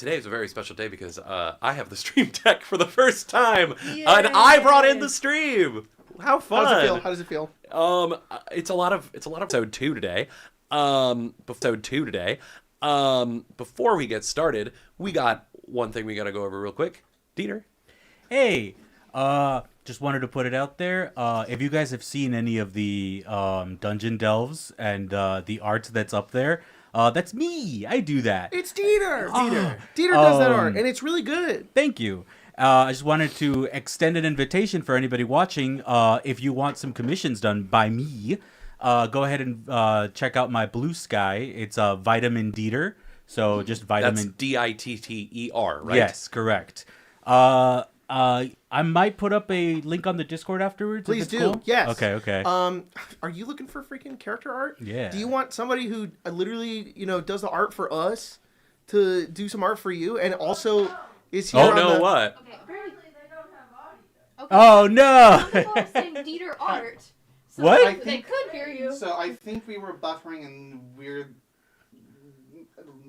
today is a very special day because I have the stream deck for the first time, and I brought in the stream. How fun! How does it feel? It's a lot of episode 2 today. Before we get started, we got one thing we got to go over real quick. Dieter. Hey, just wanted to put it out there. If you guys have seen any of the dungeon delves and the art that's up there, that's me. I do that. It's Dieter. Dieter does that art, and it's really good. Thank you. I just wanted to extend an invitation for anybody watching. If you want some commissions done by me, go ahead and check out my Blue Sky. It's Vitamin Dieter. So just Vitamin. That's Ditter, right? Yes, correct. I might put up a link on the Discord afterwards. Please do. Cool. Yes. Okay. Are you looking for freaking character art? Yeah. Do you want somebody who literally, does the art for us to do some art for you, and also is here? Oh no! What? Okay, apparently they don't have audio. Okay. Oh no! Some people are saying Dieter art. So What? They could hear you. So I think we were buffering and weird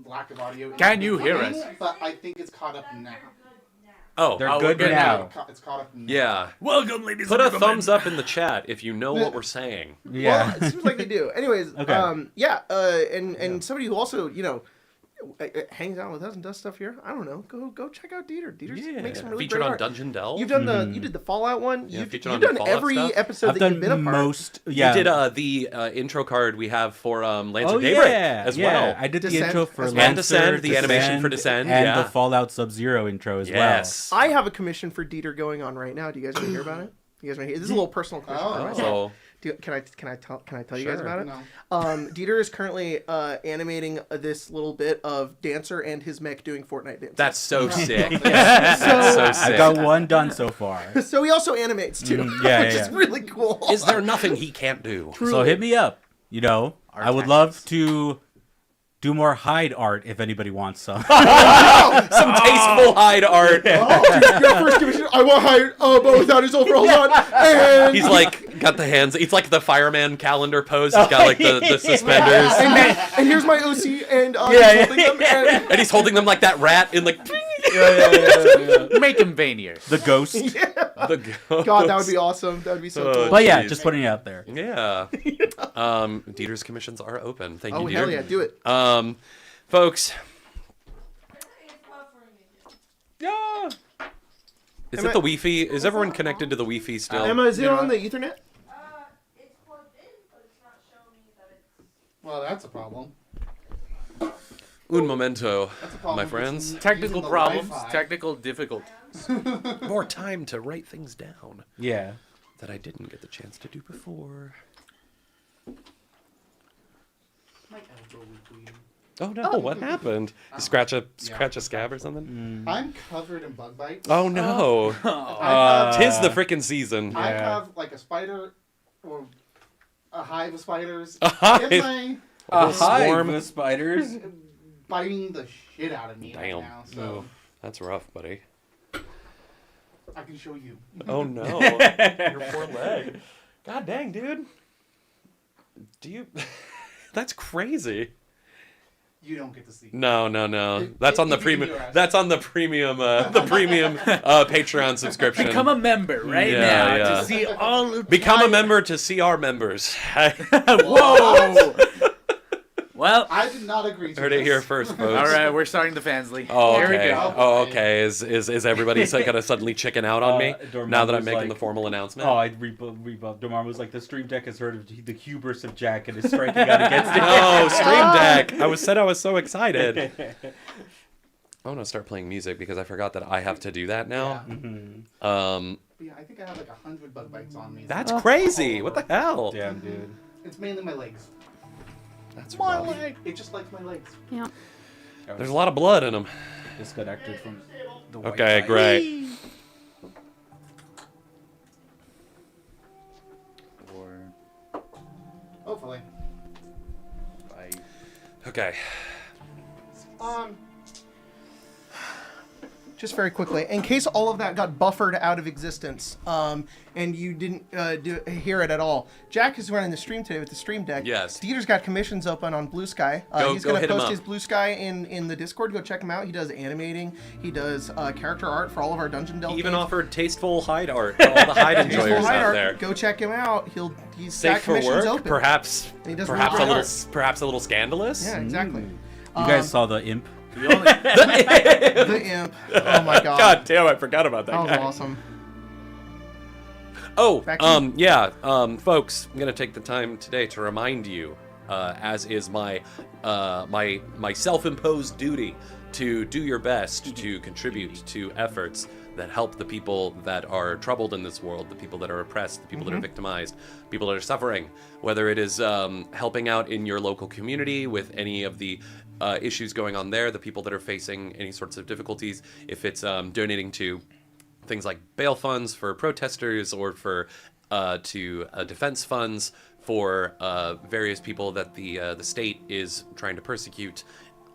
lack of audio. Can you hear us? But I think it's caught up now. Oh, They're good now. It's caught up now. Yeah. Welcome, ladies Put and a gentlemen. thumbs up in the chat if you know what we're saying. Yeah. Well, it seems like they do. Anyways, Okay. and somebody who also, hangs out with us and does stuff here. I don't know. Go check out Dieter. Dieter makes some really Featured great on art. Dungeon Delve. You've done you did the Fallout one. Yeah, You've featured on done the Fallout every stuff. episode I've that you've been a done part. most. Yeah. You did the intro card we have for Lancer Oh Daybreak yeah, as yeah. well. I did the Descent intro for as Lancer, well. Descend, the animation for Descend, and yeah. the Fallout Sub-Zero intro as Yes. I have a commission for Dieter going on right now. Do you guys want to hear about it? You guys want to hear? This is a little personal commission. Oh. So Can I tell you guys about it? No. Dieter is currently animating this little bit of Dancer and his mech doing Fortnite dances. that's so sick. That's so sick. I've got one done so far. So he also animates too, yeah, which yeah. is really cool. Is there nothing he can't do? So hit me up. I would love to do more hide art if anybody wants some. Some tasteful hide art. Your first commission, I want hire but without his overalls on. And He's like got the hands. It's like the fireman calendar pose. He's got like the suspenders, and here's my OC, and he's holding them, and and he's holding them like that rat in like Make him veinier. The ghost. the ghost. God, that would be awesome. That would be so Oh, cool. But yeah, Jeez. just putting it out there. Yeah. Dieter's commissions are open. Thank you, Oh Dieter. hell yeah, do it. Folks. Yeah. Is it the Wi-Fi? Is everyone connected to the Wi-Fi still? Emma, is it on the Ethernet? It's plugged in, but it's not showing me that it's. Well, that's a problem. Un momento, That's a problem. my with friends. using Technical the problems, Wi-Fi. technical difficulties. More time to write things down Yeah. that I didn't get the chance to do before. My elbow was bleeding. Oh no! What happened? You scratch a scab or something? I'm covered in bug bites. Oh no! Tis the frickin' season. I have like a spider or a hive of spiders A hive? in my A swarm. with spiders. biting the shit out of me Damn. right now. So That's rough, buddy. I can show you. Oh no! Your poor leg. God dang, dude. Do you? That's crazy. You don't get to see. No. It- That's on the it- you can premium. do your ass. That's on the premium. Patreon subscription. Become a member right Yeah, now yeah. to see all of Become a member to see our members. Whoa! Well, I did not agree to Heard this. it here first, folks. all right, we're starting the Fansly. Oh, Here okay. we go. Oh, okay. Is everybody gonna suddenly chicken out on me Dormammu now that I'm was making like- the formal announcement? Oh, I'd rebuff. Domar was like, the stream deck has heard of the hubris of Jack and is striking out against it. No, Stream Deck. I was so excited. I'm gonna start playing music because I forgot that I have to do that now. But yeah, I think I have like 100 bug bites on me. That's crazy. What the hell? Damn, dude. It's mainly my legs. That's My rough. leg. It just likes my legs. Yeah. There's a lot of blood in them. Disconnected from the Okay, Wi-Fi. great. Hopefully. Okay. just very quickly, in case all of that got buffered out of existence, and you didn't hear it at all, Jack is running the stream today with the Stream Deck. Yes. Dieter's got commissions open on Blue Sky. He's Go going to hit him post up. his Blue Sky in the Discord. Go check him out. He does animating. He does character art for all of our Dungeon Delve Even games. offered tasteful hide art for all the hide Tasteful enjoyers hide out art. there. Go check him out. He's Safe got for commissions work, open. perhaps He does perhaps a really little art. perhaps a little scandalous. Yeah, exactly. You guys saw the imp? The imp. Oh my god. God damn, I forgot about that That was guy. awesome. Oh, Back to you. yeah, folks, I'm gonna take the time today to remind you, as is my my self-imposed duty, to do your best to contribute to efforts that help the people that are troubled in this world, the people that are oppressed, the people that are victimized, people that are suffering. Whether it is helping out in your local community with any of the issues going on there, the people that are facing any sorts of difficulties, if it's donating to things like bail funds for protesters or for to defense funds for various people that the state is trying to persecute,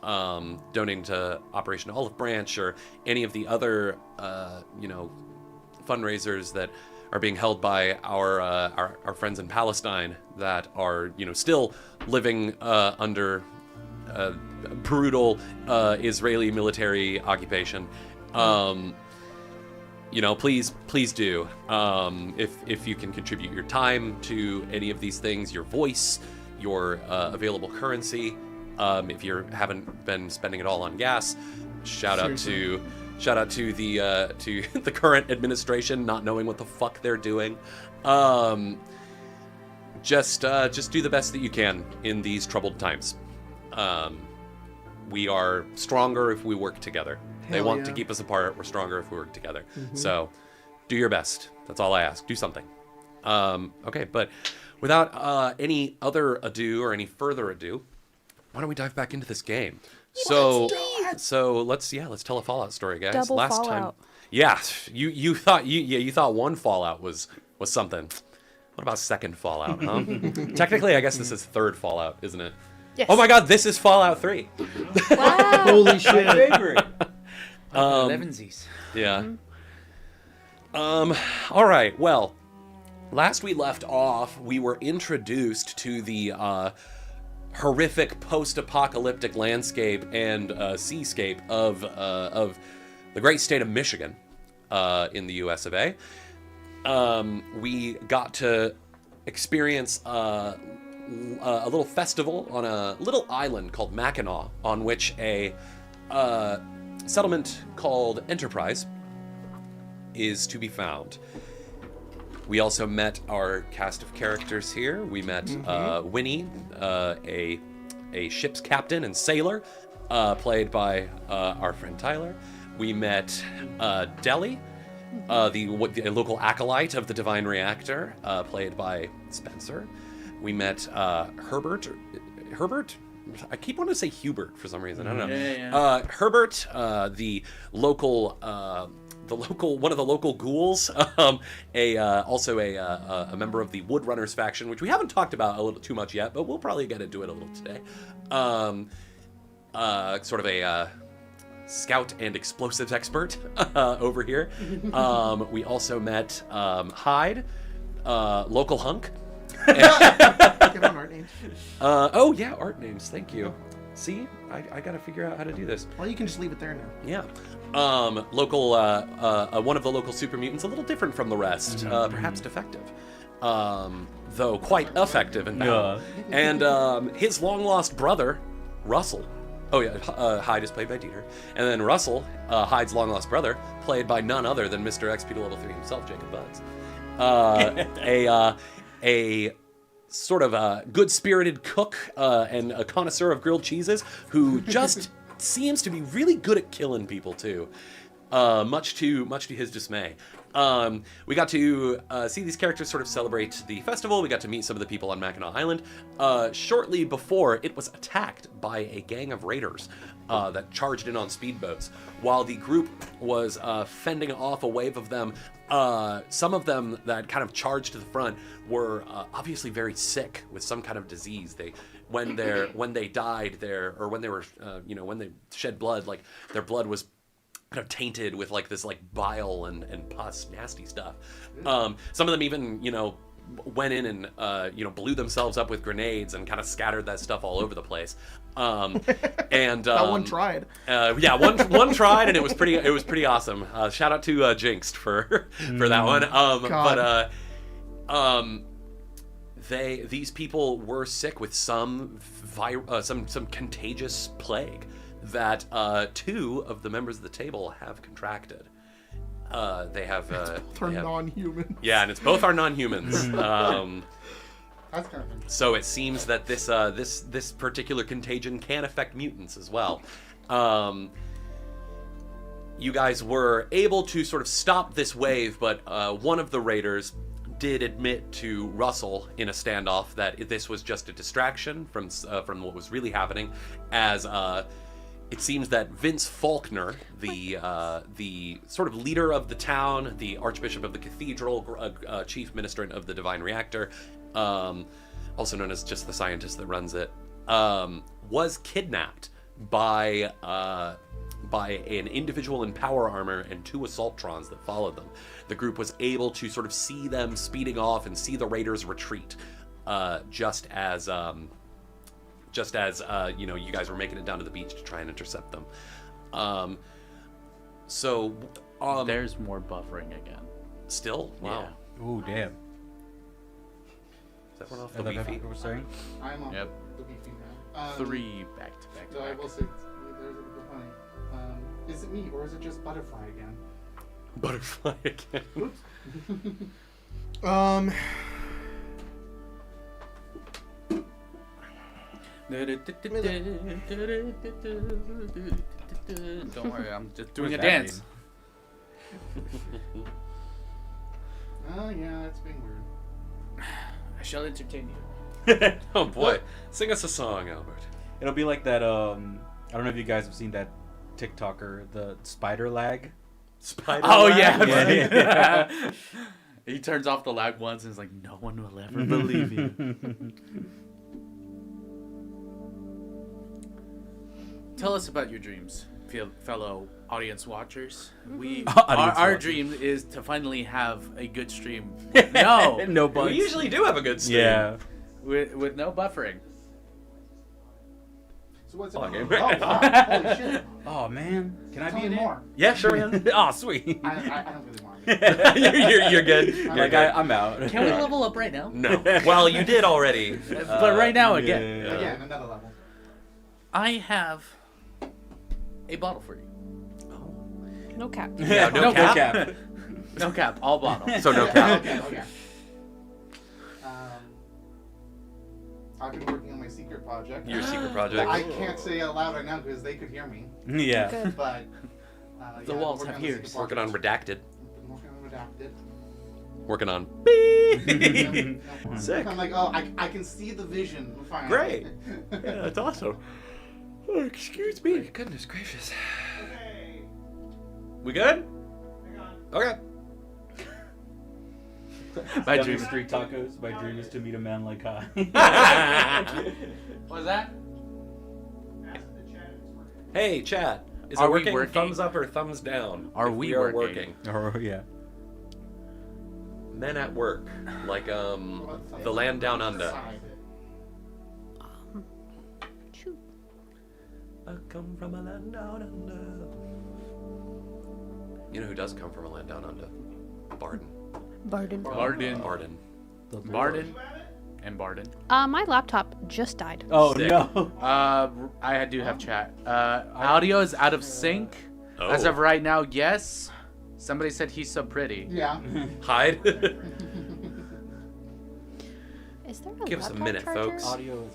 donating to Operation Olive Branch or any of the other fundraisers that are being held by our friends in Palestine that are still living under brutal Israeli military occupation. Please do. If you can contribute your time to any of these things, your voice, your available currency. If you haven't been spending it all on gas, shout out to the current administration not knowing what the fuck they're doing. Just do the best that you can in these troubled times. We are stronger if we work together. They want to keep us apart. We're stronger if we work together. So do your best. That's all I ask. Do something. Okay, but without any other ado or any further ado, why don't we dive back into this game? So let's tell a Fallout story, guys. Double Last Fallout. time, yeah, you thought one Fallout was something. What about second Fallout, huh? Technically, I guess this is third Fallout, isn't it? Yes. Oh my God, this is Fallout 3. Wow. Holy shit. Favorite. 11sies. Yeah. All right. Well, last we left off, we were introduced to the horrific post-apocalyptic landscape and seascape of the great state of Michigan in the U.S. of A. We got to experience a little festival on a little island called Mackinac, on which a settlement called Enterprise is to be found. We also met our cast of characters here. We met Winnie, a ship's captain and sailor, played by our friend Tyler. We met Deli, the local acolyte of the Divine Reactor, played by Spencer. We met Herbert. I keep wanting to say Hubert for some reason. I don't know. Yeah. Herbert, the local one of the local ghouls, also a member of the Woodrunners faction, which we haven't talked about a little too much yet, but we'll probably get into it a little today. Sort of a scout and explosives expert over here. We also met Hyde, local hunk. Give them art names. Oh yeah, art names. Thank you. See, I gotta figure out how to do this. Well, you can just leave it there now. Yeah. Local, one of the local super mutants, a little different from the rest, perhaps defective, though quite effective in battle. And his long lost brother, Russell. Oh yeah, Hyde is played by Dieter, and then Russell, Hyde's long lost brother, played by none other than Mr. XP to Level 3 himself, Jacob Buds. A sort of a good-spirited cook and a connoisseur of grilled cheeses who just seems to be really good at killing people too, much to his dismay. We got to see these characters sort of celebrate the festival. We got to meet some of the people on Mackinac Island shortly before it was attacked by a gang of raiders that charged in on speedboats. While the group was fending off a wave of them, some of them that kind of charged to the front were obviously very sick with some kind of disease. When they died, when they shed blood, like their blood was kind of tainted with like this like bile and pus, nasty stuff. Some of them even, you know, went in and you know, blew themselves up with grenades and kind of scattered that stuff all over the place. And That one tried. yeah, one tried, and it was pretty awesome. Shout out to Jinxed for that one. These people were sick with some contagious plague that 2 of the members of the table have contracted. They have They're non-human. yeah, and it's both our non-humans. That's kind of interesting. So it seems that this particular contagion can affect mutants as well. You guys were able to sort of stop this wave, but one of the raiders did admit to Russell in a standoff that this was just a distraction from what was really happening, as it seems that Vince Faulkner, the sort of leader of the town, the Archbishop of the Cathedral, chief ministrant of the Divine Reactor, also known as just the scientist that runs it, was kidnapped by an individual in power armor and 2 assaultrons that followed them. The group was able to sort of see them speeding off and see the raiders retreat, just as you know, you guys were making it down to the beach to try and intercept them. There's more buffering again. Still? Wow. Yeah. Ooh, damn. Is that one off Is the that Wii feet? what we're saying? I'm on Yep. the beefy now. 3 back to back to So I back. will say, there's a bit funny. Is it me or is it just butterfly again? Butterfly again. Oops. Don't worry, I'm just doing What a does that dance. Oh yeah, it's being weird. I shall entertain you. Oh boy. Sing us a song, Albert. It'll be like that. I don't know if you guys have seen that TikToker, the spider lag. Spider Oh lag? yeah, Yeah. He turns off the lag once and is like, "No one will ever believe you." Tell us about your dreams, fellow audience watchers. Our dream is to finally have a good stream. No, No bugs. We usually do have a good stream. Yeah. with no buffering. So what's it? Oh, Oh, okay. wow. Holy shit. Oh man, can I Tell be me in more. Yeah, sure, man. Oh sweet. I don't really want to. you're good. You're Like good. I'm out. Can we level up right now? No. Well, you did already. But right now again, Yeah. Again, another level. I have a bottle for you. No cap. Yeah, no No cap. cap. No cap, all bottle. So no cap. Okay. I've been working on my secret project. Your secret project. I can't say out loud right now because they could hear me. Yeah. Good. But The yeah, walls working have on the ears. secret Working on project. redacted. Been working on redacted. Working on. No, Sick. I'm like, oh, I can see the vision. Fine. Great. Yeah, that's awesome. Oh, excuse me. Goodness gracious. Okay. We good? Hang on. Okay. My dream. Street tacos. My dream is to meet a man like I. What was that? Ask the chat if it's working. Hey, chat. Is Are it we working? working? Thumbs up or thumbs down? Are if we are working? Oh yeah. Men at work, like the land down under. Shoot. I come from a land down under. You know who does come from a land down under? Barden. Barden. Barden. Barden. Barden. And Barden. My laptop just died. Oh Sick. no. I do have chat. Audio is out of sync. Oh. As of right now, yes. Somebody said he's so pretty. Yeah. Hide. Is there a Give us a laptop minute, charger? folks. Audio is.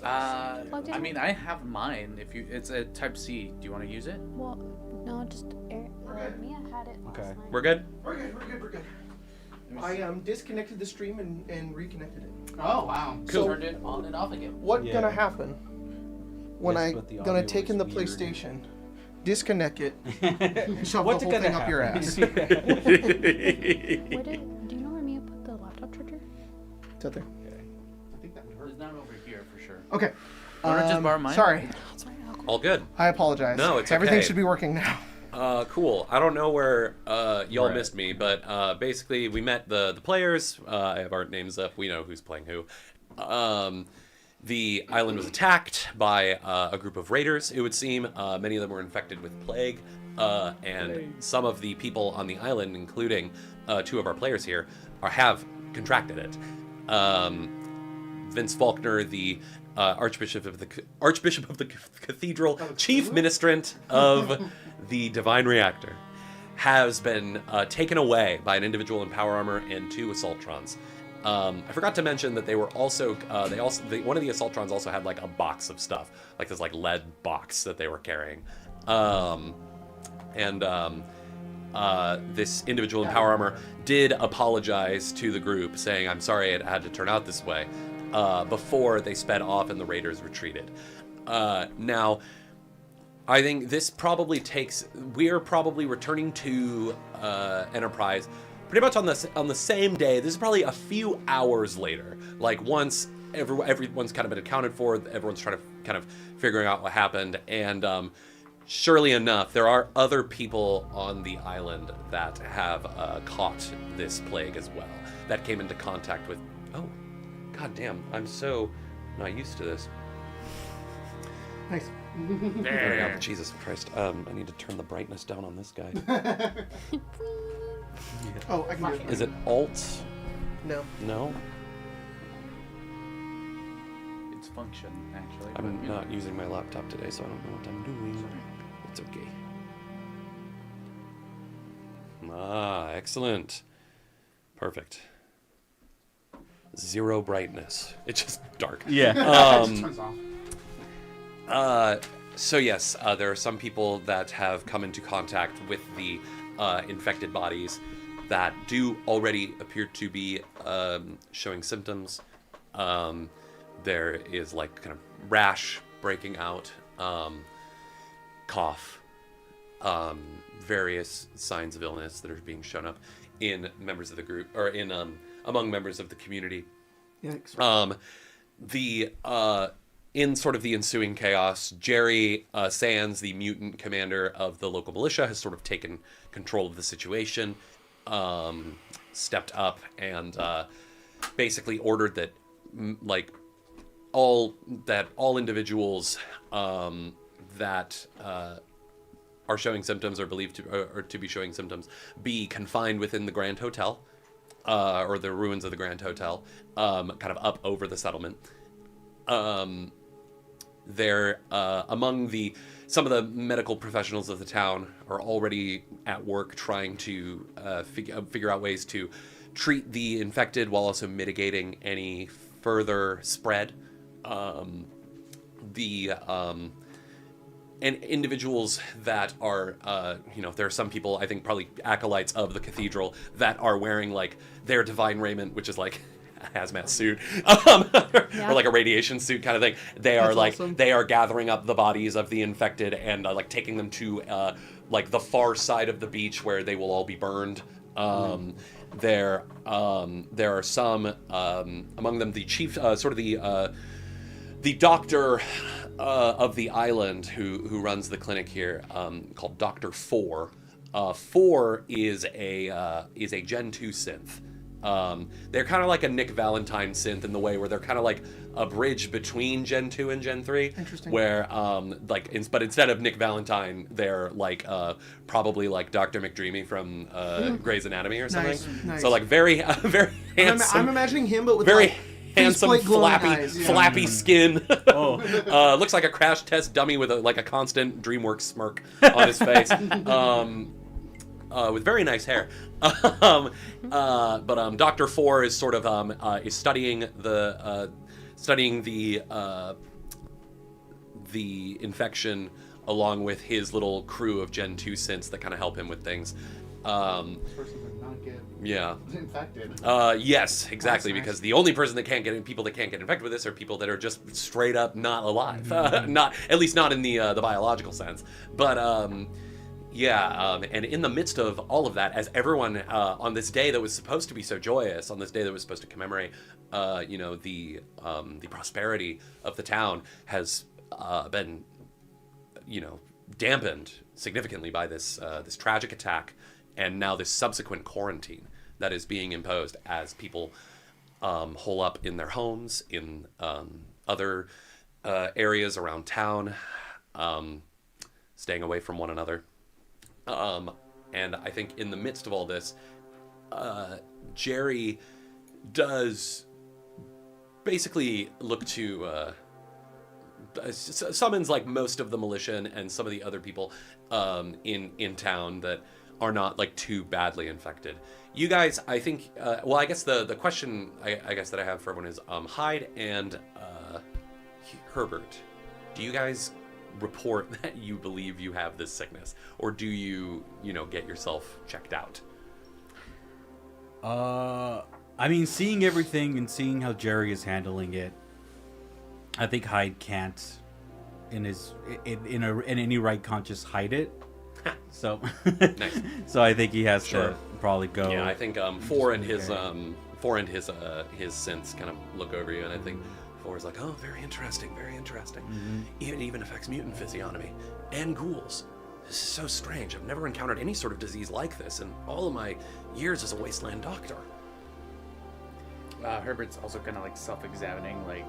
Plugged in? I mean, I have mine. If you, it's a Type C. Do you want to use it? Well, no, just Mia had it last Okay. night. We're good? We're good. I disconnected the stream and reconnected it. Oh wow. So- Turned it on and off again. What's Yeah. gonna happen when Yes, I but the gonna audio take in is the weird. PlayStation, disconnect it, and shove What's the it whole gonna thing up your happen? ass? Do you know where Mia put the laptop charger? It's out there. I think that would hurt. It's not over here for sure. Okay. Wanna just borrow mine? Sorry, That's right. All good. I apologize. No, it's Everything okay. should be working now. Cool. I don't know where y'all missed me, but basically we met the players. I have our names up. We know who's playing who. The island was attacked by a group of raiders, it would seem. Many of them were infected with plague, and some of the people on the island, including 2 of our players here, have contracted it. Vince Faulkner, the Archbishop of the Cathedral, Chief Ministrant of the Divine Reactor, has been taken away by an individual in power armor and 2 assaultrons. I forgot to mention that they were also one of the assaultrons also had like a box of stuff, like this like lead box that they were carrying, this individual in power armor did apologize to the group, saying, "I'm sorry it had to turn out this way," before they sped off and the raiders retreated. Now, I think this probably takes. We're probably returning to Enterprise pretty much on the same day. This is probably a few hours later. Like once everyone's kind of been accounted for, everyone's trying to kind of figuring out what happened, and surely enough, there are other people on the island that have caught this plague as well. That came into contact with. Oh, god damn! I'm so not used to this. Nice. There we go. Jesus Christ. I need to turn the brightness down on this guy. Oh, I can do it. Is it Alt? No. No? It's function, actually. I'm not using my laptop today, so I don't know what I'm doing. It's okay. Ah, excellent. Perfect. 0 brightness. It's just dark. Yeah. It just turns off. So yes, there are some people that have come into contact with the infected bodies that do already appear to be showing symptoms. There is like kind of rash breaking out, cough, various signs of illness that are being shown up in members of the group, or in among members of the community. Yikes. In sort of the ensuing chaos, Jerry Sands, the mutant commander of the local militia, has sort of taken control of the situation, stepped up, and basically ordered that all individuals that are showing symptoms or believed to be showing symptoms be confined within the Grand Hotel, or the ruins of the Grand Hotel, kind of up over the settlement. Among some of the medical professionals of the town are already at work trying to figure out ways to treat the infected while also mitigating any further spread. And individuals that are, there are some people, I think probably acolytes of the cathedral, that are wearing like their divine raiment, which is like a hazmat suit, or like a radiation suit kind of thing. They are awesome. They are gathering up the bodies of the infected and like taking them to like the far side of the beach where they will all be burned. There are some among them, the chief, the doctor of the island who runs the clinic here, called Dr. Four. Four is a Gen 2 synth. They're kind of like a Nick Valentine synth in the way where they're kind of like a bridge between Gen 2 and Gen 3. Interesting. Where, but instead of Nick Valentine, they're like probably like Dr. McDreamy from Grey's Anatomy or something. Nice. So like very handsome. I'm imagining him, but with very like, handsome, faceplate glowing flappy, eyes, yeah. flappy skin. Looks like a crash test dummy with a constant DreamWorks smirk on his face. With very nice hair. But Dr. Four is sort of is studying the infection along with his little crew of Gen 2 synths that kind of help him with things. This person did not get infected. Yes, exactly. That's nice. Because the only people that can't get infected with this are people that are just straight up not alive. Not, at least not in the biological sense. But and in the midst of all of that, as everyone on this day that was supposed to be so joyous, on this day that was supposed to commemorate, the prosperity of the town, has been, dampened significantly by this this tragic attack, and now this subsequent quarantine that is being imposed as people hole up in their homes, in other areas around town, staying away from one another. And I think in the midst of all this, Jerry does basically look to summons like most of the militia and some of the other people in town that are not like too badly infected. You guys, I think, well, I guess the question I guess that I have for everyone is Hyde and Herbert, do you guys report that you believe you have this sickness, or do you get yourself checked out? I mean, seeing everything and seeing how Jerry is handling it, I think Hyde can't, in any right conscience, hide it. So, Nice. So I think he has Sure. to probably go. Yeah, I think Four and his synths kind of look over you, and I think Four's like, oh, very interesting, very interesting. It even affects mutant physiognomy and ghouls. This is so strange. I've never encountered any sort of disease like this in all of my years as a wasteland doctor. Herbert's also kind of like self-examining, like,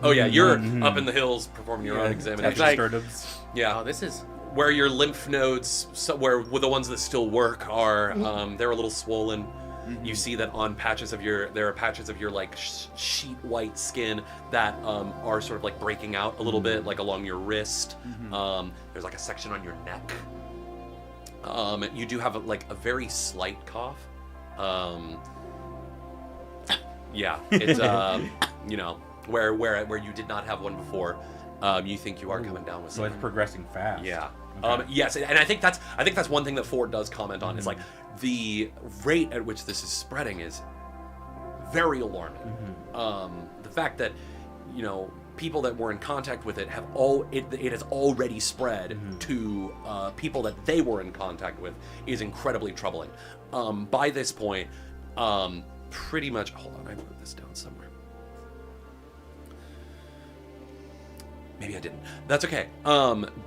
Oh yeah, you're up in the hills performing your own examination. like- Yeah, oh, this is where your lymph nodes, where the ones that still work are, they're a little swollen. You see that on there are patches of your like sheet white skin that are sort of like breaking out a little bit, like along your wrist. There's like a section on your neck. You do have a very slight cough. Yeah, it's where you did not have one before. You think you are coming down with So something. it's progressing fast. Yeah. Okay. Yes, and I think that's one thing that Ford does comment on is like the rate at which this is spreading is very alarming. The fact that people that were in contact with it it has already spread to people that they were in contact with is incredibly troubling. By this point, pretty much. Hold on, I wrote this down somewhere. Maybe I didn't. That's okay.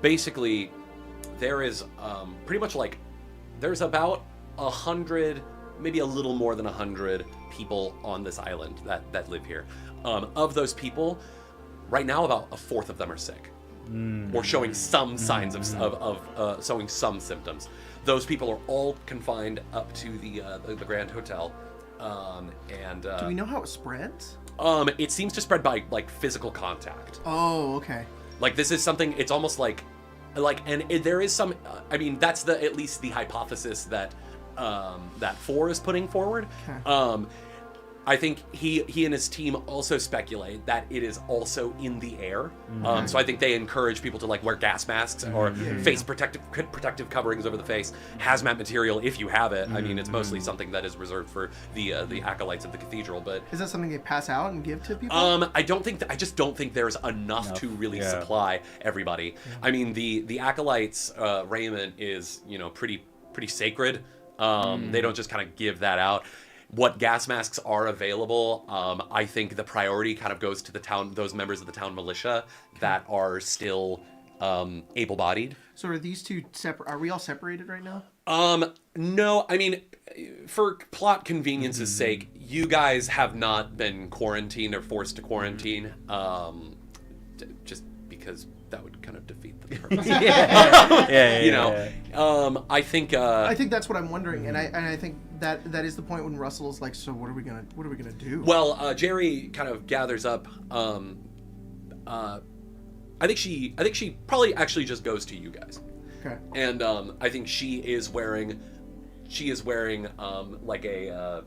Basically, there is pretty much like there's about 100, maybe a little more than 100 people on this island that live here. Of those people, right now about a fourth of them are sick or showing some signs of showing some symptoms. Those people are all confined up to the Grand Hotel, and Do we know how it spreads? it seems to spread by like physical contact. Oh, okay. Like this is something. It's almost there is some. I mean, that's at least the hypothesis that that Four is putting forward. Okay. I think he and his team also speculate that it is also in the air. So I think they encourage people to like wear gas masks or face protective coverings over the face, hazmat material if you have it. I mean, it's mostly something that is reserved for the acolytes of the cathedral. But Is that something they pass out and give to people? I just don't think there's enough to really supply everybody. I mean, the acolytes raiment is pretty sacred. They don't just kind of give that out. What gas masks are available, I think the priority kind of goes to those members of the town militia that are still able-bodied. So are these two separate? Are we all separated right now? No, I mean, for plot convenience's sake, you guys have not been quarantined or forced to quarantine, just because that would kind of defeat the purpose. I think that's what I'm wondering, and I think that is the point when Russell is like, so what are we gonna do? Well, Jerry kind of gathers up. I think she probably actually just goes to you guys. Okay. And I think she is wearing like a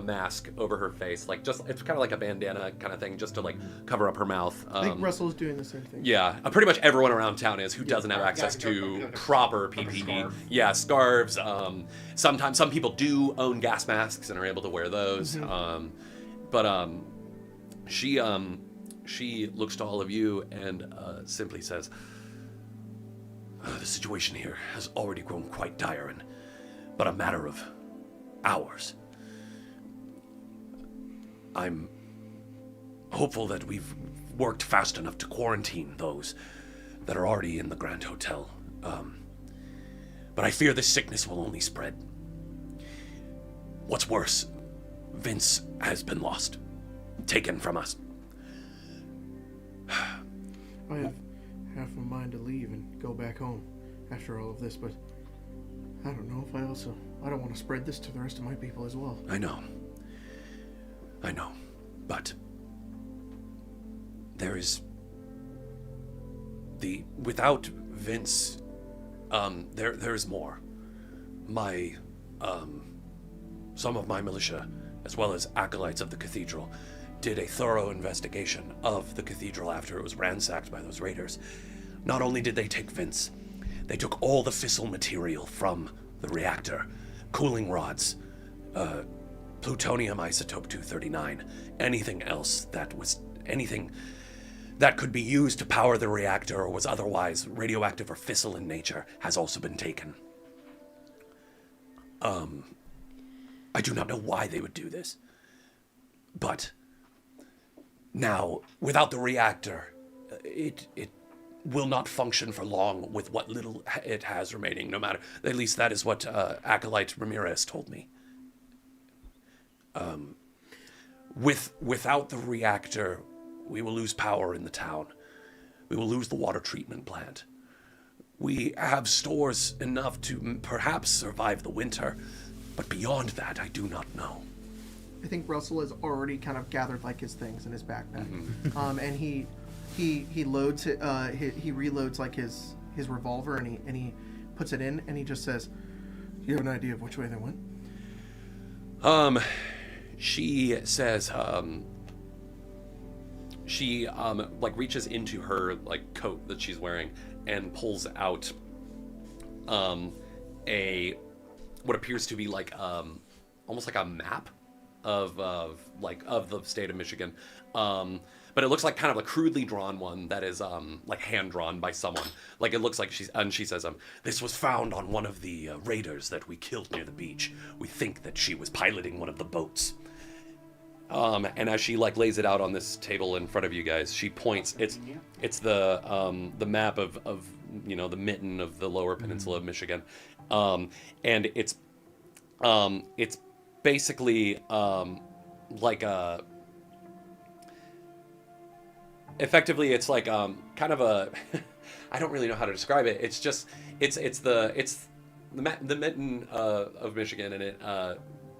mask over her face, like just it's kind of like a bandana kind of thing, just to like cover up her mouth. I think Russell's doing the same thing. Yeah, pretty much everyone around town is who doesn't have access to proper PPE. Yeah, scarves. Sometimes some people do own gas masks and are able to wear those. But she looks to all of you and simply says, "The situation here has already grown quite dire, but a matter of hours. I'm hopeful that we've worked fast enough to quarantine those that are already in the Grand Hotel. But I fear this sickness will only spread. What's worse, Vince has been lost, taken from us. I have half a mind to leave and go back home after all of this, but I don't know if I don't want to spread this to the rest of my people as well. I know, but there is without Vince, there's more. Some of my militia, as well as acolytes of the cathedral, did a thorough investigation of the cathedral after it was ransacked by those raiders. Not only did they take Vince, they took all the fissile material from the reactor, cooling rods, plutonium isotope 239, anything that could be used to power the reactor or was otherwise radioactive or fissile in nature has also been taken. I do not know why they would do this, but now, without the reactor, it will not function for long with what little it has remaining, no matter, at least that is what Acolyte Ramirez told me. Without the reactor, we will lose power in the town. We will lose the water treatment plant. We have stores enough to perhaps survive the winter, but beyond that, I do not know. I think Russell has already kind of gathered like his things in his backpack, and he loads it. He reloads like his revolver, and he puts it in, and he just says, "Do you have an idea of which way they went?" She says, she like reaches into her like coat that she's wearing and pulls out what appears to be like almost like a map of the state of Michigan, but it looks like kind of a crudely drawn one that is like hand drawn by someone. Like it looks like she says, this was found on one of the raiders that we killed near the beach. We think that she was piloting one of the boats. And as she like lays it out on this table in front of you guys, she points. It's the map of the mitten of the lower peninsula of Michigan, and it's basically like a. Effectively, it's like kind of a. I don't really know how to describe it. It's just it's the mitten of Michigan, and it.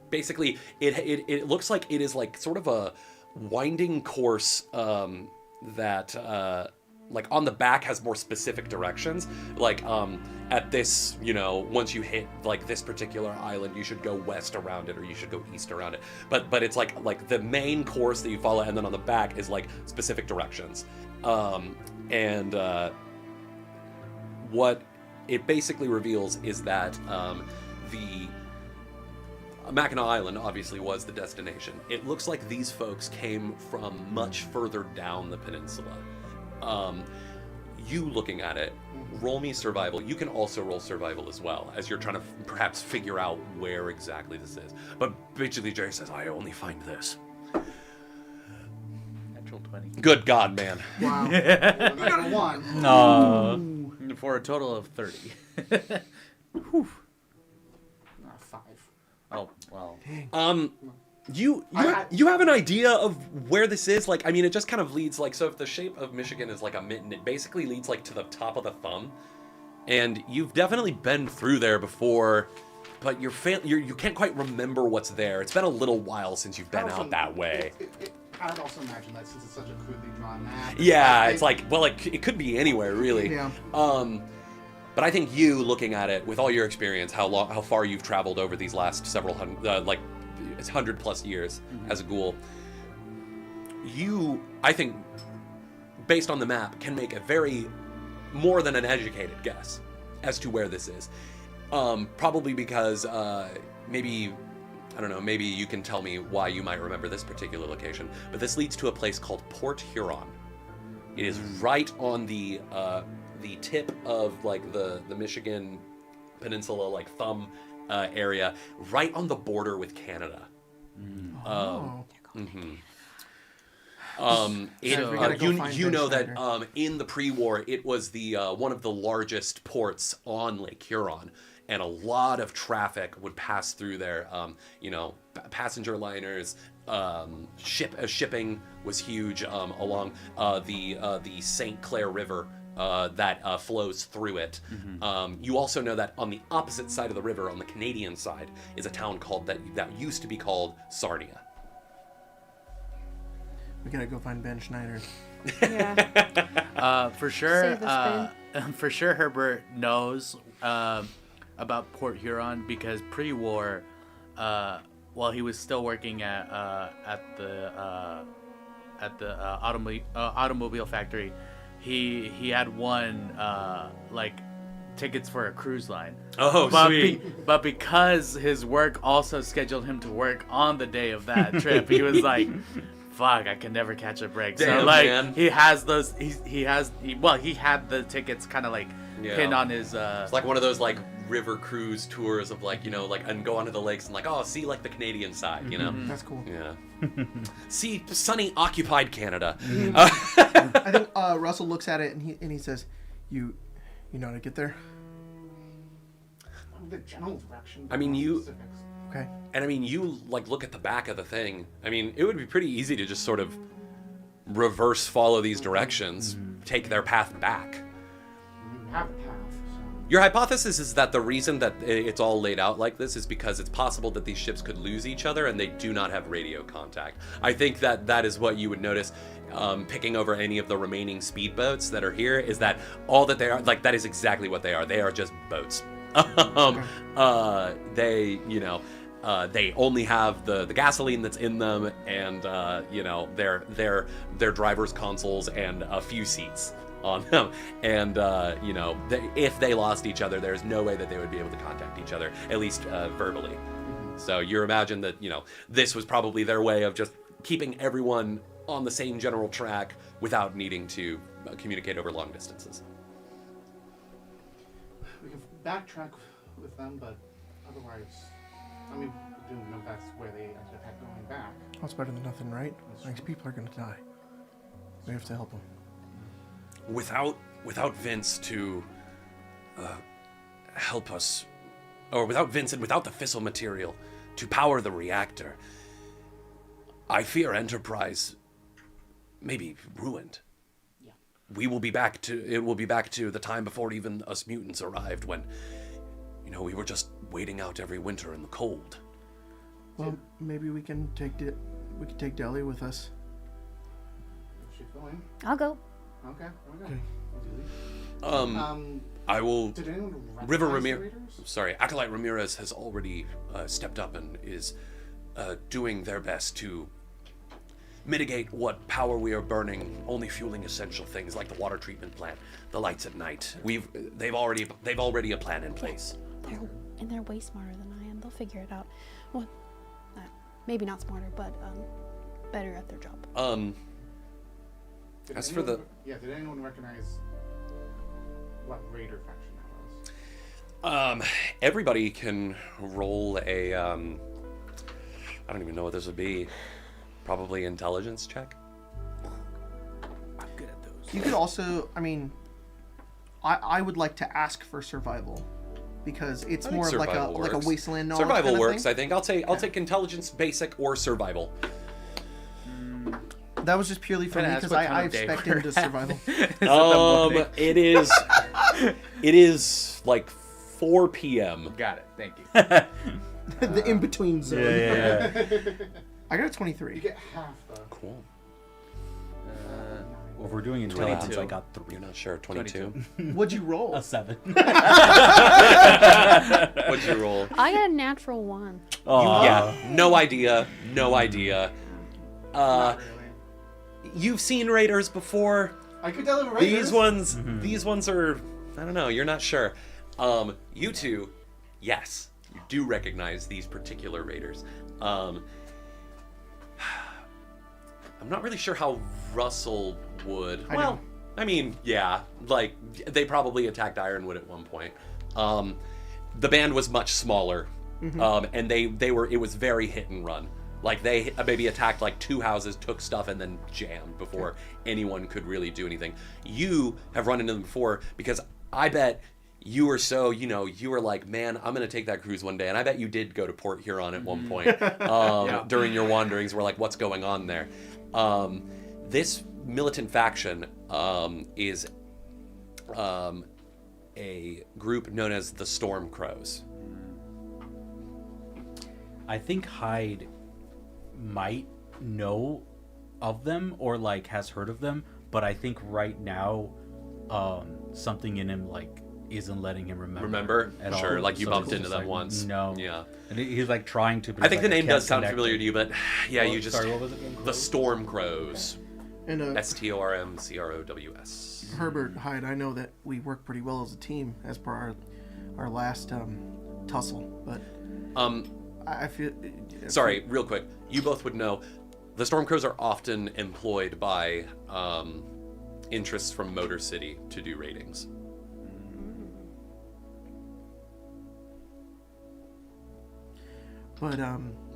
Basically, it looks like it is like sort of a winding course that like on the back has more specific directions. Like at this, once you hit like this particular island, you should go west around it or you should go east around it. But it's like the main course that you follow, and then on the back is like specific directions. And what it basically reveals is that the Mackinac Island obviously was the destination. It looks like these folks came from much further down the peninsula. You looking at it, roll me survival. You can also roll survival as well, as you're trying to perhaps figure out where exactly this is. But basically Jerry says, I only find this. Natural 20. Good God, man. Wow. Number one. For a total of 30. Whew. 5. Oh, well. You have an idea of where this is? Like, I mean, it just kind of leads, like, so if the shape of Michigan is like a mitten, it basically leads, like, to the top of the thumb. And you've definitely been through there before, but you can't quite remember what's there. It's been a little while since you've been out that way. I'd also imagine that since it's such a crudely drawn map. Yeah, it's like, well, it could be anywhere, really. Yeah. But I think you, looking at it, with all your experience, how far you've traveled over these last several hundred, like, it's 100+ years as a ghoul, you, I think, based on the map, can make a very more than an educated guess as to where this is. Probably because maybe, I don't know, maybe you can tell me why you might remember this particular location, but this leads to a place called Port Huron. It is right on the tip of like the Michigan peninsula, like thumb area, right on the border with Canada. we gotta go find you Ben know that Schneider. in the pre-war, it was the one of the largest ports on Lake Huron, and a lot of traffic would pass through there. Passenger liners, shipping was huge along the St. Clair River. That flows through it. You also know that on the opposite side of the river, on the Canadian side, is a town called that used to be called Sarnia. We gotta go find Ben Schneider. Yeah. For sure. Save us, For sure, Herbert knows about Port Huron because pre-war, while he was still working at the automobile factory, he had won tickets for a cruise line. Oh, sweet. But because his work also scheduled him to work on the day of that trip, he was like, fuck, I can never catch a break. Damn, so like man. he has those he had the tickets kind of like pinned on his It's like one of those like river cruise tours of and go onto the lakes and see like the Canadian side, you know? That's cool. Yeah. See sunny occupied Canada. I think Russell looks at it and he says, "You know how to get there?" The general direction. I mean, you- Specifics. Okay. And I mean, you look at the back of the thing. I mean, it would be pretty easy to just sort of reverse follow these directions, take their path back. You have a path. So. Your hypothesis is that the reason that it's all laid out like this is because it's possible that these ships could lose each other and they do not have radio contact. I think that is what you would notice picking over any of the remaining speedboats that are here, is that all that they are, that is exactly what they are. They are just boats. They only have the gasoline that's in them and, their driver's consoles and a few seats on them. And, if they lost each other, there's no way that they would be able to contact each other, at least verbally. So you imagine that, this was probably their way of just keeping everyone on the same general track without needing to communicate over long distances. We can backtrack with them, but otherwise, I mean, we do know that's where they ended up going back. Well, it's better than nothing, right? These people are gonna die. We have to help them. Without Vince to help us, or without Vince and without the fissile material to power the reactor, I fear Enterprise may be ruined. Yeah. It will be back to the time before even us mutants arrived, when we were just waiting out every winter in the cold. Well, maybe we can take Deli with us. Is she going? I'll go. Okay. I will. Did anyone River recognize the Ramirez. Raiders? Sorry, Acolyte Ramirez has already stepped up and is doing their best to mitigate what power we are burning, only fueling essential things like the water treatment plant, the lights at night. They've already a plan in place. They're way smarter than I am. They'll figure it out. Well, maybe not smarter, but better at their job. As for the did anyone recognize what Raider faction that was? everybody can roll a I don't even know what this would be. Probably intelligence check. I'm good at those. You could also, I would like to ask for survival, because it's I think more of like survival a works. wasteland knowledge Survival kind of works, thing. I think. I'll take intelligence basic or survival. That was just purely for Can I me ask because what I kind of day expect we're into survival. It is like 4 p.m. Got it. Thank you. The in between zone. Yeah. I got a 23. You get half the. Cool. Well, if we're doing intelligence, 22. I got 3. You're not sure. 22. What'd you roll? A 7. What'd you roll? I got a natural 1. Yeah. No idea. Not really. You've seen Raiders before. I could tell the Raiders. These ones are, I don't know, you're not sure. You two, yes, you do recognize these particular Raiders. I'm not really sure how Russell would. I know. Yeah, they probably attacked Ironwood at one point. The band was much smaller, and it was very hit and run. Like they maybe attacked like 2 houses, took stuff, and then jammed before anyone could really do anything. You have run into them before because I bet you were so, you were like, man, I'm going to take that cruise one day. And I bet you did go to Port Huron at one point during your wanderings. We're like, what's going on there? This militant faction is a group known as the Storm Crows. I think Hyde might know of them or like has heard of them, but I think right now something in him like isn't letting him remember at all. Sure, like you So bumped it's into just them like, once. No. Yeah. And he's like trying to. But I think the he's like, name can't does sound connect familiar it. to you, but yeah, Well, you just... Sorry, what was it again? The Storm Crows. And STORMCROWS. Herbert, Hyde, I know that we work pretty well as a team as per our last tussle, but I feel... Sorry, real quick. You both would know the Storm Crows are often employed by interests from Motor City to do ratings. But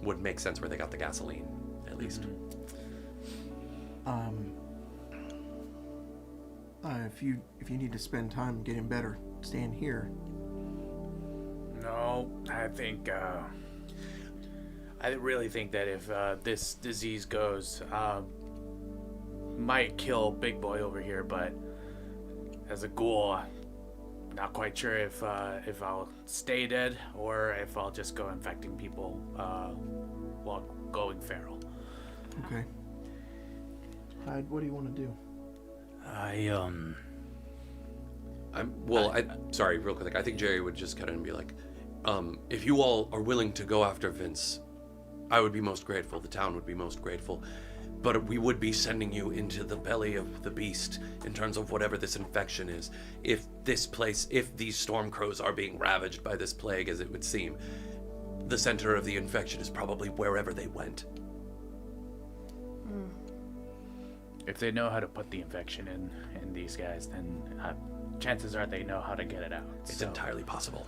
Would make sense where they got the gasoline, at least. if you need to spend time getting better, staying here. No, I think, I really think that if this disease goes, might kill Big Boy over here, but as a ghoul, not quite sure if I'll stay dead or if I'll just go infecting people while going feral. Okay. Hyde, what do you want to do? Sorry, real quick. I think Jerry would just cut in and be like, if you all are willing to go after Vince, I would be most grateful. The town would be most grateful. But we would be sending you into the belly of the beast in terms of whatever this infection is. If these Storm Crows are being ravaged by this plague, as it would seem, the center of the infection is probably wherever they went. If they know how to put the infection in these guys, then chances are they know how to get it out. It's entirely possible.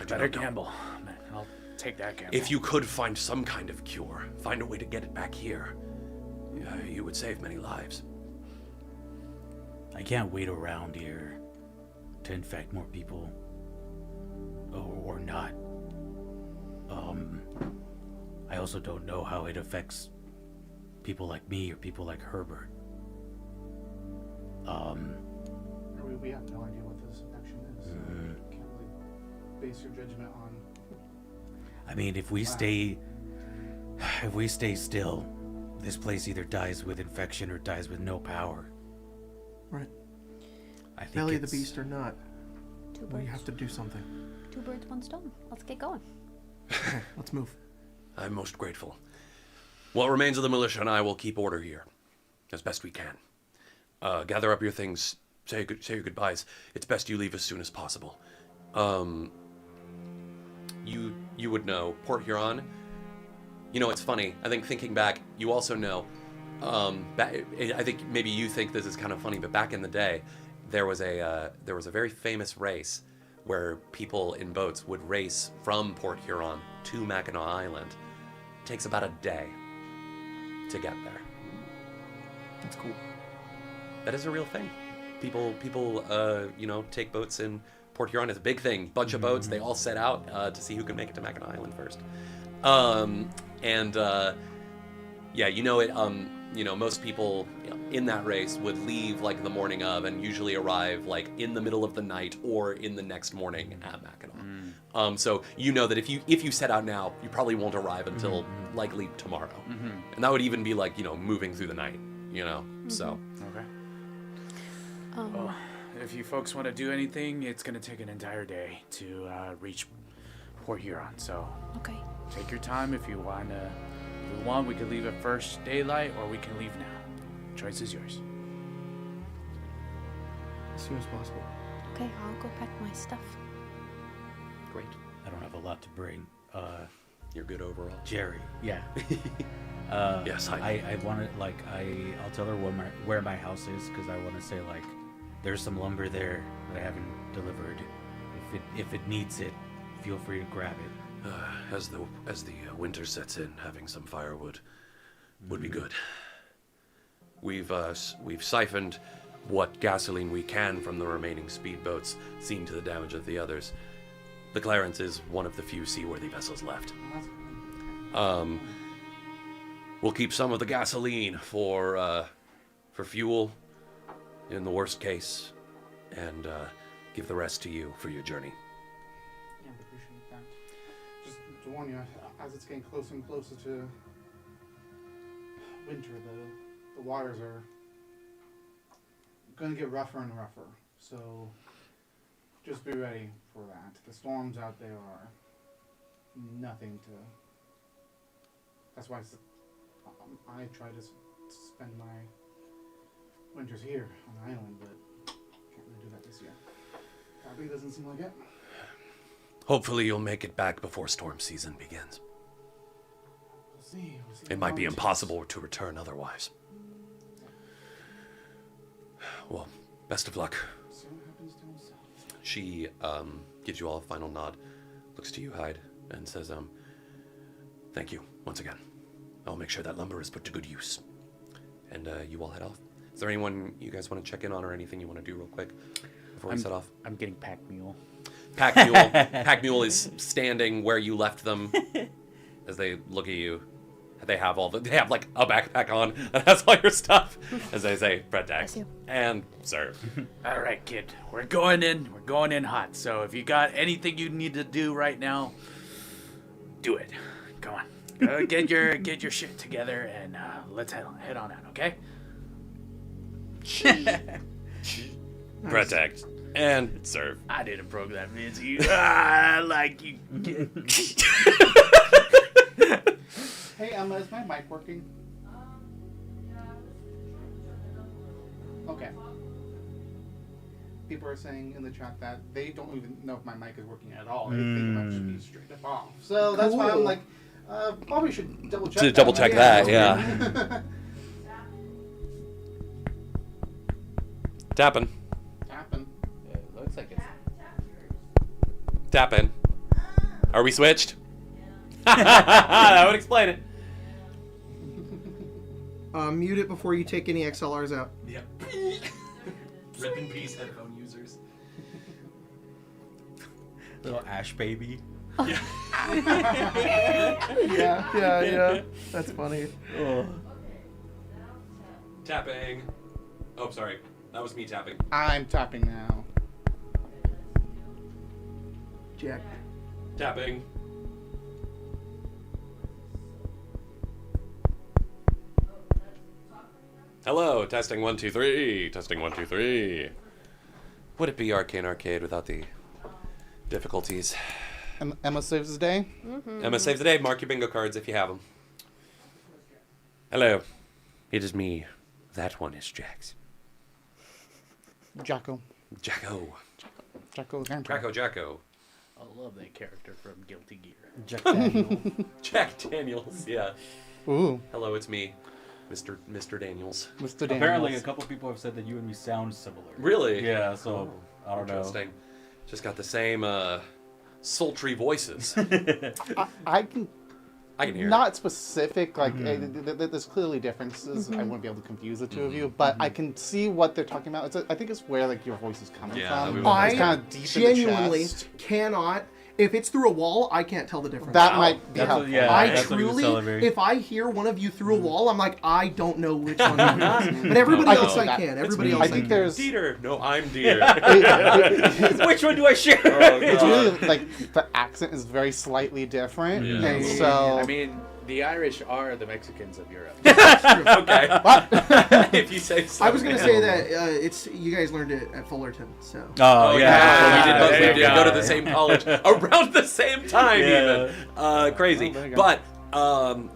Better gamble. Man, I'll take that gamble. If you could find some kind of cure, find a way to get it back here, you would save many lives. I can't wait around here to infect more people, or not. I also don't know how it affects people like me or people like Herbert. We have no idea what this infection is. Can't really base your judgment on. I mean, if we stay still, this place either dies with infection or dies with no power. Right. I think Belly of the beast or not, Two we birds. have to do something. 2 birds, 1 stone. Let's get going. Okay, let's move. I'm most grateful. What remains of the militia and I will keep order here, as best we can. Gather up your things, say your goodbyes. It's best you leave as soon as possible. You would know, Port Huron. It's funny. I think thinking back, you also know. I think maybe you think this is kind of funny, but back in the day, there was a very famous race where people in boats would race from Port Huron to Mackinac Island. It takes about a day to get there. That's cool. That is a real thing. People, take boats in Port Huron. It's a big thing. Bunch of boats. They all set out to see who can make it to Mackinac Island first. Most people in that race would leave like the morning of and usually arrive like in the middle of the night or in the next morning at Mackinac. So you know that if you set out now, you probably won't arrive until likely tomorrow. And that would even be like, moving through the night, so. Okay. Well, if you folks want to do anything, it's going to take an entire day to reach Port Huron. So Okay. take your time if you want to. If we want, we could leave at first daylight, or we can leave now. Choice is yours. As soon as possible. Okay, I'll go pack my stuff. Great. I don't have a lot to bring. You're good overall. Jerry, yeah. Yes, I want to I'll tell her where my house is because I want to say like, there's some lumber there that I haven't delivered. If it needs it, feel free to grab it. As the winter sets in, having some firewood would be good. We've siphoned what gasoline we can from the remaining speedboats, seen to the damage of the others. The Clarence is one of the few seaworthy vessels left. We'll keep some of the gasoline for fuel, in the worst case, and give the rest to you for your journey. Yeah, I appreciate that. Just to warn you, as it's getting closer and closer to winter, the waters are going to get rougher and rougher. So just be ready for that. The storms out there are nothing to... That's why I try to spend my winters here on the island, but can't really do that this year. Probably doesn't seem like it. Hopefully you'll make it back before storm season begins. We'll see. It might be impossible to return otherwise. Well, best of luck. See what happens to himself. She gives you all a final nod, looks to you, Hyde, and says, thank you once again. I'll make sure that lumber is put to good use. And you all head off. Is there anyone you guys want to check in on or anything you want to do real quick before we set off? I'm getting pack mule. Pack Mule. Pack Mule is standing where you left them as they look at you. They have like a backpack on that has all your stuff. As they say, protect and serve. All right, kid. We're going in hot. So if you got anything you need to do right now, do it. Come on. Go get your shit together and let's head on out, okay? Protect and serve. I didn't program this. You like you. Hey, is my mic working? Okay. People are saying in the chat that they don't even know if my mic is working at all. They think it might just be straight up off. So that's why I'm like, probably should double check. To double check that, yeah. Tapping. Tapping. It looks like it's. Tapping. Are we switched? That would explain it. Mute it before you take any XLRs out. Yep. Rip in peace, headphone users. Little Ash baby. Yeah. That's funny. Oh. Tapping. Oh, sorry. That was me tapping. I'm tapping now. Jack. Tapping. Hello, testing 1 2 3. Testing 1 2 3. Would it be Arcane Arcade without the difficulties? Emma saves the day. Emma saves the day. Mark your bingo cards if you have them. Hello, it is me. That one is Jax. Jacko. Jacko. Jacko. Jacko. I love that character from Guilty Gear. Jack Daniel. Jack Daniels. Yeah. Ooh, Hello, it's me, Mr. Daniels. Mr. Daniels. Apparently, a couple people have said that you and me sound similar. Really? Yeah. So I don't know. Interesting. Just got the same sultry voices. I can hear. not specific, like there's clearly differences. I wouldn't be able to confuse the two of you, but I can see what they're talking about. I think it's where like your voice is coming from. It's I kind of deep genuinely in the chest. cannot. If it's through a wall, I can't tell the difference. That might be That's what- helpful. yeah. I that's what he was truly, telling me. if I hear one of you through a wall, I'm like, I don't know which one it is. But everybody else I can. Everybody else I I think can. there's Dieter. No, I'm Dieter. Which one do I share? it's really like the accent is very slightly different, Yeah. and so I mean, the Irish are the Mexicans of Europe. Okay. If you say so. I was gonna say that it's you guys learned it at Fullerton, so. Oh yeah. we did there go you to go. the same college around the same time, Yeah. even. Crazy. Oh, there you But,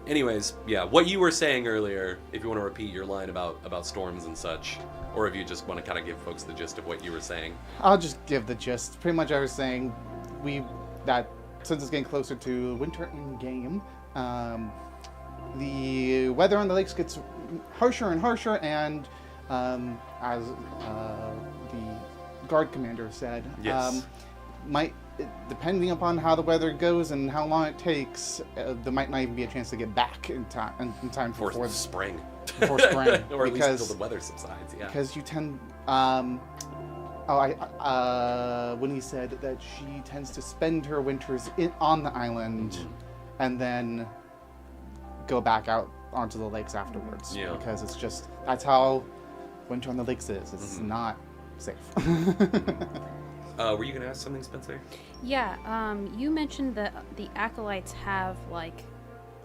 anyways, yeah, what you were saying earlier, if you want to repeat your line about storms and such, or if you just want to kind of give folks the gist of what you were saying. I'll just give the gist. Pretty much, I was saying that since it's getting closer to winter in game, the weather on the lakes gets harsher and harsher, and as the guard commander said, Yes. depending upon how the weather goes and how long it takes, there might not even be a chance to get back in time For before spring. Before spring, or at least because- until the weather subsides, yeah. Because you tend, when he said that she tends to spend her winters on the island, and then go back out onto the lakes afterwards. Yeah. Because it's just, that's how winter on the lakes is. It's not safe. Were you gonna ask something, Spencer? Yeah, you mentioned that the acolytes have like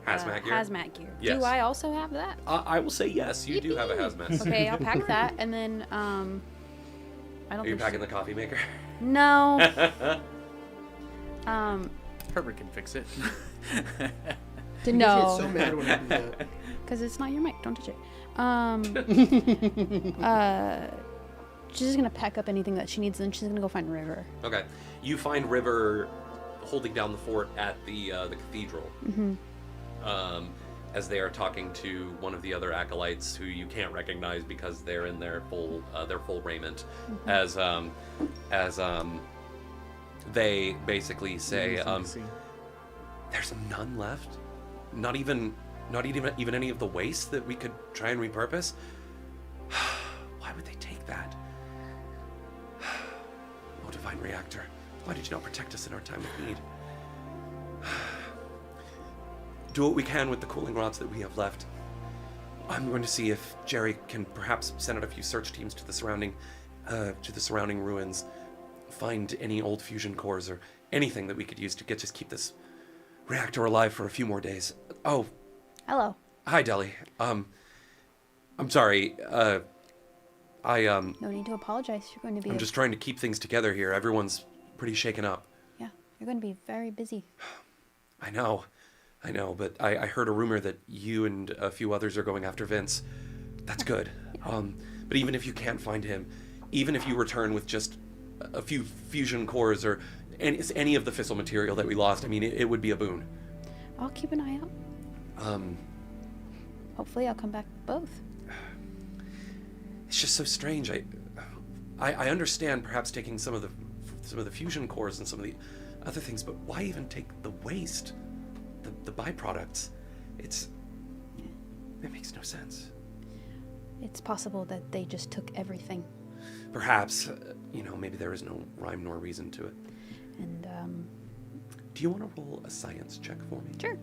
Hazmat gear? hazmat gear. Yes. Do I also have that? I will say yes, you do have a Yippee. hazmat. Okay, I'll pack that, and then I don't Are you think packing the coffee maker? No. Herbert can fix it. He gets No, so mad when I do that. because it's not your mic. Don't touch it. She's just gonna pack up anything that she needs, and she's gonna go find River. Okay. You find River holding down the fort at the cathedral. As they are talking to one of the other acolytes who you can't recognize because they're in their full raiment. As they basically say, there's none left. Not even any of the waste that we could try and repurpose. Why would they take that? Oh, divine reactor, why did you not protect us in our time of need? Do what we can with the cooling rods that we have left. I'm going to see if Jerry can perhaps send out a few search teams to the surrounding ruins, find any old fusion cores or anything that we could use to just keep this reactor alive for a few more days. Oh, Hello. hi, Deli. I'm sorry. No need to apologize. You're going to be. I'm just trying to keep things together here. Everyone's pretty shaken up. Yeah, you're going to be very busy. I know, but I heard a rumor that you and a few others are going after Vince. That's good. But even if you can't find him, even if you return with just a few fusion cores or any of the fissile material that we lost, I mean, it would be a boon. I'll keep an eye out. Hopefully, I'll come back both. It's just so strange. I understand perhaps taking some of the fusion cores and some of the other things, but why even take the waste, the byproducts? It makes no sense. It's possible that they just took everything. Perhaps, maybe there is no rhyme nor reason to it. And Do you want to roll a science check for me? sure.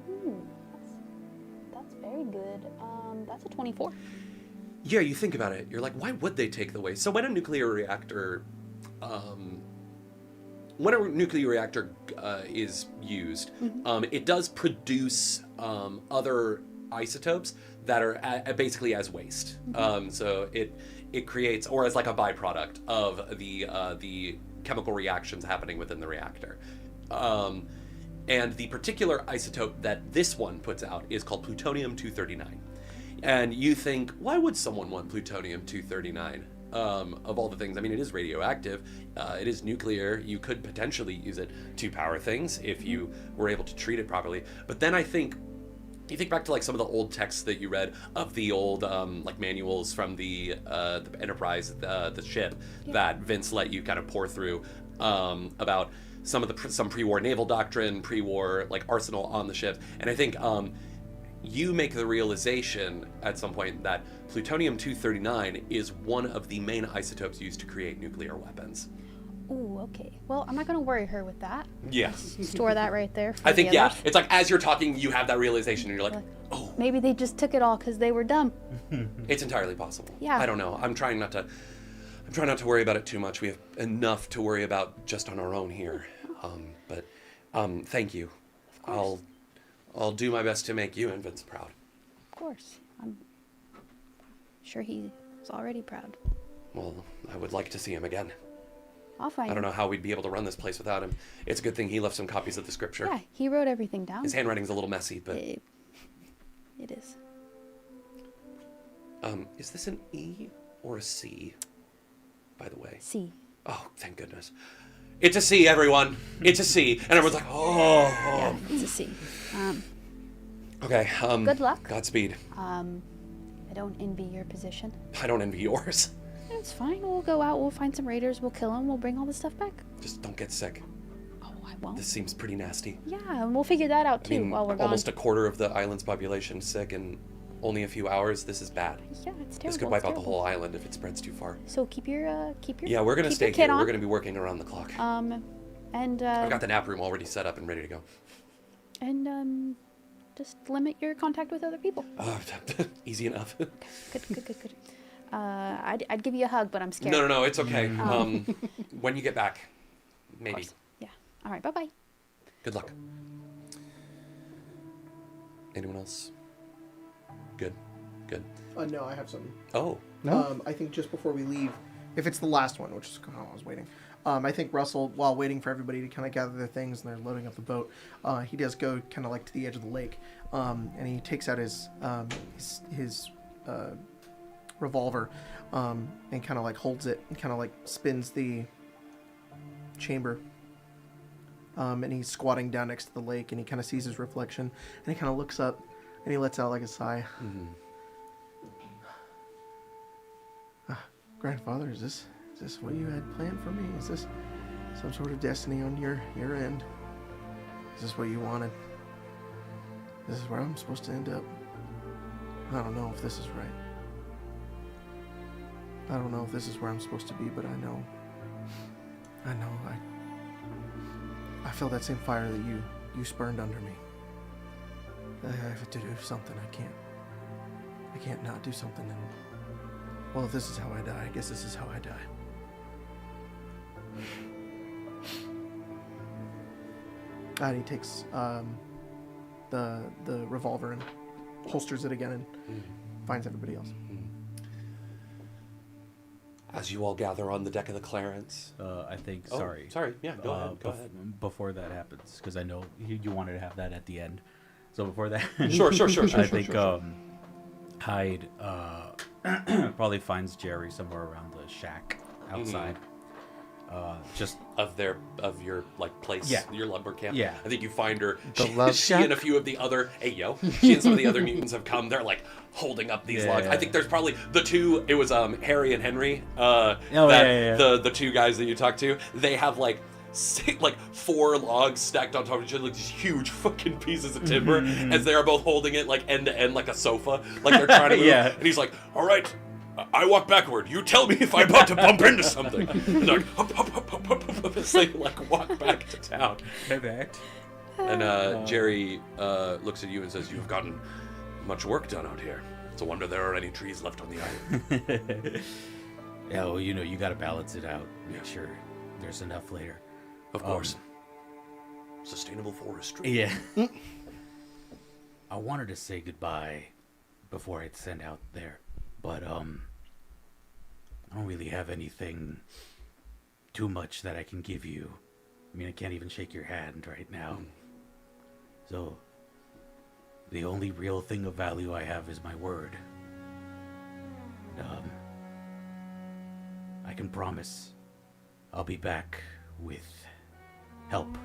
Ooh, that's very good. That's a 24. Yeah, you think about it. You're like, why would they take the waste? So when a nuclear reactor, is used, it does produce other isotopes that are basically as waste. So it creates, or as like a byproduct of the chemical reactions happening within the reactor. And the particular isotope that this one puts out is called plutonium-239. And you think, why would someone want plutonium-239? Of all the things, I mean, it is radioactive, it is nuclear, you could potentially use it to power things if you were able to treat it properly. But then you think back to like some of the old texts that you read of the old like manuals from the Enterprise, the ship that Vince let you kind of pour through about some pre-war naval doctrine, pre-war like arsenal on the ship. And I think you make the realization at some point that plutonium-239 is one of the main isotopes used to create nuclear weapons. Ooh, okay. Well, I'm not going to worry her with that. Yeah. Store that right there for I think, the yeah, others. it's like as you're talking, you have that realization and you're like, oh. Maybe they just took it all because they were dumb. It's entirely possible. Yeah. I don't know. I'm trying not to worry about it too much. We have enough to worry about just on our own here. But thank you. Of course. I'll do my best to make you and Vince proud. Of course. I'm sure he's already proud. Well, I would like to see him again. I'll find I don't him. know how we'd be able to run this place without him. It's a good thing he left some copies of the scripture. Yeah, he wrote everything down. His handwriting's a little messy, but It is. is this an E or a C, by the way? C. Oh, thank goodness. It's a C, everyone. It's a C. And everyone's like, oh. Yeah, it's a C. Okay. Good luck. Godspeed. I don't envy your position. I don't envy yours. It's fine. We'll go out. We'll find some raiders. We'll kill them. We'll bring all the stuff back. Just don't get sick. Oh, I won't. This seems pretty nasty. Yeah, and we'll figure that out too I mean, while we're gone. almost a quarter of the island's population sick in only a few hours. This is bad. Yeah, it's terrible. This could wipe out the whole island if it spreads too far. So keep your Yeah, we're gonna keep stay your kit here. on. We're gonna be working around the clock. And I've got the nap room already set up and ready to go. and just limit your contact with other people. Easy enough. Good. I'd give you a hug, but I'm scared. No, it's okay. When you get back, Of maybe. course. Yeah. All right. Bye. Good luck. Anyone else? Good. No, I have something. Oh. I think just before we leave, if it's the last one, which is how I was waiting, I think Russell, while waiting for everybody to kind of gather their things and they're loading up the boat, he does go kind of like to the edge of the lake, and he takes out his revolver, and kind of like holds it and kind of like spins the chamber. And he's squatting down next to the lake, and he kind of sees his reflection, and he kind of looks up, and he lets out like a sigh. Mm-hmm. Grandfather, is this what you had planned for me? Is this some sort of destiny on your end? Is this what you wanted? This is where I'm supposed to end up. I don't know if this is right. I don't know if this is where I'm supposed to be, but I know I feel that same fire that you spurned under me. I have to do something. I can't not do something. And well, if this is how I die, I guess this is how I die. And he takes the revolver and holsters it again and finds everybody else. As you all gather on the deck of the Clarence. I think. Oh, Sorry. Yeah, go ahead. Before that happens, because I know you wanted to have that at the end. So before that, Sure. I think Hyde probably finds Jerry somewhere around the shack outside. Just Of your like place, Yeah. your lumber camp. Yeah. I think you find her. The She, love she and a shack? few of the other she and some of the other mutants have come. They're like holding up these logs. I think there's probably the two. It was Harry and Henry. The two guys that you talked to. They have like 4 logs stacked on top of each other, like these huge fucking pieces of timber, as they are both holding it like end to end, like a sofa, like they're trying to move. Yeah. And he's like, "All right, I walk backward. You tell me if I'm about to bump into something." And they're like, "Hup, hup, hup, hup, hup, hup," as they like walk back to town. And Jerry looks at you and says, "You've gotten much work done out here. It's a wonder there are any trees left on the island." Yeah, well, you got to balance it out. Make sure there's enough later. Of course. Sustainable forestry. Yeah. I wanted to say goodbye before I'd send out there, but I don't really have anything too much that I can give you. I mean, I can't even shake your hand right now. So the only real thing of value I have is my word. I can promise I'll be back with help.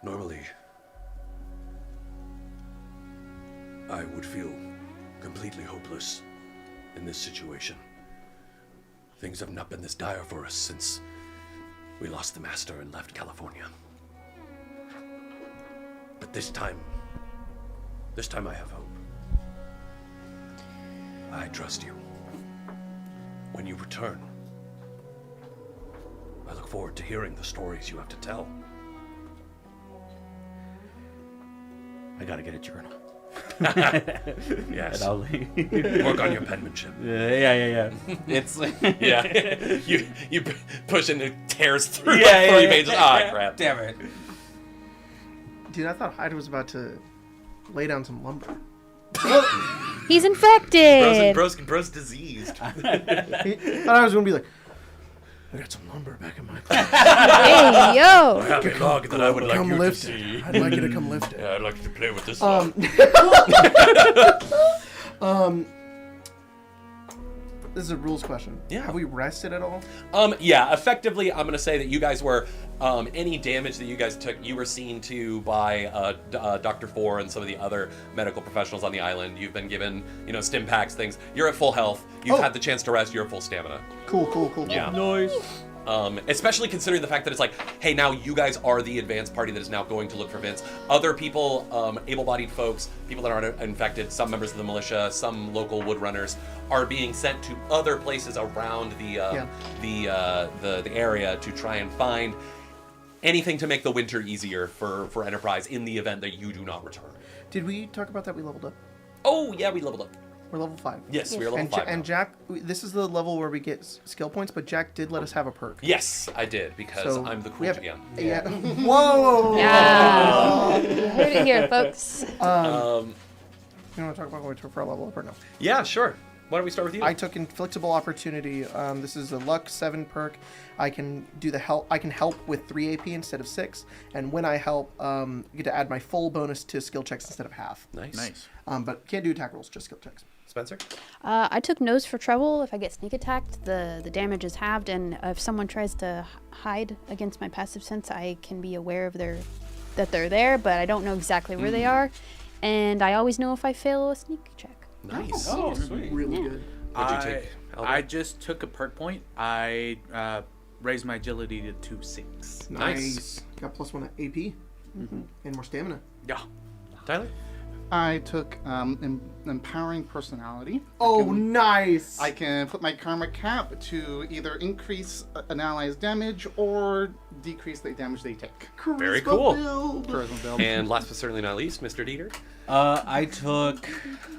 Normally, I would feel completely hopeless in this situation. Things have not been this dire for us since we lost the Master and left California. But this time I have hope. I trust you. When you return, I look forward to hearing the stories you have to tell. I gotta get a journal. Yes. And I'll Work on your penmanship. yeah. It's Yeah. you push and it tears through Yeah, like 3 yeah. pages. Ah, crap. Damn it. Dude, I thought Hyde was about to lay down some lumber. He's infected. Bro's diseased. I thought I was going to be like, I got some lumber back in my closet. Hey, yo. Happy log that I would like Come you to lift see. it. I'd like you to come lift it. Yeah, I'd like to play with this log. This is a rules question. Yeah. Have we rested at all? Yeah, effectively, I'm going to say that you guys were Any damage that you guys took, you were seen to by Dr. Four and some of the other medical professionals on the island. You've been given, stim packs, things. You're at full health. You've had the chance to rest. You're at full stamina. Cool. Yeah. Nice. Especially considering the fact that it's like, hey, now you guys are the advanced party that is now going to look for Vince. Other people, able-bodied folks, people that aren't infected, some members of the militia, some local woodrunners, are being sent to other places around the area to try and find anything to make the winter easier for Enterprise in the event that you do not return. Did we talk about that? We leveled up. Oh yeah, we leveled up. We're level 5. Yes, we are level 5 now. And Jack, this is the level where we get skill points, but Jack did let us have a perk. Yes, I did, because So I'm the we cool have- GM. Yeah. Whoa! Yeah. Heard it here, folks. You want to talk about what we took for our level up or no? Yeah, sure. Why don't we start with you? I took Inflictable Opportunity. This is a Luck 7 perk. I can do the help. I can help with 3 AP instead of 6, and when I help, you get to add my full bonus to skill checks instead of half. Nice. But can't do attack rolls, just skill checks. Spencer? I took Nose for Trouble. If I get sneak attacked, the damage is halved, and if someone tries to hide against my passive sense, I can be aware of that they're there, but I don't know exactly where they are, and I always know if I fail a sneak check. Nice. Oh, sweet. Really good. What'd you take, Albert? I just took a perk point. I raised my agility to 2/6. Nice. Got +1 at AP and more stamina. Yeah. Tyler? I took Empowering Personality. Oh, nice! I can put my karma cap to either increase an ally's damage or decrease the damage they take. Very cool. Charisma build. And last but certainly not least, Mr. Dieter. I took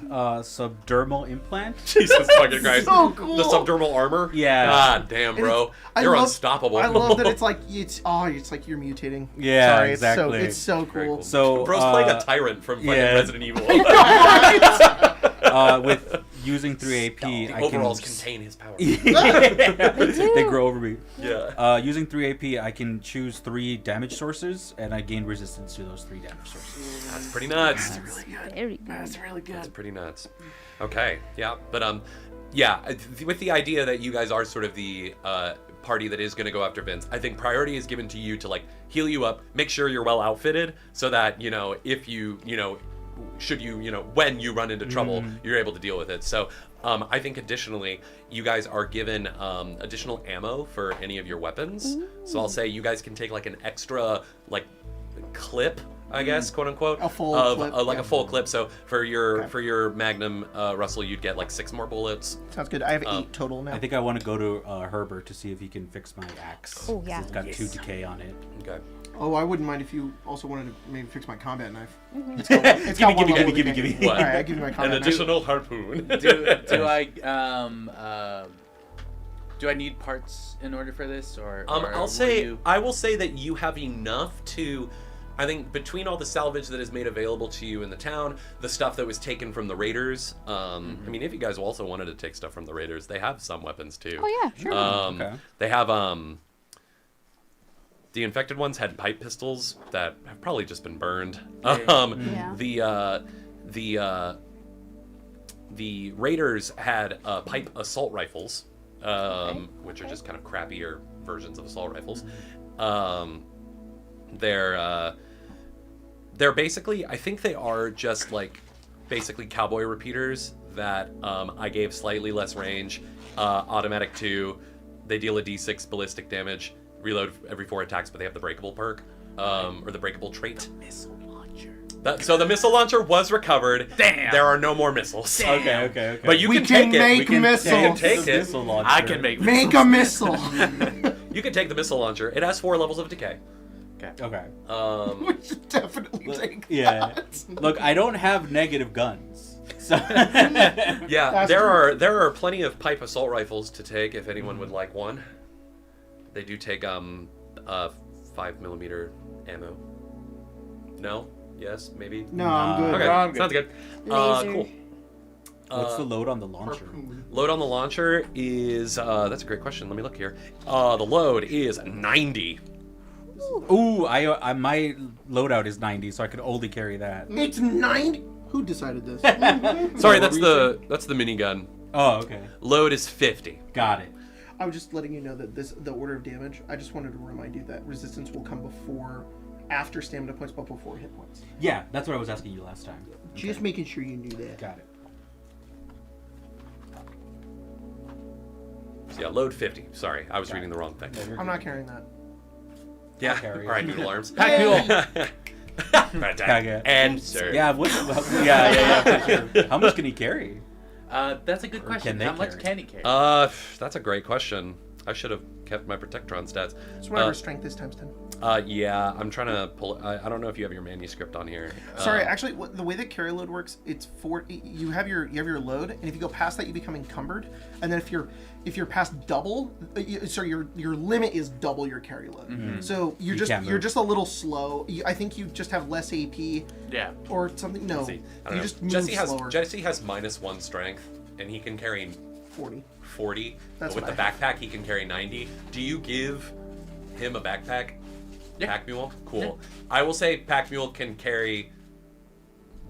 subdermal implant. Jesus fucking Christ. So cool. The subdermal armor? Yeah. God damn, bro. You're unstoppable. I love that it's like like you're mutating. Yeah, Sorry, exactly. It's so Very cool. cool. So, Bro's playing a tyrant from fucking yeah. Resident Evil. With using 3 AP, The I overalls can contain his power. they grow over me. Yeah. Using 3 AP, I can choose 3 damage sources, and I gain resistance to those 3 damage sources. That's pretty nuts. Very good. That's really good. That's pretty nuts. Okay, yeah, but yeah, with the idea that you guys are sort of the party that is going to go after Vince, I think priority is given to you to like heal you up, make sure you're well outfitted, so that if you should you when you run into trouble, you're able to deal with it. So I think additionally, you guys are given additional ammo for any of your weapons. So I'll say you guys can take like an extra like clip, I guess, quote unquote, A full clip, like yeah. a full clip. So for your Magnum, Russell, you'd get like 6 more bullets. Sounds good. I have 8 total now. I think I want to go to Herbert to see if he can fix my axe. Oh, yeah. 'cause It's got 2 decay on it. Okay. Oh, I wouldn't mind if you also wanted to maybe fix my combat knife. It's Gimme, got one gimme, level gimme, of gimme, decay. gimme. What? All right, I give you my An combat knife. additional harpoon. Do I need parts in order for this, or I will say that you have enough to. I think between all the salvage that is made available to you in the town, the stuff that was taken from the raiders. I mean, if you guys also wanted to take stuff from the raiders, they have some weapons too. Oh yeah, sure. Okay. They have the infected ones had pipe pistols that have probably just been burned. Yeah. The raiders had pipe assault rifles, which are just kind of crappier versions of assault rifles. They're basically, I think they are just like basically cowboy repeaters that I gave slightly less range, automatic 2. They deal a d6 ballistic damage, reload every 4 attacks, but they have the breakable perk, or the breakable trait. missile launcher? So the missile launcher was recovered. Damn. There are no more missiles. Okay. But you We can can take make it. You missiles. can take it. Missile launcher. I can make Make a missile. You can take the missile launcher. It has 4 levels of decay. Okay. We should definitely take Yeah. Look, I don't have negative guns. So Yeah, That's there are plenty of pipe assault rifles to take if anyone would like one. They do take 5mm ammo. No? Yes? Maybe? No, I'm good. Okay, I'm good. sounds good. Laser. Cool. what's the load on the launcher? Load on the launcher is that's a great question. Let me look here. The load is 90. Ooh, I my loadout is 90, so I could only carry that. It's 90. Who decided this? Sorry, what that's were you the minigun. Oh, okay. Load is 50. Got it. I was just letting you know that the order of damage. I just wanted to remind you that resistance will come after stamina points, but before hit points. Yeah, that's what I was asking you last time. Just making sure you knew that. Got it. So yeah, load 50. Sorry, I was reading the wrong thing. I'm not carrying that. Yeah. carry All right, noodle arms. Pack mule. Pack it. And sir. Yeah, yeah, for sure. How much can he carry? That's a good Or question. can they How much carry? can he carry? That's a great question. I should have kept my Protectron stats. So whatever strength is times 10. Yeah, I'm trying to pull. I don't know if you have your manuscript on here. Sorry, actually, the way that carry load works, it's you have your load, and if you go past that, you become encumbered. And then if you're past double, your limit is double your carry load. Mm-hmm. So you're just a little slow. I think you just have less AP. Yeah. Or something. No, See, I don't you know. just move slower. Jesse has -1 strength, and he can carry 40. 40. That's But with what the I backpack, he can carry 90. Do you give him a backpack? Yeah. Pack mule? Cool. Yeah. I will say Pack mule can carry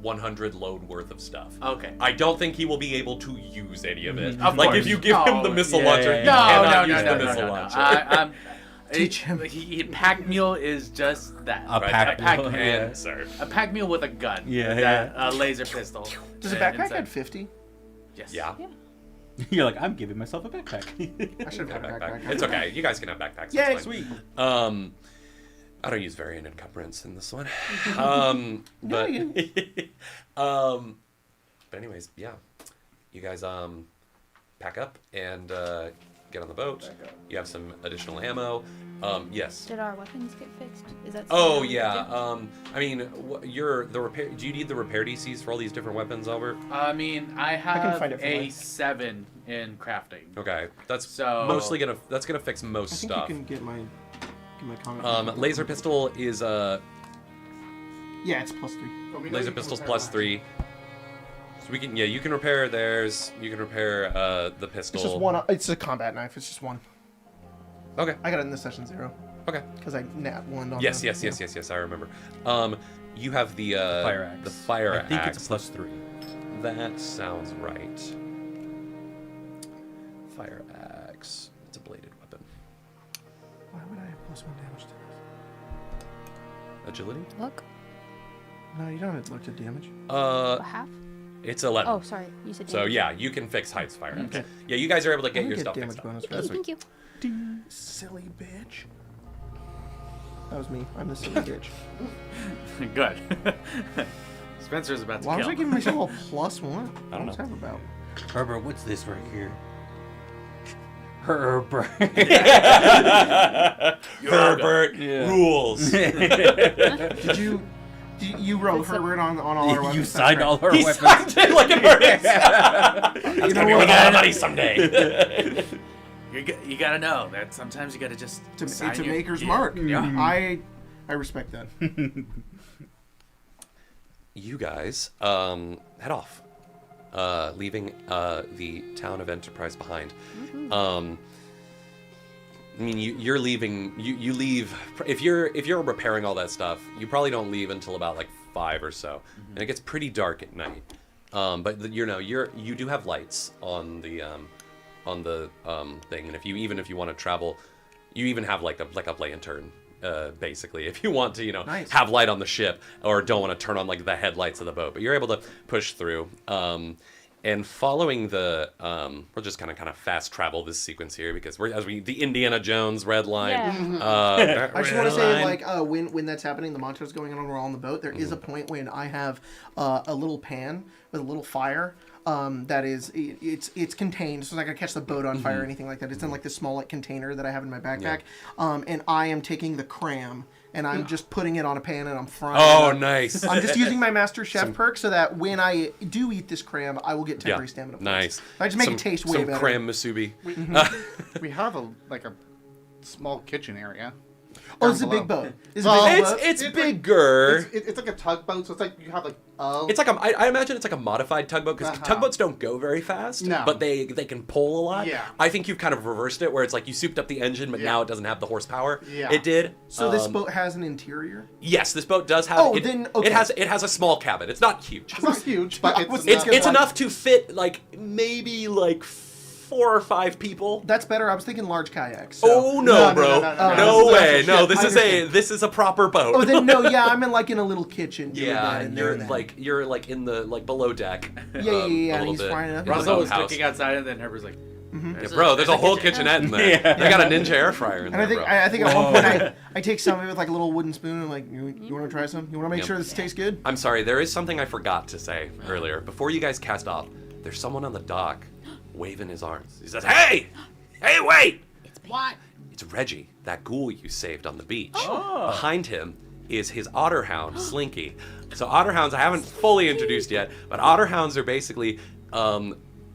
100 load worth of stuff. Okay. I don't think he will be able to use any of it. Of like course. if you give him the No, missile yeah, launcher, yeah, he yeah. cannot use the missile no. launcher. Teach him. Pack mule is just that. A pack mule, mule. yeah. Sir. A pack mule with a gun. Yeah, With yeah. A laser pistol. Does a And backpack inside- add 50? Yes. Yeah. You're like, I'm giving myself a backpack. I should have Yeah, had a backpack. backpack. It's okay. You guys can have backpacks. Yay, It's fine. Sweet. I don't use variant encumbrance in this one. No, But anyways, yeah. You guys pack up and get on the boat. You have some additional ammo. Yes. Did our weapons get fixed? Is that? Oh something yeah. we did? I mean, you're the repair. Do you need the repair DCs for all these different weapons, Albert? I mean, I can have find it for a mine. 7 in crafting. Okay, that's So- mostly gonna fix I most think stuff. you can get my comment. Laser pistol is Yeah, it's +3. laser pistol's +3. So we can you can repair theirs. You can repair the pistol. It's just one. It's a combat knife. It's just one. Okay. I got it in the session 0 Okay. because I nat 1 on. Yes, the, yes. I remember. You have the Fire axe. The fire I think axe. it's +3. That sounds right. Fire axe. It's a bladed weapon. Why would I have +1 damage to this? Agility? Look. No, you don't have to look to damage. A half. It's 11. Oh, sorry. You said. So damage. yeah, you can fix Hyde's fire axe. Okay. Yeah, you guys are able to get I'm your gonna stuff damage fixed up. bonus for Thank that. you. Thank you. Ding, silly bitch. That was me. I'm the silly bitch. Good. Spencer's about to Why was kill. I giving myself a +1? I don't What's know. that about? Herbert, what's this right here? Herbert. Herbert rules. Did you wrote Herbert on all our weapons? You That's signed right. all our He weapons. signed it like an artist. That's You know gonna be what? worth a lot of money someday. You gotta know that sometimes you gotta just. sign It's a your- maker's yeah. mark. Yeah. I respect that. You guys head off, leaving the town of Enterprise behind. I mean, you're leaving. You leave if you're repairing all that stuff. You probably don't leave until about like 5 or so, and it gets pretty dark at night. But you do have lights on the thing, and if you want to travel, you even have like a lantern. Basically, if you want to, Nice. have light on the ship or don't want to turn on like the headlights of the boat, but you're able to push through. And following the, we'll just kind of fast travel this sequence here because the Indiana Jones red line. Yeah. I just want to say, like, when that's happening, the montage's going on, we're all on the boat. There is a point when I have a little pan with a little fire. That is, it's contained, so it's not gonna catch the boat on fire or anything like that. It's in like this small like container that I have in my backpack. And I am taking the cram and I'm just putting it on a pan and I'm frying. Oh, it up. nice. I'm just using my Master Chef perk so that when I do eat this cram, I will get temporary stamina points. Nice. I just make it taste way some better. cram musubi. We have a small kitchen area. Oh, it's a down big below. boat. Is it a big boat? It's It's bigger. It's like a tugboat, so it's like you have like It's like I imagine it's like a modified tugboat because tugboats don't go very fast, No. but they can pull a lot. Yeah. I think you've kind of reversed it where it's like you souped up the engine, but Yeah. now it doesn't have the horsepower Yeah. it did. So this boat has an interior. Yes, this boat does have. Oh, it, then, okay. it has a small cabin. It's not huge. It's not huge, but I it's was- It's It's enough to fit like maybe like 4 or 5 people. That's better. I was thinking large kayaks. So. Oh no, No, bro! no, way! No, Yeah, this I is understand. this is a proper boat. Oh, then no, yeah, I'm in like in a little kitchen. Doing yeah, that and you're doing that. like in the below deck. Yeah, a and little he's bit. frying it up. In the Russell was boathouse. looking outside, and then Herbert's like, Yeah, bro, there's a whole kitchenette in there. Yeah. They got a Ninja air fryer in And there, I think bro. at one point I take some of it with like a little wooden spoon and like, you want to try some? You want to make Yep. sure this tastes good? I'm sorry, there is something I forgot to say earlier. Before you guys cast off, there's someone on the dock waving his arms. He says, "Hey! Hey, wait! What? It's Reggie, that ghoul you saved on the beach. Behind him is his otter hound, Slinky. So otter hounds I haven't fully introduced yet, but otter hounds are basically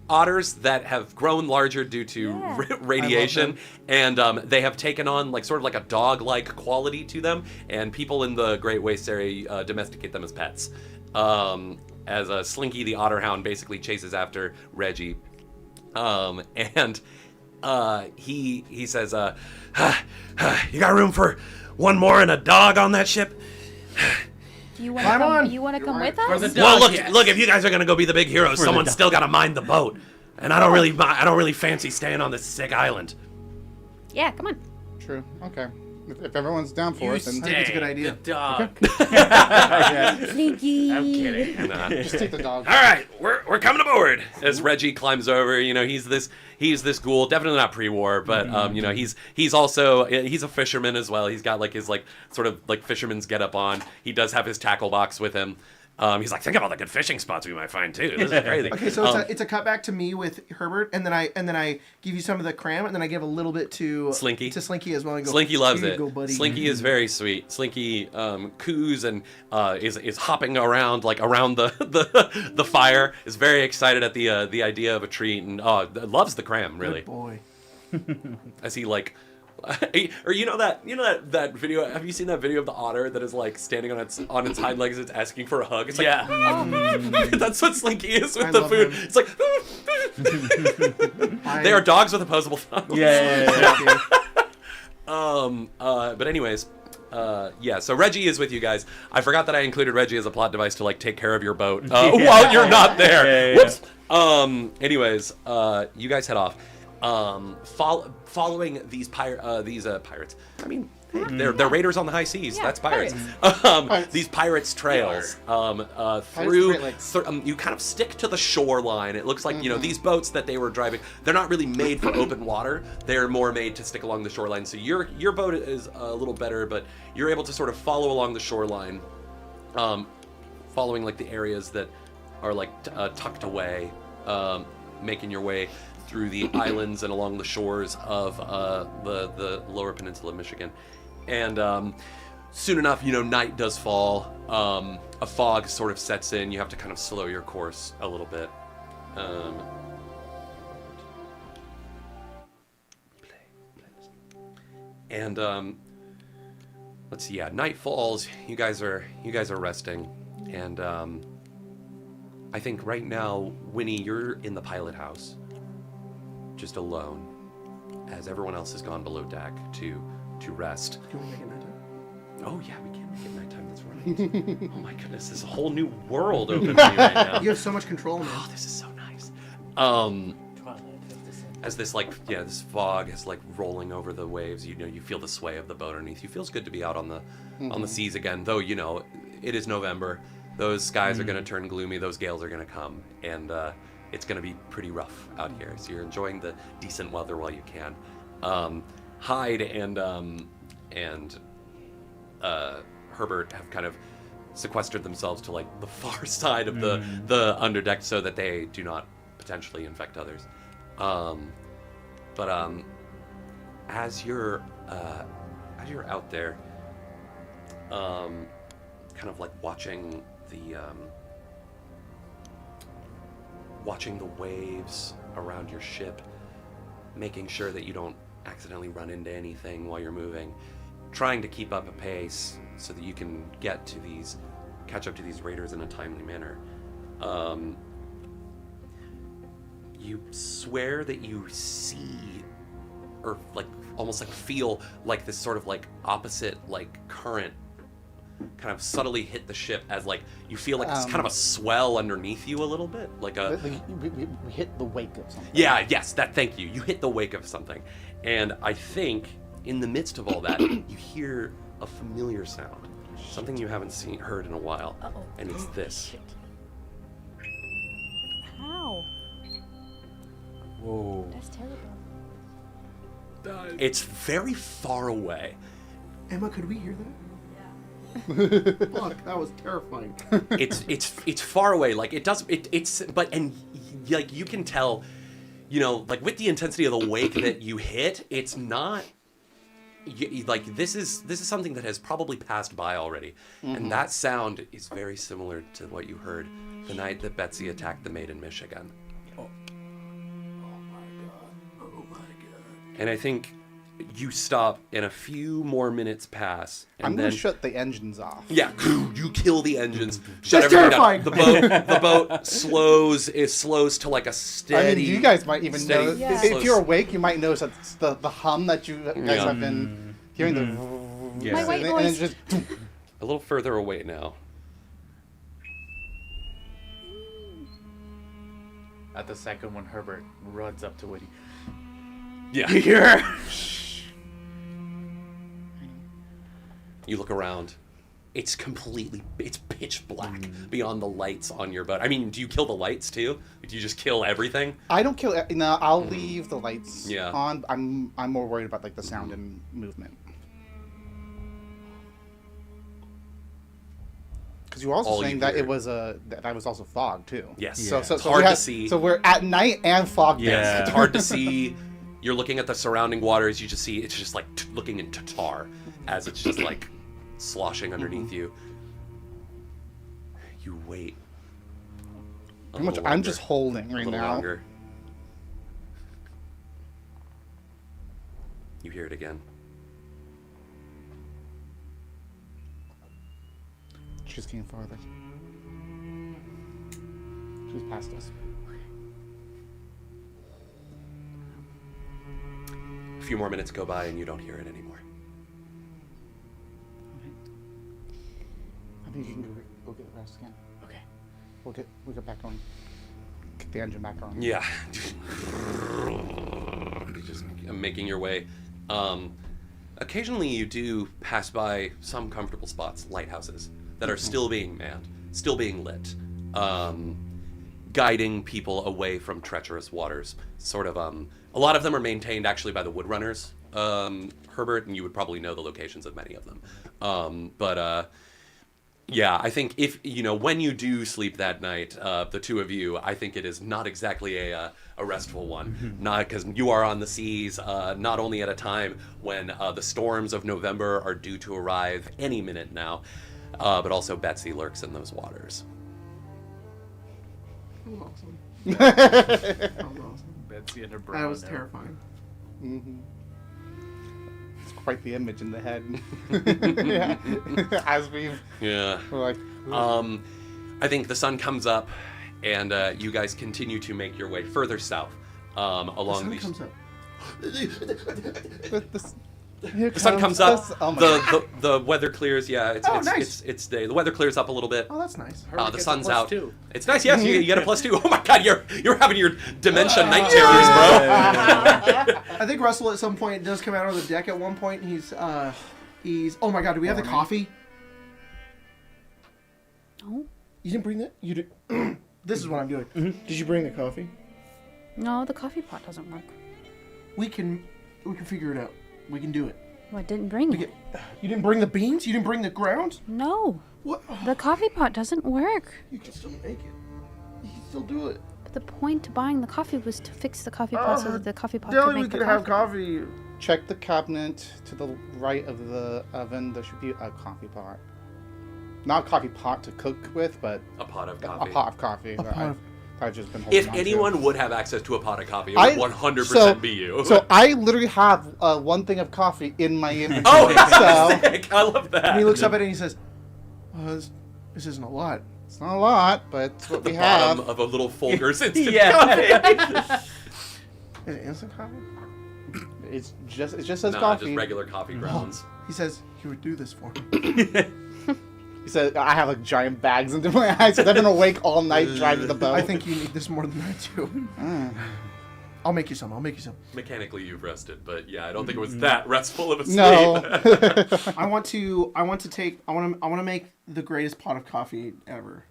otters that have grown larger due to radiation, and they have taken on like sort of like a dog-like quality to them, and people in the Great Waste area domesticate them as pets. As Slinky the otter hound basically chases after Reggie, and he says, "You got room for one more and a dog on that ship?" Do you want to Climb come? on. You want to come with For us? the Well, dog, look, yes. look! If you guys are gonna go be the big heroes, the someone's dog. still gotta mind the boat, and I don't really fancy staying on this sick island. Yeah, come on. True. Okay. If everyone's down for You it, then think it's a good stay, idea. The dog. Sneaky. I'm kidding. Nah. just take the dog. All right, we're coming aboard. As Reggie climbs over, you know, he's this ghoul, definitely not pre-war, but you know, he's also he's a fisherman as well. He's got like his like sort of like fisherman's getup on. He does have his tackle box with him. He's like, think of all the good fishing spots we might find too. This is crazy. Okay, so it's a cutback to me with Herbert, and then I give you some of the cram, and then I give a little bit to Slinky. To Slinky as well. And go, Slinky loves "Here you it. go, buddy." Slinky is very sweet. Slinky coos and is hopping around like around the fire. Is very excited at the idea of a treat and loves the cram really. Good boy. As he like, or you know that video. Have you seen that video of the otter that is like standing on its hind legs? It's asking for a hug. It's like, Yeah. that's what Slinky is with I the love food. him. It's like they are dogs with opposable thumbs. Yeah. But anyways, yeah. So Reggie is with you guys. I forgot that I included Reggie as a plot device to like take care of your boat while you're not there. Yeah. Whoops. Anyways, you guys head off. Following these pirates. I mean, they're raiders on the high seas. Yeah, That's pirates. Pirates. These pirates trails through. Great Lakes. You kind of stick to the shoreline. It looks like you know these boats that they were driving. They're not really made for open water. They're more made to stick along the shoreline. So your boat is a little better, but you're able to sort of follow along the shoreline, following like the areas that are like tucked away, making your way through the islands and along the shores of the lower peninsula of Michigan. And soon enough, you know, night does fall. A fog sort of sets in. You have to kind of slow your course a little bit. And let's see. Yeah, night falls. You guys are resting, and I think right now, Winnie, you're in the pilot house, just alone, as everyone else has gone below deck to rest. Do you want to make it nighttime? Oh yeah, we can make it nighttime. That's right. Oh my goodness, there's a whole new world open to me right now. You have so much control, man. Oh, this is so nice. As this this fog is like rolling over the waves, you know, you feel the sway of the boat underneath you. Feels good to be out on the seas again. Though you know, it is November. Those skies are going to turn gloomy. Those gales are going to come, and it's going to be pretty rough out here. So you're enjoying the decent weather while you can. Hyde and Herbert have kind of sequestered themselves to like the far side of the underdeck so that they do not potentially infect others. But as you're out there, kind of like watching the waves around your ship, making sure that you don't accidentally run into anything while you're moving, trying to keep up a pace so that you can catch up to these raiders in a timely manner. You swear that you see, or like almost like feel like this sort of like opposite like current kind of subtly hit the ship as like you feel like it's kind of a swell underneath you a little bit, like a We hit the wake of something. yeah, yes, that thank you. You hit the wake of something. And I think in the midst of all that, you hear a familiar sound. Something you haven't heard in a while. Uh-oh. And it's this. How? Whoa. That's terrible. It's very far away. Emma, could we hear that? Fuck, that was terrifying. It's far away. Like like you can tell, you know, like with the intensity of the wake that you hit, it's not like this is something that has probably passed by already. And that sound is very similar to what you heard the night that Betsy attacked the maid in Michigan. And I think you stop and a few more minutes pass. And I'm then, gonna shut the engines off. yeah, you kill the engines. Shut That's everything terrifying. down. The boat slows to like a steady. I mean, you guys might even steady- know. Yeah. If you're awake, you might notice that the hum that you guys Yeah. have been hearing. Yeah. My white and it's voice. just a little further away now. At the second when Herbert runs up to Woody. Yeah. Here. You look around. It's pitch black beyond the lights on your boat. I mean, do you kill the lights too? Do you just kill everything? I don't kill. No, I'll leave the lights Yeah. on. I'm more worried about like the sound and movement. Because you were also All you saying that hear. it was that was also fog too. Yes. Yeah. So It's hard we to see. So we're at night and fog. Yeah. It's hard to see. You're looking at the surrounding waters. You just see it's just like looking into tar as it's just like sloshing underneath you. You wait. a Pretty much, little I'm longer, just holding a right little now. longer. You hear it again. She's getting farther. She's past us. A few more minutes go by and you don't hear it anymore. I think you can go get the rest again. Okay. We'll get back on. Get the engine back on. Yeah. You're just making your way. Occasionally you do pass by some comfortable spots, lighthouses, that are still being manned, still being lit, guiding people away from treacherous waters. Sort of, a lot of them are maintained actually by the Woodrunners, Herbert, and you would probably know the locations of many of them. Yeah, I think if, when you do sleep that night, the two of you, I think it is not exactly a restful one. Not because you are on the seas, not only at a time when the storms of November are due to arrive any minute now, but also Betsy lurks in those waters. That was awesome. That was awesome. Betsy and her bro. That was now. terrifying. Mm-hmm. It's quite the image in the head. Yeah. As we're like, I think the sun comes up, and you guys continue to make your way further south along The these. sun comes up. The sun comes up. Oh my God. The weather clears. Yeah, it's nice. it's day. The weather clears up a little bit. Oh, that's nice. Herbert The gets a sun's plus out. 2. It's nice. Yes, you get a +2. Oh my God, you're having your dementia night terrors, bro. I think Russell at some point does come out on the deck at one point. And he's. Oh my God, do we have the coffee? No. You didn't bring that. You did. This is what I'm doing. Did you bring the coffee? No, the coffee pot doesn't work. We can figure it out. We can do it. Well, I didn't bring it. You didn't bring the beans? You didn't bring the ground? No. What? The coffee pot doesn't work. You can still make it. You can still do it. But the point of buying the coffee was to fix the coffee pot so that the coffee pot Tell could me make we the could have coffee. coffee. check the cabinet to the right of the oven. There should be a coffee pot. Not a coffee pot to cook with, but A pot of a coffee. pot of coffee. that pot of- I've just been holding If on to. anyone would have access to a pot of coffee, it would 100% be you. So I literally have one thing of coffee in my inventory. Oh, so sick! I love that. And he looks up at it and he says, this isn't a lot. it's not a lot, but it's what the we bottom have. of a little Folgers instant Yeah. coffee. Is it instant coffee? It just says Nah, coffee. just regular coffee grounds. He says he would do this for me. He said, I have like giant bags under my eyes because I've been awake all night driving the boat. I think you need this more than I do. I'll make you some. Mechanically, you've rested, but yeah, I don't think it was that restful of a sleep. No. I want to make the greatest pot of coffee ever.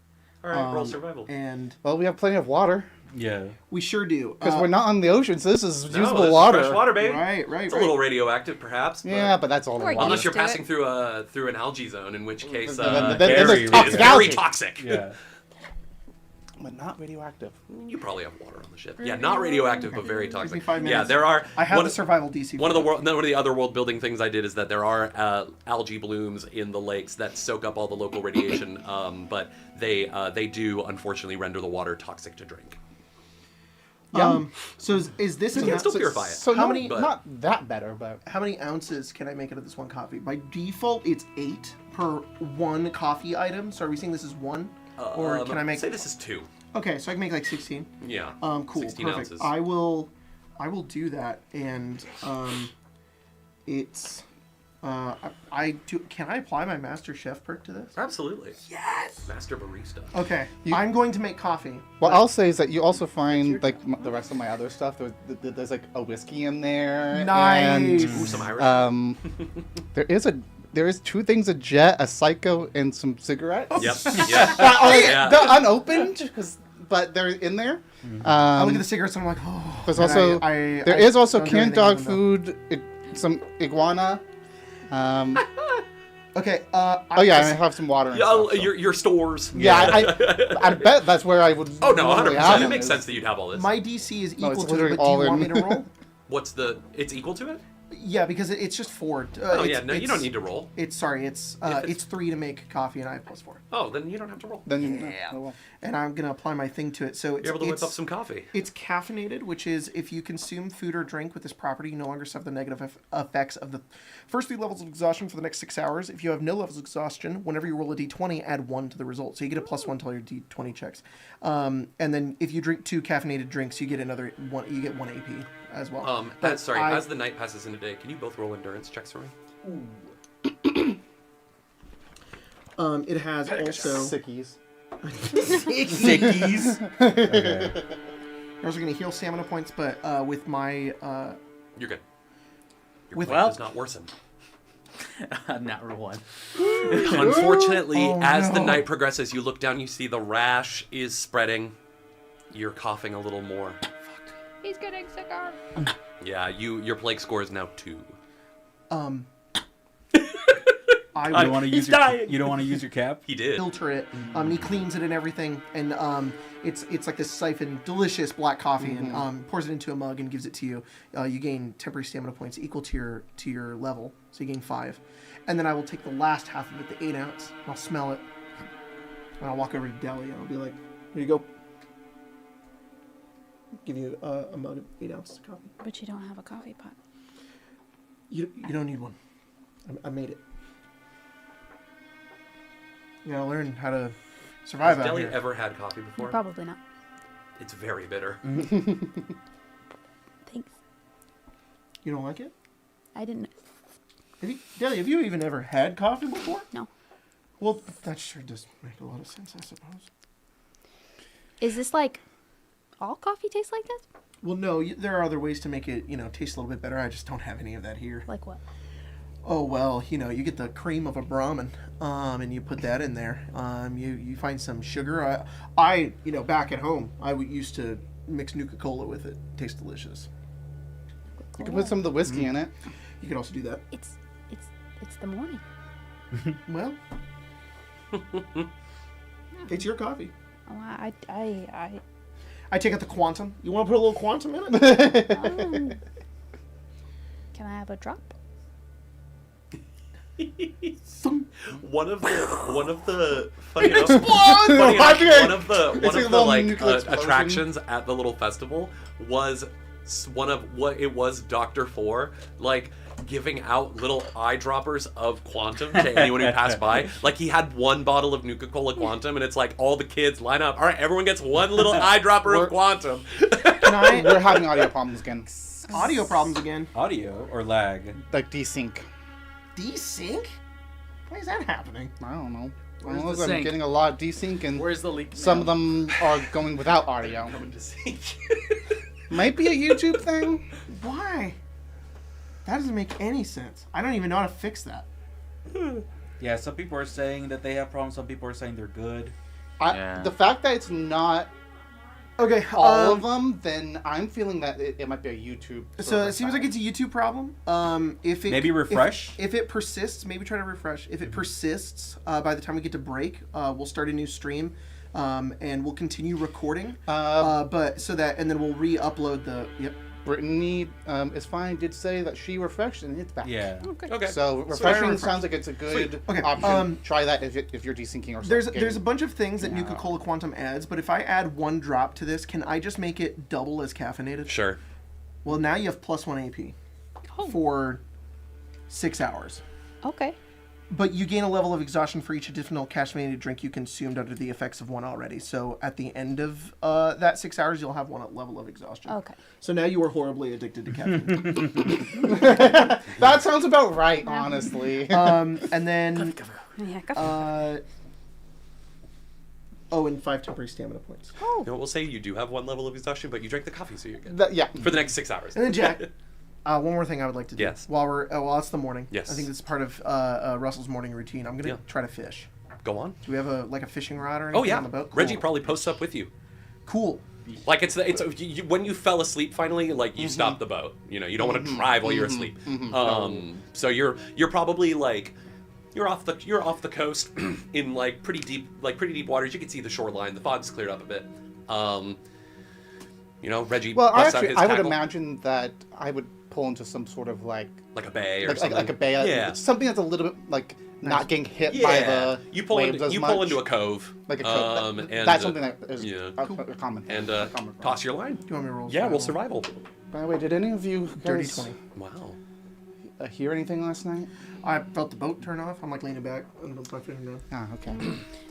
All right, roll survival. And Well, we have plenty of water Yeah. we sure do. because we're not on the ocean, so this is No, usable this is water. fresh water, baby. Right. It's a little radioactive, perhaps. But Yeah, but that's all the We're water. unless you're used to passing it. through an algae zone, in which case Then Very there's toxic it's very algae. toxic. Yeah. But not radioactive. You probably have water on the ship. Yeah, not radioactive, but very Gives me toxic. 5 Yeah, minutes. there are. I have one, the survival DC. one of the other world building things I did is that there are algae blooms in the lakes that soak up all the local radiation, but they do unfortunately render the water toxic to drink. So is this You can still purify it. So How not, many- not that better, but How many ounces can I make out of this one coffee? By default, it's 8 per one coffee item. So are we saying this is 1? Or can I make... Say this is 2. Okay, so I can make like 16. Yeah. Cool, 16 perfect. ounces. I will do that, and it's I do. Can I apply my Master Chef perk to this? Absolutely. Yes. Master barista. Okay, I'm going to make coffee. what I'll say is that you also find like the rest of my other stuff. There's like a whiskey in there. Nice. Ooh, some Irish. And, there is 2 things: a jet, a psycho, and some cigarettes. Yep. Yeah. Yeah. They're unopened, but they're in there. I look at the cigarettes and I'm like, oh. There's and also I there is also don't do canned anything dog with them, food, some iguana. though. Okay. Oh yeah, and I have some water. And Yeah, stuff, so. your stores. Yeah, I bet that's where I would. Oh no, normally 100%. have It them, makes is- sense that you'd have all this. My DC is No, equal it's to it, literally but do you all want me in. to roll? It's equal to it? Yeah, because it's just 4. Oh yeah, no, you don't need to roll. It's 3 to make coffee, and I have +4. Oh, then you don't have to roll. Then oh, well. And I'm gonna apply my thing to it. So it's You're able to whip up some coffee. It's caffeinated, which is if you consume food or drink with this property, you no longer suffer the negative effects of the first 3 levels of exhaustion for the next 6 hours. If you have no levels of exhaustion, whenever you roll a d20, add 1 to the result. So you get a +1 to all your d20 checks. And then if you drink 2 caffeinated drinks, you get another 1. You get 1 AP as well. But as the night passes into day, can you both roll endurance checks for me? It has also. Sickies. Sickies. Okay. You're also gonna heal stamina points, but with my You're good. Your With- plague Well- does not worsen. Natural one. Unfortunately, Oh, as the no. night progresses, you look down, you see the rash is spreading. You're coughing a little more. He's getting sicker. Yeah, your plague score is now 2. I You will don't want to use you don't want to use your cap. He did. filter it. He cleans it and everything, and it's like this siphon, delicious black coffee, and pours it into a mug and gives it to you. You gain temporary stamina points equal to your level, so you gain 5. And then I will take the last half of it, the 8 ounce, and I'll smell it, and I'll walk over to Deli and I'll be like, "Here you go." Give you a mug of 8 ounces of coffee. But you don't have a coffee pot. You don't need one. I made it. You gotta learn how to survive Has out Deli here. ever had coffee before? Probably not. It's very bitter. Thanks. You don't like it? I didn't. Deli, have you even ever had coffee before? No. Well, that sure does make a lot of sense, I suppose. Is this like all coffee tastes like this? Well, no, there are other ways to make it, taste a little bit better. I just don't have any of that here. Like what? Oh, well, you get the cream of a Brahmin, and you put that in there. You find some sugar. I back at home, I used to mix Nuka-Cola with it. Tastes delicious. You can put some of the whiskey in it. You could also do that. It's the morning. Well, it's your coffee. Oh, I I take out the quantum. You want to put a little quantum in it? Can I have a drop? One of the funny enough, Explode! funny enough, Okay. one of the It's a little nuclear explosion. attractions at the little festival was one of what it was Dr. Four giving out little eyedroppers of Quantum to anyone who passed by. Like, he had one bottle of Nuka-Cola Quantum, and it's like all the kids line up. All right, everyone gets one little eyedropper of Quantum. Can I? We're having audio problems again. Audio problems again. Audio or lag? Like desync. Desync? Why is that happening? I don't know. Where's Well, the I'm sync? getting a lot of desync, and Where's the leak? some of now? them are going without audio. Coming to see. Might be a YouTube thing. Why? That doesn't make any sense. I don't even know how to fix that. Yeah, some people are saying that they have problems. Some people are saying they're good. Yeah. The fact that it's not Okay, all of them, then I'm feeling that it might be a YouTube. So it seems like it's a YouTube problem. If it Maybe refresh? If it persists, maybe try to refresh. If it persists, by the time we get to break, we'll start a new stream, and we'll continue recording. But so that, and then we'll re-upload the. Yep. Brittany is fine. Did say that she refreshed and it's back. Yeah. Okay. So I refreshing refreshed. sounds like it's a good Okay, option. Try that if you're desyncing or something. There's a bunch of things that Yeah. Nuka-Cola Quantum adds, but if I add one drop to this, can I just make it double as caffeinated? Sure. Well, now you have +1 AP for 6 hours. Okay. But you gain a level of exhaustion for each additional caffeinated drink you consumed under the effects of one already. So at the end of that 6 hours, you'll have one level of exhaustion. Okay. So now you are horribly addicted to caffeine. That sounds about right, honestly. And then, Yeah. Go. and 5 temporary stamina points. Oh. You know, we'll say you do have one level of exhaustion, but you drank the coffee, so you're good. Yeah. For the next 6 hours. And then Jack, one more thing I would like to do. Yes. While it's the morning. Yes. I think this is part of Russell's morning routine. I'm gonna try to fish. Go on. Do we have a fishing rod or anything Oh yeah. on the boat? Cool. Reggie probably posts up with you. Cool. Like when you fell asleep finally, like you stopped the boat. You know, you don't want to drive while you're asleep. So you're probably like you're off the coast in like pretty deep waters. You can see the shoreline. The fog's cleared up a bit. You know, Reggie Well, busts out actually, his I would tackle, imagine that I would pull into some sort of like like a bay or something. like a bay. Yeah. It's something that's a little bit like not getting hit Yeah. by the you pull waves into, as you much. pull into a cove. Like a cove. And That's something that is yeah. a common thing. And a common toss your line. Do you want me to roll? Yeah, we'll survival. By the way, did any of you Dirty guys 20. Wow. hear anything last night? I felt the boat turn off. I'm like leaning back. I'm my fishing rod. Ah, okay.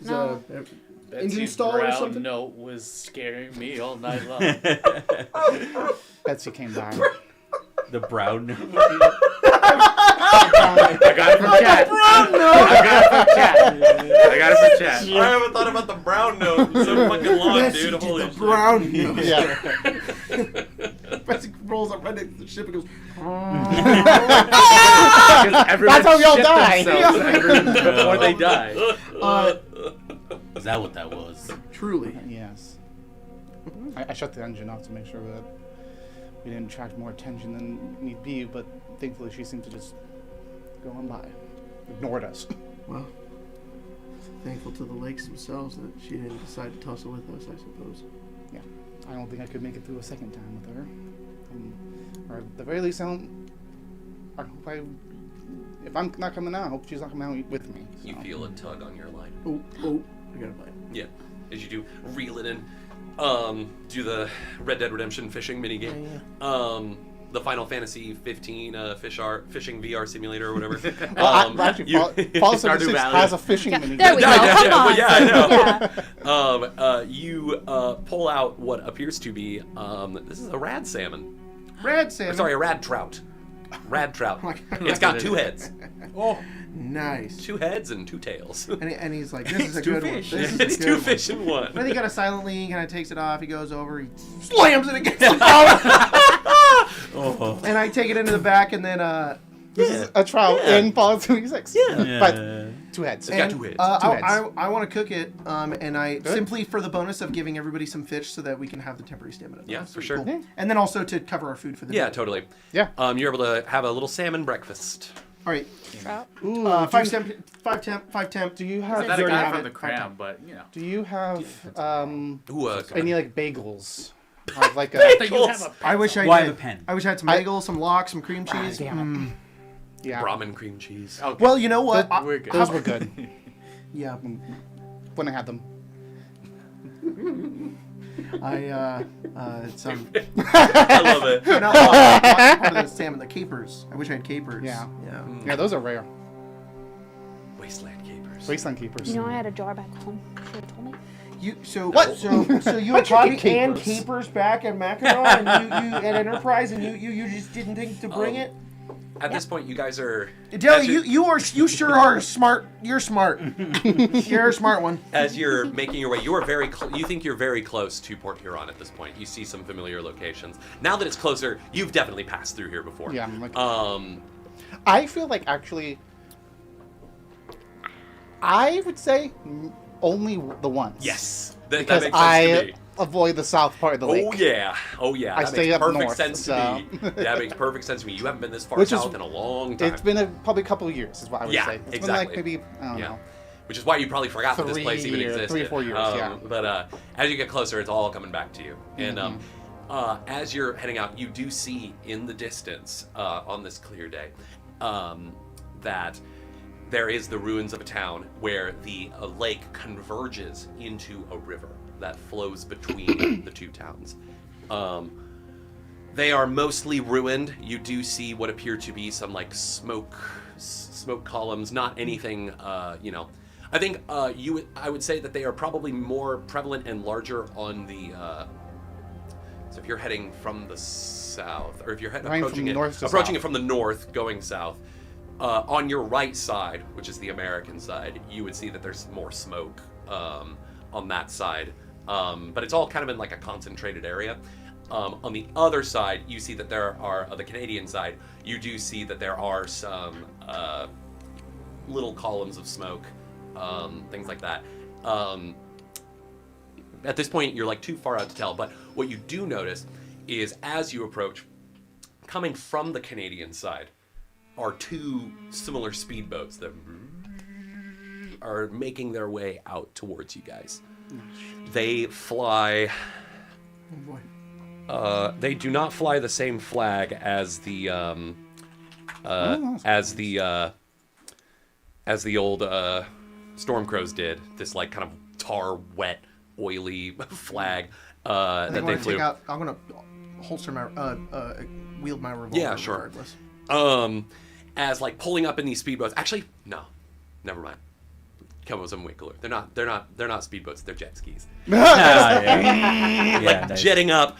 Is, No. engine Betsy's stall or brown something? note was scaring me all night long. Betsy came by. The brown. I got it from chat. I got it from chat. I haven't thought about the brown note. It's so fucking long, Yes, dude. you did Holy the shit. brown nose. Yeah. Betsy rolls up right next to the ship and goes. That's how we all die. Before they die. Is that what that was? Truly. Yes. I shut the engine off to make sure that we didn't attract more attention than need be, but thankfully she seemed to just go on by. Ignored us. Well, thankful to the lakes themselves that she didn't decide to tussle with us, I suppose. Yeah. I don't think I could make it through a second time with her. Or at the very least, I hope if I'm not coming out, I hope she's not coming out with me. So. You feel a tug on your line. Oh, I got a bite. Yeah. As you do, reel it in. Do the Red Dead Redemption fishing minigame. The Final Fantasy 15 fishing VR simulator or whatever. Actually, Fallout 76 has a fishing mini. There we go. Come on. Yeah, I Yeah. know. You pull out what appears to be this is a rad salmon. Red salmon. Sorry, a rad trout. Rad trout. It's got 2 heads. Oh, nice. 2 heads and 2 tails. And he's like, this is a It's 2 good fish. one. This is It's a good 2 one. fish in one. And then he kind of silently kind of takes it off. He goes over. He slams it against the bottom. And I take it into the back, and then This is a trout in Fallout 76. Yeah. But 2 heads. It's got 2 heads. I want to cook it, and I simply for the bonus of giving everybody some fish so that we can have the temporary stamina. Yeah, for sure. Cool. And then also to cover our food for the Yeah, day. totally. Yeah. You're able to have a little salmon breakfast. All right. Trout. Ooh, 5 temp. do you I have got a already guy have from it. the cram, but you know. do you have Ooh, any like bagels? Have like a You have a I wish I Why did. the pen? I wish I had some bagels, some lox, some cream cheese. damn it. Yeah. Brahmin cream cheese. Okay. Well, you know what? We're good. Those were good Yeah. when I had them. It's I love it. not part of the salmon, the capers. I wish I had capers. Yeah. Yeah. Yeah, those are rare. Wasteland capers. Wasteland keepers. You know, I had a jar back home. Should have told me. So you had How'd you coffee get and capers? capers back at Mackinac, and you at Enterprise, and you just didn't think to bring it. at this point, you guys are. Dilly, you sure are smart. You're smart. You're a smart one. As you're making your way, you are you think you're very close to Port Huron at this point. You see some familiar locations. Now that it's closer, you've definitely passed through here before. Yeah, I'm like, I feel like actually, I would say only the once. Yes. Because that makes sense to me. avoid the south part of the lake. Oh yeah. I That stay makes up perfect north, sense so- to me. That makes perfect sense to me. You haven't been this far Which is- south in a long time. It's been probably a couple of years, is what I would Yeah, say. It's exactly. been like maybe, I don't know. Which is why you probably forgot that this place even 3 or existed. 4 years, yeah. But as you get closer, it's all coming back to you. And Mm-hmm. as you're heading out, you do see in the distance on this clear day that there is the ruins of a town where the lake converges into a river that flows between the two towns. They are mostly ruined. You do see what appear to be some like smoke columns, not anything, I think I would say that they are probably more prevalent and larger on the, so if you're heading from the south, or if you're approaching it from the north, going south, on your right side, which is the American side, you would see that there's more smoke on that side. But it's all kind of in like a concentrated area. On the other side, you see that there are, the Canadian side, you do see that there are some little columns of smoke, things like that. At this point, you're like too far out to tell, but what you do notice is as you approach, coming from the Canadian side, are two similar speedboats that are making their way out towards you guys. They fly. Oh boy. They do not fly the same flag as the as the old Stormcrows did. This like kind of tar, wet, oily flag that they flew. I'm gonna holster my wield my revolver. Yeah, sure. Regardless. As like pulling up in these speedboats. Actually, no, never mind. Come with some way cooler. They're not speedboats. They're jet skis. Yeah, Jetting up.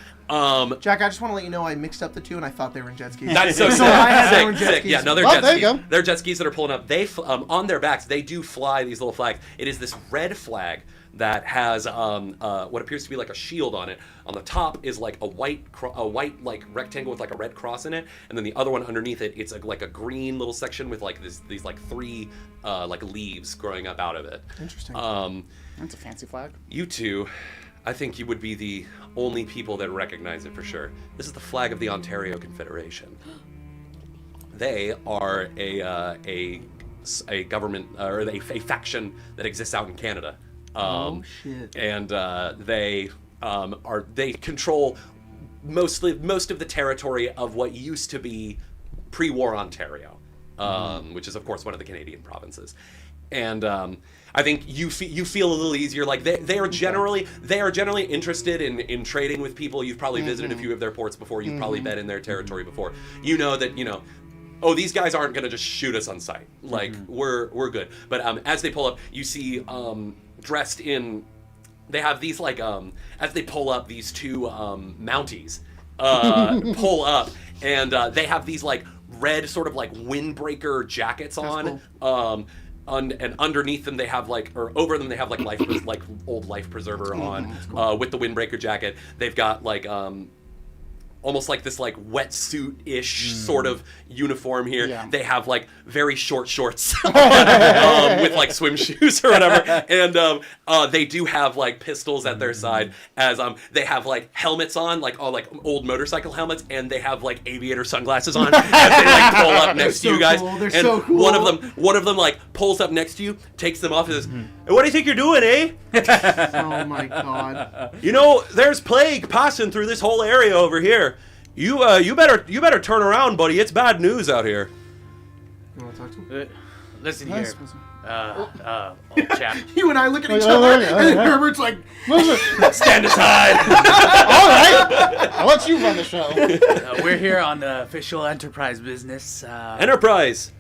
Jack, I just want to let you know I mixed up the two and I thought they were in jet skis. That's so So I had they were sick. jet Sick. skis. Yeah, no, they're Well, jet there you skis. go. They're jet skis that are pulling up. They on their backs. They do fly these little flags. It is this red flag that has what appears to be like a shield on it. On the top is like a white like rectangle with like a red cross in it, and then the other one underneath it, it's like a green little section with like these like three like leaves growing up out of it. Interesting. That's a fancy flag. You two, I think you would be the only people that recognize it for sure. This is the flag of the Ontario Confederation. They are a government or a faction that exists out in Canada. Oh shit. And they control most of the territory of what used to be pre-war Ontario, which is of course one of the Canadian provinces. And I think you feel a little easier. Like they are generally interested in trading with people. You've probably visited a few of their ports before. You've probably been in their territory before. You know that oh, these guys aren't gonna just shoot us on sight. Like we're good. But as they pull up, you see dressed in. They have these like as they pull up, these two Mounties pull up, and they have these like red sort of like windbreaker jackets on. Cool. And underneath them they have or over them they have like old life preserver on with the windbreaker jacket. They've got like almost like this like wetsuit-ish sort of uniform here. Yeah. They have like very short shorts with like swim shoes or whatever. And they do have like pistols at their side as they have like helmets on, like old motorcycle helmets, and they have like aviator sunglasses on as they like pull up next to you guys. Cool. They're and so cool. one of them like pulls up next to you, takes them off, and says, "Hey, what do you think you're doing, eh? Oh my god. There's plague passing through this whole area over here. You better turn around, buddy. It's bad news out here." You want to talk to him? Listen Nice. here, old chap. You and I look at each Oh, other, yeah, and then yeah. Herbert's like, Stand aside. All right, I'll let you run the show. We're here on the official Enterprise business. Enterprise.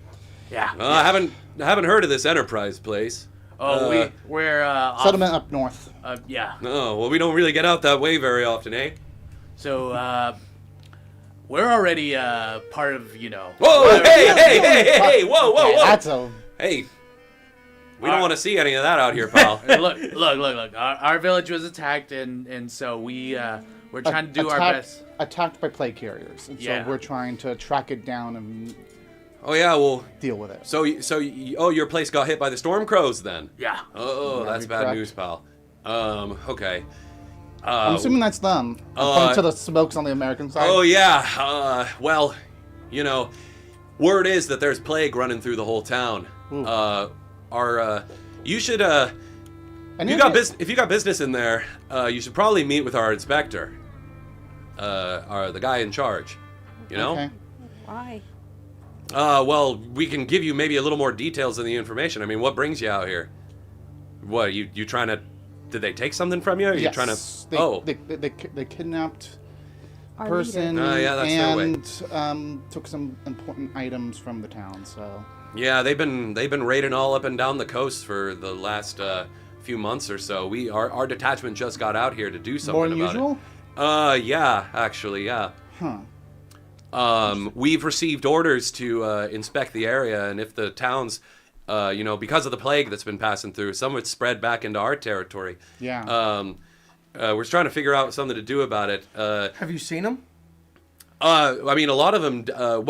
Yeah. I haven't heard of this Enterprise place. We're off- Settlement up north. yeah. No, well, we don't really get out that way very often, eh? So we're already part of, you know. Whoa! Hey! Whoa! That's a Hey, we don't want to see any of that out here, pal. Look. Our village was attacked, and so we're trying to do our best. Attacked by plague carriers, and Yeah. so we're trying to track it down and Oh yeah, well, deal with it. so your place got hit by the storm crows then? Yeah. Oh, that's be bad correct. news, pal. Okay. I'm assuming that's them. According to the smokes on the American side. Oh yeah. Well, you know, word is that there's plague running through the whole town. Ooh. You should And if you got business in there, you should probably meet with our inspector. The guy in charge. You know? Okay. Why? Well, we can give you maybe a little more details than the information. I mean, what brings you out here? What, you trying to... Did they take something from you? Or you Yes. trying to... They kidnapped Our person leader. Yeah, that's their way. and took some important items from the town. So Yeah, they've been raiding all up and down the coast for the last few months or so. Our detachment just got out here to do something more than about usual. it. Yeah, actually, yeah. Huh. We've received orders to inspect the area, and if the towns, because of the plague that's been passing through, some of it's spread back into our territory. Yeah. We're trying to figure out something to do about it. Have you seen him? I mean, a lot of them.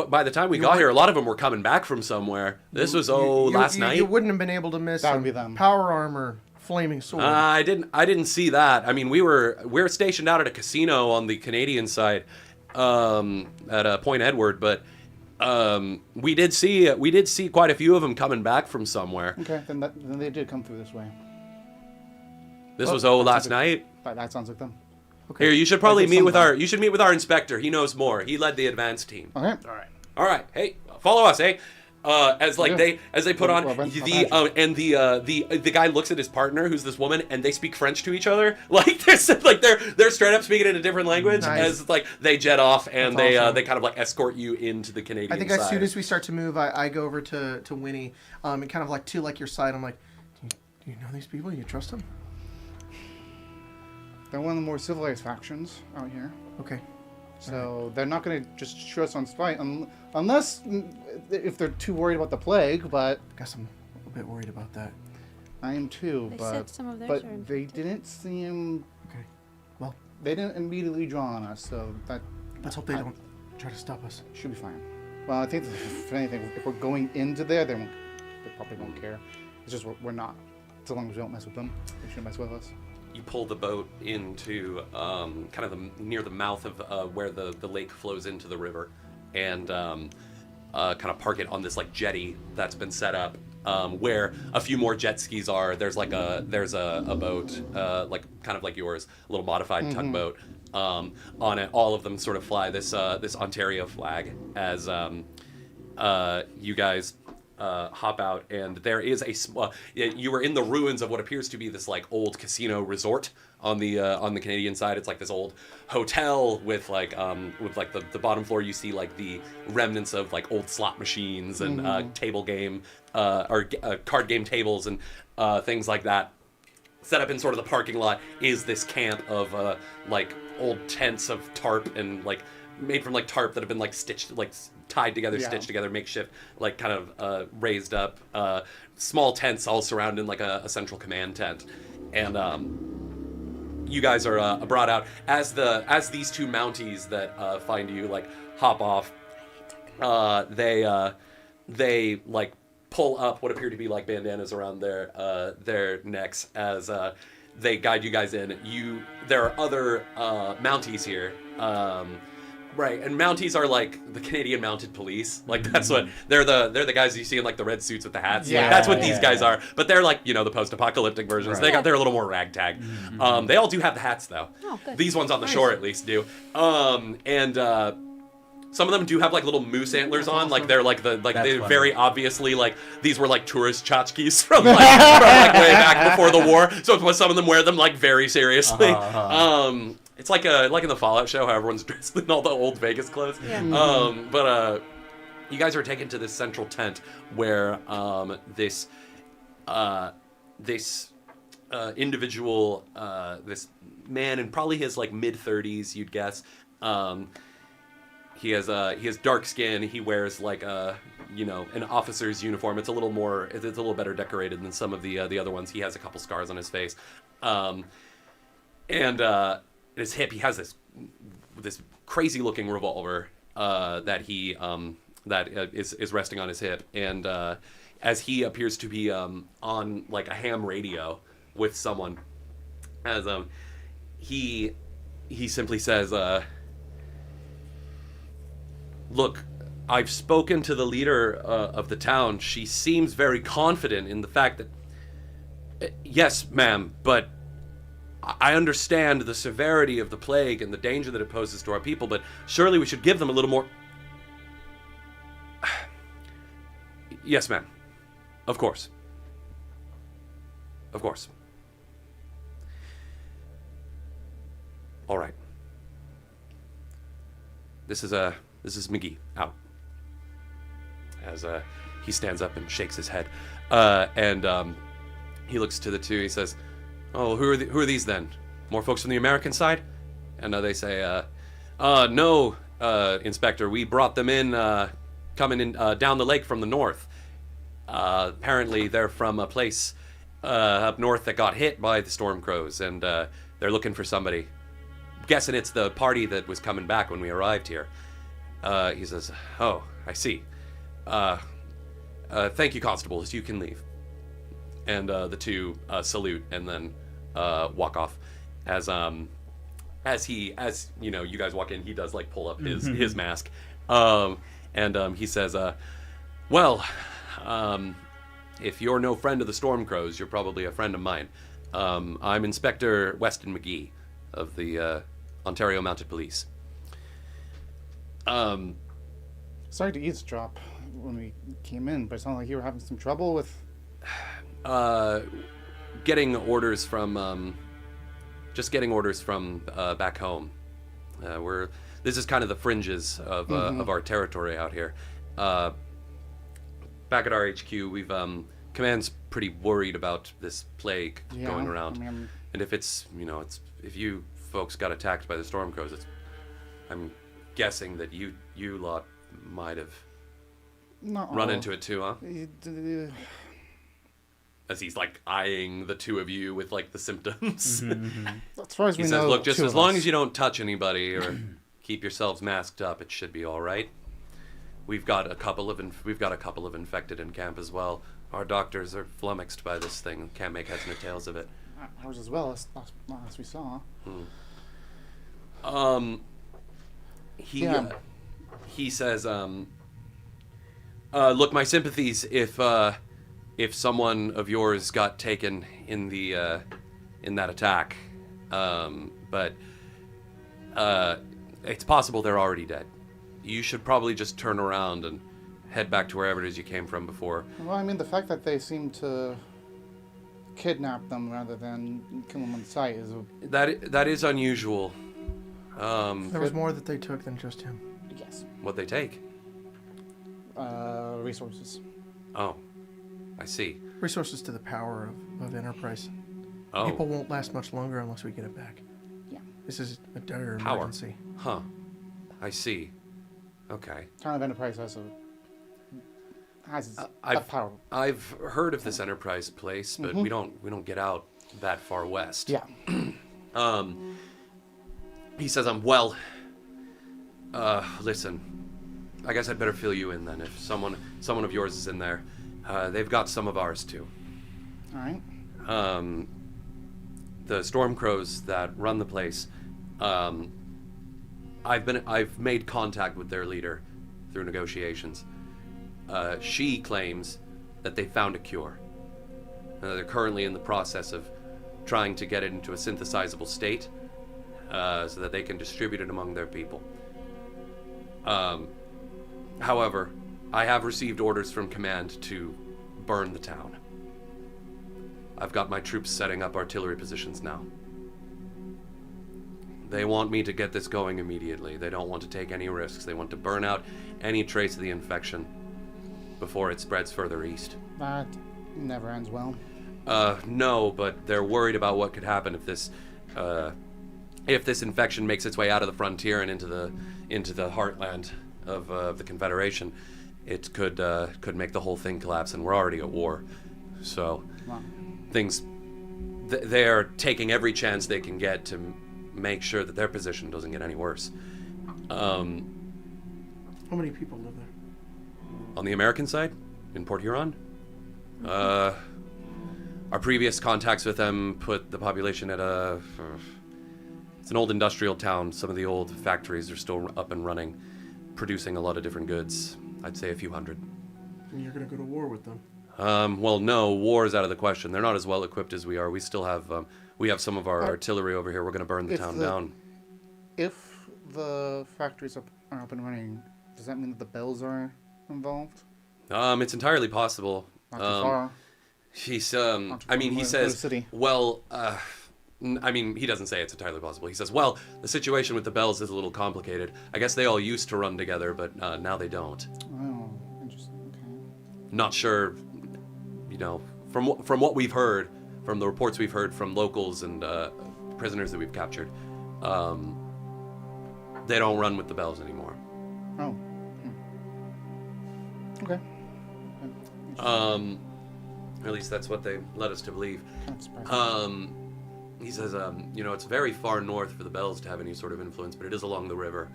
By the time we got here, a lot of them were coming back from somewhere. This was last night. You wouldn't have been able to miss That would him. be them. Power armor, flaming sword. I didn't see that. I mean, we're stationed out at a casino on the Canadian side, at Point Edward, but we did see quite a few of them coming back from somewhere. Okay, then they did come through this way. This was that last sounds night. That sounds like them. Here, you should probably Like meet with sometime. you should meet with our inspector. He knows more. He led the advance team. Okay. All right. All right, hey, follow us, hey. As Yeah. they put on Well, the guy looks at his partner, who's this woman, and they speak French to each other. Like they're straight up speaking in a different language. Nice. As like they jet off and That's awesome. they kind of like escort you into the Canadian I think side. as soon as we start to move, I go over to Winnie, and kind of like to like your side. I'm like, do you know these people? You trust them? They're one of the more civilized factions out here. Okay. So they're not going to just shoot us on spite unless if they're too worried about the plague, but Guess I'm a bit worried about that. I am too. They but said some of theirs but are they infected. didn't seem. Okay. Well, They didn't immediately draw on us, so that let's hope they don't try to stop us. should be fine. Well, I think if anything, if we're going into there, they probably won't care. It's just we're not. So long as we don't mess with them, they shouldn't mess with us. You pull the boat into kind of near the mouth of where the lake flows into the river, and kind of park it on this like jetty that's been set up where a few more jet skis are. There's a boat like kind of like yours, a little modified tugboat. On it, all of them sort of fly this Ontario flag as you guys hop out, and there is you were in the ruins of what appears to be this like old casino resort on the Canadian side. It's like this old hotel with like the bottom floor you see like the remnants of like old slot machines and table game or card game tables and things like that. Set up in sort of the parking lot is this camp of like old tents of tarp and like made from like tarp that have been like stitched, like tied together, stitched together, makeshift, like kind of raised up small tents all surrounding like a central command tent. And you guys are brought out as these two Mounties that find you like hop off. They like pull up what appear to be like bandanas around their necks as they guide you guys in. There are other Mounties here. Right, and Mounties are like the Canadian Mounted Police. Like that's what they're the guys you see in like the red suits with the hats. Yeah, Like, that's what yeah, these guys are. But they're like the post-apocalyptic versions. Right. They're a little more ragtag. They all do have the hats though. Oh, good. These ones on the shore at least do. Some of them do have like little moose antlers on, like they're like they're funny. very obviously like these were like tourist tchotchkes from like way back before the war. So some of them wear them like very seriously. It's like in the Fallout show how everyone's dressed in all the old Vegas clothes. Yeah. But you guys are taken to this central tent where this individual, this man in probably his like mid-30s, you'd guess. He has dark skin. He wears like a an officer's uniform. It's a little better decorated than some of the other ones. He has a couple scars on his face, and his hip. He has this crazy looking revolver that he is resting on his hip, and as he appears to be on like a ham radio with someone, as he simply says, "Look, I've spoken to the leader of the town. She seems very confident in the fact that, yes, ma'am, but I understand the severity of the plague and the danger that it poses to our people, but surely we should give them a little more..." "Yes, ma'am. Of course. Of course. All right. This is McGee out." As he stands up and shakes his head, and he looks to the two. He says, "Oh, who are these then? More folks from the American side?" And they say, "No, Inspector. We brought them in, coming in down the lake from the north. Apparently, they're from a place up north that got hit by the storm crows, and they're looking for somebody. Guessing it's the party that was coming back when we arrived here." He says, "Oh, I see. Thank you, constables. You can leave." And the two salute and then walk off. As you guys walk in, he does like pull up his mask, and he says, "Well, if you're no friend of the Storm Crows, you're probably a friend of mine. I'm Inspector Weston McGee of the Ontario Mounted Police." Sorry to eavesdrop when we came in, but it sounded like you were having some trouble with... Getting orders from back home. This is kind of the fringes of our territory out here. Back at our HQ, we've command's pretty worried about this plague going around, and if if you folks got attacked by the storm crows, I'm guessing that you lot might have run into it too, huh? As he's like eyeing the two of you with like the symptoms. As far as we he know, says, "Look, just two as of long us. as you don't touch anybody or keep yourselves masked up, it should be all right. We've got a couple of infected in camp as well. Our doctors are flummoxed by this thing, can't make heads nor tails of it." Ours as well, as we saw. He says, "Look, my sympathies if someone of yours got taken in that attack, but it's possible they're already dead. You should probably just turn around and head back to wherever it is you came from before." Well, I mean, the fact that they seem to kidnap them rather than kill them on sight is... That is unusual. There was more that they took than just him. Yes. What'd they take? Resources. Oh, I see. Resources to the power of Enterprise. Oh. People won't last much longer unless we get it back. Yeah. This is a dire Power. emergency. Huh. I see. Okay. Town of Enterprise has a power. I've heard of this Enterprise place, but we don't get out that far west. Yeah. He says, listen, I guess I'd better fill you in then. If someone of yours is in there, they've got some of ours too. All right. The Storm Crows that run the place, I've made contact with their leader through negotiations. She claims that they found a cure. They're currently in the process of trying to get it into a synthesizable state, so that they can distribute it among their people. However, I have received orders from command to burn the town. I've got my troops setting up artillery positions now. They want me to get this going immediately. They don't want to take any risks. They want to burn out any trace of the infection before it spreads further east. That never ends well. No, but they're worried about what could happen if if this infection makes its way out of the frontier and into the heartland of the Confederation, it could make the whole thing collapse, and we're already at war. So things they're taking every chance they can get to make sure that their position doesn't get any worse. How many people live there? On the American side, in Port Huron, our previous contacts with them put the population at it's an old industrial town. Some of the old factories are still up and running, producing a lot of different goods. I'd say a few hundred. And you're going to go to war with them? Well, no, war is out of the question. They're not as well equipped as we are. We still have, we have some of our artillery over here. We're going to burn the town down. If the factories are up and running, does that mean that the bells are involved? It's entirely possible. Not too far. He's, I mean, he says, well, I mean, he doesn't say it's entirely possible. He says, well, the situation with the bells is a little complicated. I guess they all used to run together, but now they don't. Oh, interesting. Okay. Not sure, you know, from what we've heard, from the reports we've heard from locals and prisoners that we've captured, they don't run with the bells anymore. Oh. Okay. At least that's what they led us to believe. Kind of surprising. He says, you know, it's very far north for the bells to have any sort of influence, but it is along the river.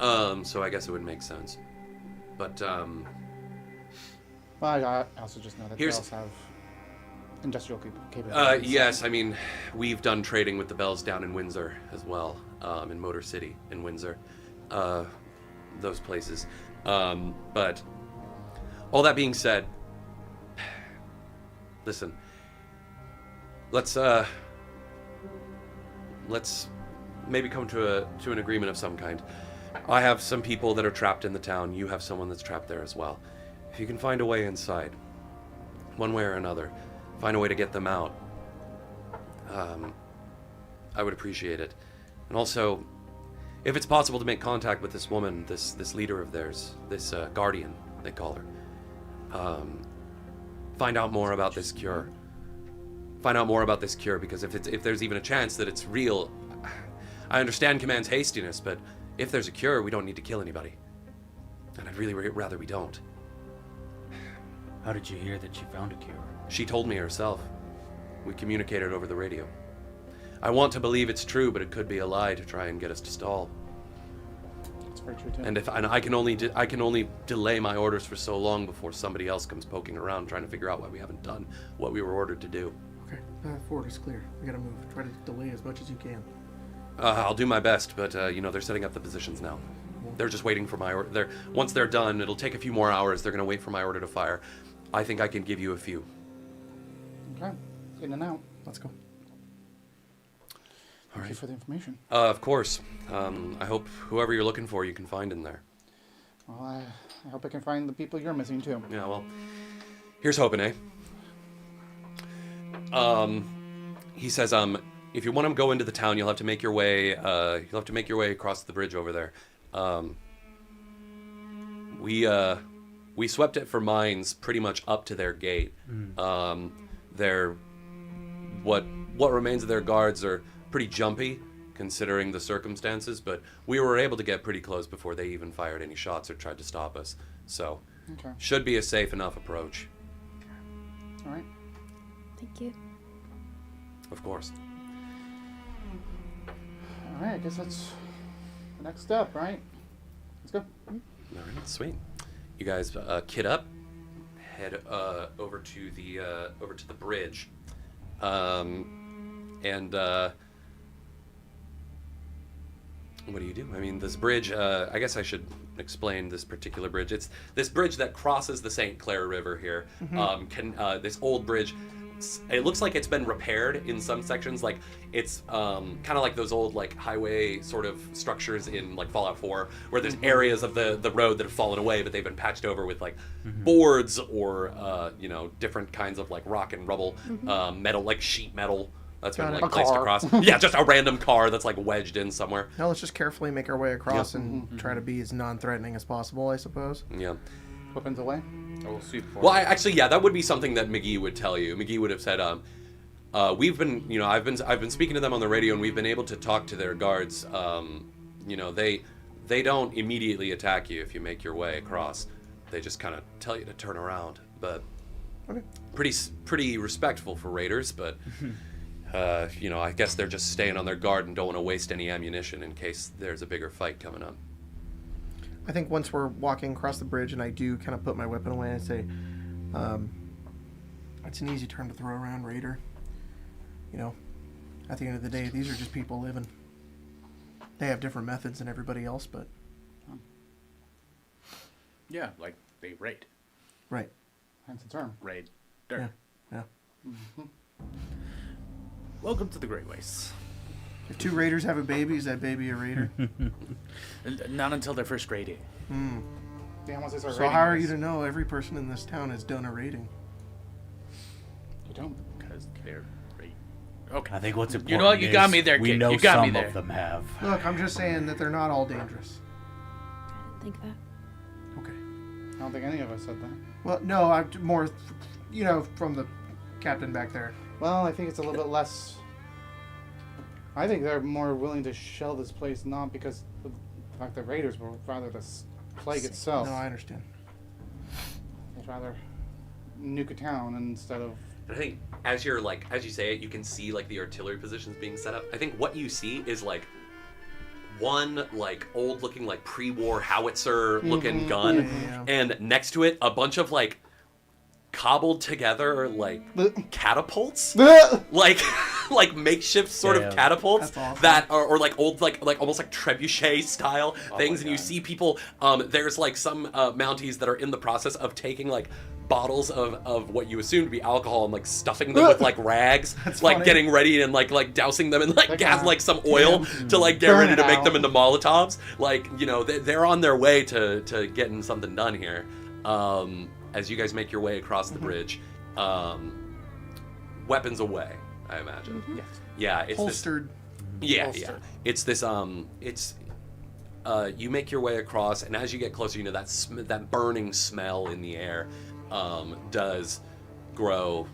So I guess it would make sense. But, well, I also just know that here's- bells have industrial capabilities. yes, I mean, we've done trading with the bells down in Windsor as well, in Motor City in Windsor, those places. But all that being said, listen, let's maybe come to an agreement of some kind. I have some people that are trapped in the town. You have someone that's trapped there as well. If you can find a way inside, one way or another, find a way to get them out, I would appreciate it. And also, if it's possible to make contact with this woman, this leader of theirs, this guardian, they call her, find out more about this cure. Find out more about this cure, because if there's even a chance that it's real, I understand Command's hastiness, but if there's a cure, we don't need to kill anybody. And I'd really rather we don't. How did you hear that she found a cure? She told me herself. We communicated over the radio. I want to believe it's true, but it could be a lie to try and get us to stall. That's very true too. And I can only delay my orders for so long before somebody else comes poking around trying to figure out why we haven't done what we were ordered to do. Okay, path forward is clear. We gotta move. Try to delay as much as you can. I'll do my best, but you know, they're setting up the positions now. They're just waiting for my order. Once they're done, it'll take a few more hours. They're gonna wait for my order to fire. I think I can give you a few. Okay. In and out. Let's go. Thank you for the information. Of course. I hope whoever you're looking for, you can find in there. Well, I hope I can find the people you're missing too. Yeah, well, here's hoping, eh? He says, if you want to go into the town, you'll have to make your way. You'll have to make your way across the bridge over there. We swept it for mines pretty much up to their gate. What remains of their guards are pretty jumpy, considering the circumstances. But we were able to get pretty close before they even fired any shots or tried to stop us. So, should be a safe enough approach. All right. Thank you. Of course. All right. I guess that's the next step, right? Let's go. All right, sweet. You guys kit up, head over to the bridge, and what do you do? I mean, this bridge. I guess I should explain this particular bridge. It's this bridge that crosses the St. Clair River here. This old bridge. It looks like it's been repaired in some sections. Like it's kind of like those old like highway sort of structures in like Fallout 4, where there's areas of the road that have fallen away, but they've been patched over with like boards or you know, different kinds of like rock and rubble, metal, like sheet metal. That's been like placed across. Yeah, just a random car that's like wedged in somewhere. Now let's just carefully make our way across and try to be as non-threatening as possible, I suppose. Yeah. Weapons away. I will sweep forward. Well, actually, yeah, that would be something that McGee would tell you. McGee would have said, we've been, I've been speaking to them on the radio, and we've been able to talk to their guards. They don't immediately attack you if you make your way across. They just kind of tell you to turn around. But Okay. pretty respectful for raiders. But I guess they're just staying on their guard and don't want to waste any ammunition in case there's a bigger fight coming up. I think once we're walking across the bridge, and I do kind of put my weapon away and say, it's an easy term to throw around, raider. At the end of the day, these are just people living. They have different methods than everybody else, but... Yeah, like they raid. Right. Hence the term. Raid. Yeah. Dirt. Yeah. Welcome to the Great Wastes. If two raiders have a baby, is that baby a raider? Not until their first raiding. Yeah, once they start So raiding how are us, you to know every person in this town has done a raiding? You don't. Because they're raid. Okay. I think what's important You know what? You got me there, we kid. know You got me some there. of them have. Look, I'm just saying that they're not all dangerous. I didn't think that. Okay. I don't think any of us said that. Well, no, I'm more, from the captain back there. Well, I think it's a little bit less. I think they're more willing to shell this place not because of the fact that raiders, but rather the plague itself. No, I understand. They'd rather nuke a town instead of. And I think as you say it, you can see like the artillery positions being set up. I think what you see is like one like old looking like pre-war howitzer looking gun, Yeah. and next to it a bunch of like cobbled together like catapults, like makeshift sort of catapults That's awesome. that are or like old like almost like trebuchet style things, and you see people. There's like some Mounties that are in the process of taking like bottles of what you assume to be alcohol and like stuffing them with like rags, like funny. getting ready and like dousing them in like Like gas, that. like some oil to like get Burn ready it to make out. them into Molotovs. Like they're on their way to getting something done here. As you guys make your way across the bridge, weapons away, I imagine. Yes. Yeah, it's Holstered. this. Yeah, Holster. yeah. It's this. You make your way across, and as you get closer, that burning smell in the air does grow,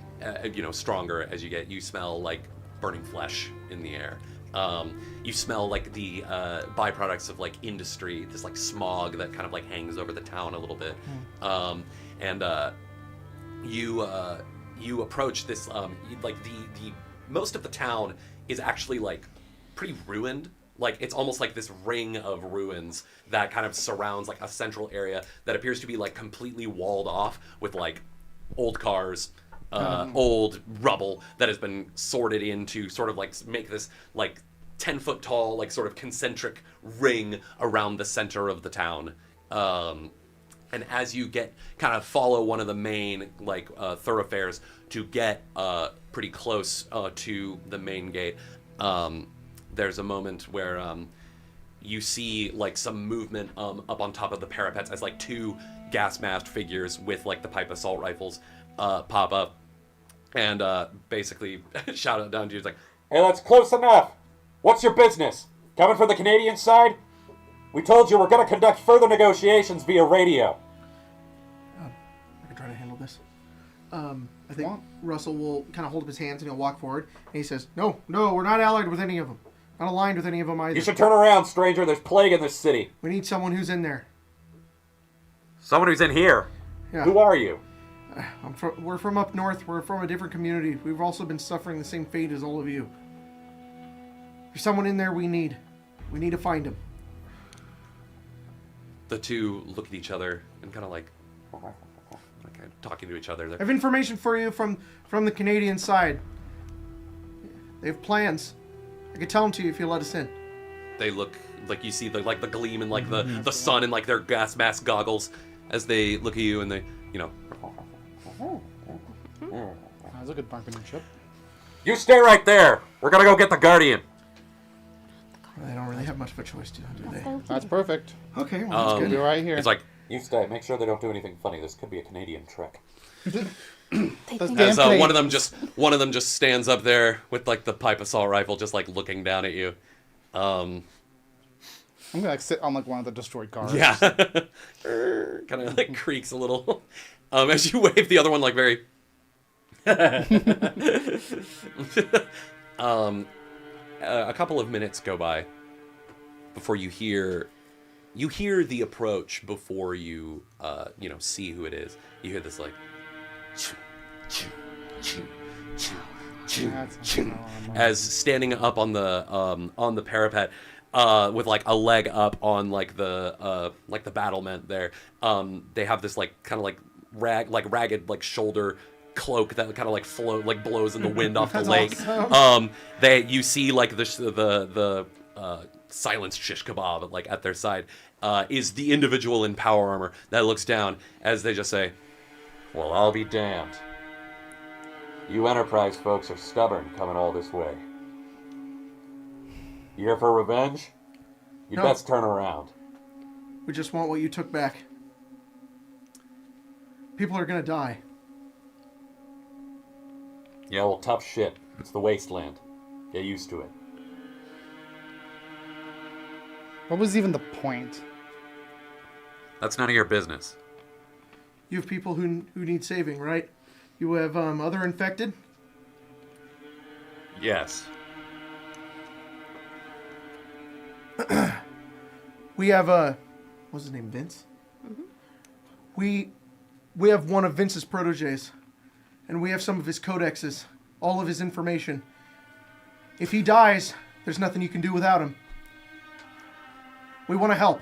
stronger as you smell like burning flesh in the air. You smell like the byproducts of like industry, this like smog that kind of like hangs over the town a little bit. And you approach this like the most of the town is actually like pretty ruined. Like it's almost like this ring of ruins that kind of surrounds like a central area that appears to be like completely walled off with like old cars, old rubble that has been sorted into sort of like make this like 10-foot tall like sort of concentric ring around the center of the town. And as you follow one of the main like thoroughfares to get pretty close to the main gate, there's a moment where you see like some movement up on top of the parapets as like two gas masked figures with like the pipe assault rifles pop up and basically shout out down to you. It's like, Hey, that's close enough. What's your business? Coming from the Canadian side? We told you we're going to conduct further negotiations via radio. I can try to handle this. I think Russell will kind of hold up his hands and he'll walk forward. And he says, No, we're not allied with any of them. Not aligned with any of them either. You should turn around, stranger. There's plague in this city. We need someone who's in there. Someone who's in here. Yeah. Who are you? We're from up north. We're from a different community. We've also been suffering the same fate as all of you. There's someone in there we need. We need to find him. the two look at each other and kind of like talking to each other. I have information for you from the Canadian side. They have plans. I could tell them to you if you let us in. They look like you see the gleam and like the sun and like their gas mask goggles as they look at you and they That's a good marksmanship. You stay right there. We're gonna go get the Guardian. They don't really have much of a choice, do they? That's perfect. Okay, well, that's We'll good. be right here. It's like You stay. Make sure they don't do anything funny. This could be a Canadian trick. as one of them just stands up there with like the pipe assault rifle, just like looking down at you. I'm gonna like sit on like one of the destroyed cars. Yeah, kind of like creaks a little as you wave the other one like very A couple of minutes go by before you hear the approach before you see who it is. You hear this like choo, choo, choo, choo, choo, choo, as standing up on the parapet with like a leg up on like the battlement there. They have this like kind of like ragged like shoulder cloak that kind of like blows in the wind off the lake. Awesome. You see like the silenced Shishkebab like at their side is the individual in power armor that looks down as they just say, Well, I'll be damned. You Enterprise folks are stubborn coming all this way. You here for revenge? You'd No. best turn around. We just want what you took back. People are gonna die. Yeah, well, tough shit. It's the wasteland. Get used to it. What was even the point? that's none of your business. You have people who need saving, right? You have other infected? Yes. We have what's his name, Vince? Mm-hmm. We have one of Vince's proteges, and we have some of his codexes, all of his information. If he dies, there's nothing you can do without him. We want to help.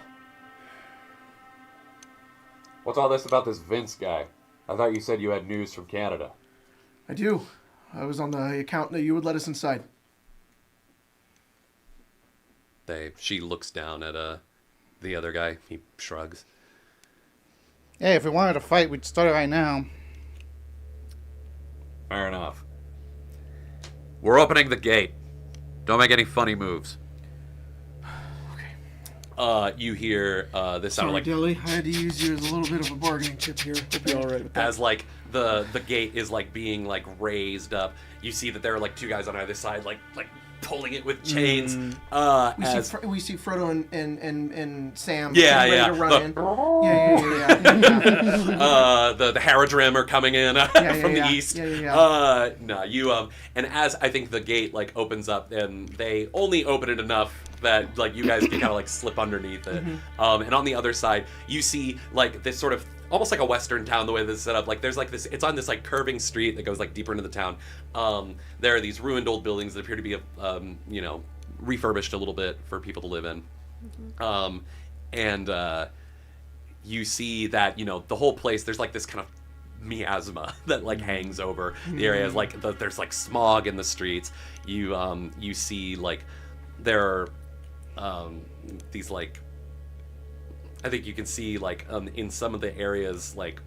What's all this about this Vince guy? I thought you said you had news from Canada. I do. I was on the account that you would let us inside. She looks down at the other guy. He shrugs. Hey, if we wanted to fight, we'd start it right now. Fair enough. We're opening the gate. Don't make any funny moves. You hear this sound Sorry, like Dilly. I had to use you as a little bit of a bargaining chip here. Hope you're all right with that. as like the gate is like being like raised up. You see that there are like two guys on either side, like pulling it with chains. We see Frodo and Sam. Yeah, ready yeah. to run in. Yeah. The Haradrim are coming in from the east. No, you and as I think the gate like opens up, and they only open it enough that like you guys can kind of like slip underneath it. And on the other side, you see like this sort of almost like a western town the way this is set up. Like there's like this, it's on this like curving street that goes like deeper into the town. There are these ruined old buildings that appear to be refurbished a little bit for people to live in. You see that the whole place, there's like this kind of miasma that like hangs over the area. Like there's like smog in the streets. You see like there are these like, I think you can see like in some of the areas like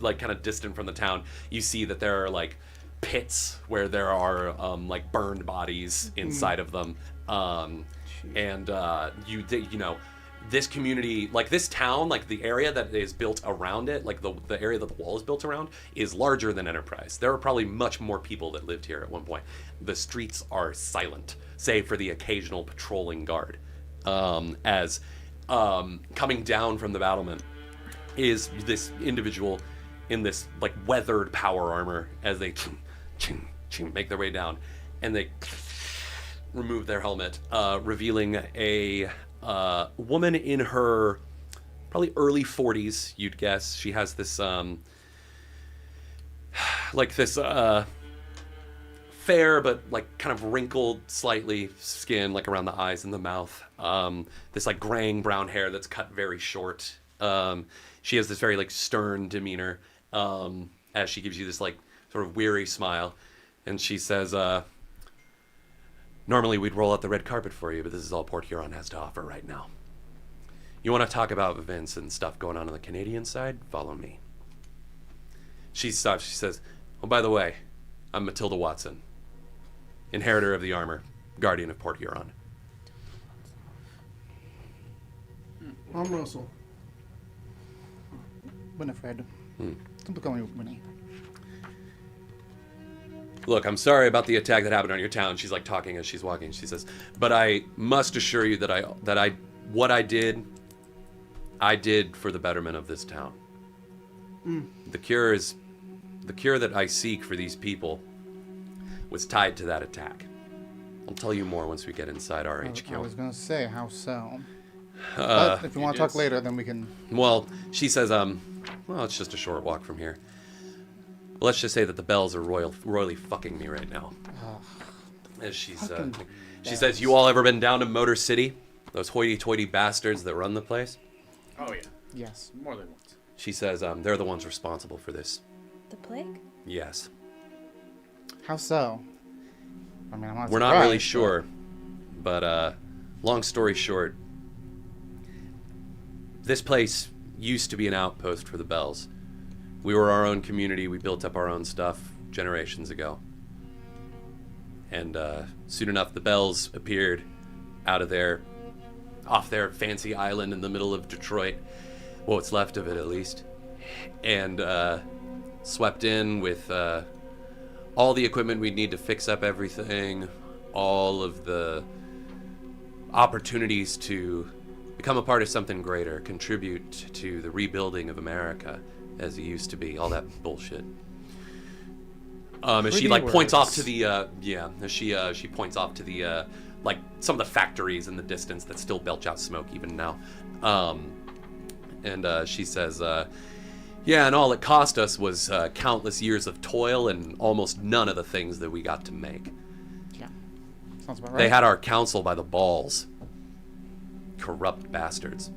kind of distant from the town, you see that there are like pits where there are like burned bodies inside of them. This community, like this town, like the area that is built around it, like the area that the wall is built around, is larger than Enterprise. There are probably much more people that lived here at one point. The streets are silent, save for the occasional patrolling guard. Coming down from the battlement is this individual in this like weathered power armor as they make their way down, and they remove their helmet, revealing a woman in her probably early 40s, you'd guess. She has this fair but like kind of wrinkled slightly skin, like around the eyes and the mouth. This like graying brown hair that's cut very short. She has this very like stern demeanor as she gives you this like sort of weary smile, and she says, normally we'd roll out the red carpet for you, but this is all Port Huron has to offer right now. You want to talk about events and stuff going on the Canadian side? Follow me. She stops. She says, oh, by the way, I'm Matilda Watson, inheritor of the armor, guardian of Port Huron. I'm Russell. Winifred. Don't call me Winnie. Look, I'm sorry about the attack that happened on your town. She's like talking as she's walking. She says, but I must assure you that what I did for the betterment of this town. The cure is the cure that I seek for these people was tied to that attack. I'll tell you more once we get inside our HQ. I was going to say, how so? But if you want to talk later, then we can... Well, she says, well, it's just a short walk from here. Let's just say that the bells are royally fucking me right now. As she says, you all ever been down to Motor City? Those hoity-toity bastards that run the place? Oh, yeah. Yes. More than once. She says, they're the ones responsible for this. The plague? Yes. How so? I mean, I'm not We're not really surprised, sure, but long story short, this place used to be an outpost for the Bells. We were our own community. We built up our own stuff generations ago. And soon enough, the Bells appeared out of there, off their fancy island in the middle of Detroit, what's left of it at least, and swept in with all the equipment we'd need to fix up everything, all of the opportunities to become a part of something greater, contribute to the rebuilding of America as it used to be, all that bullshit. As she like points off to the as she points off to the like some of the factories in the distance that still belch out smoke even now, and she says, yeah, and all it cost us was countless years of toil and almost none of the things that we got to make. Yeah, sounds about right. They had our council by the balls. Corrupt bastards.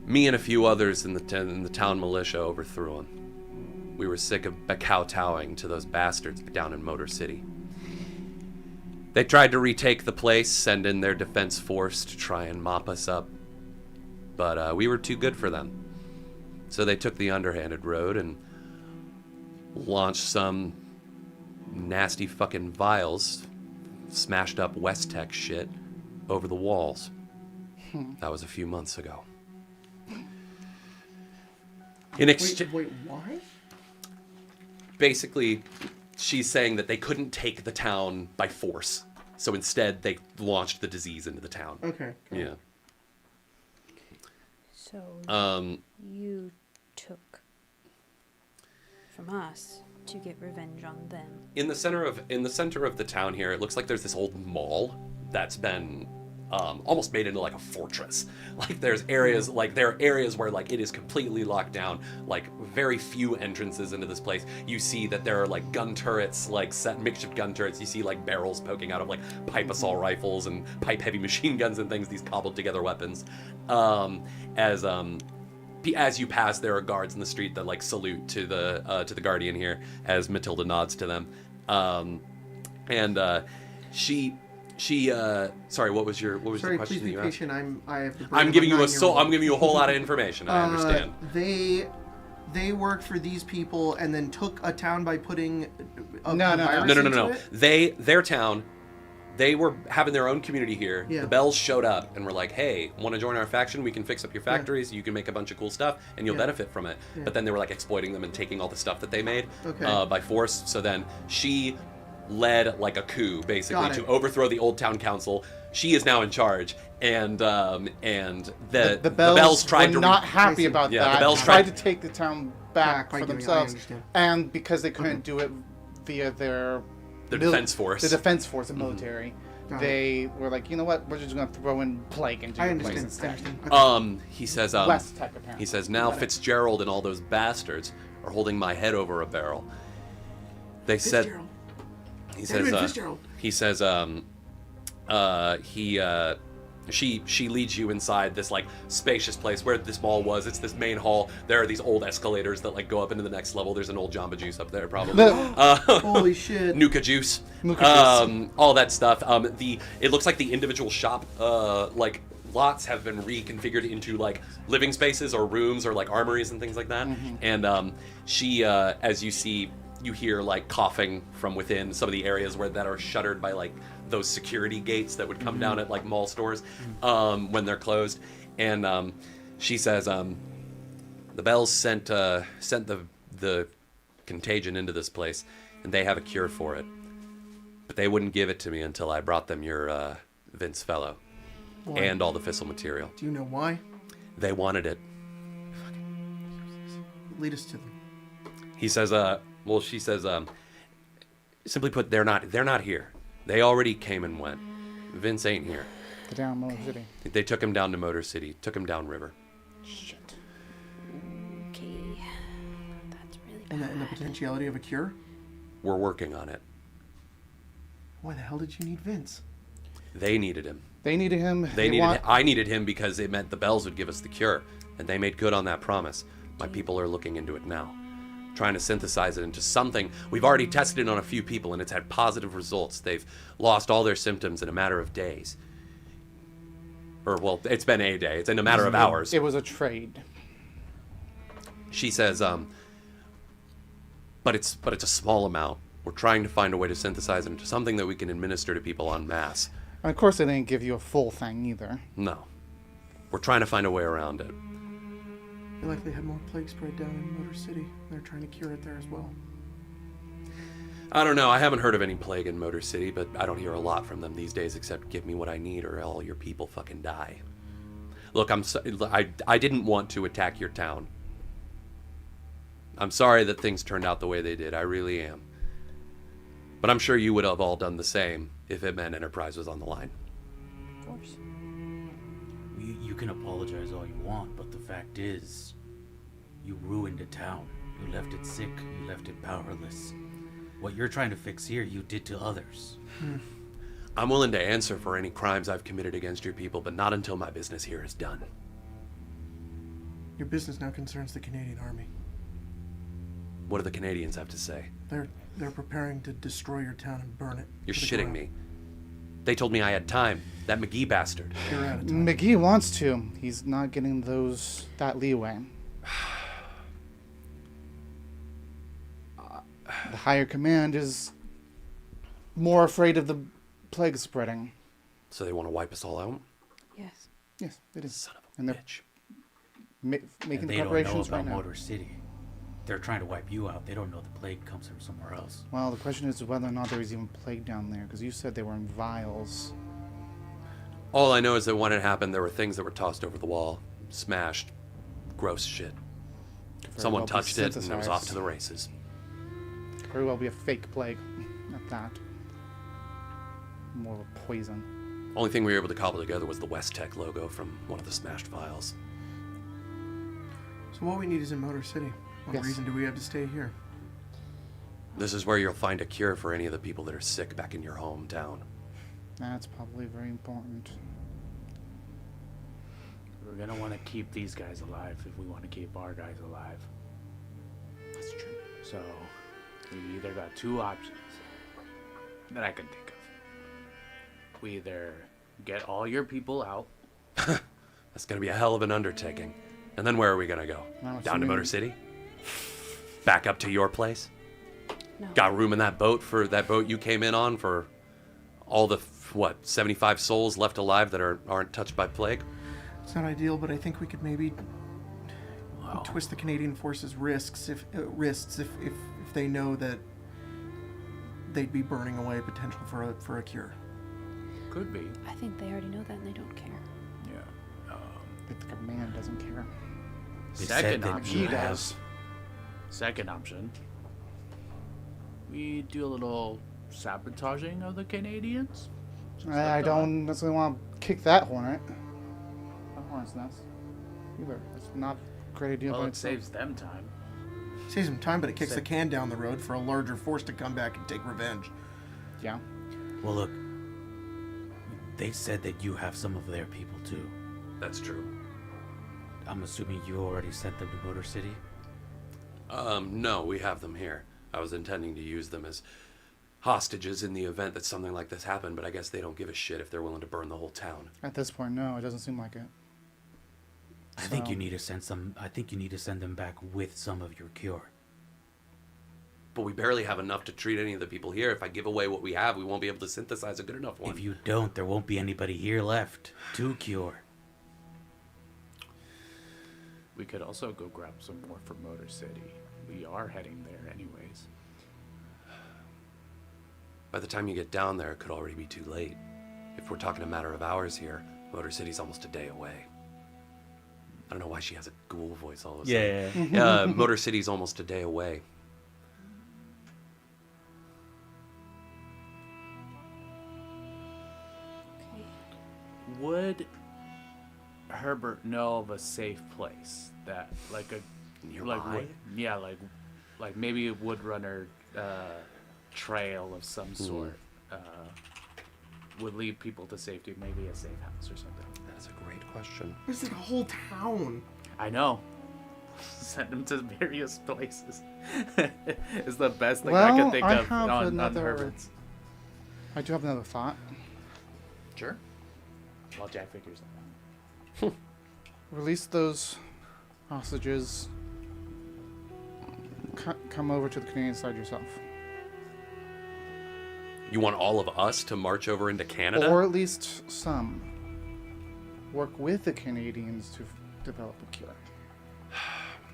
Me and a few others in the town militia overthrew them. We were sick of kowtowing to those bastards down in Motor City. They tried to retake the place, send in their defense force to try and mop us up. But we were too good for them. So they took the underhanded road and launched some nasty fucking vials, smashed up West Tech shit over the walls. That was a few months ago. Wait, why? Basically, she's saying that they couldn't take the town by force. So instead, they launched the disease into the town. Okay. Yeah. So you took from us to get revenge on them. In the center of the town here, it looks like there's this old mall that's been almost made into like a fortress. Like there are areas where like it is completely locked down, like very few entrances into this place. You see that there are like gun turrets, like set makeshift gun turrets. You see like barrels poking out of like pipe assault rifles and pipe heavy machine guns and things, these cobbled together weapons. As you pass, there are guards in the street that like salute to the Guardian here as Matilda nods to them. Sorry, what was the question please that be you patient. asked? I'm giving you I'm giving you a whole lot of information. I understand. They worked for these people and then took a town by putting a No. virus into it? Their town, they were having their own community here. Yeah. The Bells showed up and were like, hey, want to join our faction? We can fix up your factories. You can make a bunch of cool stuff and you'll benefit from it. Yeah. But then they were like exploiting them and taking all the stuff that they made Okay. by force. So then she led like a coup basically Got it. to overthrow the old town council. She is now in charge, and the Bells tried were to not happy about Yeah, that. the Bells tried tried to take the town back by for giving- I themselves, understand. and because they couldn't do it via their defense force. the defense force, the military, Got they were like, you know what, we're just gonna throw in plague into I your place understand. instead. He says West Tech, apparently. he says now Fitzgerald and all those bastards are holding my head over a barrel. They said Fitzgerald. he Edmund says Fitzgerald. he says she leads you inside this like spacious place where this mall was. It's this main hall. There are these old escalators that like go up into the next level. There's an old Jamba Juice up there probably. Holy shit. Nuka Juice. Nuka Juice. All that stuff. It looks like the individual shop like lots have been reconfigured into like living spaces or rooms or like armories and things like that. And she as you see, you hear like coughing from within some of the areas that are shuttered by like those security gates that would come down at like mall stores when they're closed. And she says the Bells sent the contagion into this place, and they have a cure for it. But they wouldn't give it to me until I brought them your Vince Fellow Why? and all the fissile material. Do you know why? They wanted it. Lead us to them. He says, Well, she says, simply put, they're not here. They already came and went. Vince ain't here. Get down, Motor City. They took him down to Motor City. Took him down river. Shit. Okay. That's really And bad. the potentiality of a cure? We're working on it. Why the hell did you need Vince? They needed him. They needed him. I needed him because it meant the bells would give us the cure, and they made good on that promise. My people are looking into it now, trying to synthesize it into something. We've already tested it on a few people, and it's had positive results. They've lost all their symptoms in a matter of days. Or, well, it's been a day. It's in a matter of hours. It was a trade. She says, but it's a small amount. We're trying to find a way to synthesize it into something that we can administer to people en masse. And of course, they didn't give you a full thing either. No. We're trying to find a way around it. They likely had more plague spread down in Motor City. They're trying to cure it there as well. I don't know. I haven't heard of any plague in Motor City, but I don't hear a lot from them these days except give me what I need or all your people fucking die. Look, I didn't want to attack your town. I'm sorry that things turned out the way they did. I really am. But I'm sure you would have all done the same if it meant Enterprise was on the line. Of course. You can apologize all you want, but the fact is, you ruined a town. You left it sick. You left it powerless. What you're trying to fix here, you did to others. I'm willing to answer for any crimes I've committed against your people, but not until my business here is done. Your business now concerns the Canadian Army. What do the Canadians have to say? They're preparing to destroy your town and burn it. You're to the shitting ground. me. They told me I had time. That McGee bastard. You're out of time. McGee wants to. He's not getting that leeway. The higher command is more afraid of the plague spreading. So they want to wipe us all out? Yes. Yes, it is. Son of a And they're bitch. making And the they don't know preparations about right now. Motor City. They're trying to wipe you out. They don't know the plague comes from somewhere else. Well, the question is whether or not there is even plague down there, because you said they were in vials. All I know is that when it happened, there were things that were tossed over the wall, smashed, gross shit. Someone well be touched it, and it was synthesized. off to the races. Very well be a fake plague. Not that. More of a poison. Only thing we were able to cobble together was the West Tech logo from one of the smashed files. So what we need is in Motor City. What Yes. reason do we have to stay here? This is where you'll find a cure for any of the people that are sick back in your hometown. That's probably very important. We're gonna want to keep these guys alive if we want to keep our guys alive. That's true. So, we either got two options that I can think of. We either get all your people out. That's gonna be a hell of an undertaking. And then where are we gonna go? I'm Down to assuming- Motor City? Back up to your place? No. Got room in that boat for that boat you came in on for all the, 75 souls left alive that aren't touched by plague? It's not ideal, but I think we could maybe twist the Canadian forces' wrists if they know that they'd be burning away potential for a cure. Could be. I think they already know that and they don't care. Yeah. The command doesn't care. They Second said that option. you He have does. Second option. We do a little sabotaging of the Canadians. I don't necessarily want to kick that hornet. That hornet's nest. Either. It's not a great idea Well, by it itself. saves them time. Saves some time, but it kicks Sa- the can down the road for a larger force to come back and take revenge. Yeah. Well, look. They said that you have some of their people too. That's true. I'm assuming you already sent them to Motor City? No, we have them here. I was intending to use them as hostages in the event that something like this happened, but I guess they don't give a shit if they're willing to burn the whole town. At this point, no, it doesn't seem like it. I think So- you need to send some. I think you need to send them back with some of your cure. But we barely have enough to treat any of the people here. If I give away what we have, we won't be able to synthesize a good enough one. If you don't, there won't be anybody here left to cure. We could also go grab some more from Motor City. We are heading there anyways. By the time you get down there, it could already be too late. If we're talking a matter of hours here, Motor City's almost a day away. I don't know why she has a ghoul voice all of a sudden. Yeah. Motor City's almost a day away. would Herbert know of a safe place that, like a, Nearby? like maybe a woodrunner trail of some sort would lead people to safety, maybe a safe house or something. That's a great question. There's a whole town. I know. Send them to various places. It's the best thing I can think I of have on another- Herbert's. I do have another thought. Sure. While Jack figures that out. Release those hostages. Come over to the Canadian side yourself. You want all of us to march over into Canada? Or at least some. Work with the Canadians to develop a cure.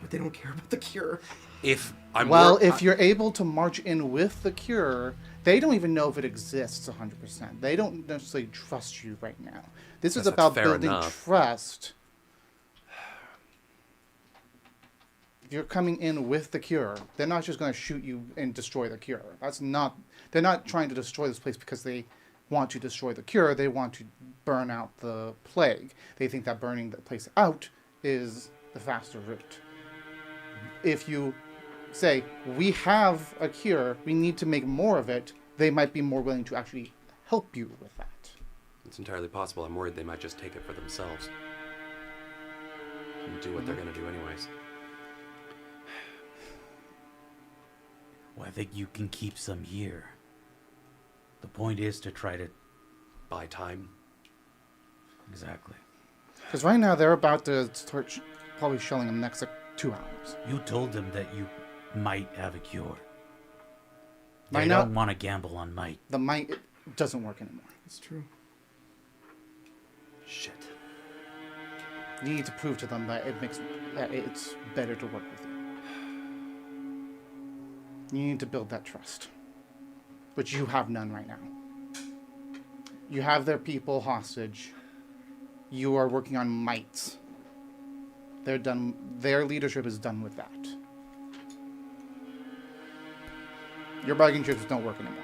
But they don't care about the cure. If I'm If you're able to march in with the cure, they don't even know if it exists 100%. They don't necessarily trust you right now. This is That's about fair building enough. trust. If you're coming in with the cure, they're not just going to shoot you and destroy the cure. They're not trying to destroy this place because they want to destroy the cure. They want to burn out the plague. They think that burning the place out is the faster route. If you say, we have a cure, we need to make more of it, they might be more willing to actually help you with that. It's entirely possible. I'm worried they might just take it for themselves. And do what they're going to do anyways. Well, I think you can keep some here. The point is to try to... Buy time. Exactly. Because right now they're about to start probably shelling in the next 2 hours. You told them that you might have a cure. Right They now- don't want to gamble on might. The might doesn't work anymore. It's true. Shit. You need to prove to them that it's better to work with you. You need to build that trust, which you have none right now. You have their people hostage. You are working on might. They're done. Their leadership is done with that. Your bargaining chips don't work anymore.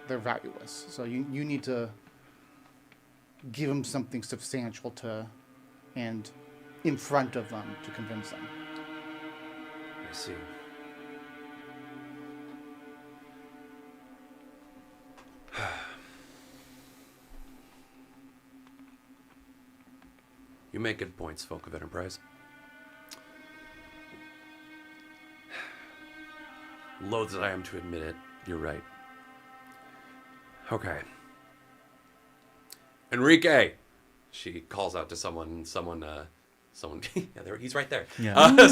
They're valueless. So you need to give them something substantial and in front of them to convince them. I see. You make good points, folk of Enterprise. Loath as I am to admit it, you're right. Okay. Enrique! She calls out to someone, yeah, he's right there. Yeah.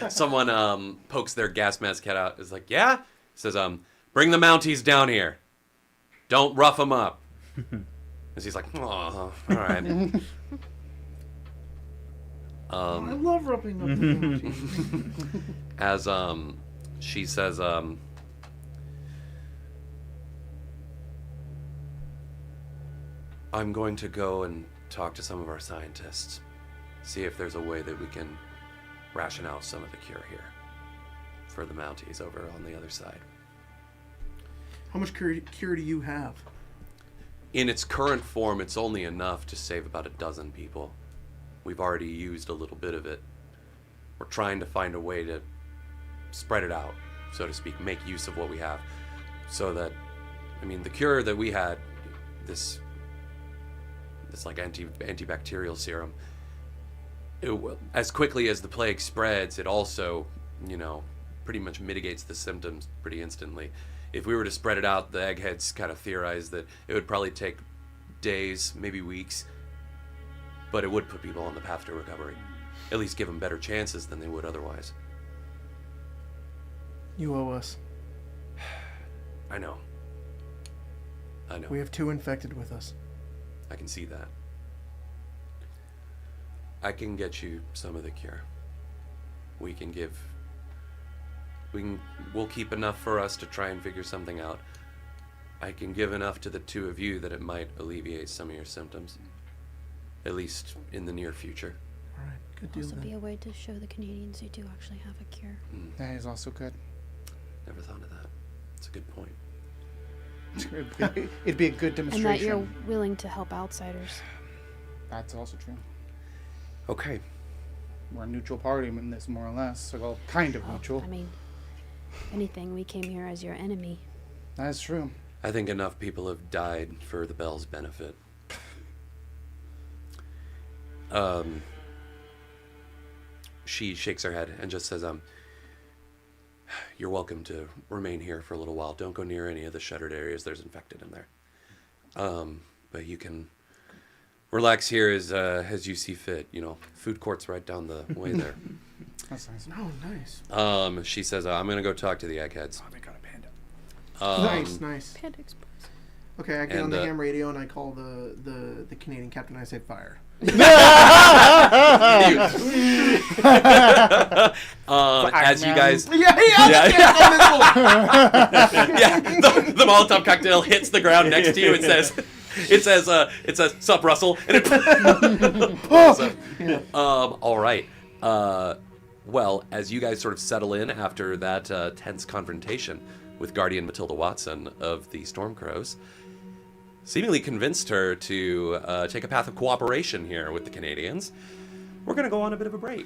Someone pokes their gas mask head out, is like, yeah? Says, bring the Mounties down here. Don't rough them up. And he's like, oh, all right. I love rubbing up the emoji. As she says, I'm going to go and talk to some of our scientists, see if there's a way that we can ration out some of the cure here for the Mounties over on the other side. How much cure do you have? In its current form, it's only enough to save about 12 people. We've already used a little bit of it. We're trying to find a way to spread it out, so to speak, make use of what we have. So that, I mean, the cure that we had, this like antibacterial serum, as quickly as the plague spreads, it also, pretty much mitigates the symptoms pretty instantly. If we were to spread it out, the eggheads kind of theorized that it would probably take days, maybe weeks, but it would put people on the path to recovery. At least give them better chances than they would otherwise. You owe us. I know. We have 2 infected with us. I can see that. I can get you some of the cure. We'll keep enough for us to try and figure something out. I can give enough to the 2 of you that it might alleviate some of your symptoms. At least in the near future. All right, good deal Also then. be a way to show the Canadians you do actually have a cure. That is also good. Never thought of that. It's a good point. It'd be a good And demonstration. that you're willing to help outsiders. That's also true. Okay. We're a neutral party in this, more or less. So, well, kind of Oh, neutral. I mean, if anything, we came here as your enemy. That's true. I think enough people have died for the Bell's benefit. She shakes her head and just says, you're welcome to remain here for a little while. Don't go near any of the shuttered areas. There's infected in there. But you can relax here as you see fit. You know, food court's right down the way there. That's nice. Oh, nice. She says, I'm going to go talk to the eggheads. Oh, they got a panda. Nice. Panda Express. Okay, I get on And, the ham radio and I call the Canadian captain and I say fire. As you guys... Yeah, the Molotov cocktail hits the ground next to you. It says, "Sup, Russell?" And it all right. Well, as you guys sort of settle in after that tense confrontation with Guardian Matilda Watson of the Stormcrows, seemingly convinced her to take a path of cooperation here with the Canadians, we're going to go on a bit of a break.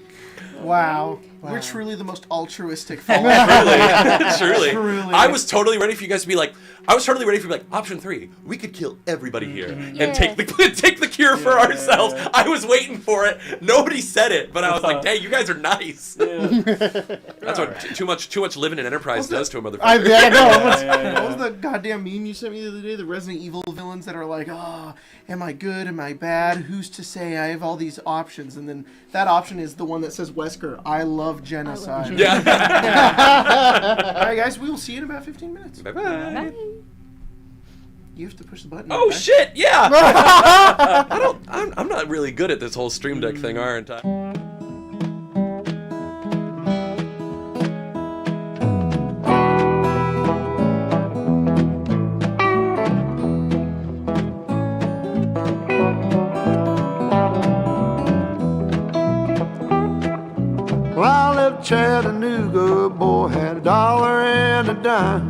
Wow. We're truly the most altruistic followers. Truly. I was totally ready for you guys to be like, option 3, we could kill everybody here and take the cure for ourselves. I was waiting for it. Nobody said it, but I was like, dang, you guys are nice. That's what too much living in Enterprise does to a motherfucker. I know. What was the goddamn meme you sent me the other day? The Resident Evil villains that are like, am I good? Am I bad? Who's to say? I have all these options. And then that option is the one that says Wesker, I love genocide. Yeah. All right, guys, we will see you in about 15 minutes. Bye-bye. You have to push the button. Oh shit! Yeah. I'm not really good at this whole Stream Deck thing, aren't I? Well, I left Chattanooga, boy, had $1 and a dime.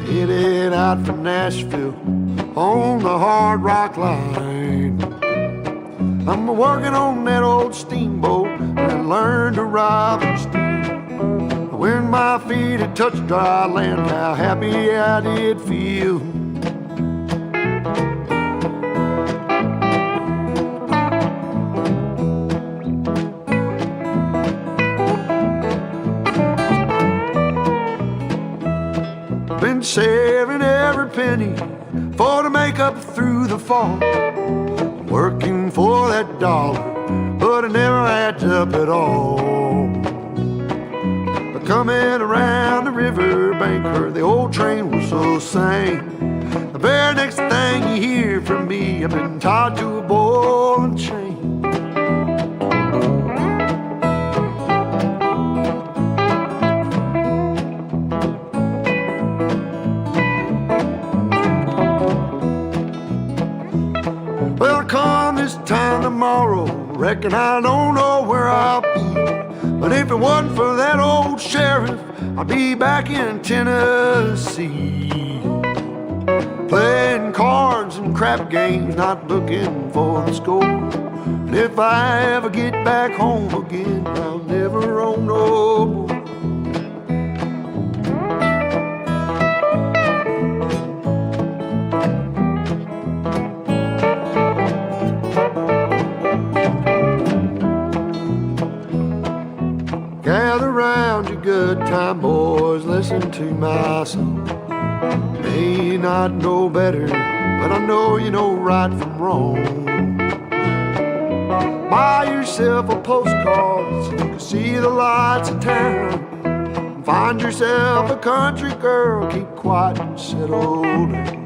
Headed out for Nashville on the Hard Rock Line. I'm working on that old steamboat and I learned to rob and steal. When my feet had touched dry land, how happy I did feel. Been saving every penny for to make up through the fall. Working for that dollar, but it never adds up at all. Coming around the riverbank, heard the old train whistle sing. The very next thing you hear from me, I've been tied to a ball and chain. Well, come this time tomorrow, reckon I don't know where I'll be. But if it wasn't for that old sheriff, I'd be back in Tennessee. Playing cards and crap games, not looking for the score. And if I ever get back home again, I'll never own no more. Gather round, you good time boys, listen to my song. May not know better, but I know you know right from wrong. Buy yourself a postcard so you can see the lights of town. Find yourself a country girl, keep quiet and settle down.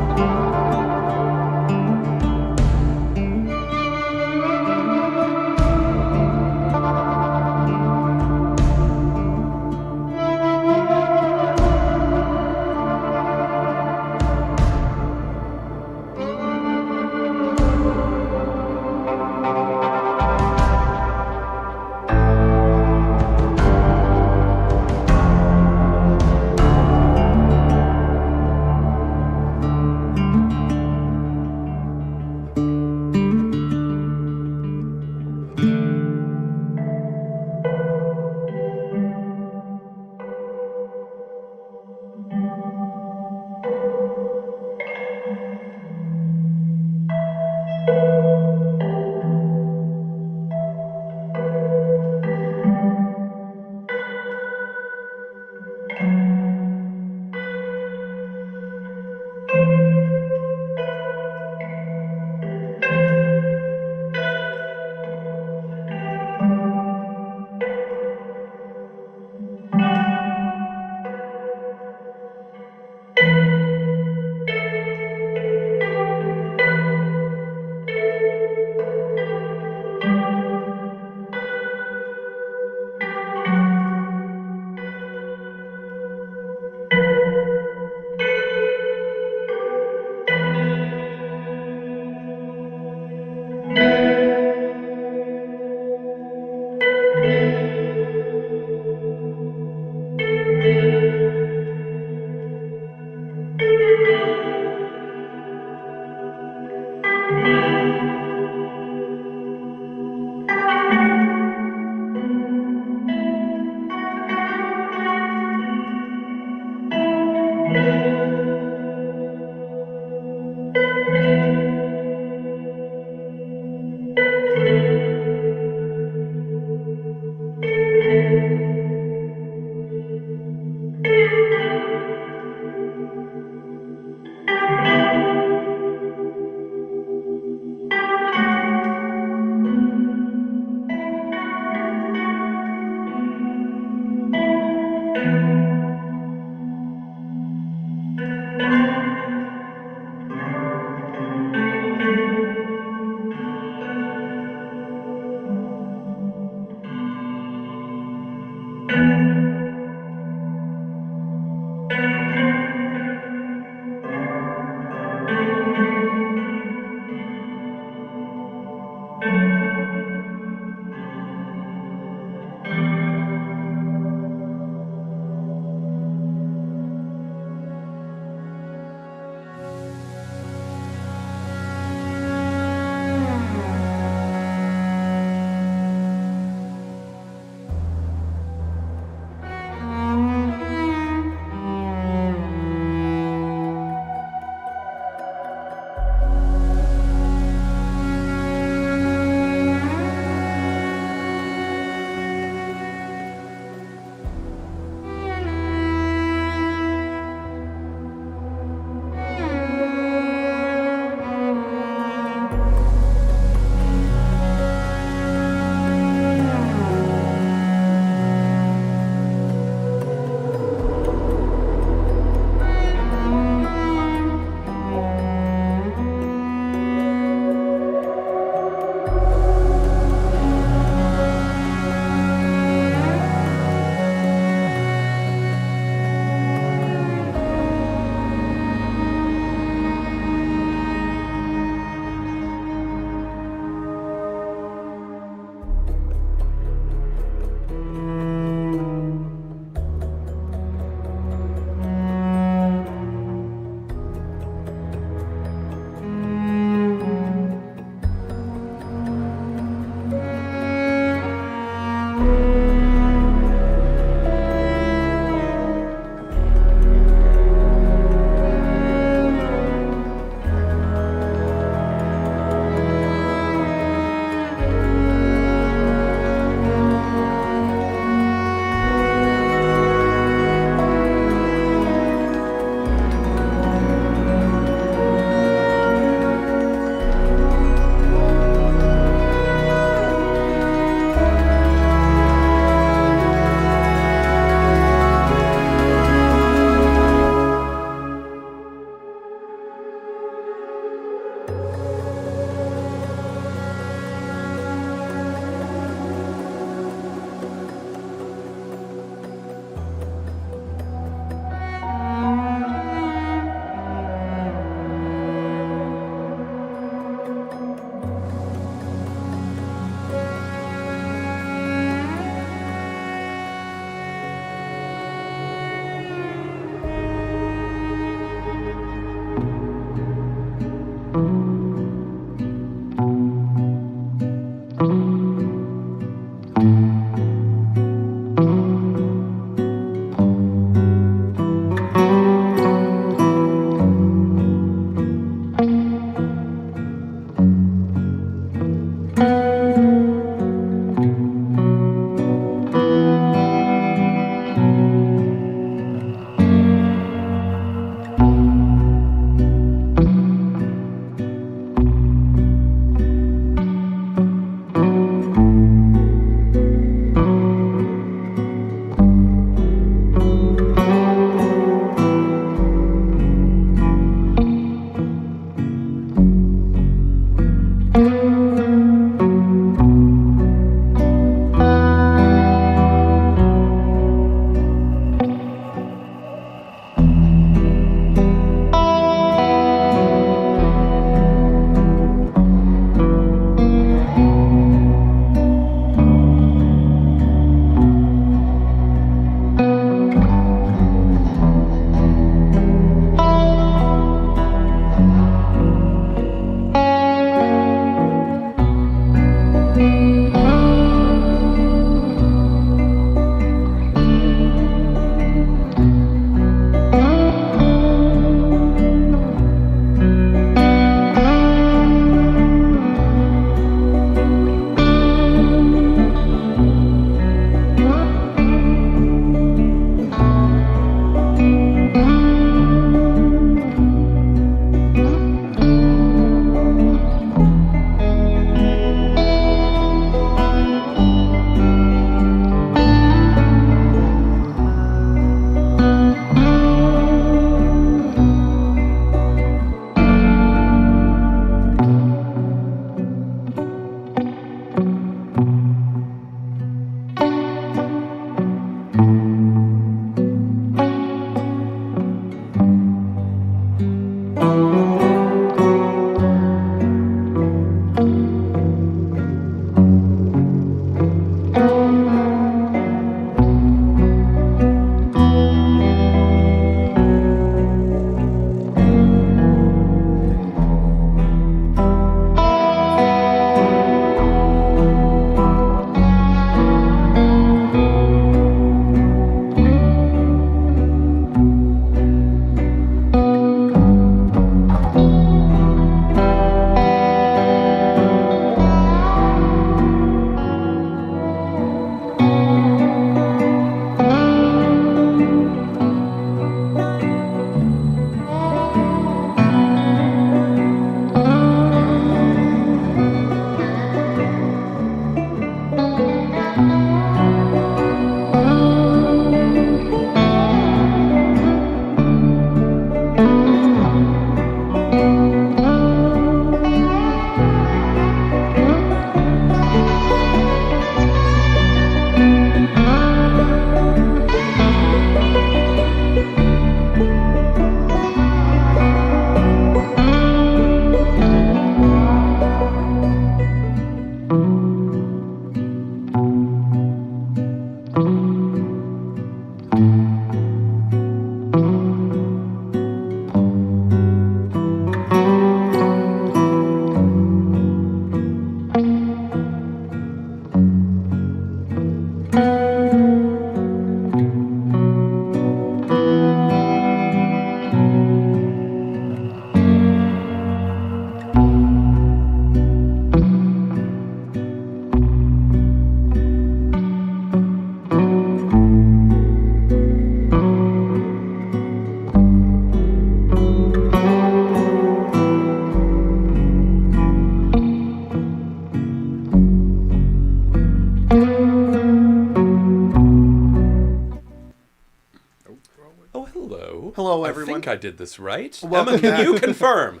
think I did this right. Welcome Emma, can back. you confirm?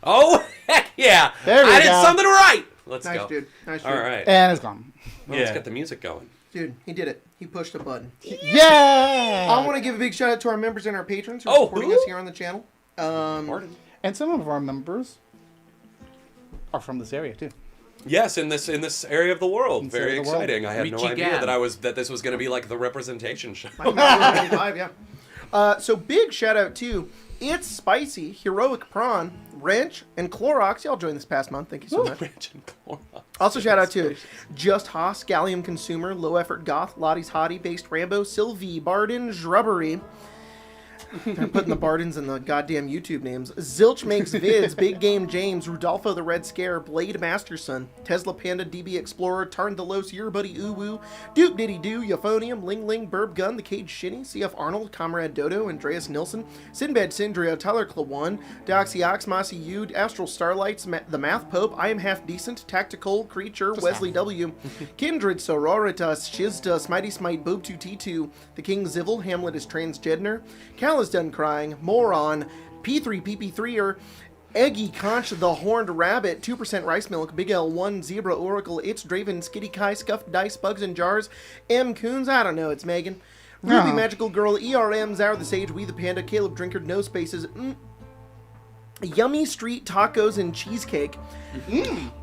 Oh, heck yeah. There we I did go. something right. Let's Nice, go. dude. Nice, dude. All right. And it's gone. Well, let's get the music going. Dude, he did it. He pushed a button. Yeah! I want to give a big shout out to our members and our patrons who are Oh, supporting who? us here on the channel. And some of our members are from this area, too. Yes, in this area of the world. This Very area of the world. exciting. I had no Richie idea Gab. that this was going to be like the representation show. yeah. So big shout out to It's Spicy, Heroic Prawn, Wrench, and Clorox. Y'all joined this past month. Thank you so much. Rich and Clorox. Also shout out to Just Haas, Gallium Consumer, Low Effort Goth, Lottie's Hottie, Based Rambo, Sylvie, Barden, Shrubbery. They're putting the Bardens in the goddamn YouTube names. Zilch Makes Vids, Big Game James, Rudolfo the Red Scare, Blade Masterson, Tesla Panda, DB Explorer, Tarn Delos, Your Buddy Uwu, Duke Diddy Doo, Euphonium, Ling Ling, Burb Gun, The Cage Shinny, CF Arnold, Comrade Dodo, Andreas Nilsson, Sinbad Sindria, Tyler Klawan, Doxyox, Mossy Yude, Astral Starlights, The Math Pope, I Am Half Decent, Tactical Creature, Wesley W, Kindred Sororitas, Shizda, Smitey Smite, Boob2T2, The King Zivil, Hamlet is Transgender, Cal is Done Crying, Moron, P3 PP3er, Eggy Conch, The Horned Rabbit, 2% Rice Milk, Big L1, Zebra Oracle, It's Draven, Skitty Kai, Scuffed Dice, Bugs and Jars, M. Coons, I don't know, it's Megan, Ruby Magical Girl, ERM, Zara the Sage, We the Panda, Caleb Drinkard, No Spaces, Yummy Street Tacos and Cheesecake,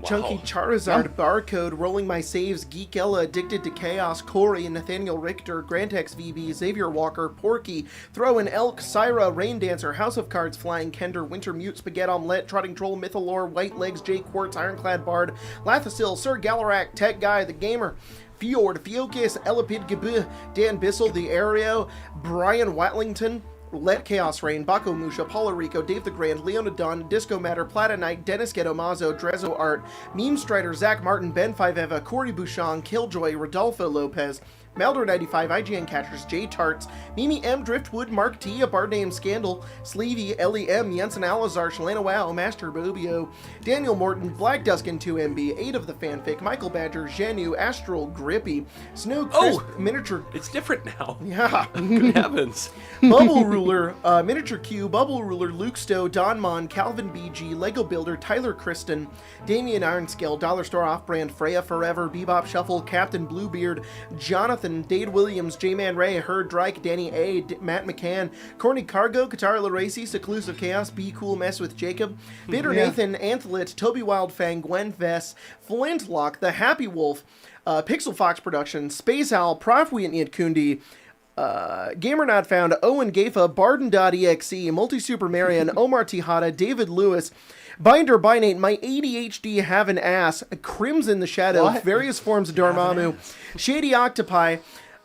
Chunky Charizard, Barcode, Rolling My Saves, Geek Ella, Addicted to Chaos, Corey, Nathaniel Richter, Grantex VB, Xavier Walker, Porky, Throwin' Elk, Syra, Rain Dancer, House of Cards, Flying Kender, Winter Mute, Spaghetti Omelette, Trotting Troll, Mythalore, White Legs, Jay Quartz, Ironclad Bard, Lathasil, Sir Galarak, Tech Guy, The Gamer, Fjord, Fiocus, Elipid Gabu, Dan Bissell, The Aereo, Brian Watlington, Let Chaos Reign, Baco Musha, Paulo Rico, Dave the Grand, Leonadon, Disco Matter, Platonite, Dennis Ghetto-Mazo, Drezzo Art, Meme Strider, Zach Martin, Ben 5eva, Corey Bouchon, Killjoy, Rodolfo Lopez, Melder95, IGN Catchers, J Tarts, Mimi M, Driftwood, Mark T, A Bard Name Scandal, Sleevey, Ellie M, Jensen Alazar, Shalana Wow, Master Bobio, Daniel Morton, Black Duskin 2MB, 8 of the Fanfic, Michael Badger, Janu, Astral, Grippy, Snow Crisp, Miniature. It's different now. Yeah. Good heavens. Bubble Ruler, Miniature Q, Bubble Ruler, Luke Stowe, Don Mon, Calvin BG, Lego Builder, Tyler Kristen, Damian Ironscale, Dollar Store Off-Brand, Freya Forever, Bebop Shuffle, Captain Bluebeard, Jonathan, Dade Williams, J-Man Ray, Herd Drake, Danny A, Matt McCann, Corny Cargo, Katara Laracy, Seclusive Chaos, Be Cool Mess with Jacob, Bitter Nathan, Anthelit, Toby Wildfang, Gwen Vess, Flintlock, The Happy Wolf, Pixel Fox Productions, Space Owl, Prof Wheatney Kundi, Gamer Not Found, Owen Gafa, Barden.exe, Multi Super Marion, Omar Tejada, David Lewis, Binder Binate, My ADHD Have an Ass, Crimson the Shadow, Various Forms of Dormammu, Shady Octopi,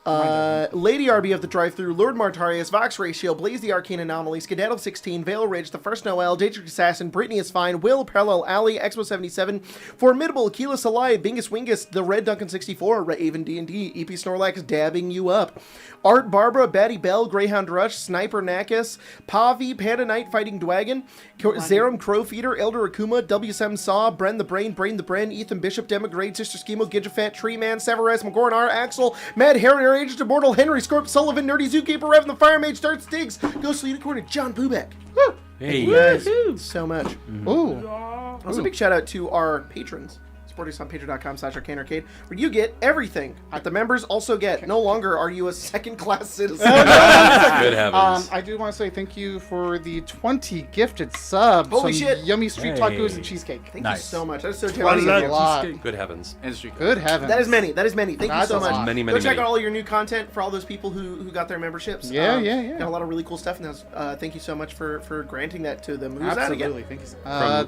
Lady RB of the Drive-Thru, Lord Martarius, Vox Ratio, Blaze the Arcane Anomaly, Skedaddle 16, Vale Ridge, The First Noel, Daedric Assassin, Brittany is Fine, Will, Parallel Alley, Expo 77, Formidable, Keyless Alive, Bingus Wingus, The Red Duncan 64, Raven D&D, EP Snorlax, Dabbing You Up, Art Barbara, Batty Bell, Greyhound Rush, Sniper Nakus, Pavi, Panda Knight Fighting Dwagon, Zerum Crowfeeder, Elder Akuma, WSM Saw, Bren the Brain, Ethan Bishop, Demagrade, Sister Schemo, Gidjafat, Tree Man, Severus, McGornar, Axel, Mad Harrier, Agent Immortal, Henry Scorp, Sullivan, Nerdy Zookeeper, Rev, the Fire Mage, Start Stiggs, Ghost Unicorn, John Pubek. Woo! Hey, Thank you guys so much. Ooh. Also, a big shout out to our patrons. Support us on patreon.com/arcanearcade, where you get everything that the members also get. No longer are you a second-class citizen. Good heavens. I do want to say thank you for the 20 gifted subs. Holy Some shit. Yummy street tacos and cheesecake. Thank you Nice. so much. That's so That generous. is of a you. lot. Good heavens. Good heavens. That is many. That is many. Thank you That's so a much. lot. Many, Go many, check many. out all your new content for all those people who got their memberships. Yeah. Got a lot of really cool stuff, and thank you so much for granting that to them. Who's Absolutely. that Thank you.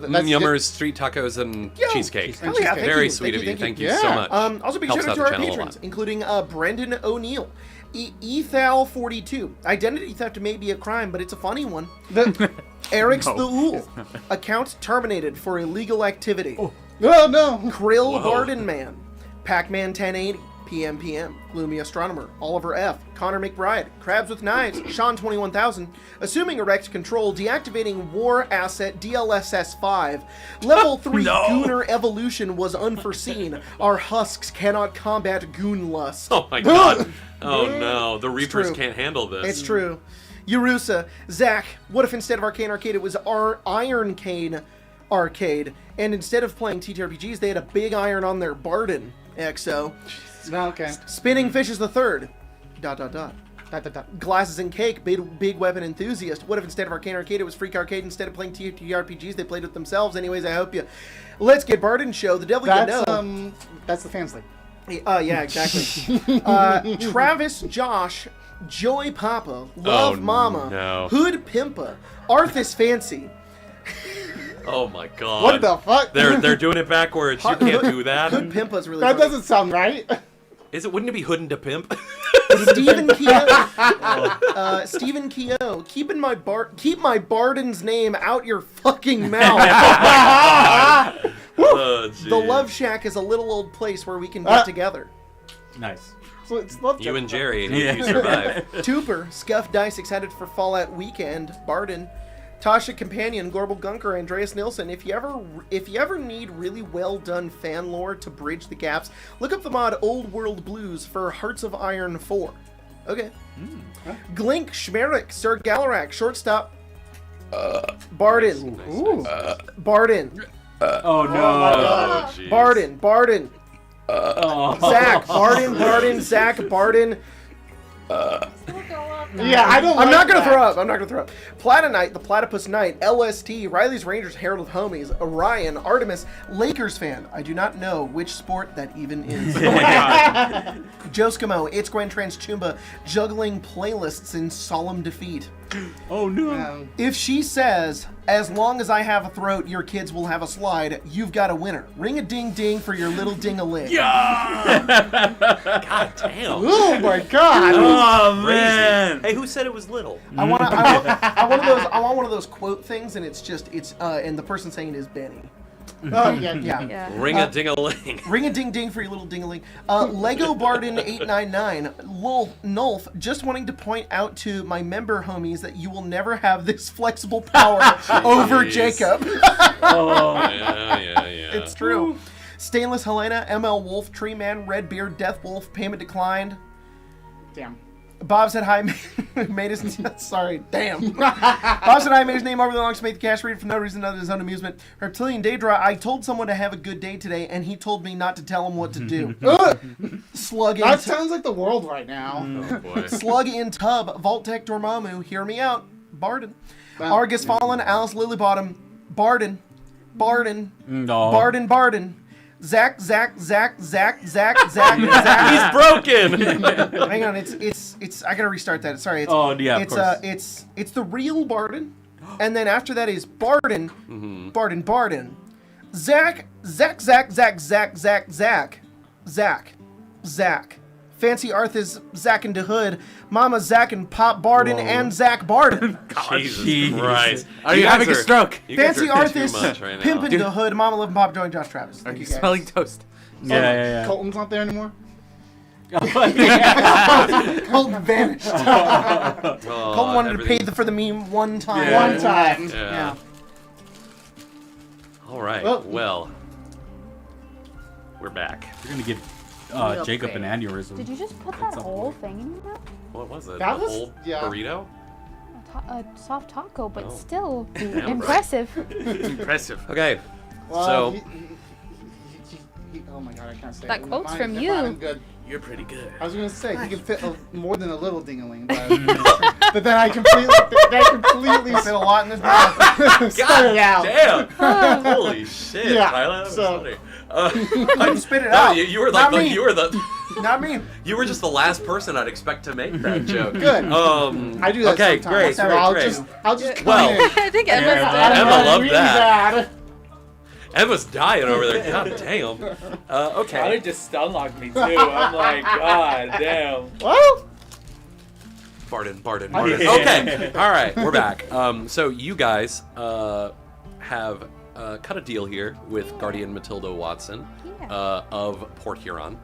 From Yummers, Street Tacos, and Cheesecake. Hell yeah, thank Very you. sweet of you. Thank you Yeah. so much. Also, big Helps shout out out to the our channel a patrons, lot. including Brendan O'Neill, Ethal42. Identity theft may be a crime, but it's a funny one. Eric's the Ool. Account terminated for illegal activity. Oh no. Krill Garden Man, Pac-Man 1080, PM, Gloomy Astronomer, Oliver F, Connor McBride, Crabs with Knives, Sean 21000, Assuming Erect Control, Deactivating War Asset DLSS 5, Level 3 Gooner Evolution was unforeseen. Our husks cannot combat goon lust. Oh my god. Oh no. The Reapers true. can't handle this. It's true. Urusa, Zach, what if instead of Arcane Arcade it was Iron Cane Arcade, and instead of playing TTRPGs, they had a big iron on their Barden XO. Okay. Spinning Fishes the Third. ... Glasses and Cake, big weapon enthusiast. What if instead of Arcane Arcade it was Freak Arcade? Instead of playing TTRPGs, they played with themselves. Anyways, I hope you. Let's Get Barden Show. The devil you know. That's the fans league. Yeah, exactly. Travis, Josh, Joy Papa, Love Mama, no. Hood Pimpa, Arthas Fancy. Oh my god. What the fuck? They're doing it backwards. You can't do that. Hood Pimpa's really That funny. doesn't sound right. Wouldn't it be Hood and to Pimp? Stephen Keogh. Stephen Keogh. Keep my Barden's name out your fucking mouth. Oh, The Love Shack is a little old place where we can get together. Nice. So it's love You and Jerry, and Yeah. you survive. Tooper, Scuff Dice, excited for Fallout Weekend. Barden, Tasha Companion, Gorbel Gunker, Andreas Nilsson. If you ever need really well done fan lore to bridge the gaps, look up the mod Old World Blues for Hearts of Iron 4. Okay. Glink, Schmerik, Sir Galarak, Shortstop. Barden. Nice. Barden. Oh no. Oh, jeez. Barden. Zach. Barden. Zach. Barden. Yeah, I don't. I'm not gonna that. throw up. Platonite, the Platypus Knight, LST, Riley's Rangers, Herald of Homies, Orion, Artemis, Lakers fan. I do not know which sport that even is. Joskimo, It's Grand Trans Chumba, juggling playlists in solemn defeat. Oh no. If she says, as long as I have a throat, your kids will have a slide, you've got a winner. Ring a ding ding for your little ding-a-ling. God damn. Oh my god. Oh Crazy. man. Hey, who said it was little? I want one of those quote things, and and the person saying it is Benny. Oh yeah. Yeah. Ring a ding a ling. Ring a ding ding for your little ding-a-ling. Lego Barden 899. Nulf, just wanting to point out to my member homies that you will never have this flexible power over Jeez. Jacob. Yeah. It's true. Stainless Helena, ML Wolf, Tree Man, Red Beard, Death Wolf, payment declined. Damn. Bob said hi, made his sorry, damn. Bob said hi, made his name over the long to make the cash read for no reason other than his own amusement. Reptilian Daedra, I told someone to have a good day today, and he told me not to tell him what to do. Slug in That sounds like the world right now. Oh boy. Slug in Tub, Vault Tech Dormammu, hear me out. Barden. Argus Fallen, Alice Lilybottom, Barden. No. Barden. Zach. He's broken. Hang on, it's. I gotta restart that. Sorry. It's, Oh, yeah, of It's course. it's the real Barden, and then after that is Barden. Barden. Zach. Fancy Arthur's Zach and DeHood, Mama Zach and Pop Barden and Zach Barden. Jesus Christ. Are you having a stroke? You guys Fancy are too Arthur's much right now. Pimpin' DeHood, Mama Love and Pop Join Josh Travis. Are Thank you guys. smelling toast? Yeah. Colton's not there anymore. Colton vanished. Oh, Colton wanted to pay everything- for the meme one time. Yeah. One time. Yeah. All right. Oh. Well, we're back. We're gonna give Jacob an aneurysm. Did you just put that whole thing in your mouth? What was it? That A was- whole yeah. burrito? A soft taco, but Oh. still Damn impressive. Impressive. Okay. Well, So- oh my god, I can't say That it. quote's Mine- from mine you. is good. You're pretty good. I was gonna say he can fit more than a little ding-a-ling, but then I completely Fit a lot in this mouth. started out. Damn! Holy shit, Yeah, Tyler, that was so- funny. Couldn't spit it No, out. you were Not like me. Not me. you were just the last person I'd expect to make that joke. Good. I do that Okay, sometimes. great, So great, I'll great. just come Well- in. I think Emma's Emma loved really that. bad. Emma's dying over there. God damn. Tyler Okay. just stun locked me too. I'm like, god damn. Well, Barden. Okay. Okay. All right, we're back. So you guys have cut a deal here with Guardian Matilda Watson of Port Huron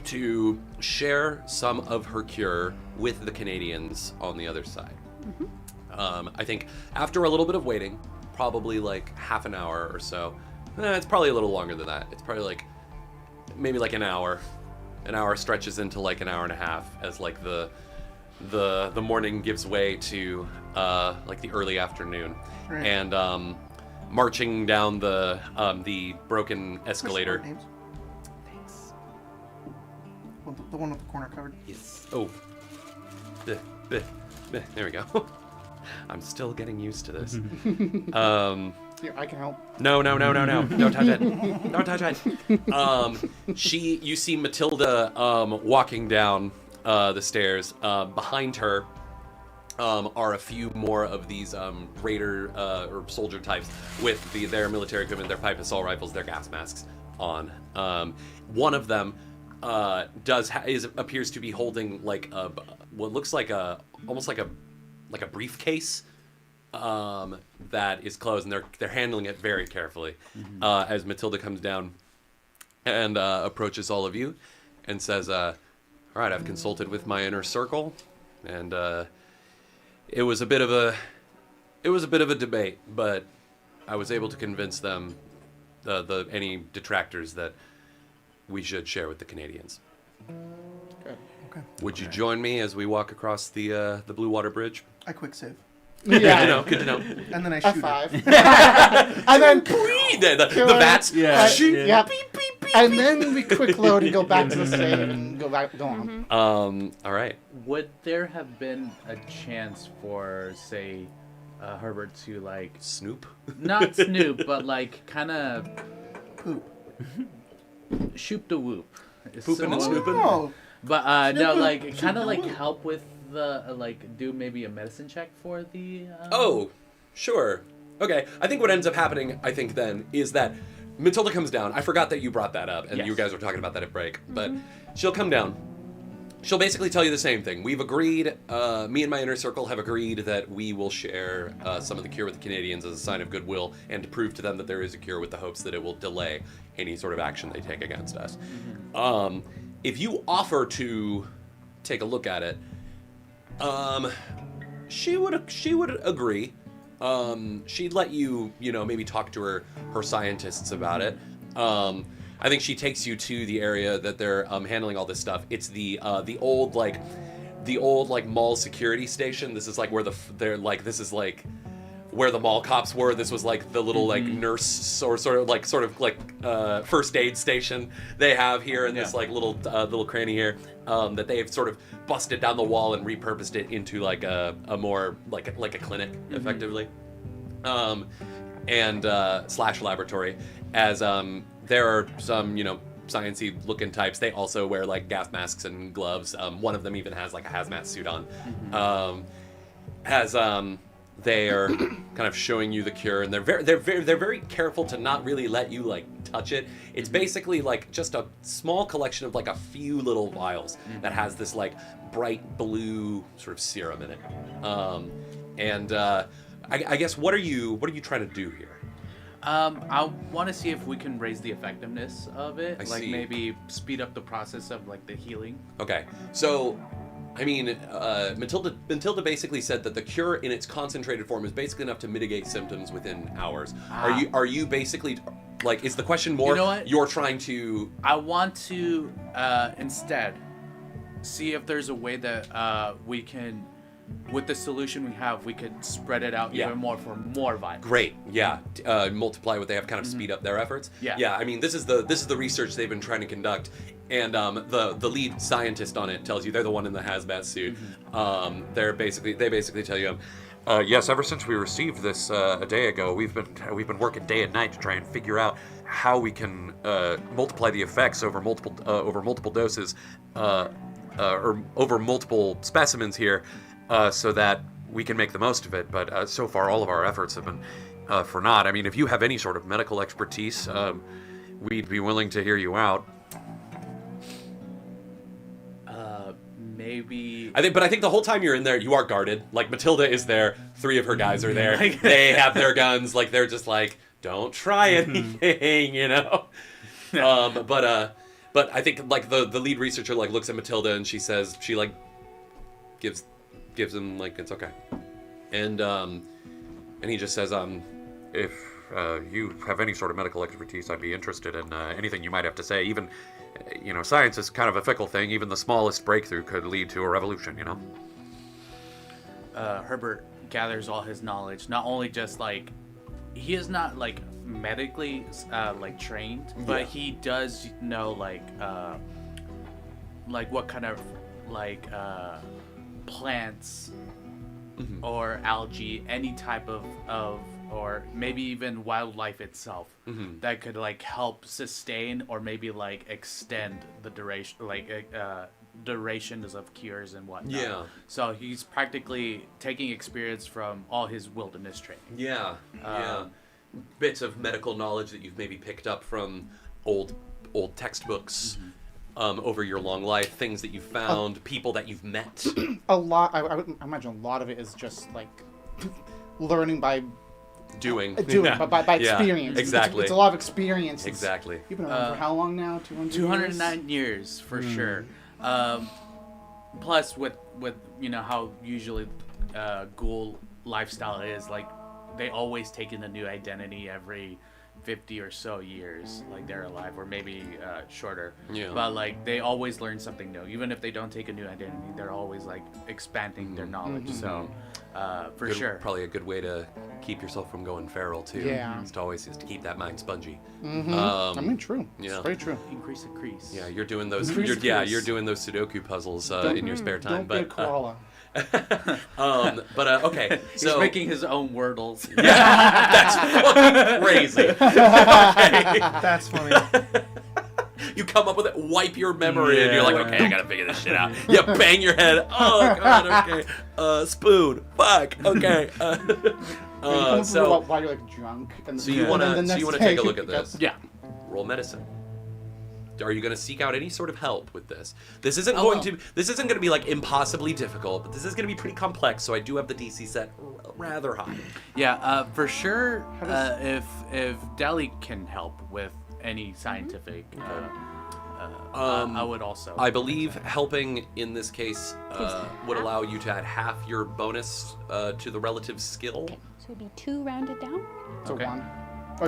to share some of her cure with the Canadians on the other side. I think after a little bit of waiting, probably like half an hour or so. It's probably a little longer than that. It's probably like maybe like an hour. An hour stretches into like an hour and a half as like the the morning gives way to like the early afternoon, Right. and marching down the broken Where's the escalator. names? Thanks. Well, the one with the corner covered. Yes. Oh. Bleh, bleh, bleh. There we go. I'm still getting used to this. Here, I can help. No. Don't touch it. Don't touch it. You see Matilda walking down the stairs. Behind her are a few more of these raider or soldier types with their military equipment, their pipe assault rifles, their gas masks on. One of them appears to be holding like what looks like almost like a briefcase. That is closed, and they're handling it very carefully. As Matilda comes down and approaches all of you and says, all right, I've consulted with my inner circle, and it was a bit of a debate, but I was able to convince them, any detractors, that we should share with the Canadians. Okay. Would you join me as we walk across the Blue Water Bridge? I quick save. Yeah. Good to know. And then I shoot F5. it. And then The bats. Yeah. Yep. And then we quick load and go back to the save and go on. All right. Would there have been a chance for, say, Herbert to like Snoop. not snoop, but like kind of Poop. shoop the whoop? Pooping and snooping? Oh, But no, like kind of like help with the like do maybe a medicine check for the. Oh, sure. Okay. I think what ends up happening, I think then, is that Matilda comes down. I forgot that you brought that up, and Yes. you guys were talking about that at break. But she'll come down. She'll basically tell you the same thing. We've agreed, me and my inner circle have agreed that we will share some of the cure with the Canadians as a sign of goodwill and to prove to them that there is a cure with the hopes that it will delay any sort of action they take against us. If you offer to take a look at it, she would agree. She'd let you, maybe talk to her scientists about it. I think she takes you to the area that they're handling all this stuff. It's the old mall security station. This is like where where the mall cops were. This was like the little like nurse or sort of like first aid station they have here in this like little cranny here that they've sort of busted down the wall and repurposed it into like a more like a clinic effectively, and slash laboratory, as there are some sciencey looking types. They also wear like gas masks and gloves. One of them even has like a hazmat suit on. They are kind of showing you the cure, and they're very careful to not really let you like touch it. It's basically like just a small collection of like a few little vials that has this like bright blue sort of serum in it. I guess what are you trying to do here? I want to see if we can raise the effectiveness of it, I like see. maybe speed up the process of like the healing. Okay, so I mean, Matilda basically said that the cure in its concentrated form is basically enough to mitigate symptoms within hours. Are you basically like, is the question more You know what? you're trying to? I want to instead see if there's a way that we can, with the solution we have, we could spread it out even more for more violence. Great, yeah. Multiply what they have, kind of speed up their efforts. Yeah. I mean, this is the research they've been trying to conduct, and the lead scientist on it tells you, they're the one in the hazmat suit. They basically tell you, Yes, ever since we received this a day ago, we've been working day and night to try and figure out how we can multiply the effects over multiple doses, or over multiple specimens here, so that we can make the most of it. But so far, all of our efforts have been for naught. I mean, if you have any sort of medical expertise, we'd be willing to hear you out. Maybe. I think the whole time you're in there, you are guarded. Like, Matilda is there, 3 of her guys are there. They have their guns. Like, they're just like, don't try anything, But I think like the lead researcher like looks at Matilda and she says, she like gives him like, it's okay, and he just says, If you have any sort of medical expertise, I'd be interested in anything you might have to say. Even, science is kind of a fickle thing. Even the smallest breakthrough could lead to a revolution, Herbert gathers all his knowledge, not only just like he is not like medically like trained, but he does know like what kind of like plants or algae, any type of or maybe even wildlife itself that could like help sustain or maybe like extend the duration, like durations of cures and whatnot. Yeah. So he's practically taking experience from all his wilderness training. Yeah. Bits of medical knowledge that you've maybe picked up from old textbooks over your long life, things that you've found, people that you've met. A lot. I would imagine a lot of it is just like learning by doing, by experience. Exactly. It's a lot of experience. Exactly. You've been around for how long now? 209 years for sure. Plus, with how usually ghoul lifestyle is, like they always take in a new identity every 50 or so years, like they're alive, or maybe shorter. Yeah. But like they always learn something new, even if they don't take a new identity. They're always like expanding their knowledge. So for sure, probably a good way to keep yourself from going feral too. Yeah. Is to keep that mind spongy. I mean, true. Yeah. It's very true. increase. Yeah, you're doing those. Increase. You're doing those Sudoku puzzles in your spare time. Don't be a But koala. okay, so he's making his own wordles. that's fucking crazy. Okay. That's funny. You come up with it, wipe your memory, and you're like, okay, I gotta figure this shit out. You bang your head. Oh god, okay. Spoon. Fuck. Okay. So why you're like drunk. And so you wanna take a look at this? Yeah. Roll medicine. Are you going to seek out any sort of help with this? This isn't going to be like impossibly difficult, but this is going to be pretty complex. So I do have the DC set rather high. Yeah, for sure. If Deli can help with any scientific, I would also. I believe helping in this case would allow you to add half your bonus to the relative skill. Okay, so it'd be 2 rounded down. So Okay. 1.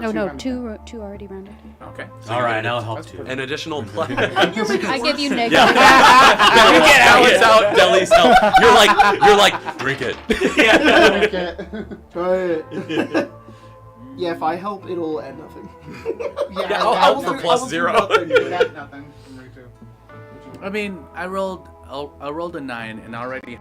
No, two already rounded. Okay. All right, I'll help too. An additional plus. I give you negative. Yeah, you get Alex out, Deli's help. You're like, drink it. Try it. Yeah, if I help, it'll add nothing. Yeah, I'll help for plus 0. Nothing from me too. I mean, I rolled a 9 and already.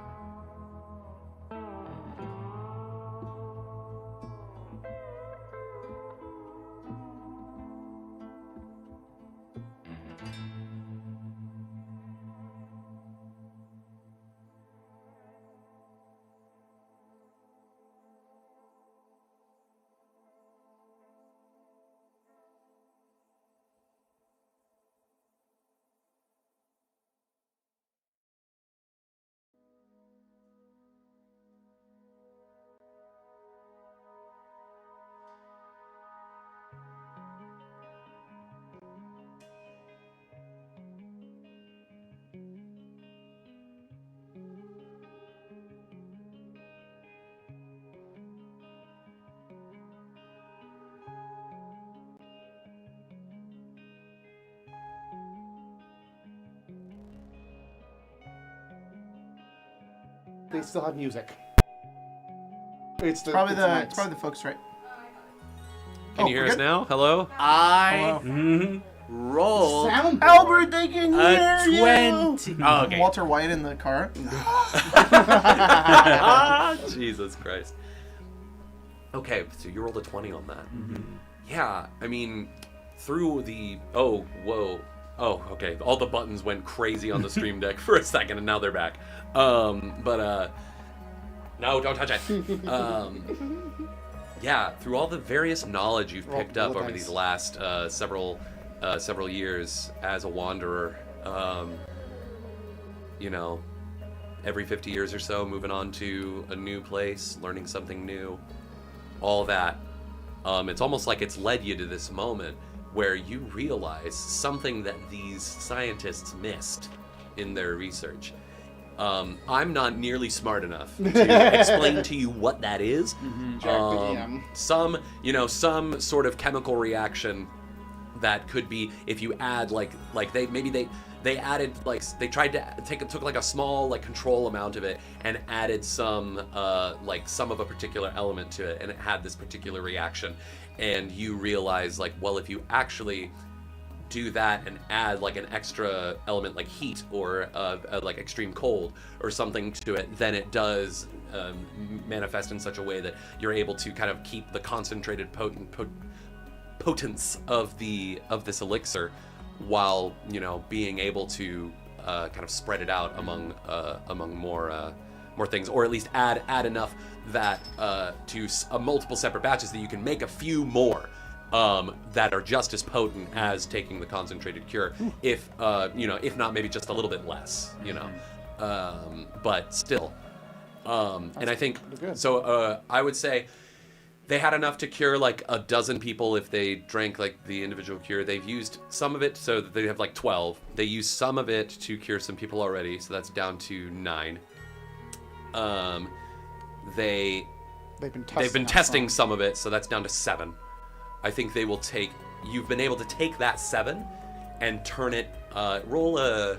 They still have music. It's Probably the the folks, right? Can you hear us now? Hello? I Mm-hmm. rolled sound. Albert, they can a hear 20. you. Oh, okay. Walter White in the car. Jesus Christ. Okay, so you rolled a 20 on that. Yeah, I mean, through the... Oh, whoa. Oh, okay. All the buttons went crazy on the stream deck for a second, and now they're back. No, don't touch it. Yeah, through all the various knowledge you've picked up over these last several years as a wanderer, every 50 years or so, moving on to a new place, learning something new, all that. It's almost like it's led you to this moment where you realize something that these scientists missed in their research. I'm not nearly smart enough to explain to you what that is. Some sort of chemical reaction that could be, if you add like they added they tried to took like a small like control amount of it and added some some of a particular element to it, and it had this particular reaction. And you realize like, well, if you actually do that and add like an extra element like heat or like extreme cold or something to it, then it does manifest in such a way that you're able to kind of keep the concentrated potence of this elixir, while being able to kind of spread it out among more things, or at least add enough that to multiple separate batches that you can make a few more that are just as potent as taking the concentrated cure, if not maybe just a little bit less, but still. And I think so. I would say they had enough to cure like a dozen people if they drank like the individual cure. They've used some of it, so that they have like 12. They used some of it to cure some people already, so that's down to 9. They've been testing some of it, so that's down to 7. I think they will take. You've been able to take that 7 and turn it. Roll a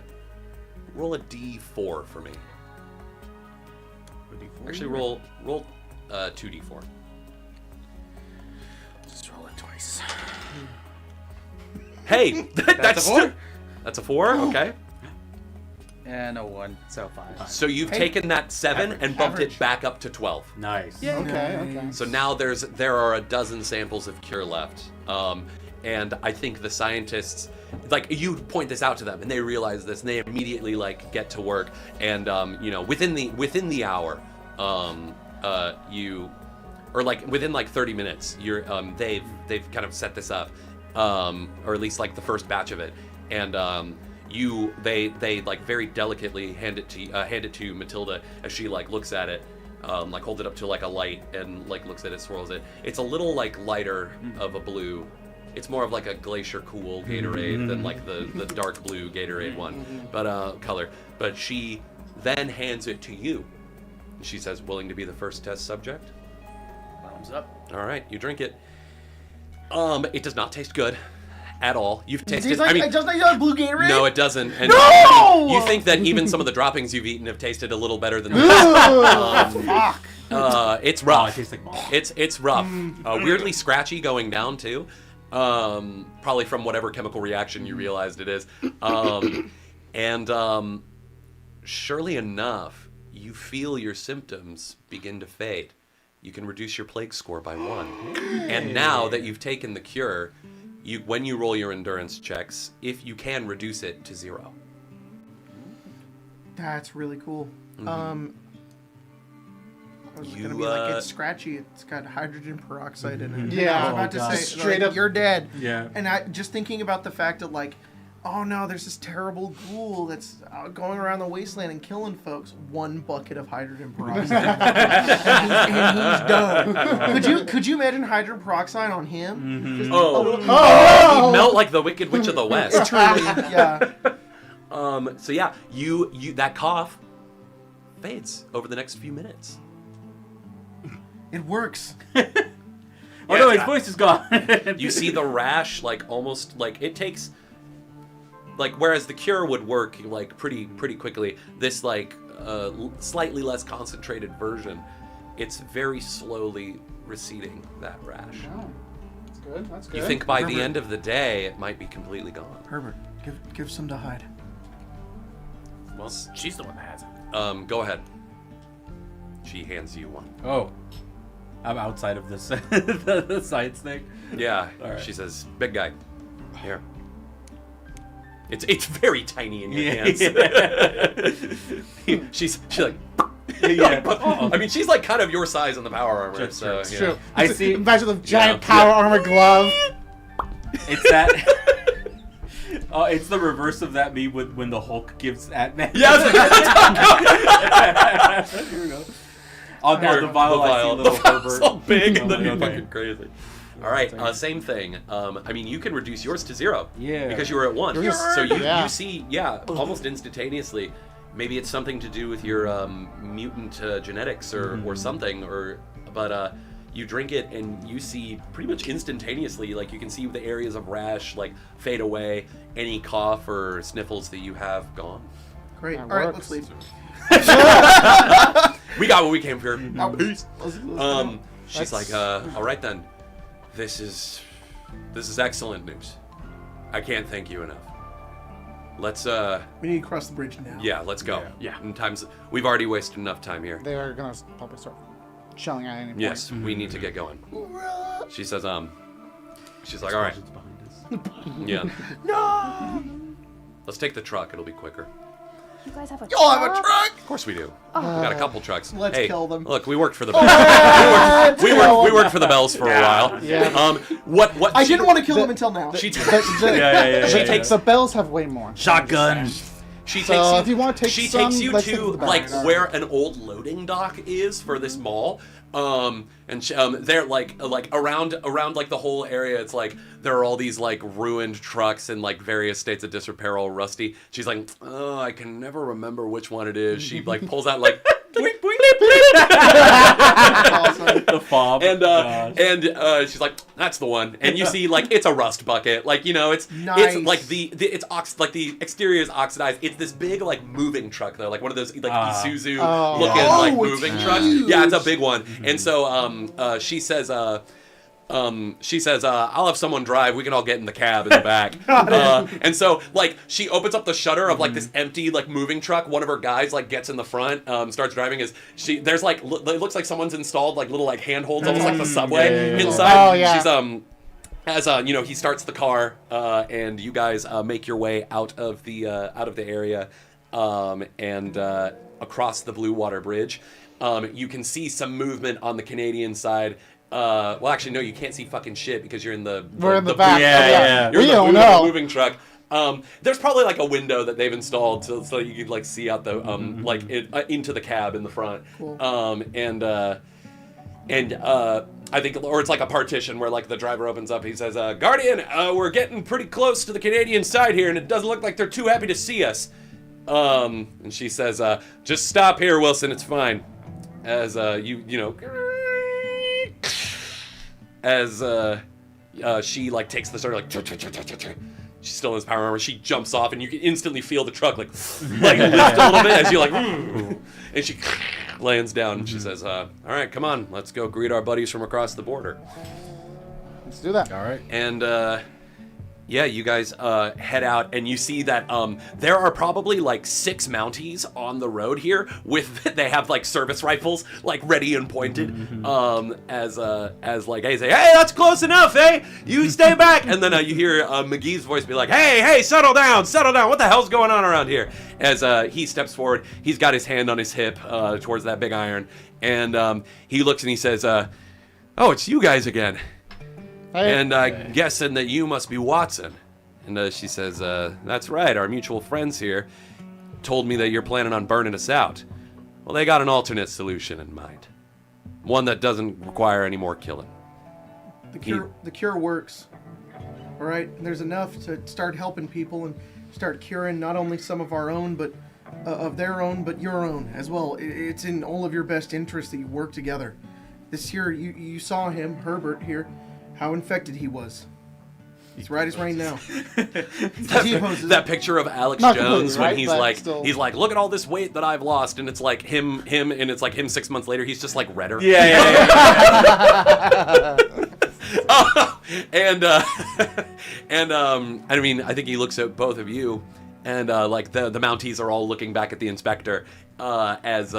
D4 for me. Actually, roll 2d4. Just roll it twice. Hey, that's a 4. That's a 4. Okay. And a 1, so 5. So you've taken that 7 and bumped it back up to 12. Nice. Yeah. Okay. So now there are a dozen samples of cure left, and I think the scientists, like, you point this out to them, and they realize this, and they immediately like get to work, and within the hour, within like 30 minutes, they've kind of set this up, or at least like the first batch of it, and they like very delicately hand it to Matilda as she like looks at it, like holds it up to like a light and like looks at it, swirls it. It's a little like lighter of a blue. It's more of like a glacier cool Gatorade than like the dark blue Gatorade one, but color. But she then hands it to you. She says, "Willing to be the first test subject?" Thumbs up. All right, you drink it. It does not taste good at all. You've tasted. It doesn't taste like blue Gatorade. No, it doesn't. And No! You think that even some of the droppings you've eaten have tasted a little better than this. Fuck. It's rough. Oh, it tastes like malt. It's rough. Weirdly scratchy going down too. Probably from whatever chemical reaction you realized it is. And surely enough, you feel your symptoms begin to fade. You can reduce your plague score by 1. And now that you've taken the cure, when you roll your endurance checks, if you can reduce it to 0. That's really cool. I was gonna be like, it's scratchy. It's got hydrogen peroxide in it. Yeah. I was about to say, Straight like, up. you're dead. Yeah. And I just thinking about the fact that like, oh no, there's this terrible ghoul that's going around the wasteland and killing folks. 1 bucket of hydrogen peroxide, and he's done. Could you imagine hydrogen peroxide on him? Just He'd melt like the Wicked Witch of the West. Truly, yeah. So yeah, you that cough fades over the next few minutes. It works. Oh no, his voice is gone. You see the rash, like almost like it takes, like whereas the cure would work like pretty quickly, this like slightly less concentrated version, it's very slowly receding, that rash. Oh, that's good. That's good. You think by the Herbert. end of the day it might be completely gone. Herbert, give some to hide. Well, she's the one that has it. Go ahead. She hands you one. Oh, I'm outside of this the science thing. Yeah. All right. She says, "Big guy, here." It's very tiny in your hands. she's like. Yeah. I mean, she's like kind of your size in the power armor. Just So true. you True. know. I see. Imagine the giant Yeah. power armor glove. It's that. Oh, it's the reverse of that meme when the Hulk gives Ant-Man. Yeah. Here we go. On the vial, I see The little vial's Herbert. so big and Oh, then you're okay. fucking crazy. All right, same thing. I mean, you can reduce yours to 0. Yeah. Because you were at 1. Yours- So you Yeah. see, almost instantaneously. Maybe it's something to do with your mutant genetics or something, but you drink it, and you see pretty much instantaneously, like you can see the areas of rash like fade away. Any cough or sniffles that you have gone. Great. That All right, works. let's leave. We got what we came for. Peace. She's like, all right then. This is excellent news. I can't thank you enough. Let's We need to cross the bridge now. yeah, let's go. Yeah. And times we've already wasted enough time here. They are gonna probably start shelling at any point. Yes, we need to get going. She says, she's like, all right. Yeah. No. Let's take the truck. It'll be quicker. You guys have a Y'all have a truck? Of course we do. We got a couple trucks. Let's hey, kill them. Look, we worked for the Bells. we worked for the Bells for a while. Yeah. What? I didn't want to kill them until now. She She takes the bells have way more. Shotgun. She So takes you. if you want to take she some, takes you let's to take the back. like where an old loading dock is for this mall. And they're like around like the whole area. It's like there are all these like ruined trucks in like various states of disrepair, all rusty. She's like, oh, I can never remember which one it is. She like pulls out like. Bleep, bleep, bleep. Awesome. The fob. And she's like, that's the one. And you see like it's a rust bucket. Like, you know, it's Nice. like the exterior is oxidized. It's this big like moving truck though, like one of those like Isuzu looking Oh, like it's moving trucks. huge. Yeah, it's a big one. And so she says I'll have someone drive. We can all get in the cab in the back. And so like she opens up the shutter of like this empty like moving truck. One of her guys like gets in the front, starts driving. There's like it looks like someone's installed like little like handholds, almost like the subway inside. Oh, yeah. She's he starts the car, and you guys make your way out of the area, and across the Blue Water Bridge. You can see some movement on the Canadian side. Well, actually, no, you can't see fucking shit because you're in the We're in the back. Yeah. You're We in don't the know. moving truck. There's probably like a window that they've installed so you could like see out the into the cab in the front. Cool. I think, or it's like a partition where like the driver opens up. He says, "Guardian, we're getting pretty close to the Canadian side here, and it doesn't look like they're too happy to see us." And she says, "Just stop here, Wilson. It's fine." As she like takes the start, like she's still in his power armor. She jumps off, and you can instantly feel the truck like lift a little bit as you like, and she lands down. And she says, "All right, come on, let's go greet our buddies from across the border." Let's do that. All right. And yeah, you guys head out, and you see that there are probably like 6 Mounties on the road here. They have like service rifles like ready and pointed. As like, hey, say, hey, that's close enough, hey, you stay back. And then you hear McGee's voice be like, hey, settle down. What the hell's going on around here? As he steps forward, he's got his hand on his hip towards that big iron, and he looks and he says, "Oh, it's you guys again." And guessing that you must be Watson. And she says, that's right, our mutual friends here told me that you're planning on burning us out. Well, they got an alternate solution in mind. One that doesn't require any more killing. The cure works. All right, there's enough to start helping people and start curing not only some of our own, but of their own, but your own as well. It's in all of your best interest that you work together. This here, you saw him, Herbert here, how infected he was. He's right as rain now. That picture of Alex Not Jones completely, when right, he's but like, still. look at all this weight that I've lost, and it's like him, and it's like him 6 months later. He's just like redder. Yeah. I mean, I think he looks at both of you, and like the Mounties are all looking back at the inspector as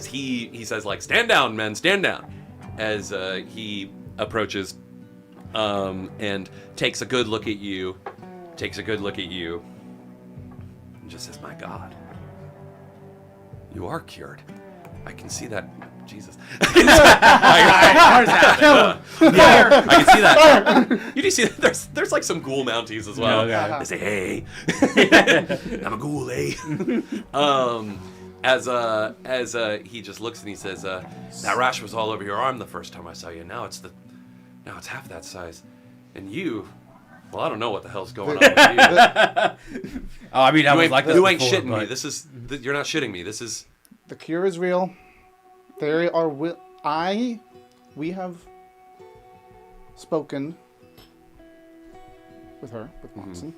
he says like, stand down, men, stand down, as he approaches and takes a good look at you, and just says, my God, you are cured. I can see that. Jesus. I can see that. You do see that there's like some ghoul Mounties as well. Okay. They say, hey, I'm a ghoul, eh? As he just looks and he says, that rash was all over your arm the first time I saw you. Now it's half that size. And you, well, I don't know what the hell's going on with you. Oh, I mean, I was like this You ain't before, shitting but- me. You're not shitting me. This is... The cure is real. They are I we have spoken with her, with Moxon,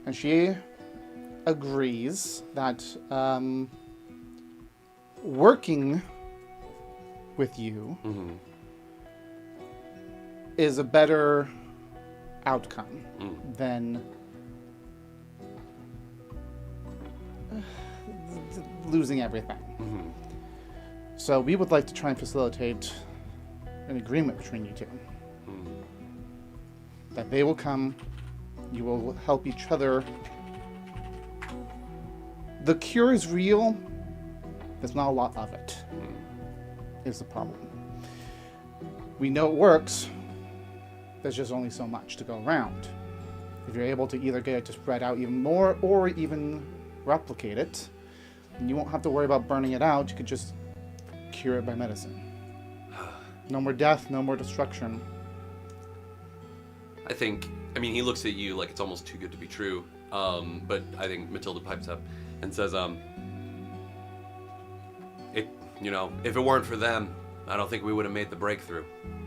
and she agrees that working with you is a better outcome than losing everything. So we would like to try and facilitate an agreement between you two. That they will come, you will help each other. The cure is real. There's not a lot of it, is the problem. We know it works. There's just only so much to go around. If you're able to either get it to spread out even more or even replicate it, and you won't have to worry about burning it out. You could just cure it by medicine. No more death, no more destruction. I mean, he looks at you like it's almost too good to be true. But I think Matilda pipes up and says, if it weren't for them, I don't think we would have made the breakthrough.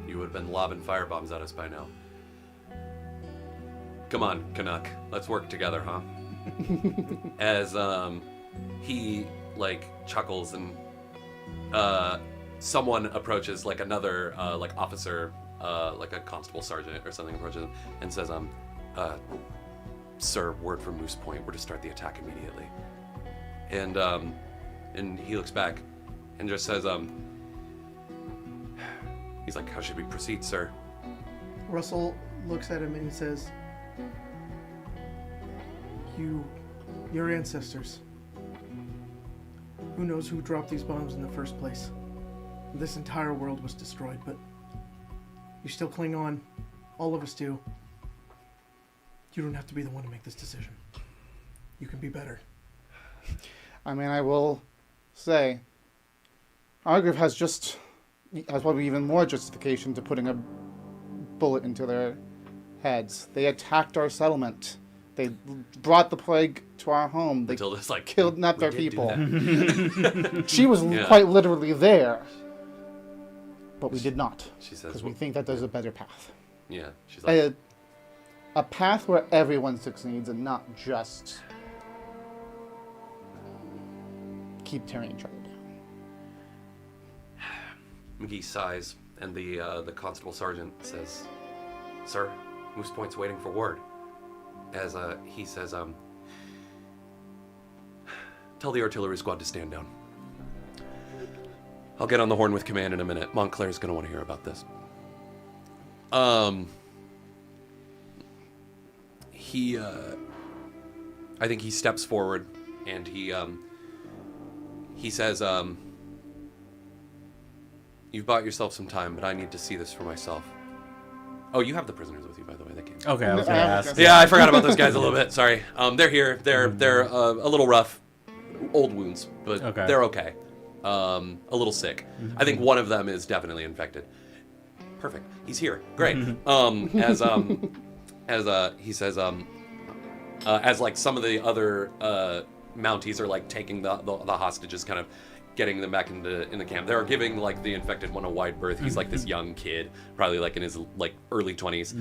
You would have been lobbing firebombs at us by now. Come on, Canuck. Let's work together, huh? As he chuckles and someone approaches, another officer, like a constable sergeant or something, approaches him and says, "Sir, word from Moose Point. We're to start the attack immediately." And he looks back and just says, he's like, "How should we proceed, sir?" Russell looks at him and he says, your ancestors. Who knows who dropped these bombs in the first place? This entire world was destroyed, but you still cling on. All of us do. You don't have to be the one to make this decision. You can be better. I mean, I will say, our group has probably even more justification to putting a bullet into their heads. They attacked our settlement. They brought the plague to our home. They Matilda's like, kidnapped our people. She was quite literally there. But we did not. She says, because we think that there's a better path. Yeah, she's like, a path where everyone succeeds and not just keep tearing each other down. McGee sighs, and the constable sergeant says, "Sir, Moose Point's waiting for word." As he says, "Tell the artillery squad to stand down. I'll get on the horn with command in a minute. Montclair's gonna want to hear about this." I think he steps forward, and he says, "You've bought yourself some time, but I need to see this for myself." Oh, you have the prisoners with you, by the way. They came. Okay, I was gonna ask. Yeah, I forgot about those guys a little bit. Sorry. They're here. They're a little rough, old wounds, but they're okay. A little sick. I think one of them is definitely infected. Perfect. He's here. Great. As he says, as some of the other Mounties are taking the hostages, kind of getting them back in the camp. They're giving the infected one a wide berth. He's this young kid, probably in his early 20s,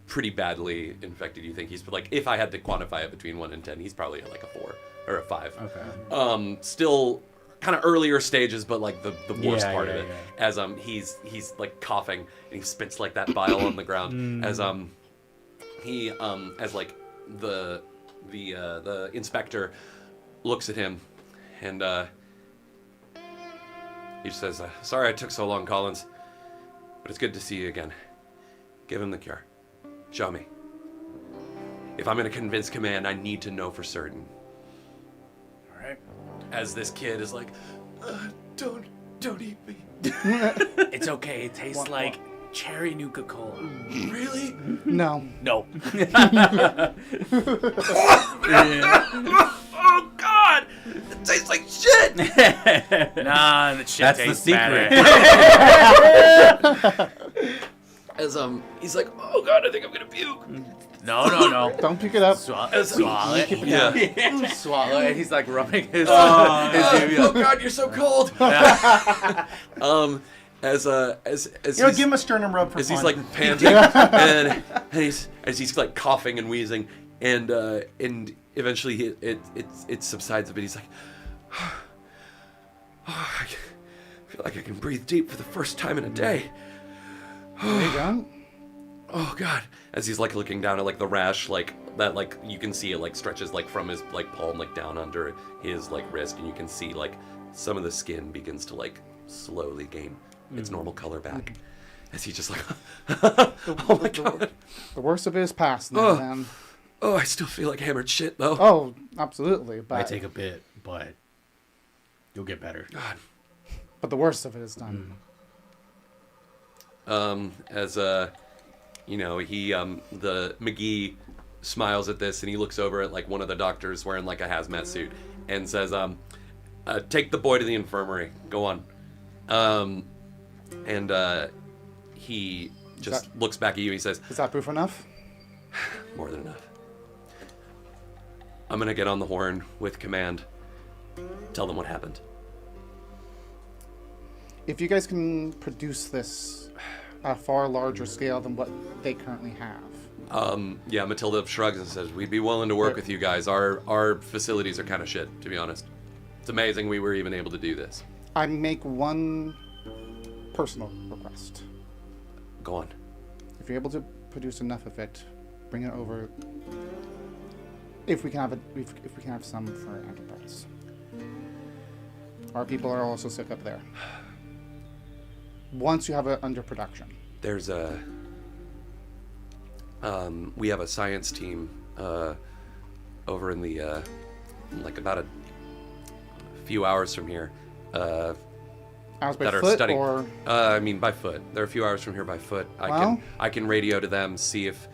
pretty badly infected. You think he's if I had to quantify it between 1 and 10, he's probably at a 4 or a 5. Okay. Still kind of earlier stages, but the worst part of it. Yeah. As he's coughing and he spits that vial on the ground. As he as the inspector looks at him and he says, "Sorry I took so long, Collins, but it's good to see you again. Give him the cure. Show me. If I'm going to convince command, I need to know for certain." All right. As this kid is don't eat me. It's okay. It tastes like cherry Nuka-Cola. Really? No. No. Oh God! It tastes like shit. Nah, that shit That's tastes the secret. better. As he's like, "Oh God, I think I'm gonna puke." No. Don't pick it up. Swallow it. Yeah. Swallow it. He's rubbing his Oh God, you're so cold. as give him a sternum rub for as fun. he's like panting and he's like coughing and wheezing and eventually it subsides a bit. He's like, I feel like I can breathe deep for the first time in a day. There you go. Oh God! As he's like looking down at like the rash, like that, like you can see it like stretches like from his like palm like down under his like wrist, and you can see like some of the skin begins to like slowly gain its normal color back. As he just like, oh my God! The worst of it is past now, man. Oh, I still feel like hammered shit though. Oh, absolutely. But Might take a bit, but you'll get better. God. But the worst of it is done. As you know, he the McGee smiles at this and he looks over at like one of the doctors wearing like a hazmat suit and says, take the boy to the infirmary. Go on. And he just looks back at you and he says, Is that proof enough? more than enough. I'm gonna get on the horn with command. Tell them what happened. If you guys can produce this at a far larger scale than what they currently have. Yeah, Matilda shrugs and says, we'd be willing to work with you guys. Our facilities are kind of shit, to be honest. It's amazing we were even able to do this. I make one personal request. Go on. If you're able to produce enough of it, bring it over. If we can have if we can have some for Enterprise. Our people are also sick up there. Once you have it under production. There's a we have a science team over in the like about a few hours from here Hours by that are foot studying. or I mean by foot. They're a few hours from here by foot. I can radio to them, see if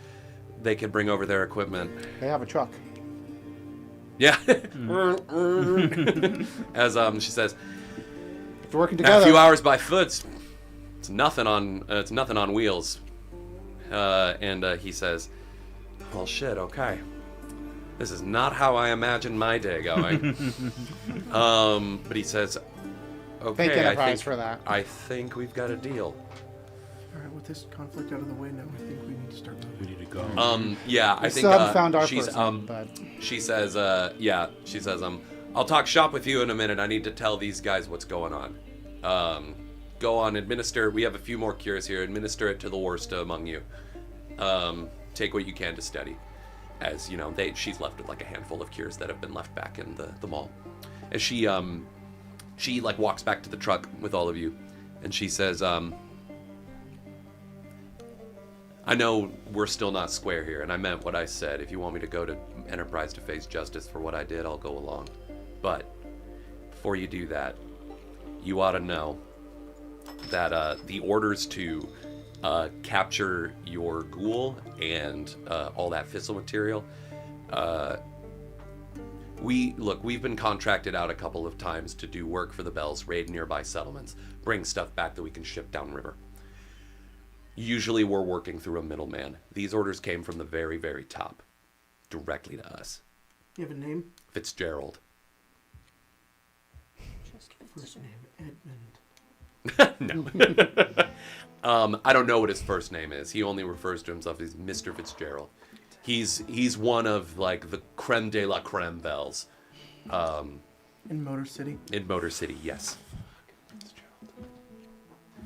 they can bring over their equipment. they have a truck. Yeah. As she says, If we're working a together. few hours by foot. It's nothing on wheels. And he says, well, shit, okay. This is not how I imagined my day going. But he says, okay, Thank Enterprise for that. I think we've got a deal. All right, with this conflict out of the way now, I think we need to start moving. We need to go. Yeah, I We think still haven't found our she's person, but she says, I'll talk shop with you in a minute. I need to tell these guys what's going on. Go on, administer. We have a few more cures here. Administer it to the worst among you. Take what you can to study. As you know, she's left with like a handful of cures that have been left back in the mall. As she like walks back to the truck with all of you, and she says, I know we're still not square here, and I meant what I said. If you want me to go to Enterprise to face justice for what I did, I'll go along. But before you do that, you ought to know that the orders to capture your ghoul and all that fissile material, we've been contracted out a couple of times to do work for the Bells, raid nearby settlements, bring stuff back that we can ship downriver. Usually we're working through a middleman. These orders came from the very, very top, directly to us. You have a name? Fitzgerald. First name, Edmund. No. I don't know what his first name is. He only refers to himself as Mr. Fitzgerald. He's one of like the creme de la creme Bells. In Motor City? In Motor City, yes.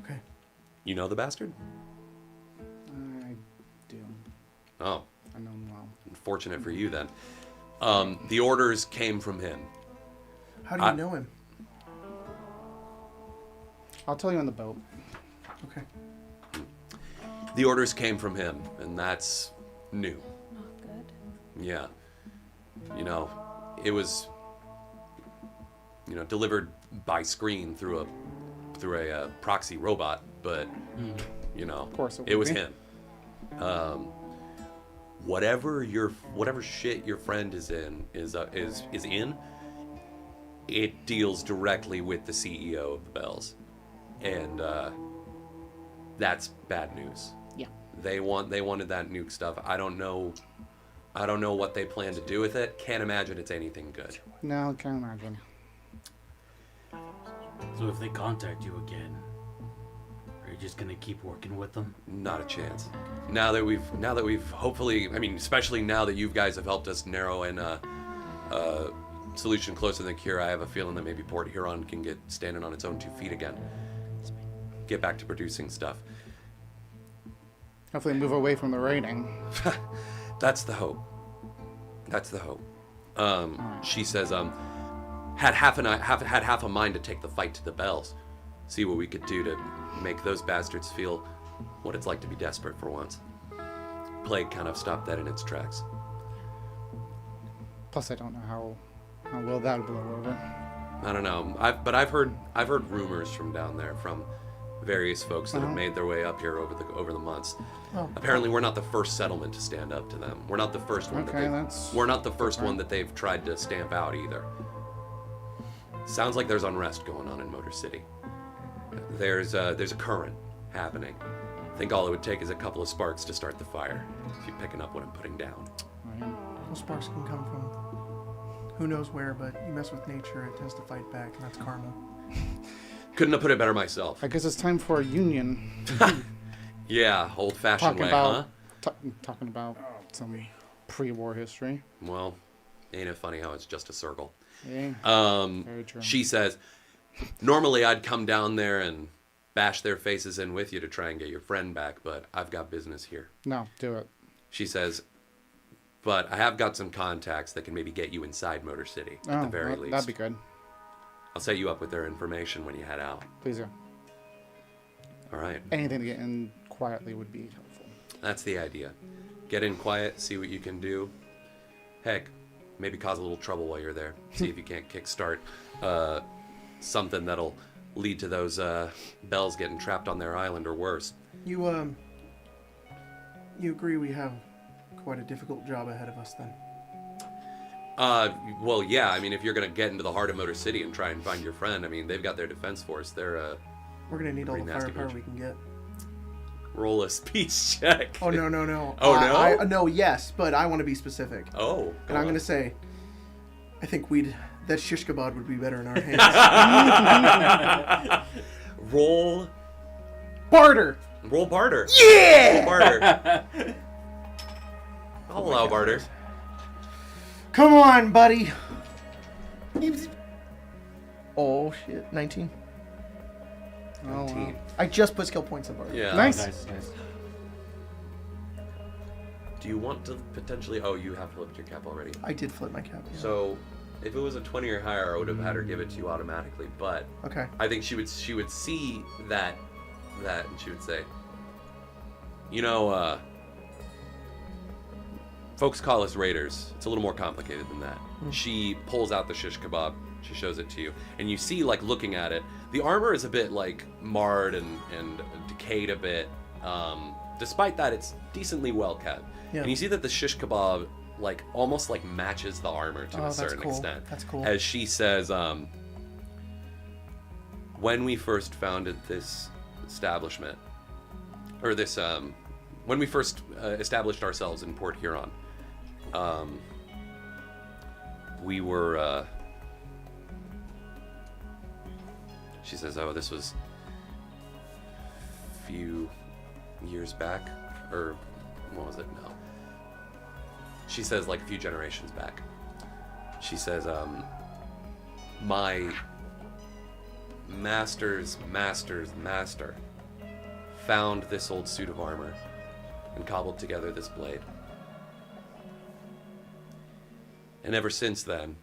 Okay. You know the bastard? I do. Oh. I know him well. Unfortunate for you then. The orders came from him. How do you know him? I'll tell you on the boat. Okay. The orders came from him, and that's new. Not good. Yeah. You know, it was, delivered by screen through a proxy robot, but, Of course it was would be. him. Whatever shit your friend is in, it deals directly with the CEO of the Bells. And that's bad news. Yeah. They wanted that nuke stuff. I don't know what they plan to do with it. Can't imagine it's anything good. No, can't imagine. So if they contact you again, you just gonna keep working with them? Not a chance. Now that we've hopefully, I mean, especially now that you guys have helped us narrow in a solution closer than cure, I have a feeling that maybe Port Huron can get standing on its own 2 feet again. Get back to producing stuff. Hopefully move away from the raiding. That's the hope. That's the hope. She says, had half a mind to take the fight to the bells, see what we could do to make those bastards feel what it's like to be desperate for once. Plague kind of stopped that in its tracks. Plus, I don't know how well that will blow over. I don't know. I've heard rumors from down there from various folks that have made their way up here over the months. Oh. Apparently, we're not the first settlement to stand up to them. We're not the first one. We're not the first one that they've tried to stamp out either. Sounds like there's unrest going on in Motor City. There's a current happening. I think all it would take is a couple of sparks to start the fire. If you're picking up what I'm putting down. Those sparks can come from who knows where, but you mess with nature, it tends to fight back, and that's karma. Couldn't have put it better myself. I guess it's time for a union. Yeah, old-fashioned way, huh? Talking about some pre-war history. Well, ain't it funny how it's just a circle? Yeah, very true. She says, normally I'd come down there and bash their faces in with you to try and get your friend back, but I've got business here. No, do it. She says, but I have got some contacts that can maybe get you inside Motor City at the very least. That'd be good. I'll set you up with their information when you head out. Please do. All right. Anything to get in quietly would be helpful. That's the idea. Get in quiet, see what you can do. Heck, maybe cause a little trouble while you're there. See if you can't kickstart something that'll lead to those bells getting trapped on their island or worse. You agree we have quite a difficult job ahead of us then? Well, yeah. I mean, if you're gonna get into the heart of Motor City and try and find your friend, I mean, they've got their defense force. We're gonna need all the firepower we can get. Roll a speech check. Oh no. Oh no. No, yes, but I want to be specific. Oh. And I'm gonna say, I think that Shishkebab would be better in our hands. Roll barter. Roll barter. Yeah. Roll barter. I'll allow barter. Come on, buddy. Oh shit, 19. Oh, wow. I just put skill points in barter. Yeah. Nice. Do you want to potentially? Oh, you have flipped your cap already. I did flip my cap. Yeah. So, if it was a 20 or higher, I would have had her give it to you automatically. But okay. I think she would see that, and she would say, you know, folks call us raiders. It's a little more complicated than that. She pulls out the shish kebab. She shows it to you, and you see, like, looking at it, the armor is a bit like marred and decayed a bit. Despite that, it's decently well kept. Yeah. And you see that the shish kebab, like, almost like matches the armor to a certain extent. That's cool. As she says, when we first founded this establishment, or this, when we first established ourselves in Port Huron, we were, she says, oh, this was a few years back, or what was it? No. She says, like, a few generations back. She says, my master's master found this old suit of armor and cobbled together this blade. And ever since then,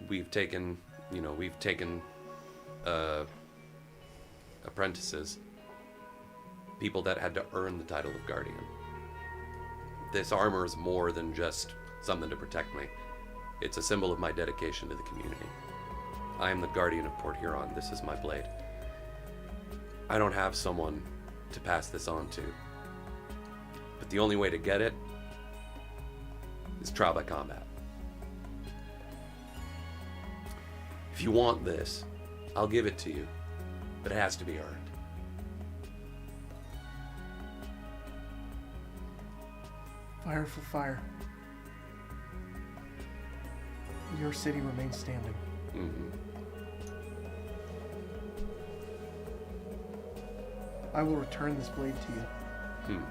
we've taken apprentices, people that had to earn the title of guardian. This armor is more than just something to protect me. It's a symbol of my dedication to the community. I am the guardian of Port Huron. This is my blade. I don't have someone to pass this on to, but the only way to get it is trial by combat. If you want this, I'll give it to you, but it has to be earned. Fire for fire. Your city remains standing. Mm-hmm. I will return this blade to you.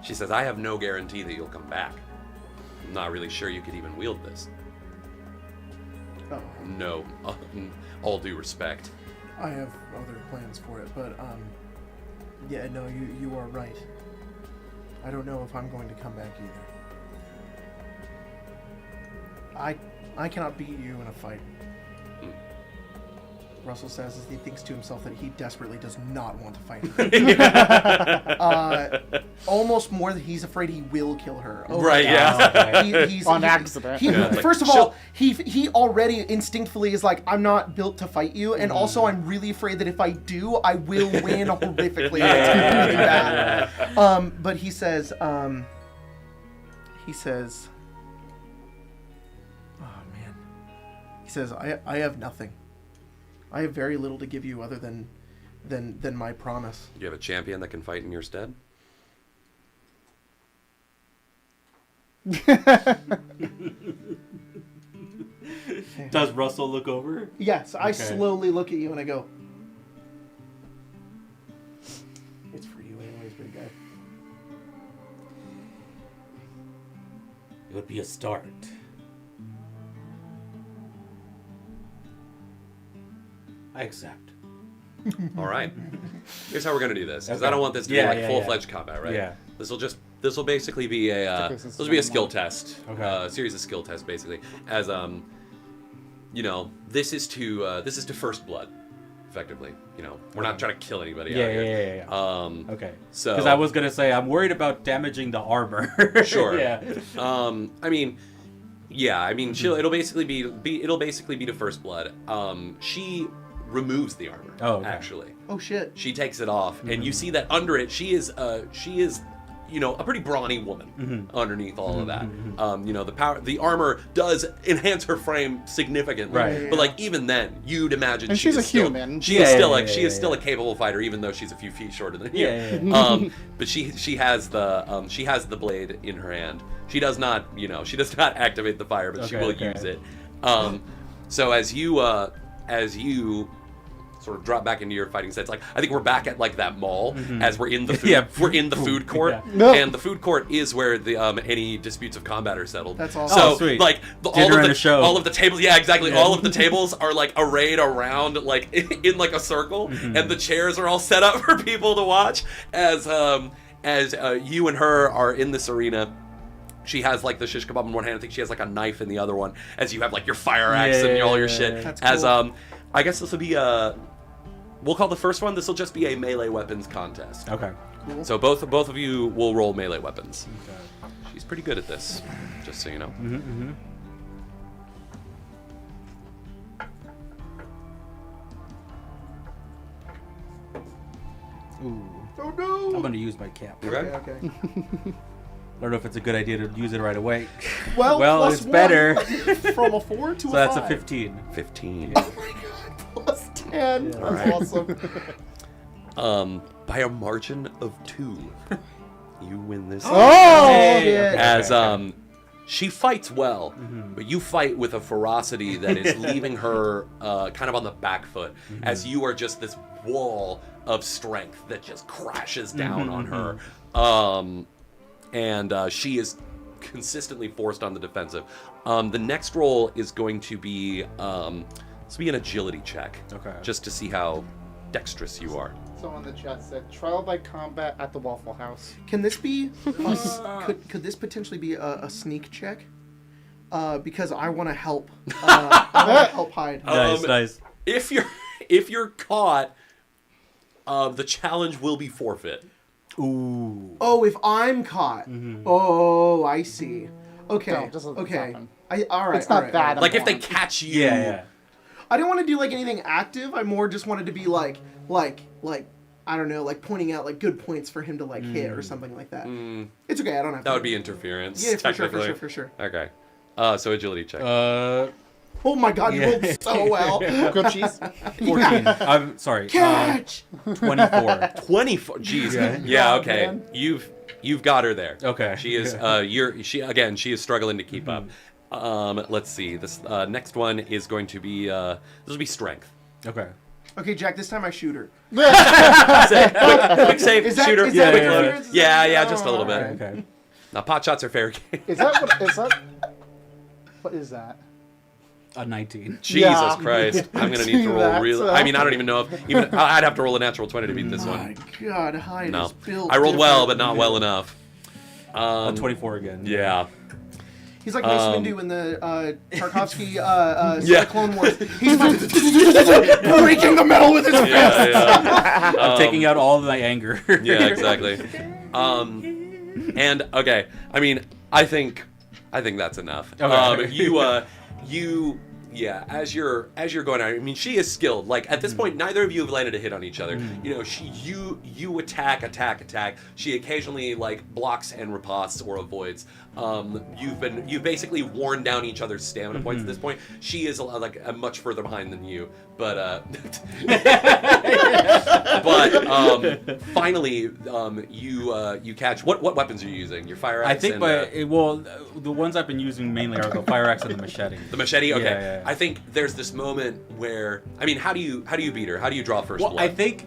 She says, I have no guarantee that you'll come back. I'm not really sure you could even wield this. Oh, No, all due respect. I have other plans for it, but yeah, no, you are right. I don't know if I'm going to come back either. I cannot beat you in a fight. Russell says as he thinks to himself that he desperately does not want to fight her. Almost more that he's afraid he will kill her. Oh, Right, yeah. He's On accident. First of all, he already instinctively is like, I'm not built to fight you, and also I'm really afraid that if I do, I will win horrifically. It's gonna be really bad. But he says, oh man, he says, I have nothing. I have very little to give you other than my promise. Do you have a champion that can fight in your stead? Does Russell look over? Yes, I slowly look at you and I go, it's for you anyways, big guy. It would be a start. I accept. All right. Here's how we're gonna do this, because I don't want this to be like full-fledged combat, right? Yeah. This will basically be a this will be a skill test, a series of skill tests, basically. As you know, this is to first blood, effectively. You know, we're not trying to kill anybody out here. Okay. So because I was gonna say I'm worried about damaging the armor. Sure. Yeah. I mean, it'll basically be to first blood. She removes the armor. Oh, okay. Actually. Oh shit. She takes it off, and you see that under it, she is you know, a pretty brawny woman underneath all of that. You know, the armor does enhance her frame significantly, right? But like even then, you'd imagine and she's a human. She is still a capable fighter, even though she's a few feet shorter than you. But she has the blade in her hand. She does not activate the fire, but she will use it. So as you sort of drop back into your fighting sets, like I think we're back at like that mall as we're in the food, we're in the food court, and the food court is where the any disputes of combat are settled. That's awesome. So like all of the tables, all of the tables are like arrayed around like in like a circle, and the chairs are all set up for people to watch as you and her are in this arena. She has like the Shishkebab in one hand. I think she has like a knife in the other one. As you have like your fire axe and all your shit. That's as cool. I guess this will be we'll call the first one. This will just be a melee weapons contest. Okay. Cool. So both of you will roll melee weapons. Okay. She's pretty good at this, just so you know. Ooh. Oh no! I'm gonna use my cap. Okay. I don't know if it's a good idea to use it right away. Well, it's better. From a 4 to So a 5. that's a 15. 15. Oh my god, plus 10. That's right. awesome. By a margin of 2, you win this. Shit. As she fights well, but you fight with a ferocity that is leaving her kind of on the back foot, as you are just this wall of strength that just crashes down on her. And she is consistently forced on the defensive. The next roll is going to be an agility check, just to see how dexterous you are. Someone in the chat said, trial by combat at the Waffle House. Can this be, could this potentially be a sneak check? Because I want to help, help hide. Nice. If you're caught, the challenge will be forfeit. Ooh. Oh, if I'm caught. Oh, I see. Okay. No, just let this okay. happen. All right. It's not that Like if they catch you. Yeah. I didn't want to do like anything active. I more just wanted to be like I don't know, like pointing out like good points for him to like hit or something like that. It's okay. I don't have. That would be interference. Yeah, for technically. sure. Okay. So agility check. Oh my god, you rolled so well. Good cheese. 14. I'm sorry. Catch. 24. 24. Jeez. Yeah. Okay. Man. You've got her there. Okay. She is. She is struggling to keep up. Let's see. This next one is going to be. This will be strength. Okay. Okay, Jack. This time I shoot her. quick save, Is that- shooter. is that quick what load. it is? Yeah, just a little bit. Okay. Now pot shots are fair game. Is that what? Is that? What is that? A 19. Jesus Yeah. Christ! I'm gonna need to roll That, real. I mean, I don't even know if even I'd have to roll a natural 20 to beat this My one. God, Hyde No, is built I rolled well, but different. not well enough. A 24 again. Yeah. He's like Mace Windu in the Tarkovsky Yeah. Clone Wars. He's breaking the metal with his fist. Yeah. I'm taking out all of my anger. Yeah, exactly. And okay, I mean, I think that's enough. Okay. Yeah, as you're going out, I mean, she is skilled. Like at this point, neither of you have landed a hit on each other. You know, you attack. She occasionally like blocks and riposts or avoids. You've basically worn down each other's stamina points at this point. She is much further behind than you, but finally you catch what weapons are you using? Your fire axe. I think the ones I've been using mainly are the fire axe and the machete. The machete, okay. Yeah. I think there's this moment where I mean, how do you beat her? How do you draw first blood? I think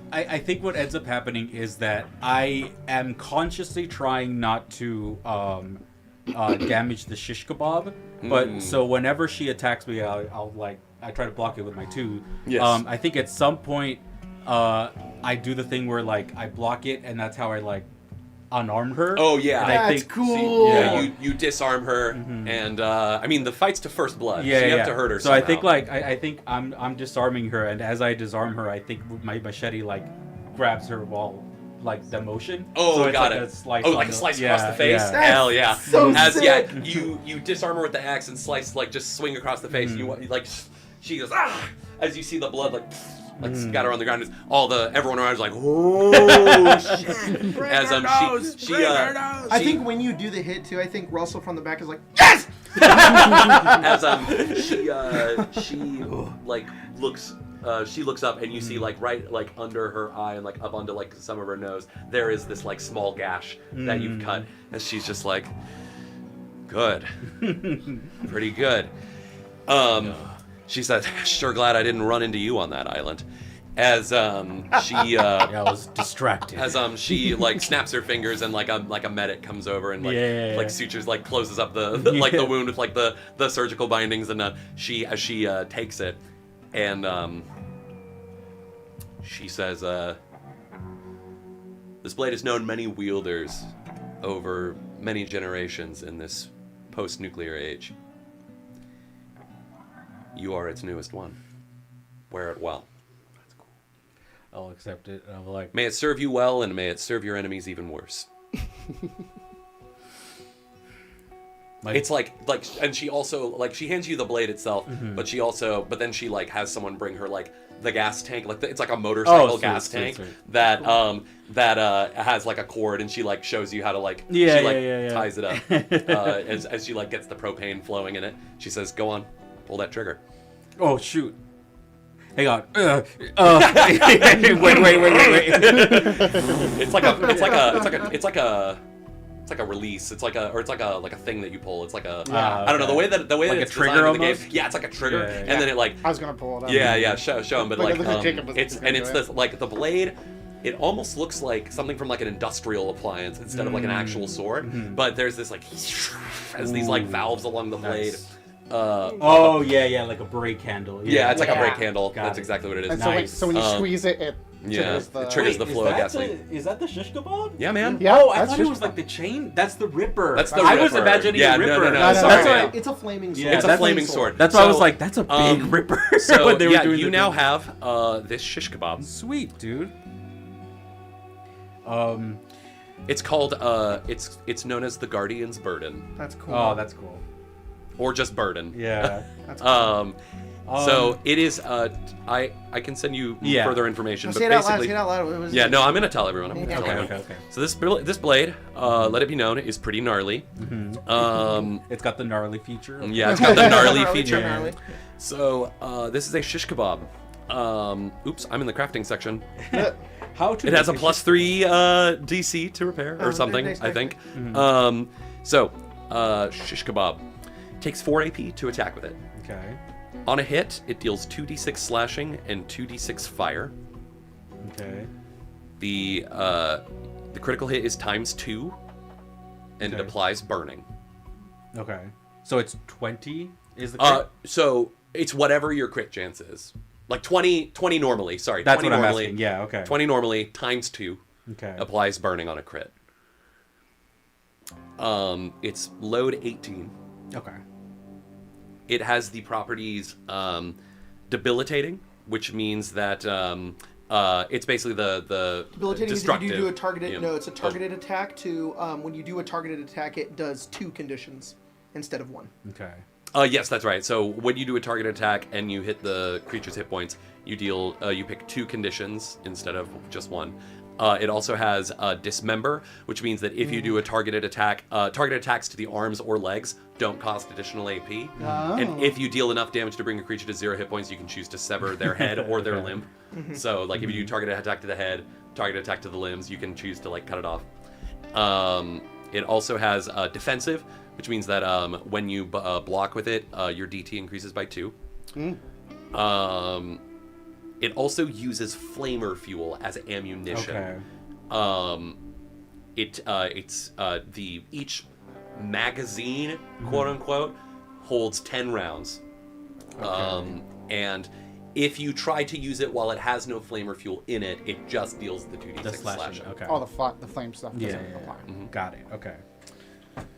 what ends up happening is that I am consciously trying not to damage the Shishkebab, but so whenever she attacks me, I'll I try to block it with my 2. Yes. I think at some point I do the thing where I block it, and that's how I unarm her. Oh yeah, And That's cool. Yeah, you disarm her, and I mean the fight's to first blood. Yeah, so you yeah. have to hurt her. So somehow. I think I think I'm disarming her, and as I disarm her, I think my machete grabs her while the motion. Oh, so it's got like it. A slice like on a slice the, across the face. Yeah. Hell yeah! so sick. you disarm her with the axe and slice just swing across the face. You she goes as you see the blood scatter on the ground. Everyone around is like, oh shit! As I think when you do the hit too, I think Russell from the back is like, yes. as she looks up and you see right under her eye and up onto some of her nose there is this small gash that you've cut, and she's just like, good. Pretty good. She says, sure glad I didn't run into you on that island. As she I was distracted. as she snaps her fingers and a medic comes over and sutures closes up the the wound with the surgical bindings, and she takes it and she says, this blade has known many wielders over many generations in this post-nuclear age. You are its newest one. Wear it well. I'll accept it. I'm May it serve you well, and may it serve your enemies even worse. It's and she also she hands you the blade itself, but then she has someone bring her the gas tank, it's like a motorcycle gas tank that has a cord, and she shows you how to ties it up as she gets the propane flowing in it. She says, "Go on, pull that trigger." Oh shoot! Hang on. Wait. It's like a release. It's like a thing that you pull. It's I don't know the way that it's trigger designed in the almost? game. Yeah, it's like a trigger, Yeah. and then it I was gonna pull it up. yeah, show him, but Jacob was it's gonna do this the blade. It almost looks like something from an industrial appliance instead of an actual sword. But there's this as these valves along the blade. Nice. Like a brake handle. Yeah, it's like a Yeah. brake handle. Got That's it. exactly what it is. And Nice. so when you squeeze it, it triggers the. it triggers the flow of is gasoline. that the Shishkebab? Yeah, man. Yeah, Oh, I that's thought it just- was the chain. That's the Ripper. That's the I was Ripper. imagining Yeah, a no, Ripper. no, no, That's no. why. It's a flaming sword. Yeah, It's a that's flaming sword. That's why I So, was like, that's a big Ripper. So when they were yeah, doing you the now thing. have this shish kebab. Sweet, dude. It's called it's known as the Guardian's Burden, That's cool. Oh, that's cool. or just Burden. Yeah. That's cool. So it is. I can send you Yeah. further information, No, but say it out loud. basically, Say it out loud. What was yeah. it? No, I'm gonna tell everyone. I'm gonna Yeah. tell Okay, everyone. okay. So this blade, let it be known, is pretty gnarly. It's got the gnarly feature. Yeah, it's got the gnarly Gnarly, feature. gnarly. So this is a shish kebab. Oops, I'm in the crafting section. How to? It has a make +3 DC to repair or something, nice, I nice, think. So shish kebab takes 4 AP to attack with it. Okay. On a hit, it deals 2d6 slashing and 2d6 fire. Okay. The critical hit is ×2, and it Okay. applies burning. Okay. So it's 20 is the crit? So it's whatever your crit chance is. Like 20 normally. Sorry, That's 20 what I'm normally. asking. Yeah, okay. 20 normally ×2 Okay. applies burning on a crit. It's load 18. Okay. It has the properties debilitating, which means that it's basically the Debilitating is if destructive. you do a targeted. you know. No, it's a targeted attack. When you do a targeted attack, it does 2 conditions instead of 1. Okay. Yes, that's right. So when you do a targeted attack and you hit the creature's hit points, you deal. You pick 2 conditions instead of just 1. It also has dismember, which means that if you do a targeted attack, targeted attacks to the arms or legs don't cost additional AP. Oh. And if you deal enough damage to bring a creature to 0 hit points, you can choose to sever their head or their limb. So, like, if you do targeted attack to the head, targeted attack to the limbs, you can choose to like cut it off. It also has defensive, which means that when you block with it, your DT increases by 2. It also uses flamer fuel as ammunition. Okay. Each magazine, quote unquote, holds 10 rounds. And if you try to use it while it has no flamer fuel in it, it just deals the 2d6 The slashing. slashing. Okay. All the flame stuff Yeah, doesn't yeah, apply. yeah. Got it. Okay.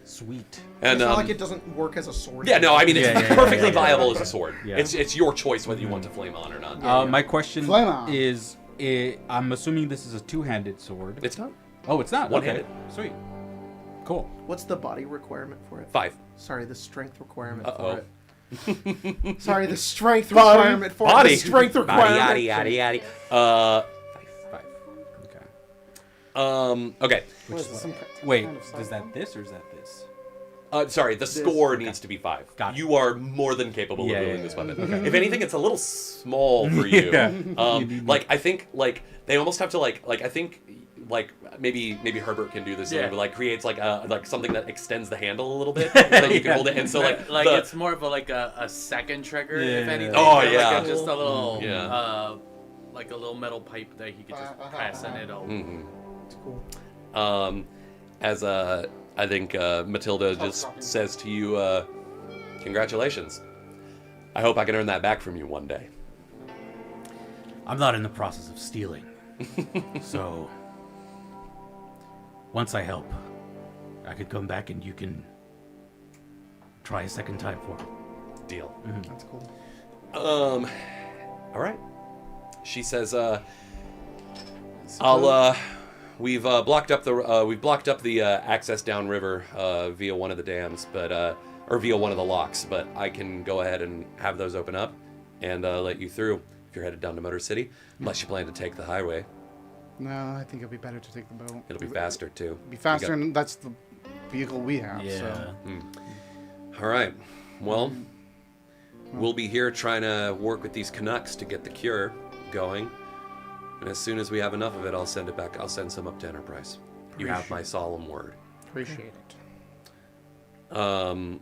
Sweet. And It's not like it doesn't work as a sword. yeah, no, I mean it's Yeah, yeah, perfectly yeah, yeah, viable yeah. as a sword. Yeah. It's your choice whether you want to flame on or not. My question Flame on. is, I'm assuming this is a 2-handed sword. It's not Oh, it's not. one-handed. Okay. Sweet. Cool. What's the body requirement for it? 5. Sorry, the strength requirement Uh-oh. for it. Sorry, the strength requirement for it. The strength requirement. Body, yada, yada, yada. 5. Okay. Okay. What is this? Wait, is that this or is that this? Sorry, the score needs to be 5. Got it. You are more than capable Yeah, of yeah, wielding yeah. this weapon. If anything, it's a little small for you. Yeah. Like I think like they almost have to like I think like maybe Herbert can do this. Yeah. But, like creates like a like something that extends the handle a little bit, so that you can hold it. And so like the- it's more of a second trigger, if Yeah. anything. Oh, Like yeah. just a little Yeah. like a little metal pipe that you could just press and it'll. It's cool. As I think Matilda just says to you, congratulations. I hope I can earn that back from you one day. I'm not in the process of stealing. So, once I help, I could come back and you can try a second time for it. Deal. That's cool. All right. She says, we've blocked up the access downriver via one of the dams, but or via one of the locks. But I can go ahead and have those open up and let you through if you're headed down to Motor City, unless you plan to take the highway. No, I think it'll be better to take the boat. It'll be faster too. Be faster, You got- and that's the vehicle we have. So. All right. Well, we'll be here trying to work with these Canucks to get the cure going. And as soon as we have enough of it, I'll send it back. I'll send some up to Enterprise. You have my solemn word. Appreciate it. And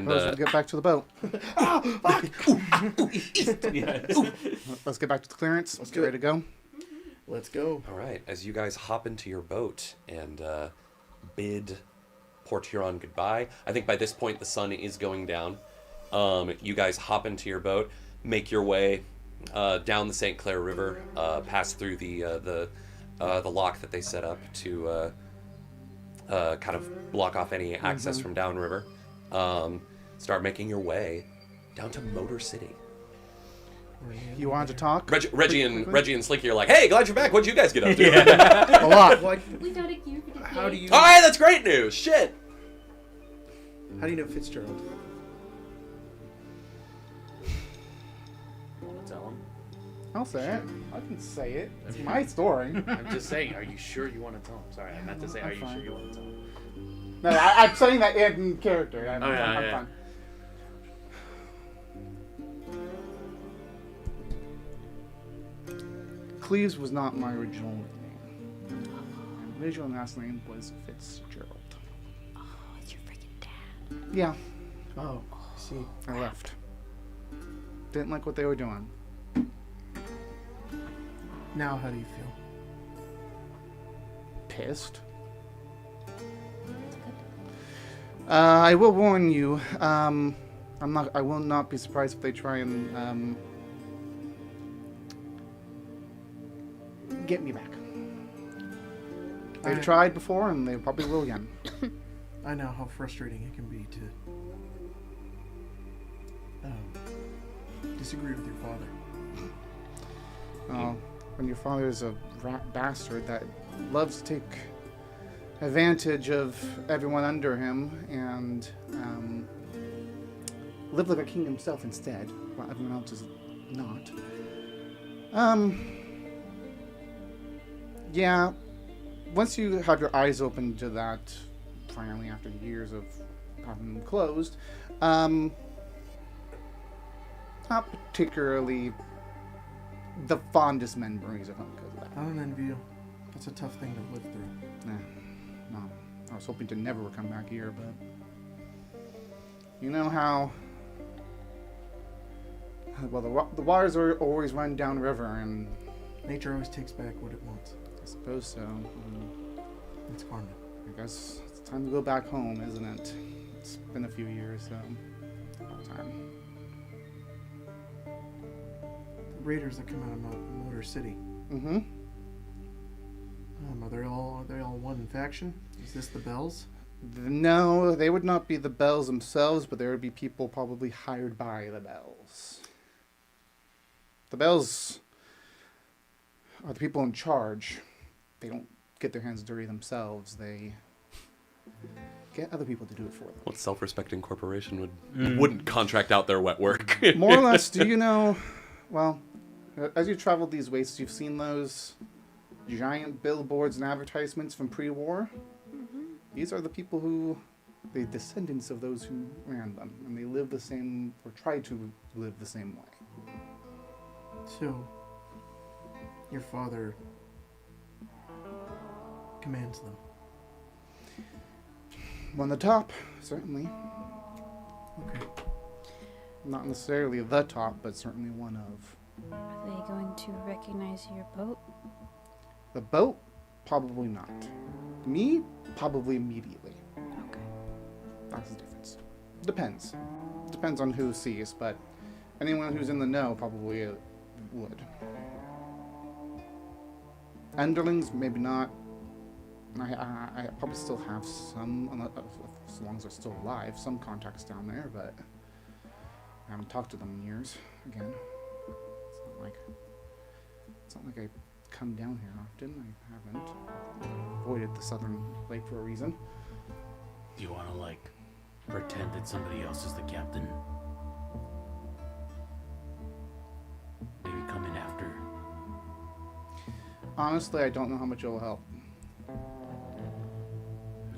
Suppose we'll get back to the boat. Let's get back to the clearance. Let's get ready to go. Let's go. all right, as you guys hop into your boat and bid Port Huron goodbye. I think by this point the sun is going down. You guys hop into your boat, make your way down the St. Clair River, pass through the lock that they set up to kind of block off any access from downriver. Start making your way down to Motor City. You wanted to talk? Reggie and Slinky are like, "Hey, glad you're back. What'd you guys get up to?" A lot. Like, We got a cue for the how do you All right, that's great news. Shit. know Fitzgerald? Want to tell him? I'll say it. I can say it. It's my story. I'm just saying. Are you sure you want to tell him? Sorry, I meant to say. I'm Are you fine. sure you want to tell him? No, I'm saying that in character. I'm yeah. fine. Cleves was not my original name. My original last name was Fitzgerald. Oh, it's your freaking dad. Yeah, Oh, I see. I left. didn't like what they were doing. Now, how do you feel? Pissed. I will warn you. I will not be surprised if they try and get me back. They've tried before, and they probably will again. I know how frustrating it can be to disagree with your father. When your father is a rat bastard that loves to take advantage of everyone under him and live like a king himself instead, while everyone else is not. Yeah, once you have your eyes open to that, finally after years of having them closed, not particularly the fondest memories of him because of that. I don't envy you. That's a tough thing to live through. No. I was hoping to never come back here, but you know how. Well, the waters are always run downriver, and nature always takes back what it wants. I suppose so. It's karma. I guess it's time to go back home, isn't it? It's been a few years, so about time. The raiders that come out of Motor City. Mm-hmm. Are they all one faction? Is this the Bells? No, they would not be the Bells themselves, but there would be people probably hired by the Bells. The Bells are the people in charge. They don't get their hands dirty themselves. They get other people to do it for them. What self-respecting corporation wouldn't contract out their wet work? More or less, do you know... Well, as you traveled these wastes, you've seen those giant billboards and advertisements from pre-war? Mm-hmm. These are the people who... the descendants of those who ran them. And they live the same... or try to live the same way. So, your father commands them? On the top, certainly. Okay. Not necessarily the top, but certainly one of. Are they going to recognize your boat? The boat? Probably not. Me? Probably immediately. Okay. That's the difference. Depends. Depends on who sees, but anyone who's in the know probably would. Underlings, maybe not. I probably still have some, as long as they're still alive, some contacts down there, but I haven't talked to them in years. Again, it's not like I come down here often. I haven't. Avoided the southern lake for a reason. Do you want to, pretend that somebody else is the captain? Maybe come in after. Honestly, I don't know how much it'll help.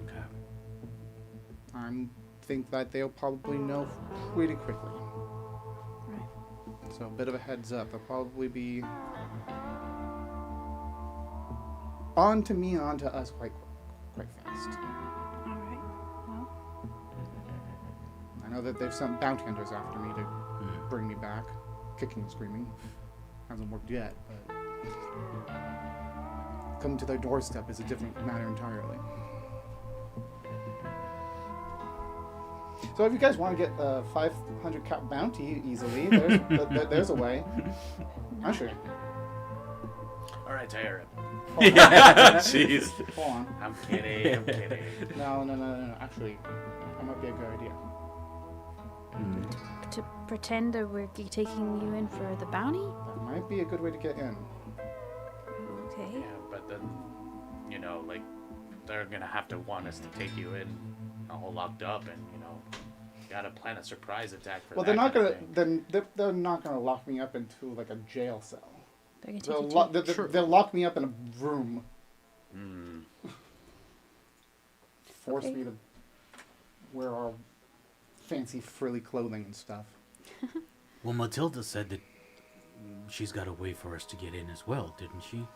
Okay. I think that they'll probably know pretty quickly. Right. So a bit of a heads up. They'll probably be on to me and on to us quite fast. All right. Well, I know that they've sent bounty hunters after me to bring me back, kicking and screaming. Hasn't worked yet, but coming to their doorstep is a different matter entirely. So if you guys want to get a 500 cap bounty easily, there's a way. Actually, All right, Tyra. Jeez. hold on. I'm kidding. No. Actually, that might be a good idea. to pretend that we're taking you in for the bounty? That might be a good way to get in. Okay. Yeah, but then, they're gonna have to want us to take you in all locked up, and gotta plan a surprise attack for Well, that they're not kind gonna. of thing. Then they're not gonna lock me up into a jail cell. They're gonna take you They'll lock me up in a room. Force Okay. me to wear our fancy frilly clothing and stuff. Well, Matilda said that she's got a way for us to get in as well, didn't she?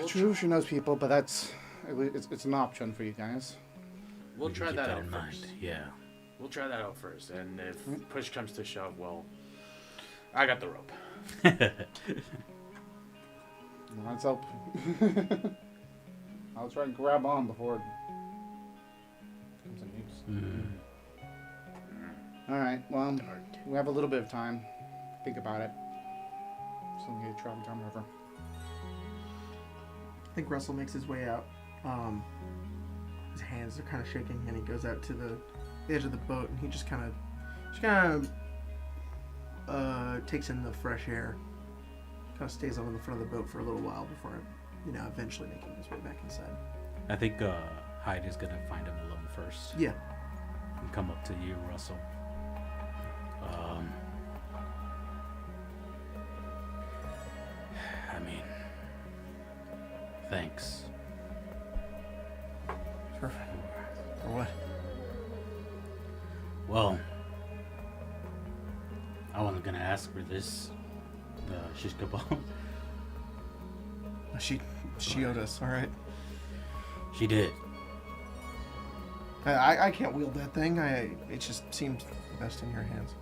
True, she knows people, but it's an option for you guys. We'll We can try keep that out in mind. first. Yeah. We'll try that out first, and if push comes to shove, we'll I got the rope. Let's help. I'll try and grab on before it comes in use. All right. Well, we have a little bit of time. Think about it. So we get travel down river. I think Russell makes his way out. His hands are kind of shaking, and he goes out to the edge of the boat, and he just kind of takes in the fresh air. Kind of stays on the front of the boat for a little while before, eventually making his way back inside. I think Hyde is gonna find him alone first. Yeah. And come up to you, Russell. I mean, thanks. For what? Well, I wasn't gonna ask for this, the Shishkebab. She owed us, all right. She did. I can't wield that thing. It just seems best in your hands.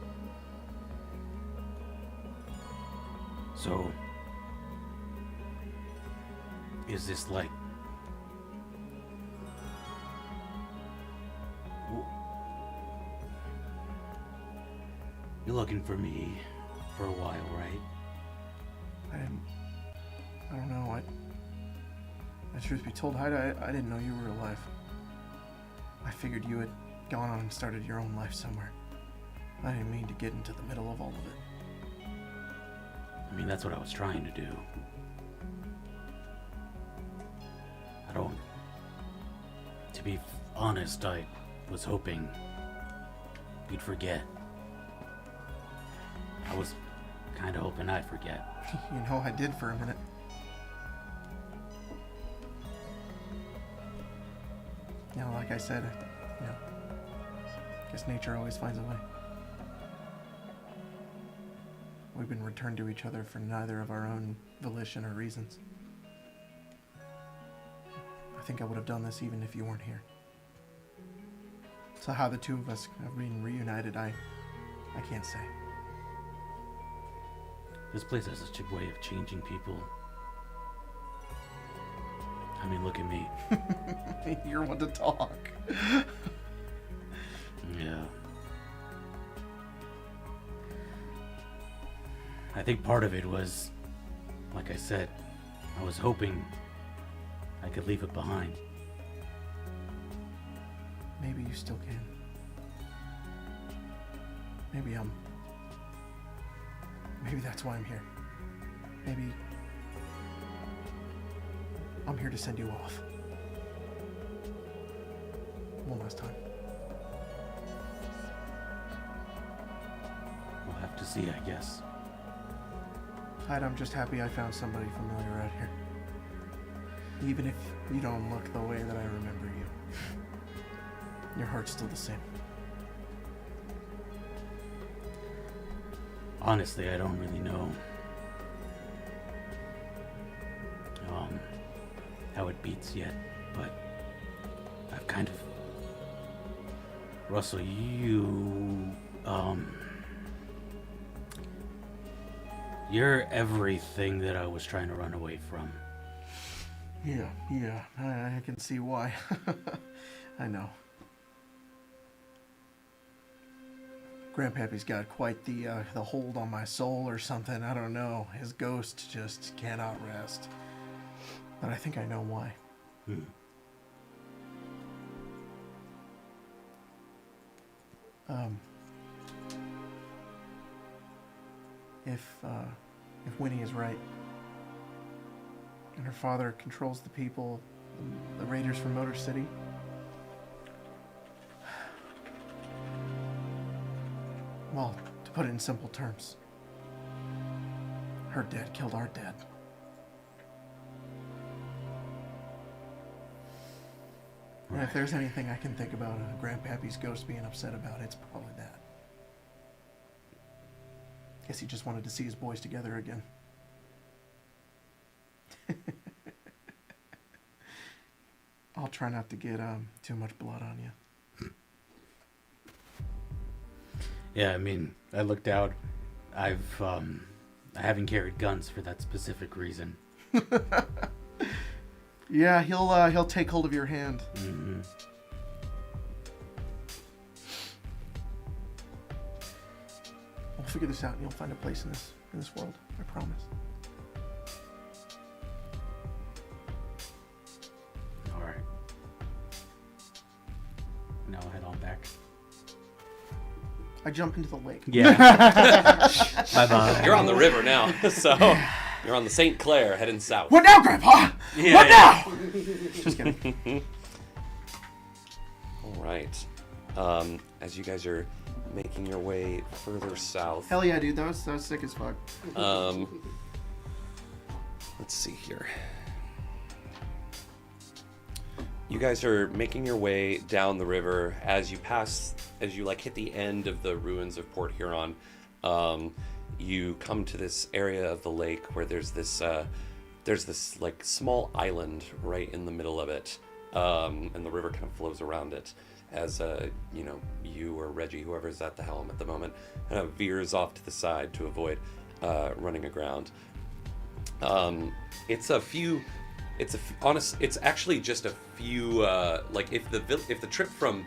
So, is this like... You're looking for me for a while, right? I don't know. Truth be told, Hyde, I didn't know you were alive. I figured you had gone on and started your own life somewhere. I didn't mean to get into the middle of all of it. I mean, that's what I was trying to do. To be honest, I was hoping you'd forget. I was kind of hoping I'd forget. I did for a minute. Like I said, I guess nature always finds a way. We've been returned to each other for neither of our own volition or reasons. I think I would have done this even if you weren't here. So how the two of us have been reunited, I can't say. This place has such a way of changing people. I mean, look at me. You're one to talk. Yeah. I think part of it was, like I said, I was hoping I could leave it behind. Maybe you still can. Maybe that's why I'm here. Maybe I'm here to send you off. One last time. We'll have to see, I guess. Hyde, I'm just happy I found somebody familiar out here. Even if you don't look the way that I remember you. Your heart's still the same. Honestly, I don't really know how it beats yet, but I've kind of... Russell, you're everything that I was trying to run away from. Yeah, I can see why. I know. Grandpappy's got quite the hold on my soul or something. I don't know. His ghost just cannot rest. But I think I know why. If Winnie is right, and her father controls the people, the raiders from Motor City, well, to put it in simple terms, her dad killed our dad. And if there's anything I can think about Grandpappy's ghost being upset about, it's probably that. Guess he just wanted to see his boys together again. I'll try not to get too much blood on you. Yeah, I mean, I looked out. I haven't carried guns for that specific reason. Yeah, he'll take hold of your hand. Mm-hmm. We'll figure this out, and you'll find a place in this world. I promise. All right. Now head on back. I jump into the lake. Yeah. Bye-bye. You're on the river now, so you're on the St. Clair heading south. What now, Grandpa? Yeah, what yeah. now? Just kidding. All right. As you guys are making your way further south. Hell yeah, dude. That was sick as fuck. Let's see here. You guys are making your way down the river as you like hit the end of the ruins of Port Huron. You come to this area of the lake where there's this like small island right in the middle of it, and the river kind of flows around it as you or Reggie, whoever's at the helm at the moment, kind of veers off to the side to avoid running aground. It's actually just a few. Like if the trip from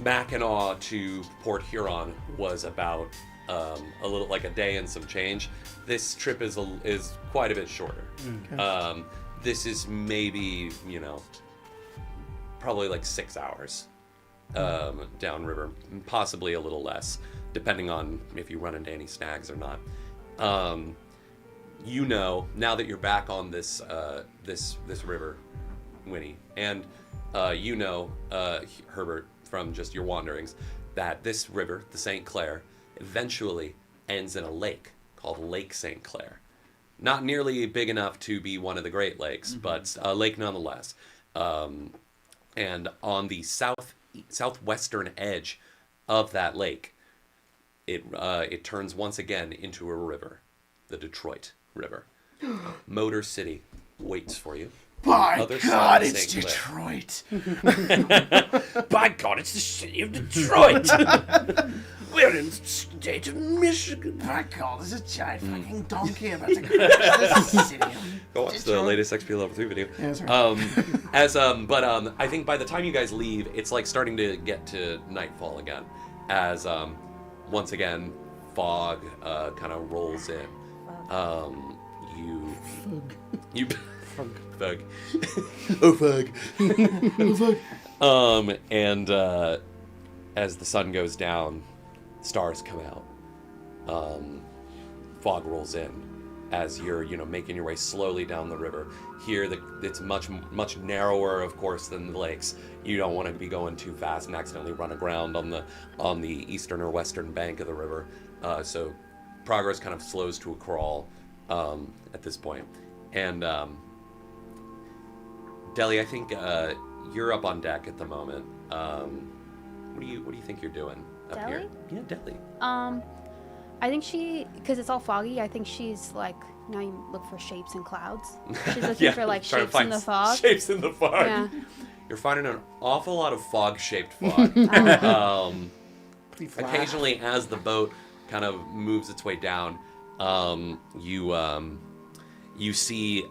Mackinac to Port Huron was about a little like a day and some change, this trip is quite a bit shorter. Okay. This is maybe probably like 6 hours downriver, possibly a little less, depending on if you run into any snags or not. Now that you're back on this river, Winnie, and Herbert, from just your wanderings, that this river, the St. Clair, eventually ends in a lake called Lake St. Clair. Not nearly big enough to be one of the Great Lakes, but a lake nonetheless. And on the southwestern edge of that lake, it turns once again into a river, the Detroit River. Motor City waits for you. By Other side God, of it's St. Clair. Detroit. By God, it's the city of Detroit. We're in the state of Michigan. By God, there's a giant fucking donkey about to crash this city. Go watch the latest XP Level 3 video. Yeah, that's right. But I think by the time you guys leave, it's like starting to get to nightfall again, as once again fog kind of rolls in. Fug. Oh, fug. Oh, fug. And as the sun goes down, stars come out. Fog rolls in as you're, making your way slowly down the river. Here, it's much narrower, of course, than the lakes. You don't want to be going too fast and accidentally run aground on the eastern or western bank of the river. So progress kind of slows to a crawl at this point. And Deli, I think you're up on deck at the moment. What do you think you're doing up Deli? here? Yeah, Deli. I think because it's all foggy, I think she's like, you look for shapes in clouds. She's looking for like trying to shapes find in the fog. Shapes in the fog. Yeah. You're finding an awful lot of fog-shaped fog. Pretty flat. Occasionally, as the boat kind of moves its way down, you see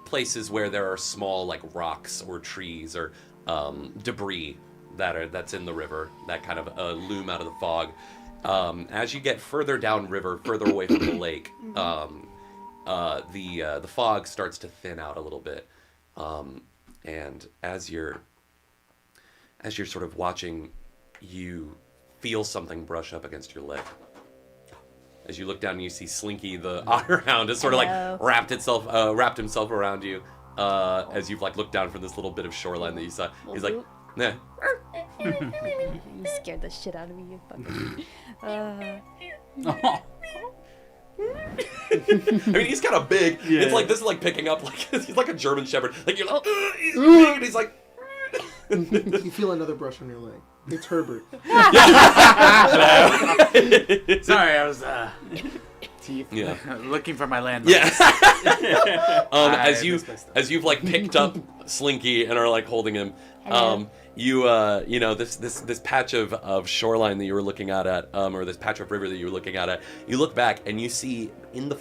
places where there are small like rocks or trees or debris that's in the river that kind of loom out of the fog. As you get further downriver, further away from the lake, the fog starts to thin out a little bit, and as you're sort of watching, you feel something brush up against your leg. As you look down and you see Slinky, the otter hound, has sort of like wrapped himself around you. As you've like looked down from this little bit of shoreline that you saw, he's like, nah. You scared the shit out of me, you fucking. I mean, he's kind of big. Yeah. It's like this is like picking up like he's like a German Shepherd. Like you're like, he's big, and he's like. You feel another brush on your leg. It's Herbert. Sorry, I was teeth. Yeah. Looking for my landmarks. Yeah. As you've like picked up Slinky and are like holding him, you know this patch of shoreline that you were looking at, or this patch of river that you were looking at, you look back and you see in the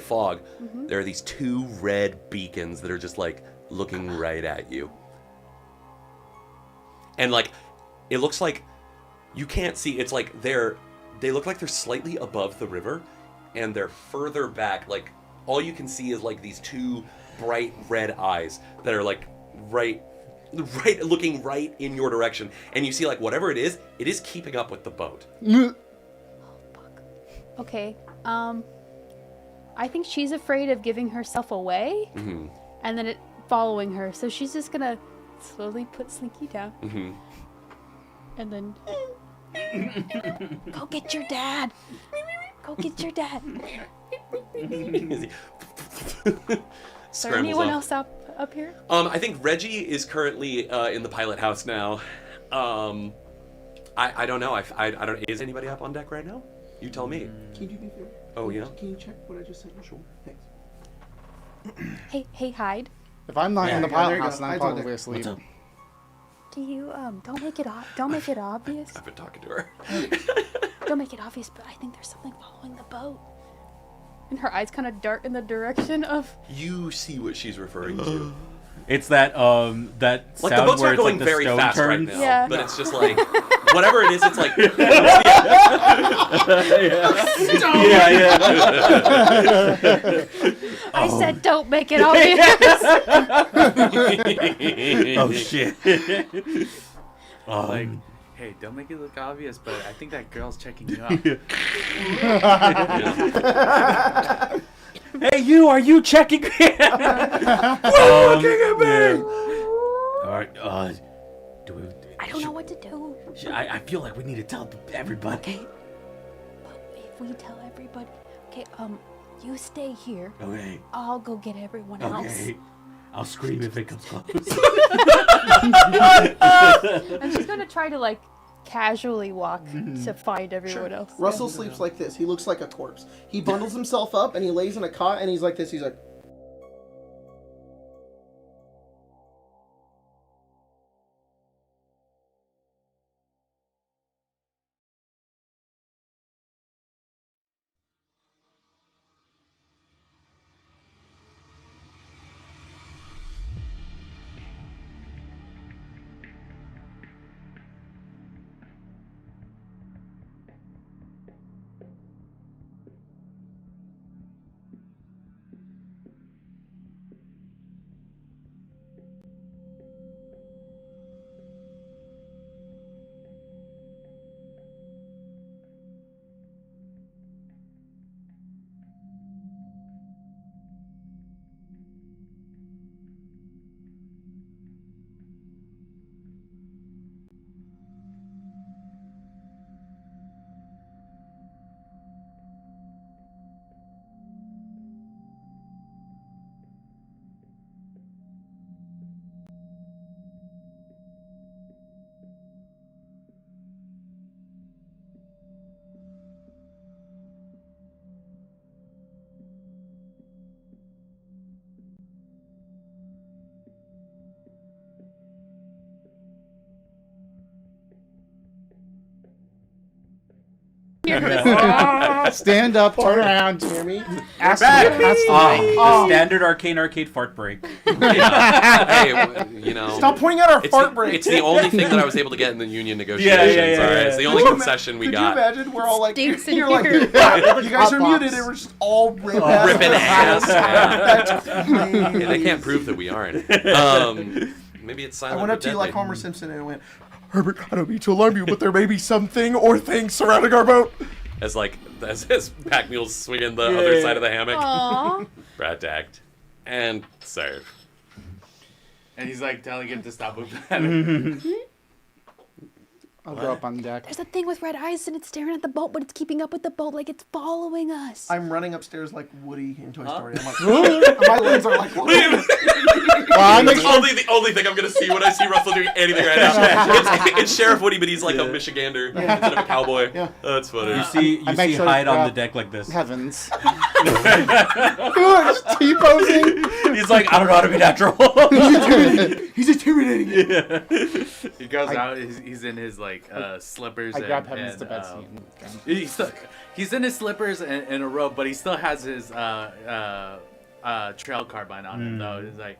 fog there are these 2 red beacons that are just like looking right at you. And like it looks like you can't see, it's like they look like they're slightly above the river and they're further back, like all you can see is like these 2 bright red eyes that are like right looking right in your direction, and you see like whatever it is keeping up with the boat. Oh, fuck. Okay. I think she's afraid of giving herself away, and then it following her. So she's just gonna slowly put Slinky down, and then go get your dad. Go get your dad. Is there anyone else up here? I think Reggie is currently in the pilot house now. I don't know. I don't. Is anybody up on deck right now? You tell me. Can you do me a favor? Oh yeah. Can you check what I just said? Sure. Thanks. Hey, Hyde. If I'm not in the pilot house, then I'm Hide's on probably deck. asleep. Do you don't make it obvious. I've been talking to her. Don't make it obvious, but I think there's something following the boat. And her eyes kind of dart in the direction of. You see what she's referring to. It's that that Like sound the boat's where not it's going like the very stone fast turns. right now, Yeah. but it's just like whatever it is. It's like I said, don't make it obvious. Oh shit. Like, hey, don't make it look obvious, but I think that girl's checking you out. Hey, you! Are you checking me? Looking at me. All right. Do we? I don't know what to do. I feel like we need to tell everybody. Okay. But if we tell everybody, okay, you stay here. Okay. I'll go get everyone else. Okay. I'll scream if it comes close. And she's gonna try to like casually walk to find everyone else. Russell sleeps like this. He looks like a corpse. He bundles himself up and he lays in a cot and he's like this. He's like. Stand up, turn around. Hear me? Ask Back. the The standard arcade fart break. hey, you know. Stop pointing at our It's fart the, break. it's the only thing that I was able to get in the union negotiations. yeah, all right? yeah. It's the only concession we Could got. you imagine? We're all like, Stinks in you're like, here. you guys are Hot muted, box. and we're just all ripping ass. That's crazy. Yeah, they can't prove that we aren't. Maybe it's I silent. went up to you like Deadly. Homer Simpson and I went, Herbert, I don't mean to alarm you, but there may be something or things surrounding our boat. As Pack Mule's swinging the other side of the hammock. Aww. Rat act. And serve. And he's like telling him to stop with that. I'll go up on deck. There's a thing with red eyes and it's staring at the boat, but it's keeping up with the boat like it's following us. I'm running upstairs like Woody in Toy Story. I'm like, my legs are like, It's the only thing I'm gonna see when I see Russell doing anything right now. It's Sheriff Woody, but he's like a Michigander instead of a cowboy. Yeah. That's funny. You see I make sure to Hyde on grab- the deck like this. Heavens. Just T-posing. He's like, I don't know how to be natural. He's intimidating. He goes out. He's in his like slippers. I grab and, Heavens to and, Betsy. he's in his slippers and a robe, but he still has his trail carbine on him though. He's like.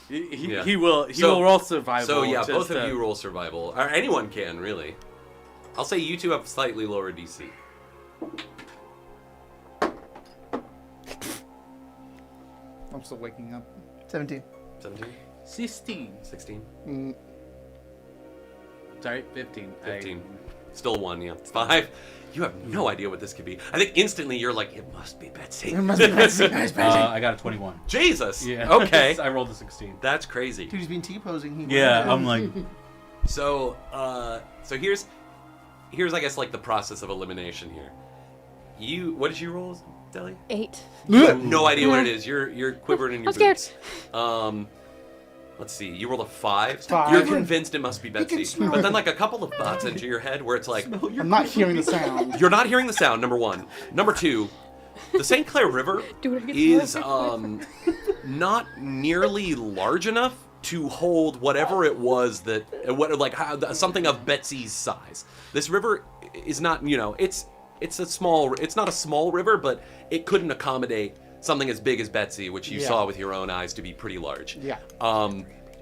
He will roll survival. So yeah, just both of to- you roll survival, or anyone can really. I'll say you two have slightly lower DC. I'm still waking up. 17. 17, 16. 16, Sorry, 15. 15. Still 1, yeah. 5. You have no idea what this could be. I think instantly you're like, it must be Betsy. It must be Betsy. I got a 21. Jesus. Yeah. Okay. I rolled a 16. That's crazy. Dude, he's been T-posing. Yeah, I'm like, So here's I guess like the process of elimination here. What did you roll, Deli? 8. You have no idea what it is. You're quivering in your I'm scared. boots. Let's see. You rolled a 5. 5. You're convinced it must be can Betsy. smell But it. then like a couple of thoughts enter your head where it's like I'm not hearing the sound. you're not hearing the sound. Number 1. Number 2. The St. Clair River Dude, I get is not nearly large enough to hold whatever it was that something of Betsy's size. This river is not, it's not a small river, but it couldn't accommodate something as big as Betsy, which you saw with your own eyes to be pretty large. Yeah.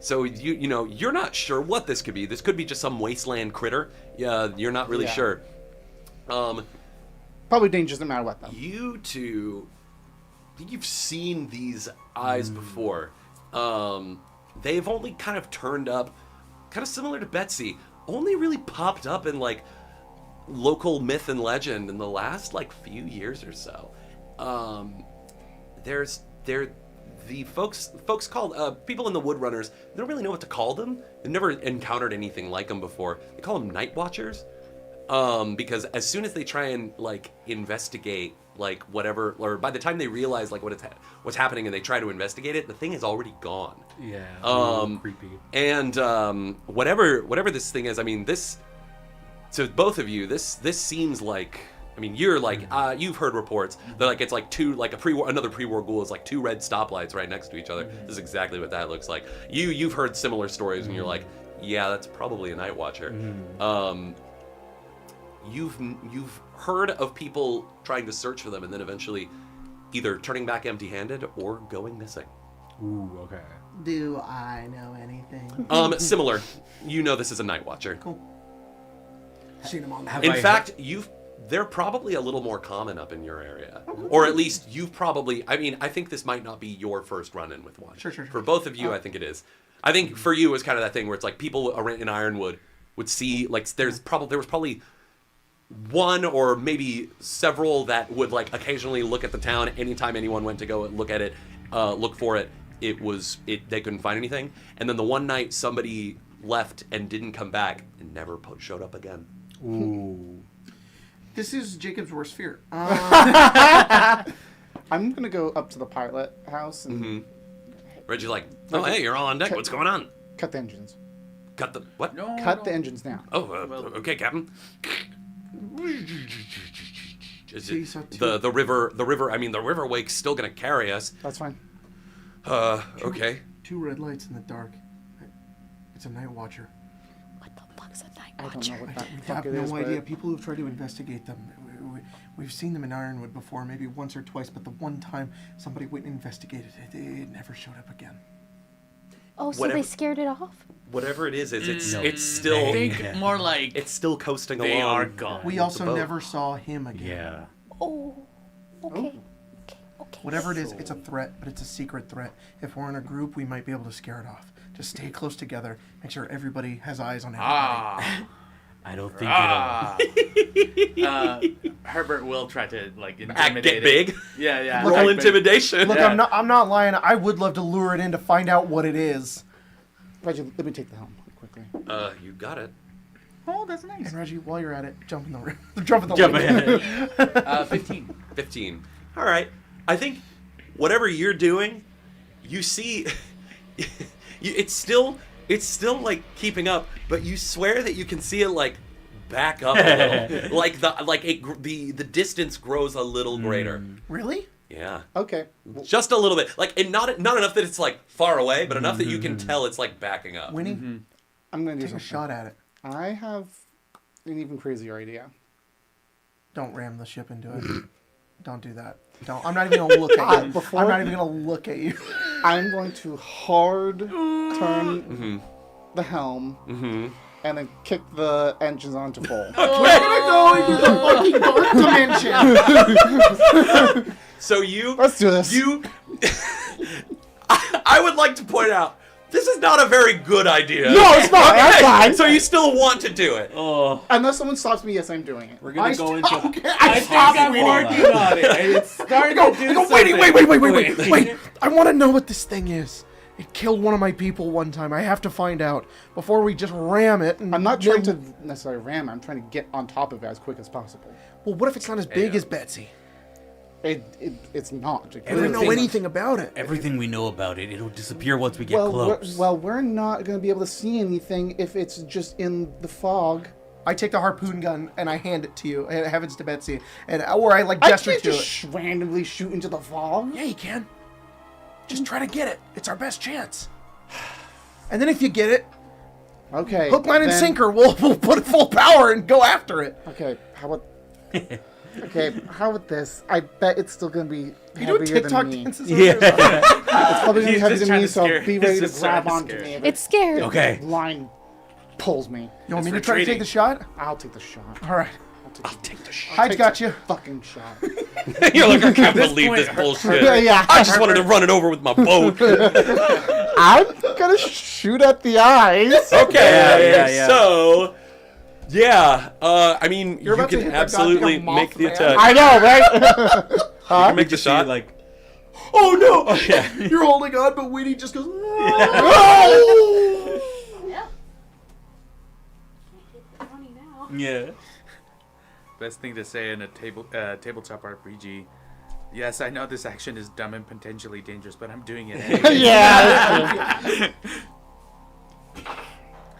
So you're not sure what this could be. This could be just some wasteland critter. Yeah, you're not really sure. Probably dangerous no matter what, though. You two, you've seen these eyes before. They've only kind of turned up, kind of similar to Betsy, only really popped up in like local myth and legend in the last like few years or so. The folks called people in the Woodrunners. They don't really know what to call them. They've never encountered anything like them before. They call them Night Watchers. Because as soon as they try and like investigate like whatever, or by the time they realize like what's happening and they try to investigate it, the thing is already gone. yeah, creepy. And whatever this thing is, I mean this. So both of you, this seems like. I mean, you're like you've heard reports that like it's like another pre-war ghoul is like 2 red stoplights right next to each other. This is exactly what that looks like. You've heard similar stories and you're like, yeah, that's probably a Night Watcher. You've heard of people trying to search for them and then eventually either turning back empty-handed or going missing. Ooh, okay. Do I know anything? Similar. You know this is a Night Watcher. Cool. Seen him on that. Have In I fact, they're probably a little more common up in your area. Or at least you've probably, I mean, I think this might not be your first run-in with one. Sure. For both of you, I think it is. I think for you, it's kind of that thing where it's like people in Ironwood would see, like, there was probably one or maybe several that would, like, occasionally look at the town anytime anyone went to go and look at it, look for it. They couldn't find anything. And then the one night somebody left and didn't come back and never showed up again. Ooh. This is Jacob's worst fear. I'm gonna go up to the pilot house and Reggie's like, oh, hey, you're all on deck. What's going on? cut the engines. Cut the what? No, Cut the engines down. Oh, okay, Captain. The river. I mean, the river wake's still gonna carry us. That's fine. Okay. 2 red lights in the dark. It's a Night Watcher. What the fuck's a Night I don't Watcher? know what that We fuck have it no is, idea. but People who've tried to investigate them, we've seen them in Ironwood before, maybe once or twice, but the one time somebody went and investigated it, it never showed up again. Oh, so Whatever. they scared it off? Whatever it is, it's I still think more like it's still coasting they along. are gone. We with also the boat. never saw him again. Yeah. Oh, okay. Okay. Whatever it is, it's a threat, but it's a secret threat. If we're in a group, we might be able to scare it off. Just stay close together. Make sure everybody has eyes on everybody. I don't think Herbert will try to like Act intimidate big. it. Yeah. Roll Act big. intimidation. Look, Yeah. I'm not lying. I would love to lure it in to find out what it is. Reggie, let me take the helm quickly. You got it. Oh, that's nice. And Reggie, while you're at it, jump in the room. Jump in the Jump lake. ahead. 15. 15. All right. I think whatever you're doing, you see, it's still like keeping up, but you swear that you can see it like back up a little, the distance grows a little greater. Really? Yeah. Okay. Just a little bit, like, and not enough that it's like far away, but enough that you can tell it's like backing up. Winnie, I'm gonna do take a something. shot at it. I have an even crazier idea. Don't ram the ship into it. Don't do that. Don't. I'm not even gonna look at you. I'm not even gonna look at you. I'm going to hard turn the helm and then kick the engines onto full. We're gonna go into the fucking dark dimension. So you... Let's do this. I would like to point out, this is not a very good idea. No, it's not. That's fine. So you still want to do it. Oh, Unless someone stops me, yes, I'm doing it. we're gonna go into. I stopped I'm working on it, and it's starting to do something. Wait. I want to know what this thing is. It killed one of my people one time. I have to find out before we just ram it. And I'm not trying to necessarily ram it. I'm trying to get on top of it as quick as possible. Well, what if it's not as big as Betsy? It's not. I don't know anything about it. Everything we know about it, it'll disappear once we get close. We're not going to be able to see anything if it's just in the fog. I take the harpoon gun and I hand it to you. I have it to Betsy, or I like gesture I can't to just it. randomly shoot into the fog. Yeah, you can. Just try to get it. It's our best chance. And then if you get it, Okay. hook, line, and then- sinker, we'll put it full power and go after it. Okay. How about? Okay. How about this? I bet it's still going to be You doing heavier TikTok than me. dances? Yeah. It's probably going to be He's heavier just than me, trying to so scare- be he's ready to just trying grab to onto scare me. you. if It's scared. Okay. the line pulls me. You want me to It's try to take retreating. the shot? I'll take the shot. All right. I'll take the shot. Hyde's got you. Fucking shot. You're like, I can't this believe point, this bullshit. Yeah. I just wanted to run it over with my boat. I'm gonna shoot at the eyes. Okay. Yeah. So, I mean, You're you about to can hit that absolutely goddamn make the Mothman. attack. I know, right? You can make the See, shot. like, Oh no! yeah. You're holding on, but Winnie just goes. Yep. Yeah. Best thing to say in a tabletop RPG. Yes, I know this action is dumb and potentially dangerous, but I'm doing it anyway. Yeah.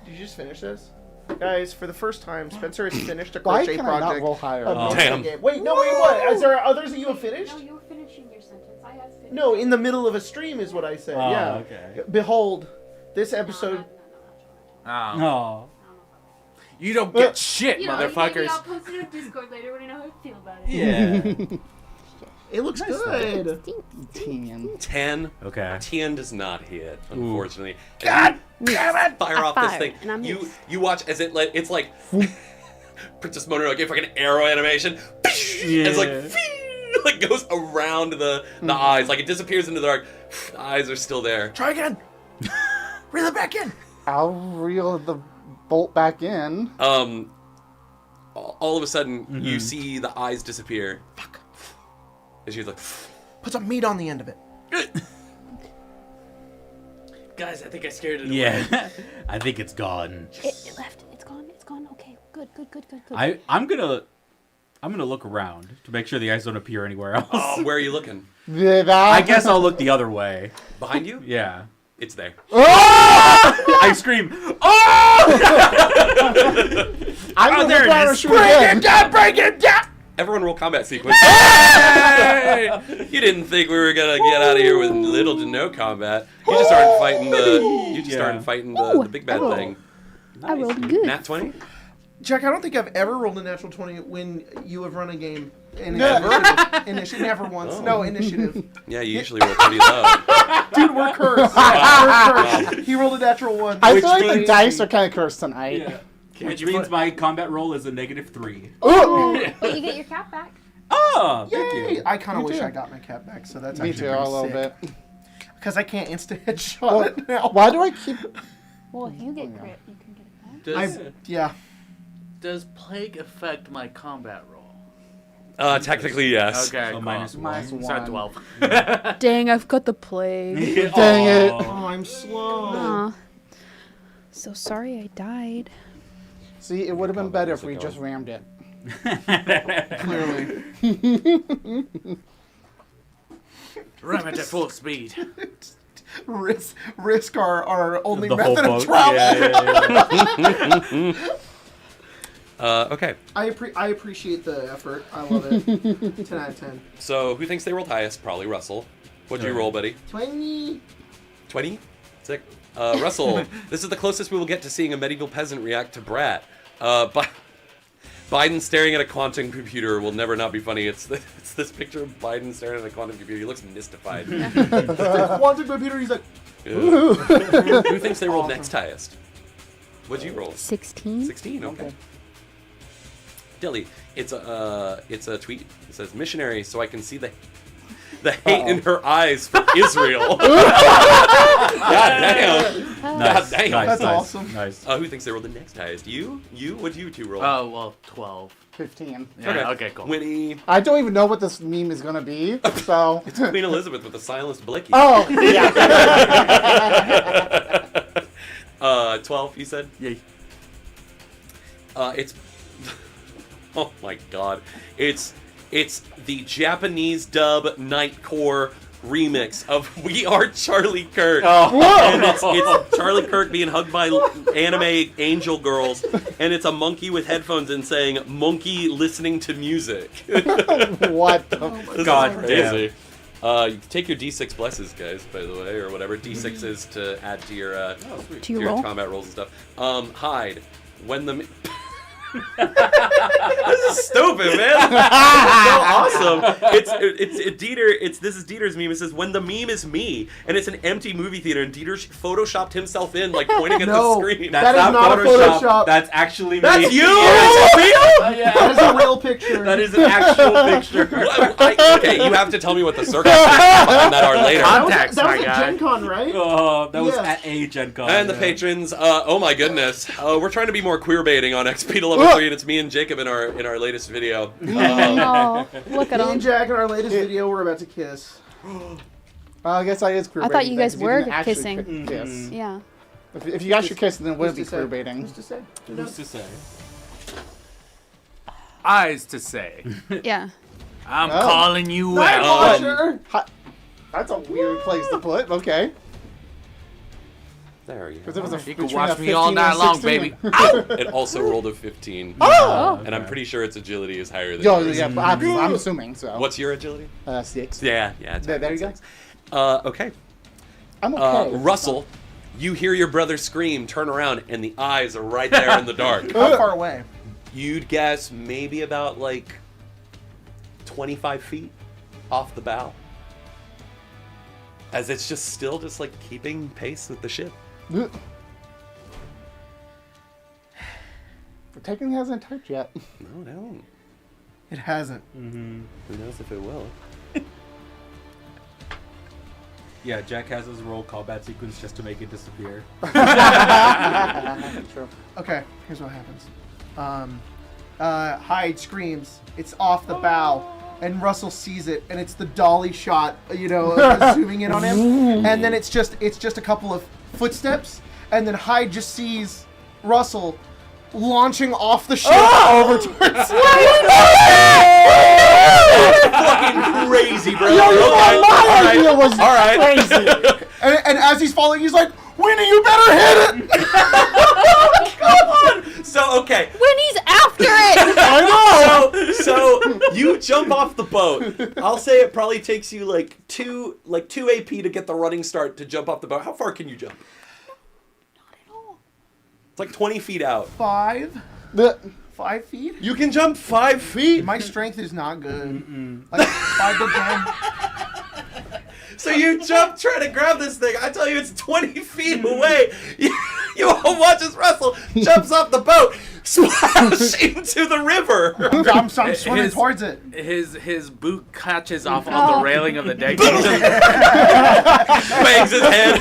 Did you just finish this? Guys, for the first time, Spencer has finished a Why crochet can I not project. roll higher? Oh. Damn. Wait, no, wait, what? Is there others that you have finished? No, you were finishing your sentence. I have finished. No, in the middle of a stream is what I said. Oh, yeah. okay. Behold, this episode. Oh. Oh. You don't get shit, You know, maybe motherfuckers. I'll post it on Discord later when I know how I feel about it. Yeah. It looks good. 10. Okay. 10 does not hit, unfortunately. God damn it! Fire off this fired, thing. and I'm You watch as it's like Princess Mononoke, if like an arrow animation. It's like goes around the eyes, like it disappears into the dark. The eyes are still there. Try again. Reel it back in. I'll reel the bolt back in. All of a sudden, you see the eyes disappear. Fuck. And she's like, Put some meat on the end of it. Guys, I think I scared it away. Yeah. I think it's gone. It left. It's gone. It's gone. Okay. Good. I'm gonna look around to make sure the eyes don't appear anywhere else. oh, where are you looking? I guess I'll look the other way. Behind you? Yeah. It's there. I scream. Oh! I'm there gonna it is. shoot again. Break it down. Everyone roll combat sequence. You didn't think we were gonna get out of here with little to no combat. You just started fighting the big bad thing. I rolled good. Nat 20? Jack, I don't think I've ever rolled a natural 20 when you have run a game. Initiative. Never once. Oh. No, initiative. Yeah, you usually roll pretty low. Dude, we're cursed. We're cursed. He rolled a natural 1. I Which feel like the means- dice are kind of cursed tonight. Yeah. Which means my combat roll is a -3. But you get your cap back. Oh, thank Yay! you. I kind of Me wish too. I got my cat back, so that's Me actually too, a pretty little sick. bit. Because I can't instant headshot it now. Why do I keep? Well, if you get crit, you can get it back. Does, Yeah. does plague affect my combat roll? Technically, yes. Okay, So cool. minus Minus So one. 12. Dang, I've got the plague. Dang it. Oh, I'm slow. Aw. So sorry I died. See, it would have been better if we just rammed it. Clearly. Ram it at full speed. risk our only The whole method of boat. travel. Yeah. Okay. I appreciate the effort. I love it. 10 out of 10. So who thinks they rolled highest? Probably Russell. What'd you roll, buddy? 20. 20? Sick. Russell, this is the closest we will get to seeing a medieval peasant react to Brat. Biden staring at a quantum computer will never not be funny. It's this picture of Biden staring at a quantum computer. He looks mystified. Quantum computer, he's like, Who thinks they rolled next highest? What'd you roll? 16. 16, okay. Dilly, it's a tweet. It says, missionary, so I can see the hate in her eyes for Israel. God damn. Nice. God damn. Nice, That's nice, awesome. Nice. Who thinks they rolled the next highest? You? What'd you two roll? Oh, well, 12. 15. Yeah, okay, cool. Winnie. I don't even know what this meme is gonna be, so. It's Queen Elizabeth with the silenced Blicky. Oh, yeah. 12, you said? Yeah. It's... Oh my god. It's the Japanese dub Nightcore remix of We Are Charlie Kirk. And it's Charlie Kirk being hugged by anime angel girls, and it's a monkey with headphones and saying, monkey listening to music. What the This God is crazy. You can take your D6 blesses, guys, by the way, or whatever. D6 is to add to your, To your roll? combat rolls and stuff. Hide. When the... This is stupid, man. It's so awesome. It's Dieter. This is Dieter's meme. It says, when the meme is me, and it's an empty movie theater, and Dieter photoshopped himself in, like pointing at the screen. That is not a Photoshop. That's actually me. That's you. Yeah. That is a real picture. That is an actual picture. Okay, you have to tell me what the circumstances behind that are later. Context, that my was at guy. Gen Con, right? Oh, that was Yeah. at a Gen Con. And the yeah. patrons, oh my goodness, we're trying to be more queer baiting on XP to level 3, and it's me and Jacob in our latest video. Oh, look at Me and him. Jack in our latest video, we're about to kiss. I guess I is queer I thought baiting you then, guys 'cause you were didn't actually kissing. Kiss. Yeah. If you actually kiss, then it wouldn't be queer baiting. Who's to say? Who's to say? Eyes to say. Yeah. I'm Oh. calling you Night out. Watcher! That's a weird place to put. Okay. There you Because go. it was a You can between watch a me all 15 night and long, 16. baby. It also rolled a 15. Oh. And I'm pretty sure its agility is higher than Yo, yours. yeah, but I'm assuming so. What's your agility? 6. Yeah, it's There you go. okay. I'm okay. Russell, you hear your brother scream, turn around, and the eyes are right there in the dark. How far away? You'd guess maybe about like 25 feet off the bow. As it's just still just like keeping pace with the ship. It technically hasn't touched yet. No, it hasn't. It hasn't. Who knows if it will? Yeah, Jack has his roll combat sequence just to make it disappear. True. Okay, here's what happens. Hyde screams, it's off the bow, and Russell sees it, and it's the dolly shot, zooming in on him, and then it's just a couple of footsteps, and then Hyde just sees Russell launching off the ship over towards Fucking crazy, bro. My idea was All right. crazy. and as he's falling, he's like, Winnie, you better hit it! Come on. So, okay. Winnie's after it! I know. So you jump off the boat. I'll say it probably takes you like two AP to get the running start to jump off the boat. How far can you jump? Not at all. It's like 20 feet out. 5 feet? You can jump 5 feet. My strength is not good. Like 5 to 10. So you jump, try to grab this thing. I tell you, it's 20 feet away. You all watch as Russell jumps off the boat, splash into the river. I'm swimming towards it. His boot catches off on the railing of the deck. Bangs his head.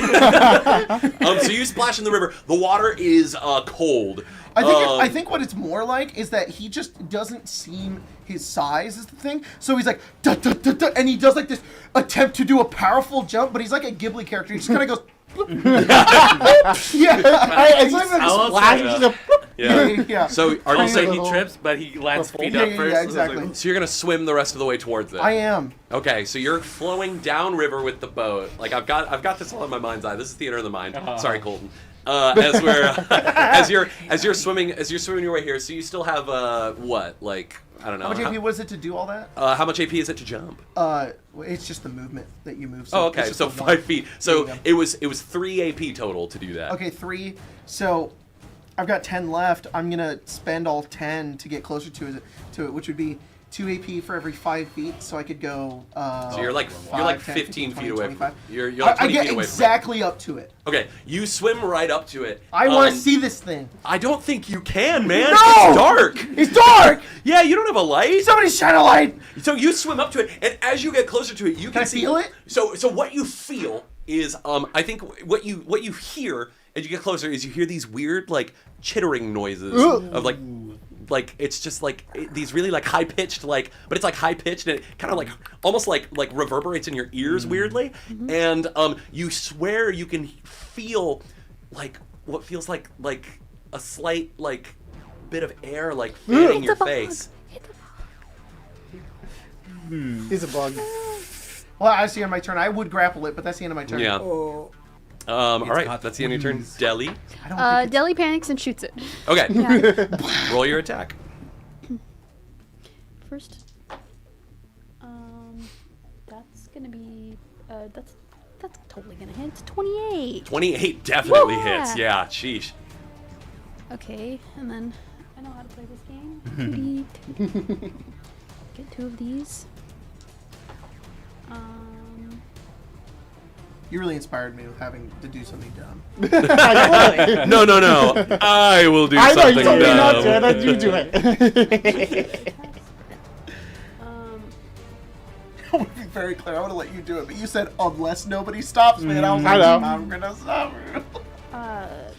So you splash in the river. The water is cold. I think what it's more like is that he just doesn't seem his size is the thing. So he's like, duh, duh, duh, duh, and he does like this attempt to do a powerful jump, but he's like a Ghibli character. He just kind of goes, yeah. It's not even like a I will splash. say It's that. just a Yeah. So are I'll you say saying he little- trips, but he lands feet Yeah, up yeah, first. yeah, exactly. so you're gonna swim the rest of the way towards it? I am. Okay, so you're flowing downriver with the boat. Like I've got this all in my mind's eye. This is theater of the mind. Sorry, Colton. As we're as you're swimming your way here, so you still have what, like, I don't know. How much AP was it to do all that? How much AP is it to jump? It's just the movement that you move. Oh, it's okay, just so the 5 feet. So There you it was 3 AP total to do that. Okay, 3. So I've got 10 left. I'm gonna spend all 10 to get closer to it, which would be 2 AP for every 5 feet. So I could go. So you're like 5, 10, 15 20, feet away. 25. You're like 20 I get feet away exactly up to it. from it. Okay, you swim right up to it. I want to see this thing. I don't think you can, man. No! It's dark. It's dark. Yeah, you don't have a light. Somebody shine a light. So you swim up to it, and as you get closer to it, you can I see, feel it? So what you feel is, I think what you hear as you get closer is you hear these weird like chittering noises of like it's just like these really like high pitched but it's like high pitched and it kind of like almost like reverberates in your ears weirdly, and you swear you can feel like what feels like a slight like bit of air like fanning your face. He's a bug. Well, I see on my turn. I would grapple it, but that's the end of my turn. Yeah. Oh. All right, that's the end of your turn. Deli. I don't think it's... Deli panics and shoots it. Okay. Yeah. Roll your attack. First, that's gonna be that's totally gonna hit. It's 28. 28 definitely Woo! hits. Yeah, sheesh. Okay, and then I know how to play this game. 2D. Get 2 of these. You really inspired me with having to do something dumb. No. I will do I know you something told me not to. dumb. Then you do it. I want to be very clear. I want to let you do it, but you said unless nobody stops me, and I was I like, know. I'm gonna stop you.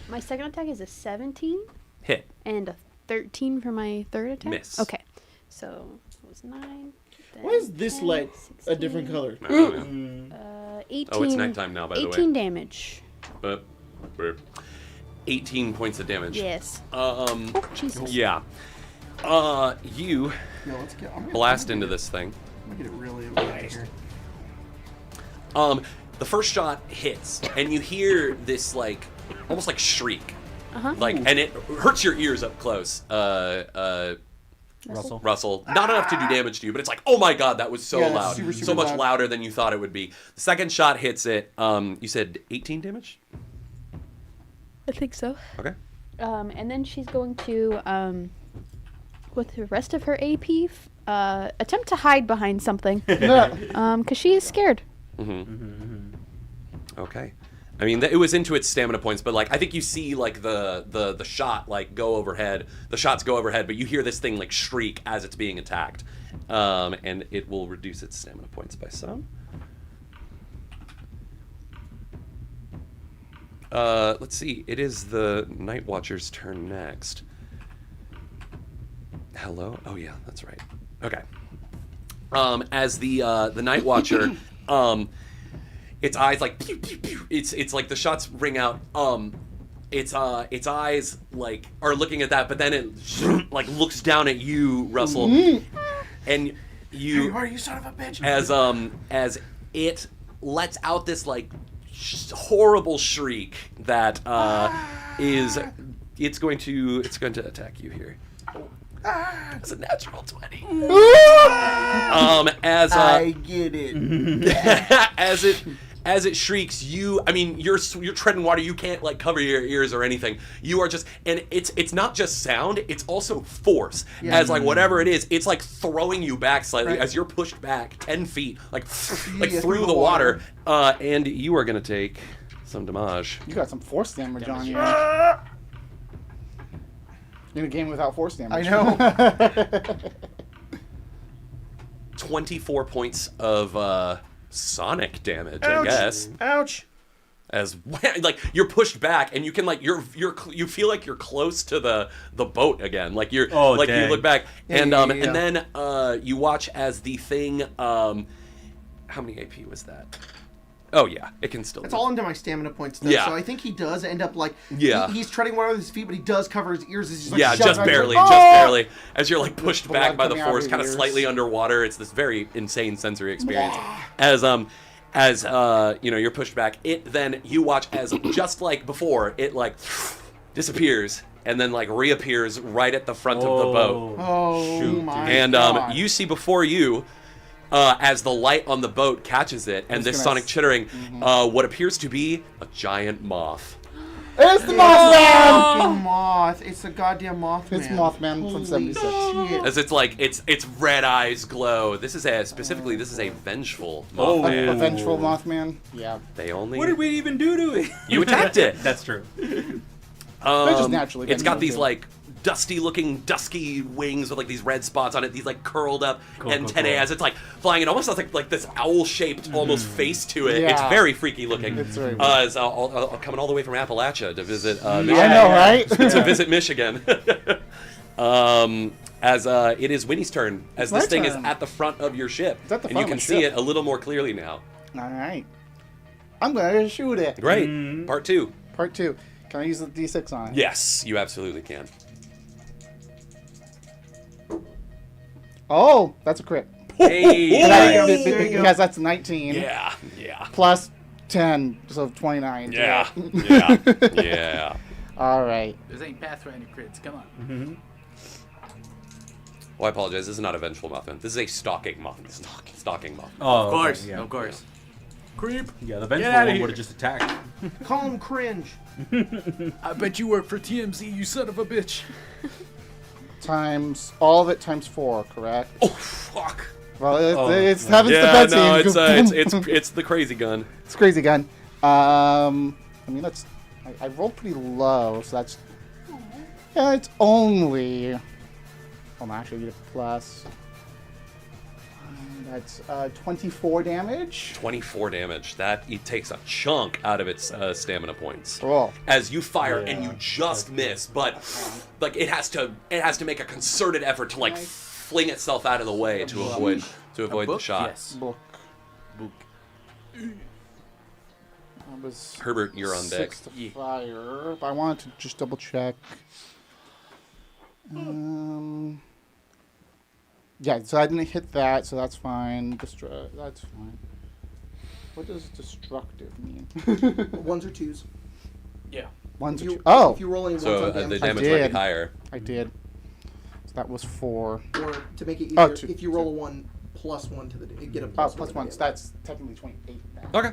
My second attack is a 17 Hit. and a 13 for my third attack. Miss. Okay, so it was 9. Why is this 10, light a 16, different color? I don't know. 18. Oh, it's nighttime now, by the way. 18 damage. But 18 points of damage. Yes. Oh, Jesus. Yeah. You Yo, let's get. I'm gonna, blast into this thing. I'm gonna get it really nice here. The first shot hits, and you hear this like almost like shriek, like, and it hurts your ears up close. Russell, not enough to do damage to you, but it's like, oh my god, that was so Yeah, loud, super, super so much loud. louder than you thought it would be. The second shot hits it. You said 18 damage. I think so. Okay. And then she's going to, with the rest of her AP, attempt to hide behind something. Because she is scared. Okay. I mean, it was into its stamina points, but like I think you see like the shot like go overhead. The shots go overhead, but you hear this thing like shriek as it's being attacked, and it will reduce its stamina points by some. Let's see. It is the Night Watcher's turn next. Hello? Oh yeah, that's right. Okay. As the Night Watcher, its eyes like pew, pew, pew. It's like the shots ring out. Its eyes like are looking at that, but then it like looks down at you, Russell, and you. Here you are, you son of a bitch. As it lets out this like horrible shriek that it's going to attack you here. It's a natural 20. I get it. as it shrieks, you're treading water. You can't like cover your ears or anything. You are just, and it's not just sound. It's also force. Yeah. As like whatever it is, it's like throwing you back slightly Right. as you're pushed back 10 feet, like Yeah, through the water. And you are gonna take some damage. You got some force damage on you. In a game without force damage. I know. 24 points of sonic damage, Ouch. I guess. Ouch. As like you're pushed back, and you can like you feel like you're close to the boat again. Like you're like dang. you look back, Yeah, and yeah. and then you watch as the thing. How many AP was that? Oh yeah, it can still. It's all into my stamina points, though. Yeah. So I think he does end up like. Yeah. He's treading water with his feet, but he does cover his ears. He's just, like, Yeah, shoving just it. barely, Oh! just barely. As you're like pushed Blood back by the coming out of force, your kind of ears. slightly underwater. It's this very insane sensory experience. As you know, you're pushed back. Then you watch as just like before, it like disappears and then like reappears right at the front of the boat. Oh Shoot, my And god! you see before you, as the light on the boat catches it, and this gonna sonic chittering, what appears to be a giant moth. It's the Mothman! Fucking moth! It's a goddamn Mothman. It's Mothman from Holy 76. shit. As it's like its red eyes glow. This is a vengeful Oh, Mothman. A vengeful Mothman. Yeah. They only What did we even do to it? you attacked it. That's true. They're just naturally It's got these getting like dusky wings with like these red spots on it, these like curled up Cool, antennae cool. as it's like flying. It almost has like this owl shaped almost face to it. It's Yeah. very freaky looking. It's very weird. As coming all the way from Appalachia to visit Michigan. I know, right? To visit Michigan. As it is Winnie's turn, as my this thing is turn. at the front of your ship, It's at the and you front of can my see ship. it a little more clearly now. All right. I'm gonna shoot it. Great. Part 2. Part 2. Can I use the D6 on it? Yes, you absolutely can. Oh, that's a crit. Hey, There nice. you go. Because that's 19. Yeah. Plus 10, so 29. Yeah. All right. This ain't Pathfinder crits. Come on. Well, I apologize. This is not a vengeful Mothman. This is a stalking Mothman. Stalking Mothman. Oh, Of course. Yeah. Of course. Creep. Yeah, the Get vengeful outta one here. would have just attacked. Call him cringe. I bet you work for TMZ, you son of a bitch. Times, all of it times 4, correct? Oh fuck. Well, Oh, it's yeah. Heaven's Yeah, Defense no, Team. it's the crazy gun. It's crazy gun. I mean, that's. I rolled pretty low, so that's. Yeah, it's only. Hold on, actually, I need a plus. That's 24 damage. 24 damage. That it takes a chunk out of its stamina points. Oh. As you fire and you just miss, but like it has to make a concerted effort to like fling itself out of the way to avoid the book? shot. Yes. Book. That was Herbert, you're on deck. 6 to fire. But I wanted to just double check. Yeah, so I didn't hit that, so that's fine. That's fine. What does destructive mean? Ones or twos. Yeah. Ones or You, two. Oh, If you're rolling ones So on the damage, damage I might did. be higher. I did. So that was 4. or to make it Oh, easier, two. if you roll a 1 plus 1 to the get a Oh, plus, plus 1 1. to So the that's technically 28 now. Okay.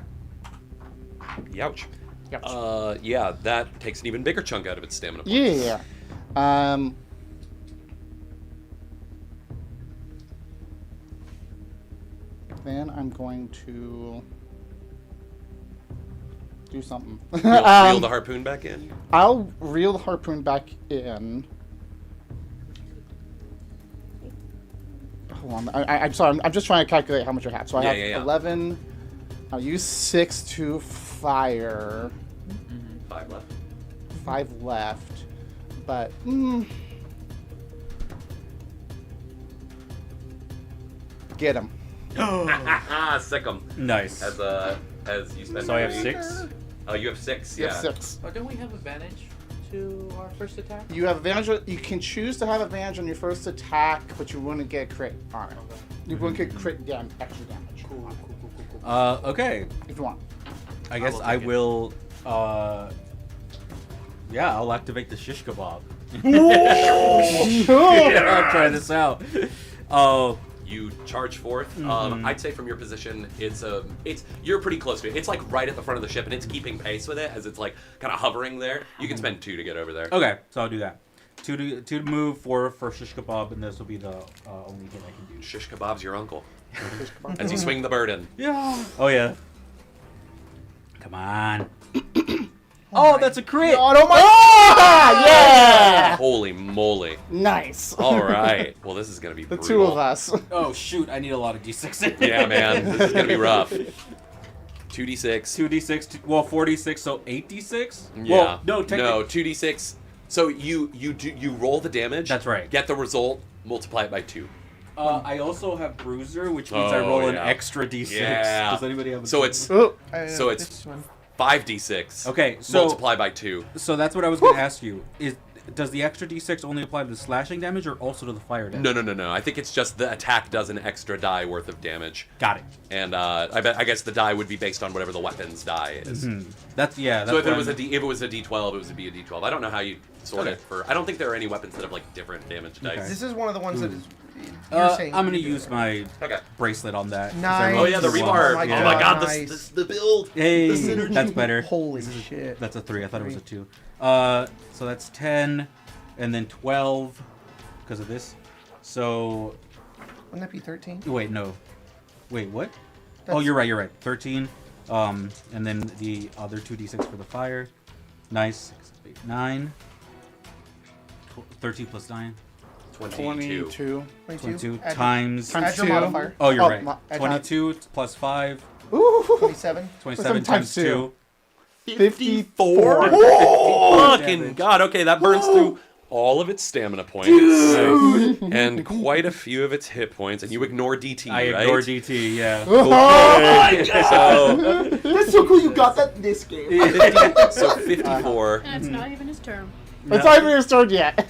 Youch. Yep. Yeah, that takes an even bigger chunk out of its stamina points. Yeah. Then I'm going to do something. Reel the harpoon back in. I'll reel the harpoon back in. Hold on. I'm sorry. I'm just trying to calculate how much I have. So I have Yeah. 11. I'll use 6 to fire. 5 left. 5 left. But get him. Sick 'em. Nice. As you spend. So I have three. 6. Oh, you have 6. You Yeah. have 6. Oh, don't we have advantage to our first attack? You have advantage. You can choose to have advantage on your first attack, but you wouldn't get crit on it. You wouldn't get crit extra damage. Cool. Okay. If you want. I guess will I take it. will. Yeah, I'll activate the Shishkebab. I'll try this out. Oh, You charge forth. I'd say from your position, it's you're pretty close to it. It's like right at the front of the ship, and it's keeping pace with it as it's like kind of hovering there. You can spend 2 to get over there. okay. So I'll do that. 2 to move, 4 for Shishkebab, and this will be the only hit I can do. Shish kebab's your uncle. As you swing the bird in. Yeah. Oh yeah. Come on. Oh, that's a crit. Oh my God! Yeah! Holy moly! Nice. All right. Well, this is gonna be The brutal. 2 of us. Oh shoot! I need a lot of d6. Yeah, man. This is gonna be rough. 2d6. 2d6. Well, 4d6. So 8d6. Yeah. Well, no, technically. 2d6. So you roll the damage. That's right. Get the result. Multiply it by 2. I also have Bruiser, which means I roll an extra d6. Yeah. Does anybody have a So it's So so it's 5d6. Okay, so multiply by 2. So that's what I was going to ask you. Does the extra d6 only apply to the slashing damage or also to the fire damage? No. I think it's just the attack does an extra die worth of damage. Got it. And I guess the die would be based on whatever the weapon's die is. That's So if it was a D12, it would be a D12. I don't know how you sort it for. I don't think there are any weapons that have like different damage dice. This is one of the ones that is. You're saying I'm going to use my bracelet on that. 'cause I Nice. rolled Oh yeah, the two rebar. ones. Oh my god, Nice. this the build. Hey, the synergy. that's better. Holy shit. That's a 3. I thought it was a 2. So that's 10, and then 12 because of this. So Wouldn't that be 13? wait, no. Wait, what? That's- Oh, you're right. 13. And then the other 2d6 for the fire. Nice. 6, 8, 9. 13 plus 9. 22. 22 Add- times. Add your 2. modifier. Oh, you're right. add 22 plus 5. Ooh, 27. 27 times 2. 54. Fucking god. Okay, that burns through all of its stamina points and quite a few of its hit points, and you ignore DT, I right? ignore DT, yeah. Okay. So That's so cool you got that in this game. 54. And it's not even his turn. It's not even restored yet.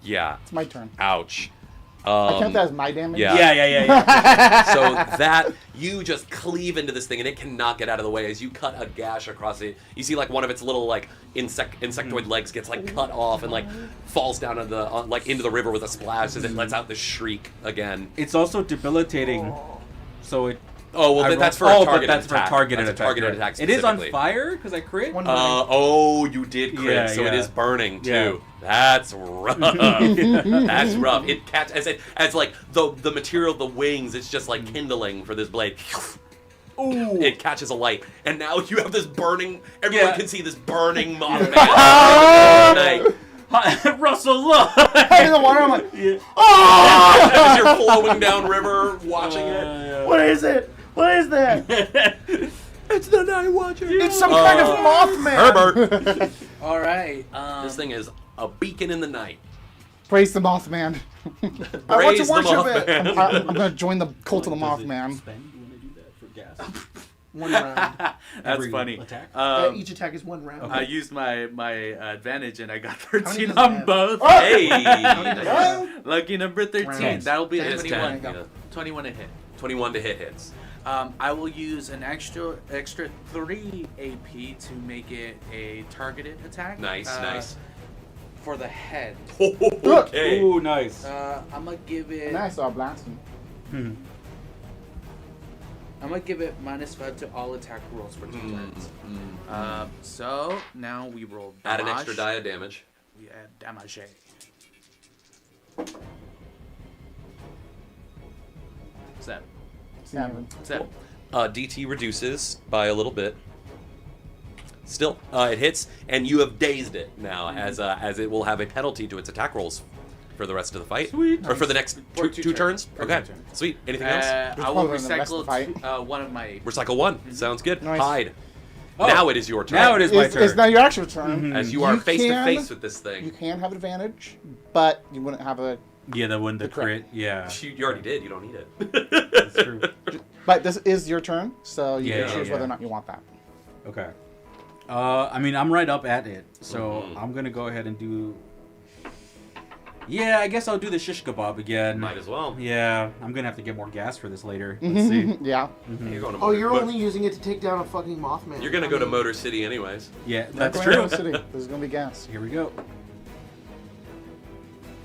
Yeah. It's my turn. Ouch. I count that as my damage? Yeah. So that you just cleave into this thing and it cannot get out of the way as you cut a gash across it. You see like one of its little like insectoid legs gets like cut off and like falls down into the river with a splash as it lets out the shriek again. It's also debilitating, so it. Oh well, I that's for roll- a targeted that's attack. for a targeted That's a attack. targeted right. attack It is on specifically. fire because I crit. Oh, you did crit, Yeah, so it yeah. is burning too. Yeah. That's rough. That's rough. It catch as like the material of the wings. It's just like kindling for this blade. Ooh. It catches a light, and now you have this burning. Everyone can see this burning Mothman. Russell, look! Hey, in the water, I'm like, As you're flowing down river, watching it. what is it? What is that? It's the Night Watcher. It's some kind of Mothman. Herbert. All right. This thing is a beacon in the night. Praise the Mothman. I want to Praise the worship it. Mothman. I'm going to join the cult of the Mothman. One round. That's funny. Attack? Each attack is 1 round. I used my advantage and I got 13 does it on have? both. Hey. Lucky number 13. Rounds. That'll be a It is 21. 10, yeah. 21 to hit. 21 to hits. I will use an extra 3 AP to make it a targeted attack. Nice. For the head. Okay. Ooh, nice. I'm gonna give it. And I saw blasting. I'm gonna give it -5 to all attack rolls for 2 turns. So now we roll damage. Add an extra die of damage. We add damage. 7. DT reduces by a little bit. Still, it hits, and you have dazed it now, as it will have a penalty to its attack rolls for the rest of the fight. Sweet. Or for the next For two two turns. turns. For Okay. 2 turns. Sweet. Anything else? I will probably the rest of the recycle one of my. Recycle 1. Sounds good. Nice. Hide. Oh. Now it is your turn. Now it is my It's turn. now your actual turn. As you are You face to can- face with this You thing. can have advantage, but you wouldn't have a. Yeah, the one, the crit. crit. Yeah. You already did. You don't need it. That's true. But this is your turn, so you Yeah, can choose yeah. whether or not you want that. Okay. I mean, I'm right up at it, so I'm gonna go ahead and do. Yeah, I guess I'll do the Shishkebab again. Might as well. Yeah, I'm gonna have to get more gas for this later. Let's see. Yeah. You're going to Oh, Motor- you're but only using it to take down a fucking Mothman. You're going to I go to mean, Motor City anyways. Yeah, Not that's going to true. the city. This is gonna be gas. Here we go.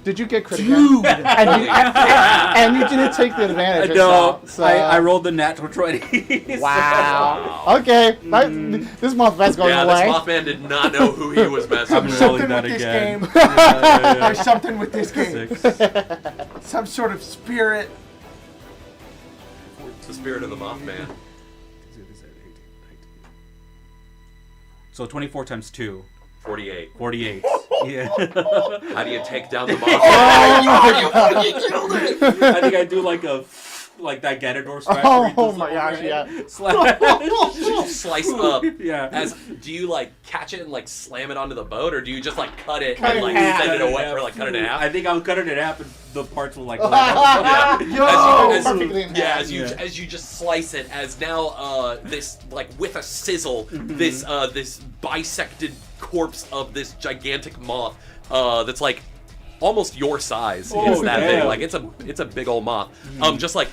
Did you get crit Dude! again? And you didn't take the advantage. I No, saw, so- I rolled the natural 20. Wow. Okay. This Mothman's going Yeah, away. this Mothman did not know who he was messing I'm with. rolling Something that with this again. game. Yeah. There's something with this game. 6. Some sort of spirit. The spirit of the Mothman. So 24 times 2. 48. 48. Yeah. How do you take down the Mothman? I think I do like a like that Ganondorf smash. Oh my gosh, yeah. Slice up. Yeah. Do you like catch it and like slam it onto the boat, or do you just like cut it Cut and it like in half. send it away, or like cut it in half? I think I'll cut it in half, and the parts will like. Perfectly in half. As you just slice it, as now this like with a sizzle, this bisected corpse of this gigantic moth that's like almost your size. It's that big. Like it's a big old moth. Just like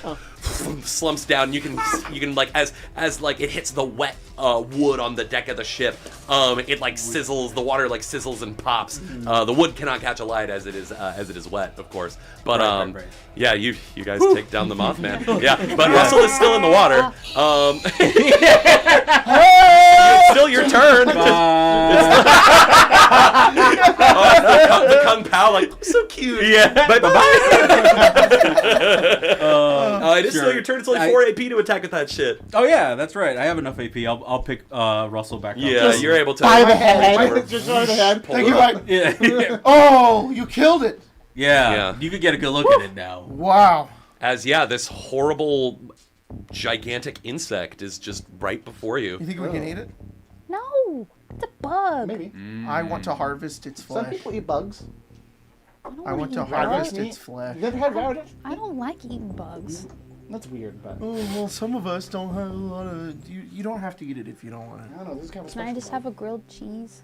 slumps down. You can like as like it hits the wet wood on the deck of the ship. It like sizzles. The water like sizzles and pops. The wood cannot catch a light as it is wet, of course. But right. yeah, you guys take down the Mothman. Yeah, but Russell is still in the water. It's still your turn. The Kung Pao like so cute. Yeah. Bye. It is still your turn. It's only 4 AP to attack with that shit. Oh yeah, that's right. I have enough AP. I'll pick Russell back up. Yeah, you're able to. By the head. Just by the head. Thank you, Mike. Yeah. Oh, you killed it. Yeah. You could get a good look at it now. Wow. As this horrible, gigantic insect is just right before you. You think we can eat it? No, it's a bug. Maybe. I want to harvest its Some flesh. people eat bugs. I want to eat harvest bugs. its flesh. You never had rabbit? I don't like eating bugs. That's weird, but Oh, well, some of us don't have a lot of... You don't have to eat it if you don't want it. I don't know. This kind of Can I just have a grilled cheese?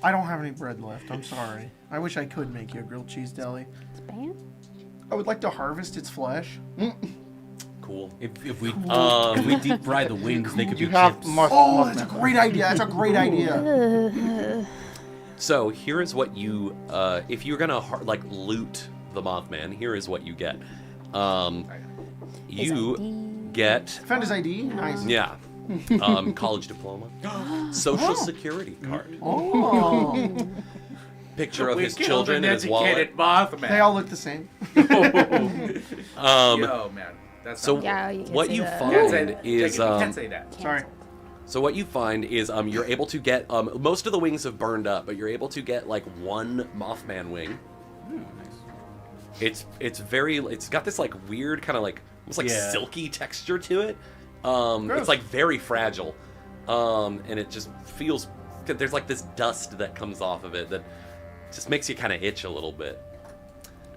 I don't have any bread left. I'm sorry. I wish I could make you a grilled cheese deli. It's banned? I would like to harvest its flesh. Cool. If we deep fry the wings, they could be you have chips. Oh, that's a great idea. That's a great idea. So here is what you, if you're gonna loot the Mothman, here is what you get. You get Found his ID. Nice. college diploma, social security card, Oh. picture of We his killed children an and his wallet. educated Mothman. They all look the same. Yo, man. That's So not- Yeah, you can what say you that. Can't say find that. is You can't say that. Sorry. So what you find is you're able to get most of the wings have burned up, but you're able to get like one Mothman wing. It's got this like weird kind of like almost like silky texture to it. It's like very fragile, and it just feels there's like this dust that comes off of it that just makes you kind of itch a little bit.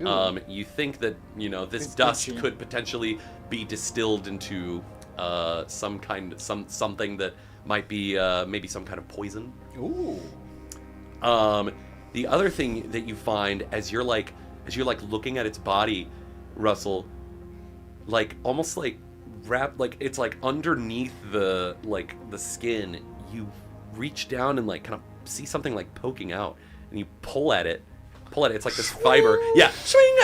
You think that this dust could potentially be distilled into something that might be maybe some kind of poison. Ooh. The other thing that you find as you're looking at its body, Russell, like almost like wrapped, like it's like underneath the skin, you reach down and like kind of see something like poking out, and you pull at it. It's like this fiber. Yeah, swing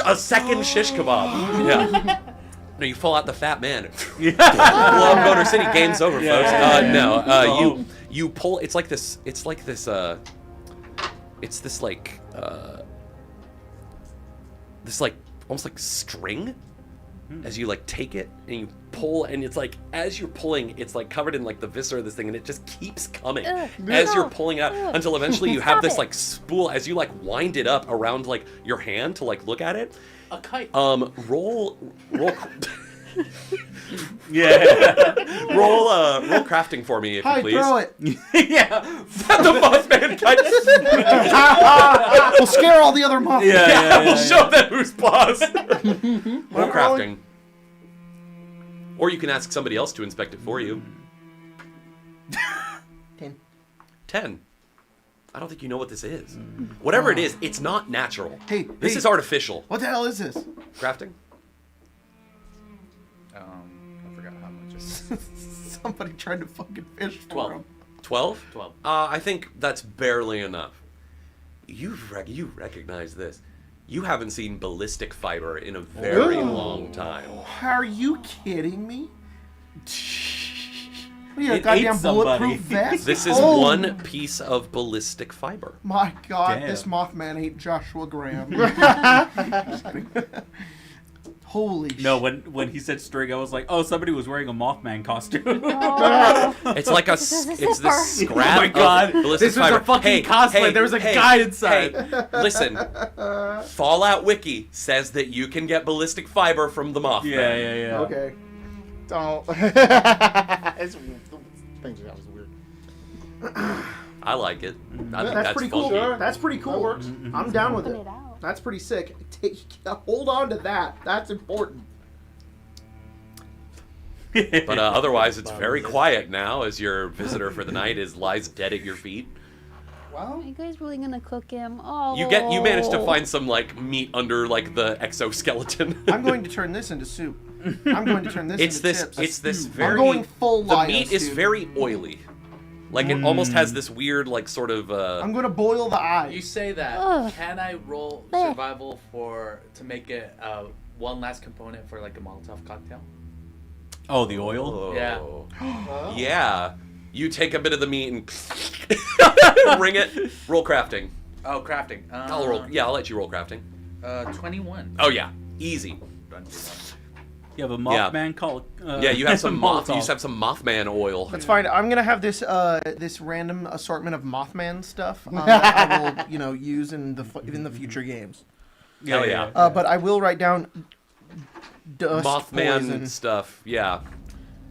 a second shish kebab. Yeah. No, you fall out the fat man. Love Motor City. Game's over, folks. You pull. It's like this. It's this almost like string. As you like take it and you pull, and it's like as you're pulling, it's like covered in like the viscera of this thing, and it just keeps coming as you're pulling out until eventually you have this like spool. As you like wind it up around like your hand to like look at it. A kite. Roll. Yeah. roll crafting for me, if you please. Throw it. Yeah. The Mothman kite. We'll scare all the other Mothman. We'll show them who's boss. Roll crafting. Or you can ask somebody else to inspect it for you. 10. I don't think you know what this is. Whatever it is, it's not natural. This is artificial. What the hell is this? Crafting? I forgot how much it is. Somebody tried to fucking fish for 12. him. 12? 12. I think that's barely enough. You recognize this. You haven't seen ballistic fiber in a very long time. Are you kidding me? What are you, a It goddamn ate somebody. bulletproof vest? This is Oh, one piece of ballistic fiber. My God, Damn. this Mothman ate Joshua Graham. Holy No, when he said string, I was like, oh, somebody was wearing a Mothman costume. It's like it's this scrap. Oh my God. of ballistic This was fiber. a fucking cosplay. There was a guy inside. Hey, listen, Fallout Wiki says that you can get ballistic fiber from the Mothman. Yeah. Okay. Don't. It's things that was weird. I like it. I think That's pretty cool. funky. That's pretty cool. That works. I'm down with Open it. it out. That's pretty sick. Hold on to that. That's important. But otherwise, it's very quiet now as your visitor for the night lies dead at your feet. Well, Are you guys really gonna cook him? Oh. You managed to find some like meat under like the exoskeleton. I'm going to turn this into soup. I'm going to turn this into chips. It's this very. I'm going full The Lios, meat is dude. very oily. Like it almost has this weird like sort of. I'm going to boil the eyes. You say that. Ugh. Can I roll Blech. survival to make it one last component for like a Molotov cocktail? Oh, the oil? Oh. Yeah. Yeah. You take a bit of the meat and ring it. Roll crafting. Oh, crafting. I'll roll. Yeah, I'll let you roll crafting. 21. Oh yeah, easy. You have a Mothman called. Yeah, you have some Molotov. You just have some Mothman oil. That's fine. I'm gonna have this this random assortment of Mothman stuff that I will use in the future games. Hell yeah. But I will write down dust, Mothman poison, stuff. Yeah.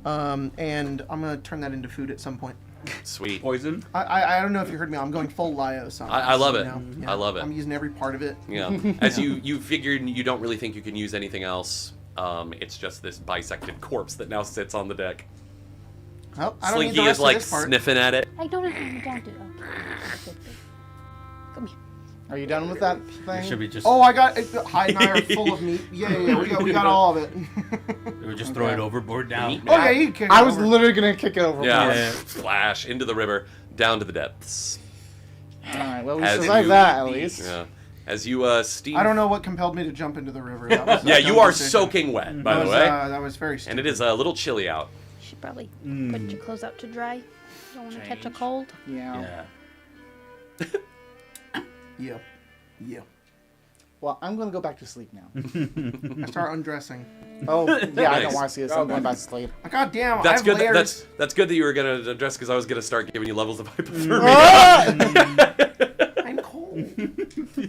and I'm gonna turn that into food at some point. Sweet. Poison? I don't know if you heard me. I'm going full Lios on I love this, it. you know? I love it. I'm using every part of it. Yeah. As you figured, you don't really think you can use anything else. It's just this bisected corpse that now sits on the deck. Oh, I don't need Slinky the rest is like of this part. sniffing at it. I don't do it. Okay. Come here. are you done with that It thing? should be just. Oh, I got Hyde and I are full of meat. Yeah. We got all of it. Or just throw it overboard now. Meat. Oh yeah, you can kick I it was over. literally gonna kick it over. Yeah. Splash into the river, down to the depths. All right. Well, we As survived you- that at least. Yeah. As you steam. I don't know what compelled me to jump into the river. That was, Yeah, that you was are a decision. soaking wet, by That the was, way. that was very stupid. And it is a little chilly out. You should probably put your clothes out to dry. You don't want to catch a Change. cold. Yeah. Yeah. Yeah. Well, I'm gonna go back to sleep now. Start undressing. Oh, yeah. I Nice. don't want to see this. I'm going back to sleep. God damn, I That's have good. layers. That's good that you were gonna address because I was gonna start giving you levels of hypothermia. I'm cold.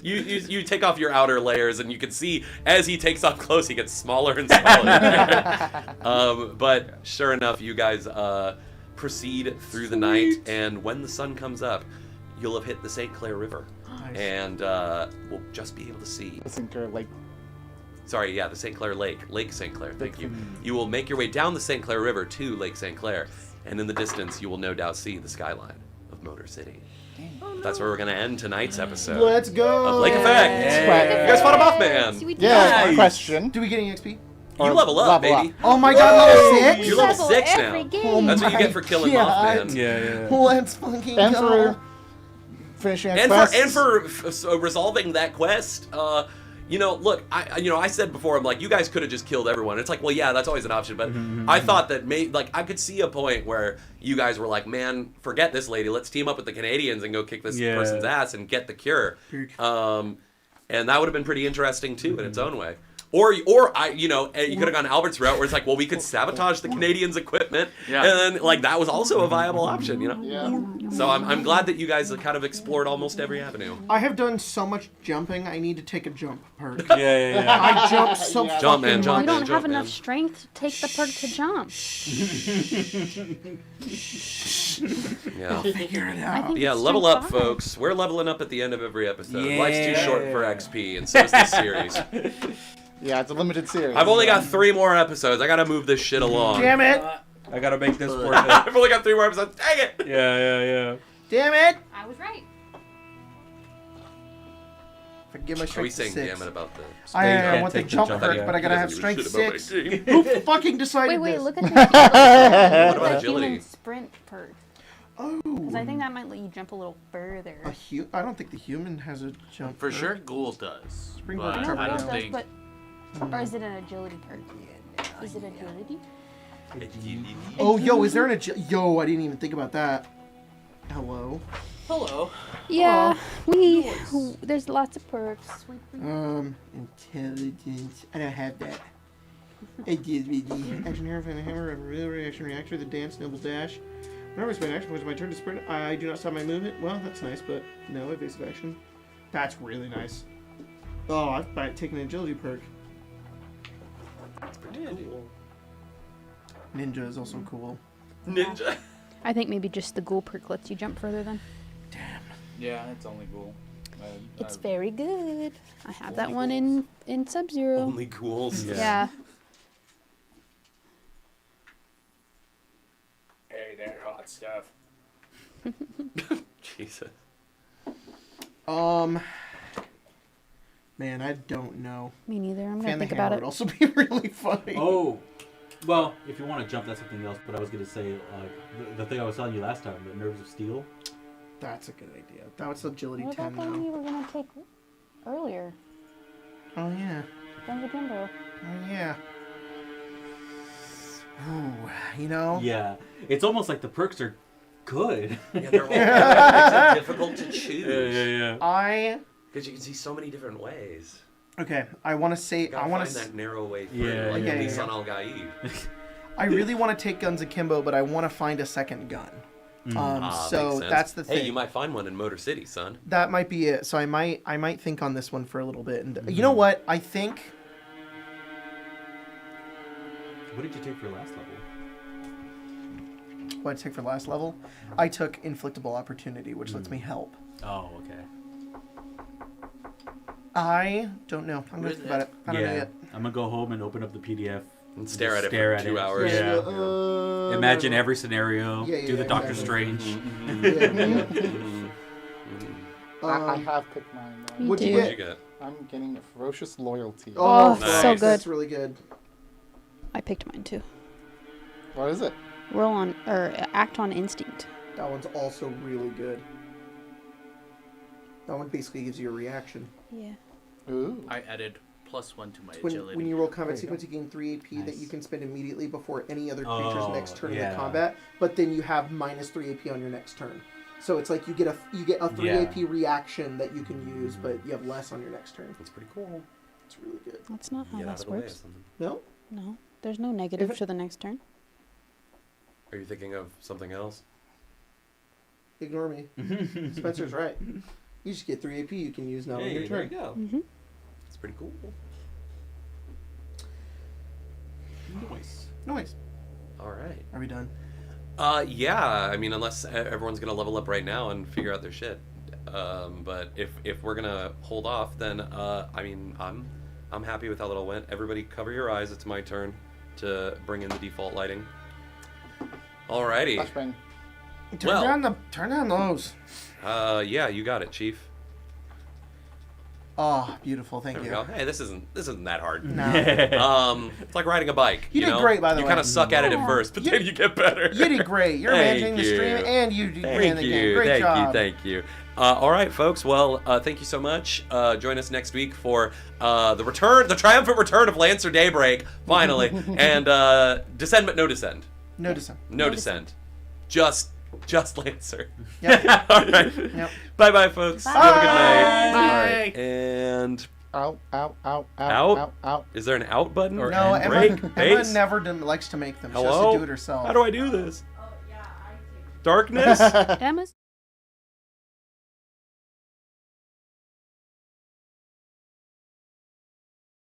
You take off your outer layers and you can see as he takes off clothes he gets smaller and smaller. But sure enough, you guys proceed through the night, and when the sun comes up, you'll have hit the St. Clair River, and we'll just be able to see. Listen, girl, like, Sorry, yeah, the St. Clair Lake. Lake St. Clair, thank you. You will make your way down the St. Clair River to Lake St. Clair, and in the distance you will no doubt see the skyline of Motor City. That's where we're going to end tonight's episode Let's go. of Lake Effect. You guys fought a Mothman. Sweet yeah. Nice. Question. Do we get any XP? You level up, baby. Oh my god, level 6? You're level 6 every now. game. That's what you get for killing God. Mothman. Yeah. Let's fucking And go. for finishing a And quest. for resolving that quest, look, I said before, I'm like, you guys could have just killed everyone. It's like, well, yeah, that's always an option, but I thought that I could see a point where you guys were like, man, forget this lady. Let's team up with the Canadians and go kick this Yeah. person's ass and get the cure. And that would have been pretty interesting too in its own way. Or you could have gone Albert's route where it's like, well, we could sabotage the Canadians' equipment, Yeah. and then that was also a viable option, Yeah. So I'm glad that you guys have kind of explored almost every avenue. I have done so much jumping, I need to take a jump perk. Yeah. I jump so Yeah. Jump, man, fucking jump, You much. don't jump, have enough man. strength to take the perk to jump. Yeah. Figure it I out. think Yeah, it's level strength up, five. folks. We're leveling up at the end of every episode. Yeah. Life's too short for XP, and so is this series. Yeah, it's a limited series. I've only got 3 more episodes. I gotta move this shit along. Damn it! I gotta make this worth it. I've only got 3 more episodes. Dang it! Yeah. Damn it! I was right. If I can get my Are we strength to saying 6. damn it about the... I can't want the take the jump jump, perk, yeah. but I gotta have He strength doesn't give a 6. shit about my team. Who fucking decided Wait, this? look at the about human agility? sprint perk. Oh. Because I think that might let you jump a little further. I don't think the human has a jump For perk. sure, Ghoul does. Springboard But Trevor I does, don't think. but or is it an agility perk? Is it agility? Oh, yo, is there an Yo, I didn't even think about that. Hello. Hello. Yeah, there's lots of perks. Intelligence. I don't have that. Action hero, fan hammer, reaction reactor, the dance, noble dash. Whenever I spend action points, my turn to sprint. I do not stop my movement. Well, that's nice, but no evasive action. That's really nice. Oh, I've taken an agility perk. That's pretty cool. Ninja is also cool. Ninja. I think maybe just the ghoul perk lets you jump further then. Yeah, it's only cool. It's very good. I have that one in Sub-Zero. Only ghouls. Yeah. Hey, they're hot stuff. Jesus. Man, I don't know. Me neither. I'm gonna Fan the think hammer about would it. also be really funny. Oh, well, if you want to jump, that's something else. But I was gonna say, the thing I was telling you last time, the nerves of steel. That's a good idea. That was agility What 10 about the one now. you were gonna take earlier? Oh yeah. Guns Akimbo. Oh yeah. Ooh, you know. Yeah, it's almost like the perks are good. Yeah, they're all makes it difficult to choose. Yeah. Because you can see so many different ways. Okay, I want to say I want find to. that narrow way through, Yeah, like yeah, Elise yeah. on Al Gaib. I really want to take Guns Akimbo, but I want to find a second gun. So Makes sense. that's the thing. Hey, you might find one in Motor City, son. That might be it. So I might think on this one for a little bit. And you know what? I think. What did you take for your last level? What did I take for last level? I took Inflictable Opportunity, which lets me help. Oh, okay. I don't know. I'm gonna think about it. I don't know yet. I'm gonna go home and open up the PDF And stare at it stare for at 2 it. hours. Yeah. Imagine every scenario. Yeah, do the yeah, Doctor exactly. Strange. I have picked mine. Me What'd you too. What'd get? you get? I'm getting Ferocious Loyalty. Oh, Nice. so good. That's really good. I picked mine too. What is it? Roll on or act on instinct. That one's also really good. That one basically gives you a reaction. Yeah. Ooh. I added +1 to my When agility. you roll combat There you sequence, you gain 3 AP that Nice. you can spend immediately before any other creature's Oh, next turn in yeah. the combat. But then you have minus 3 AP on your next turn. So it's like you get a 3 Yeah. AP reaction that you can use, but you have less on your next turn. That's pretty cool. It's really good. That's not how Get out this of the way of works. something. No? No. There's no negative If it- to the next turn. Are you thinking of something else? Ignore me. Spencer's right. You just get 3 AP you can use now on your Hey, there turn. you go. Mm-hmm. It's pretty cool. Nice. Nice. All right. Are we done? Yeah. I mean, unless everyone's gonna level up right now and figure out their shit. But if we're gonna hold off, then I mean, I'm happy with how it all went. Everybody, cover your eyes. It's my turn to bring in the default lighting. Alrighty. Flashbang. Turn down those. Yeah, you got it, Chief. Oh, beautiful. Thank There we you. go. Hey, this isn't that hard. No. It's like riding a bike. You did know? great, by the You way. kind of suck at it at Yeah. first, but then you get better. You did great. You're Thank managing the you. stream and you ran Thank the you. game. Great Thank job. you. Thank you. All right, folks. Well, thank you so much. Join us next week for the triumphant return of Lancer Daybreak, finally, and descend but no descend. No descent. No descend. Just Lancer. Yep. All right. Yep. Bye, folks. Have a good night. All right. And Out, out, out, out, Out? out, out. is there an out button or No, end Emma, break? Emma Base? never likes to make them. She has Hello? to do it herself. How do I do this? Oh, yeah, I take Darkness? Emma's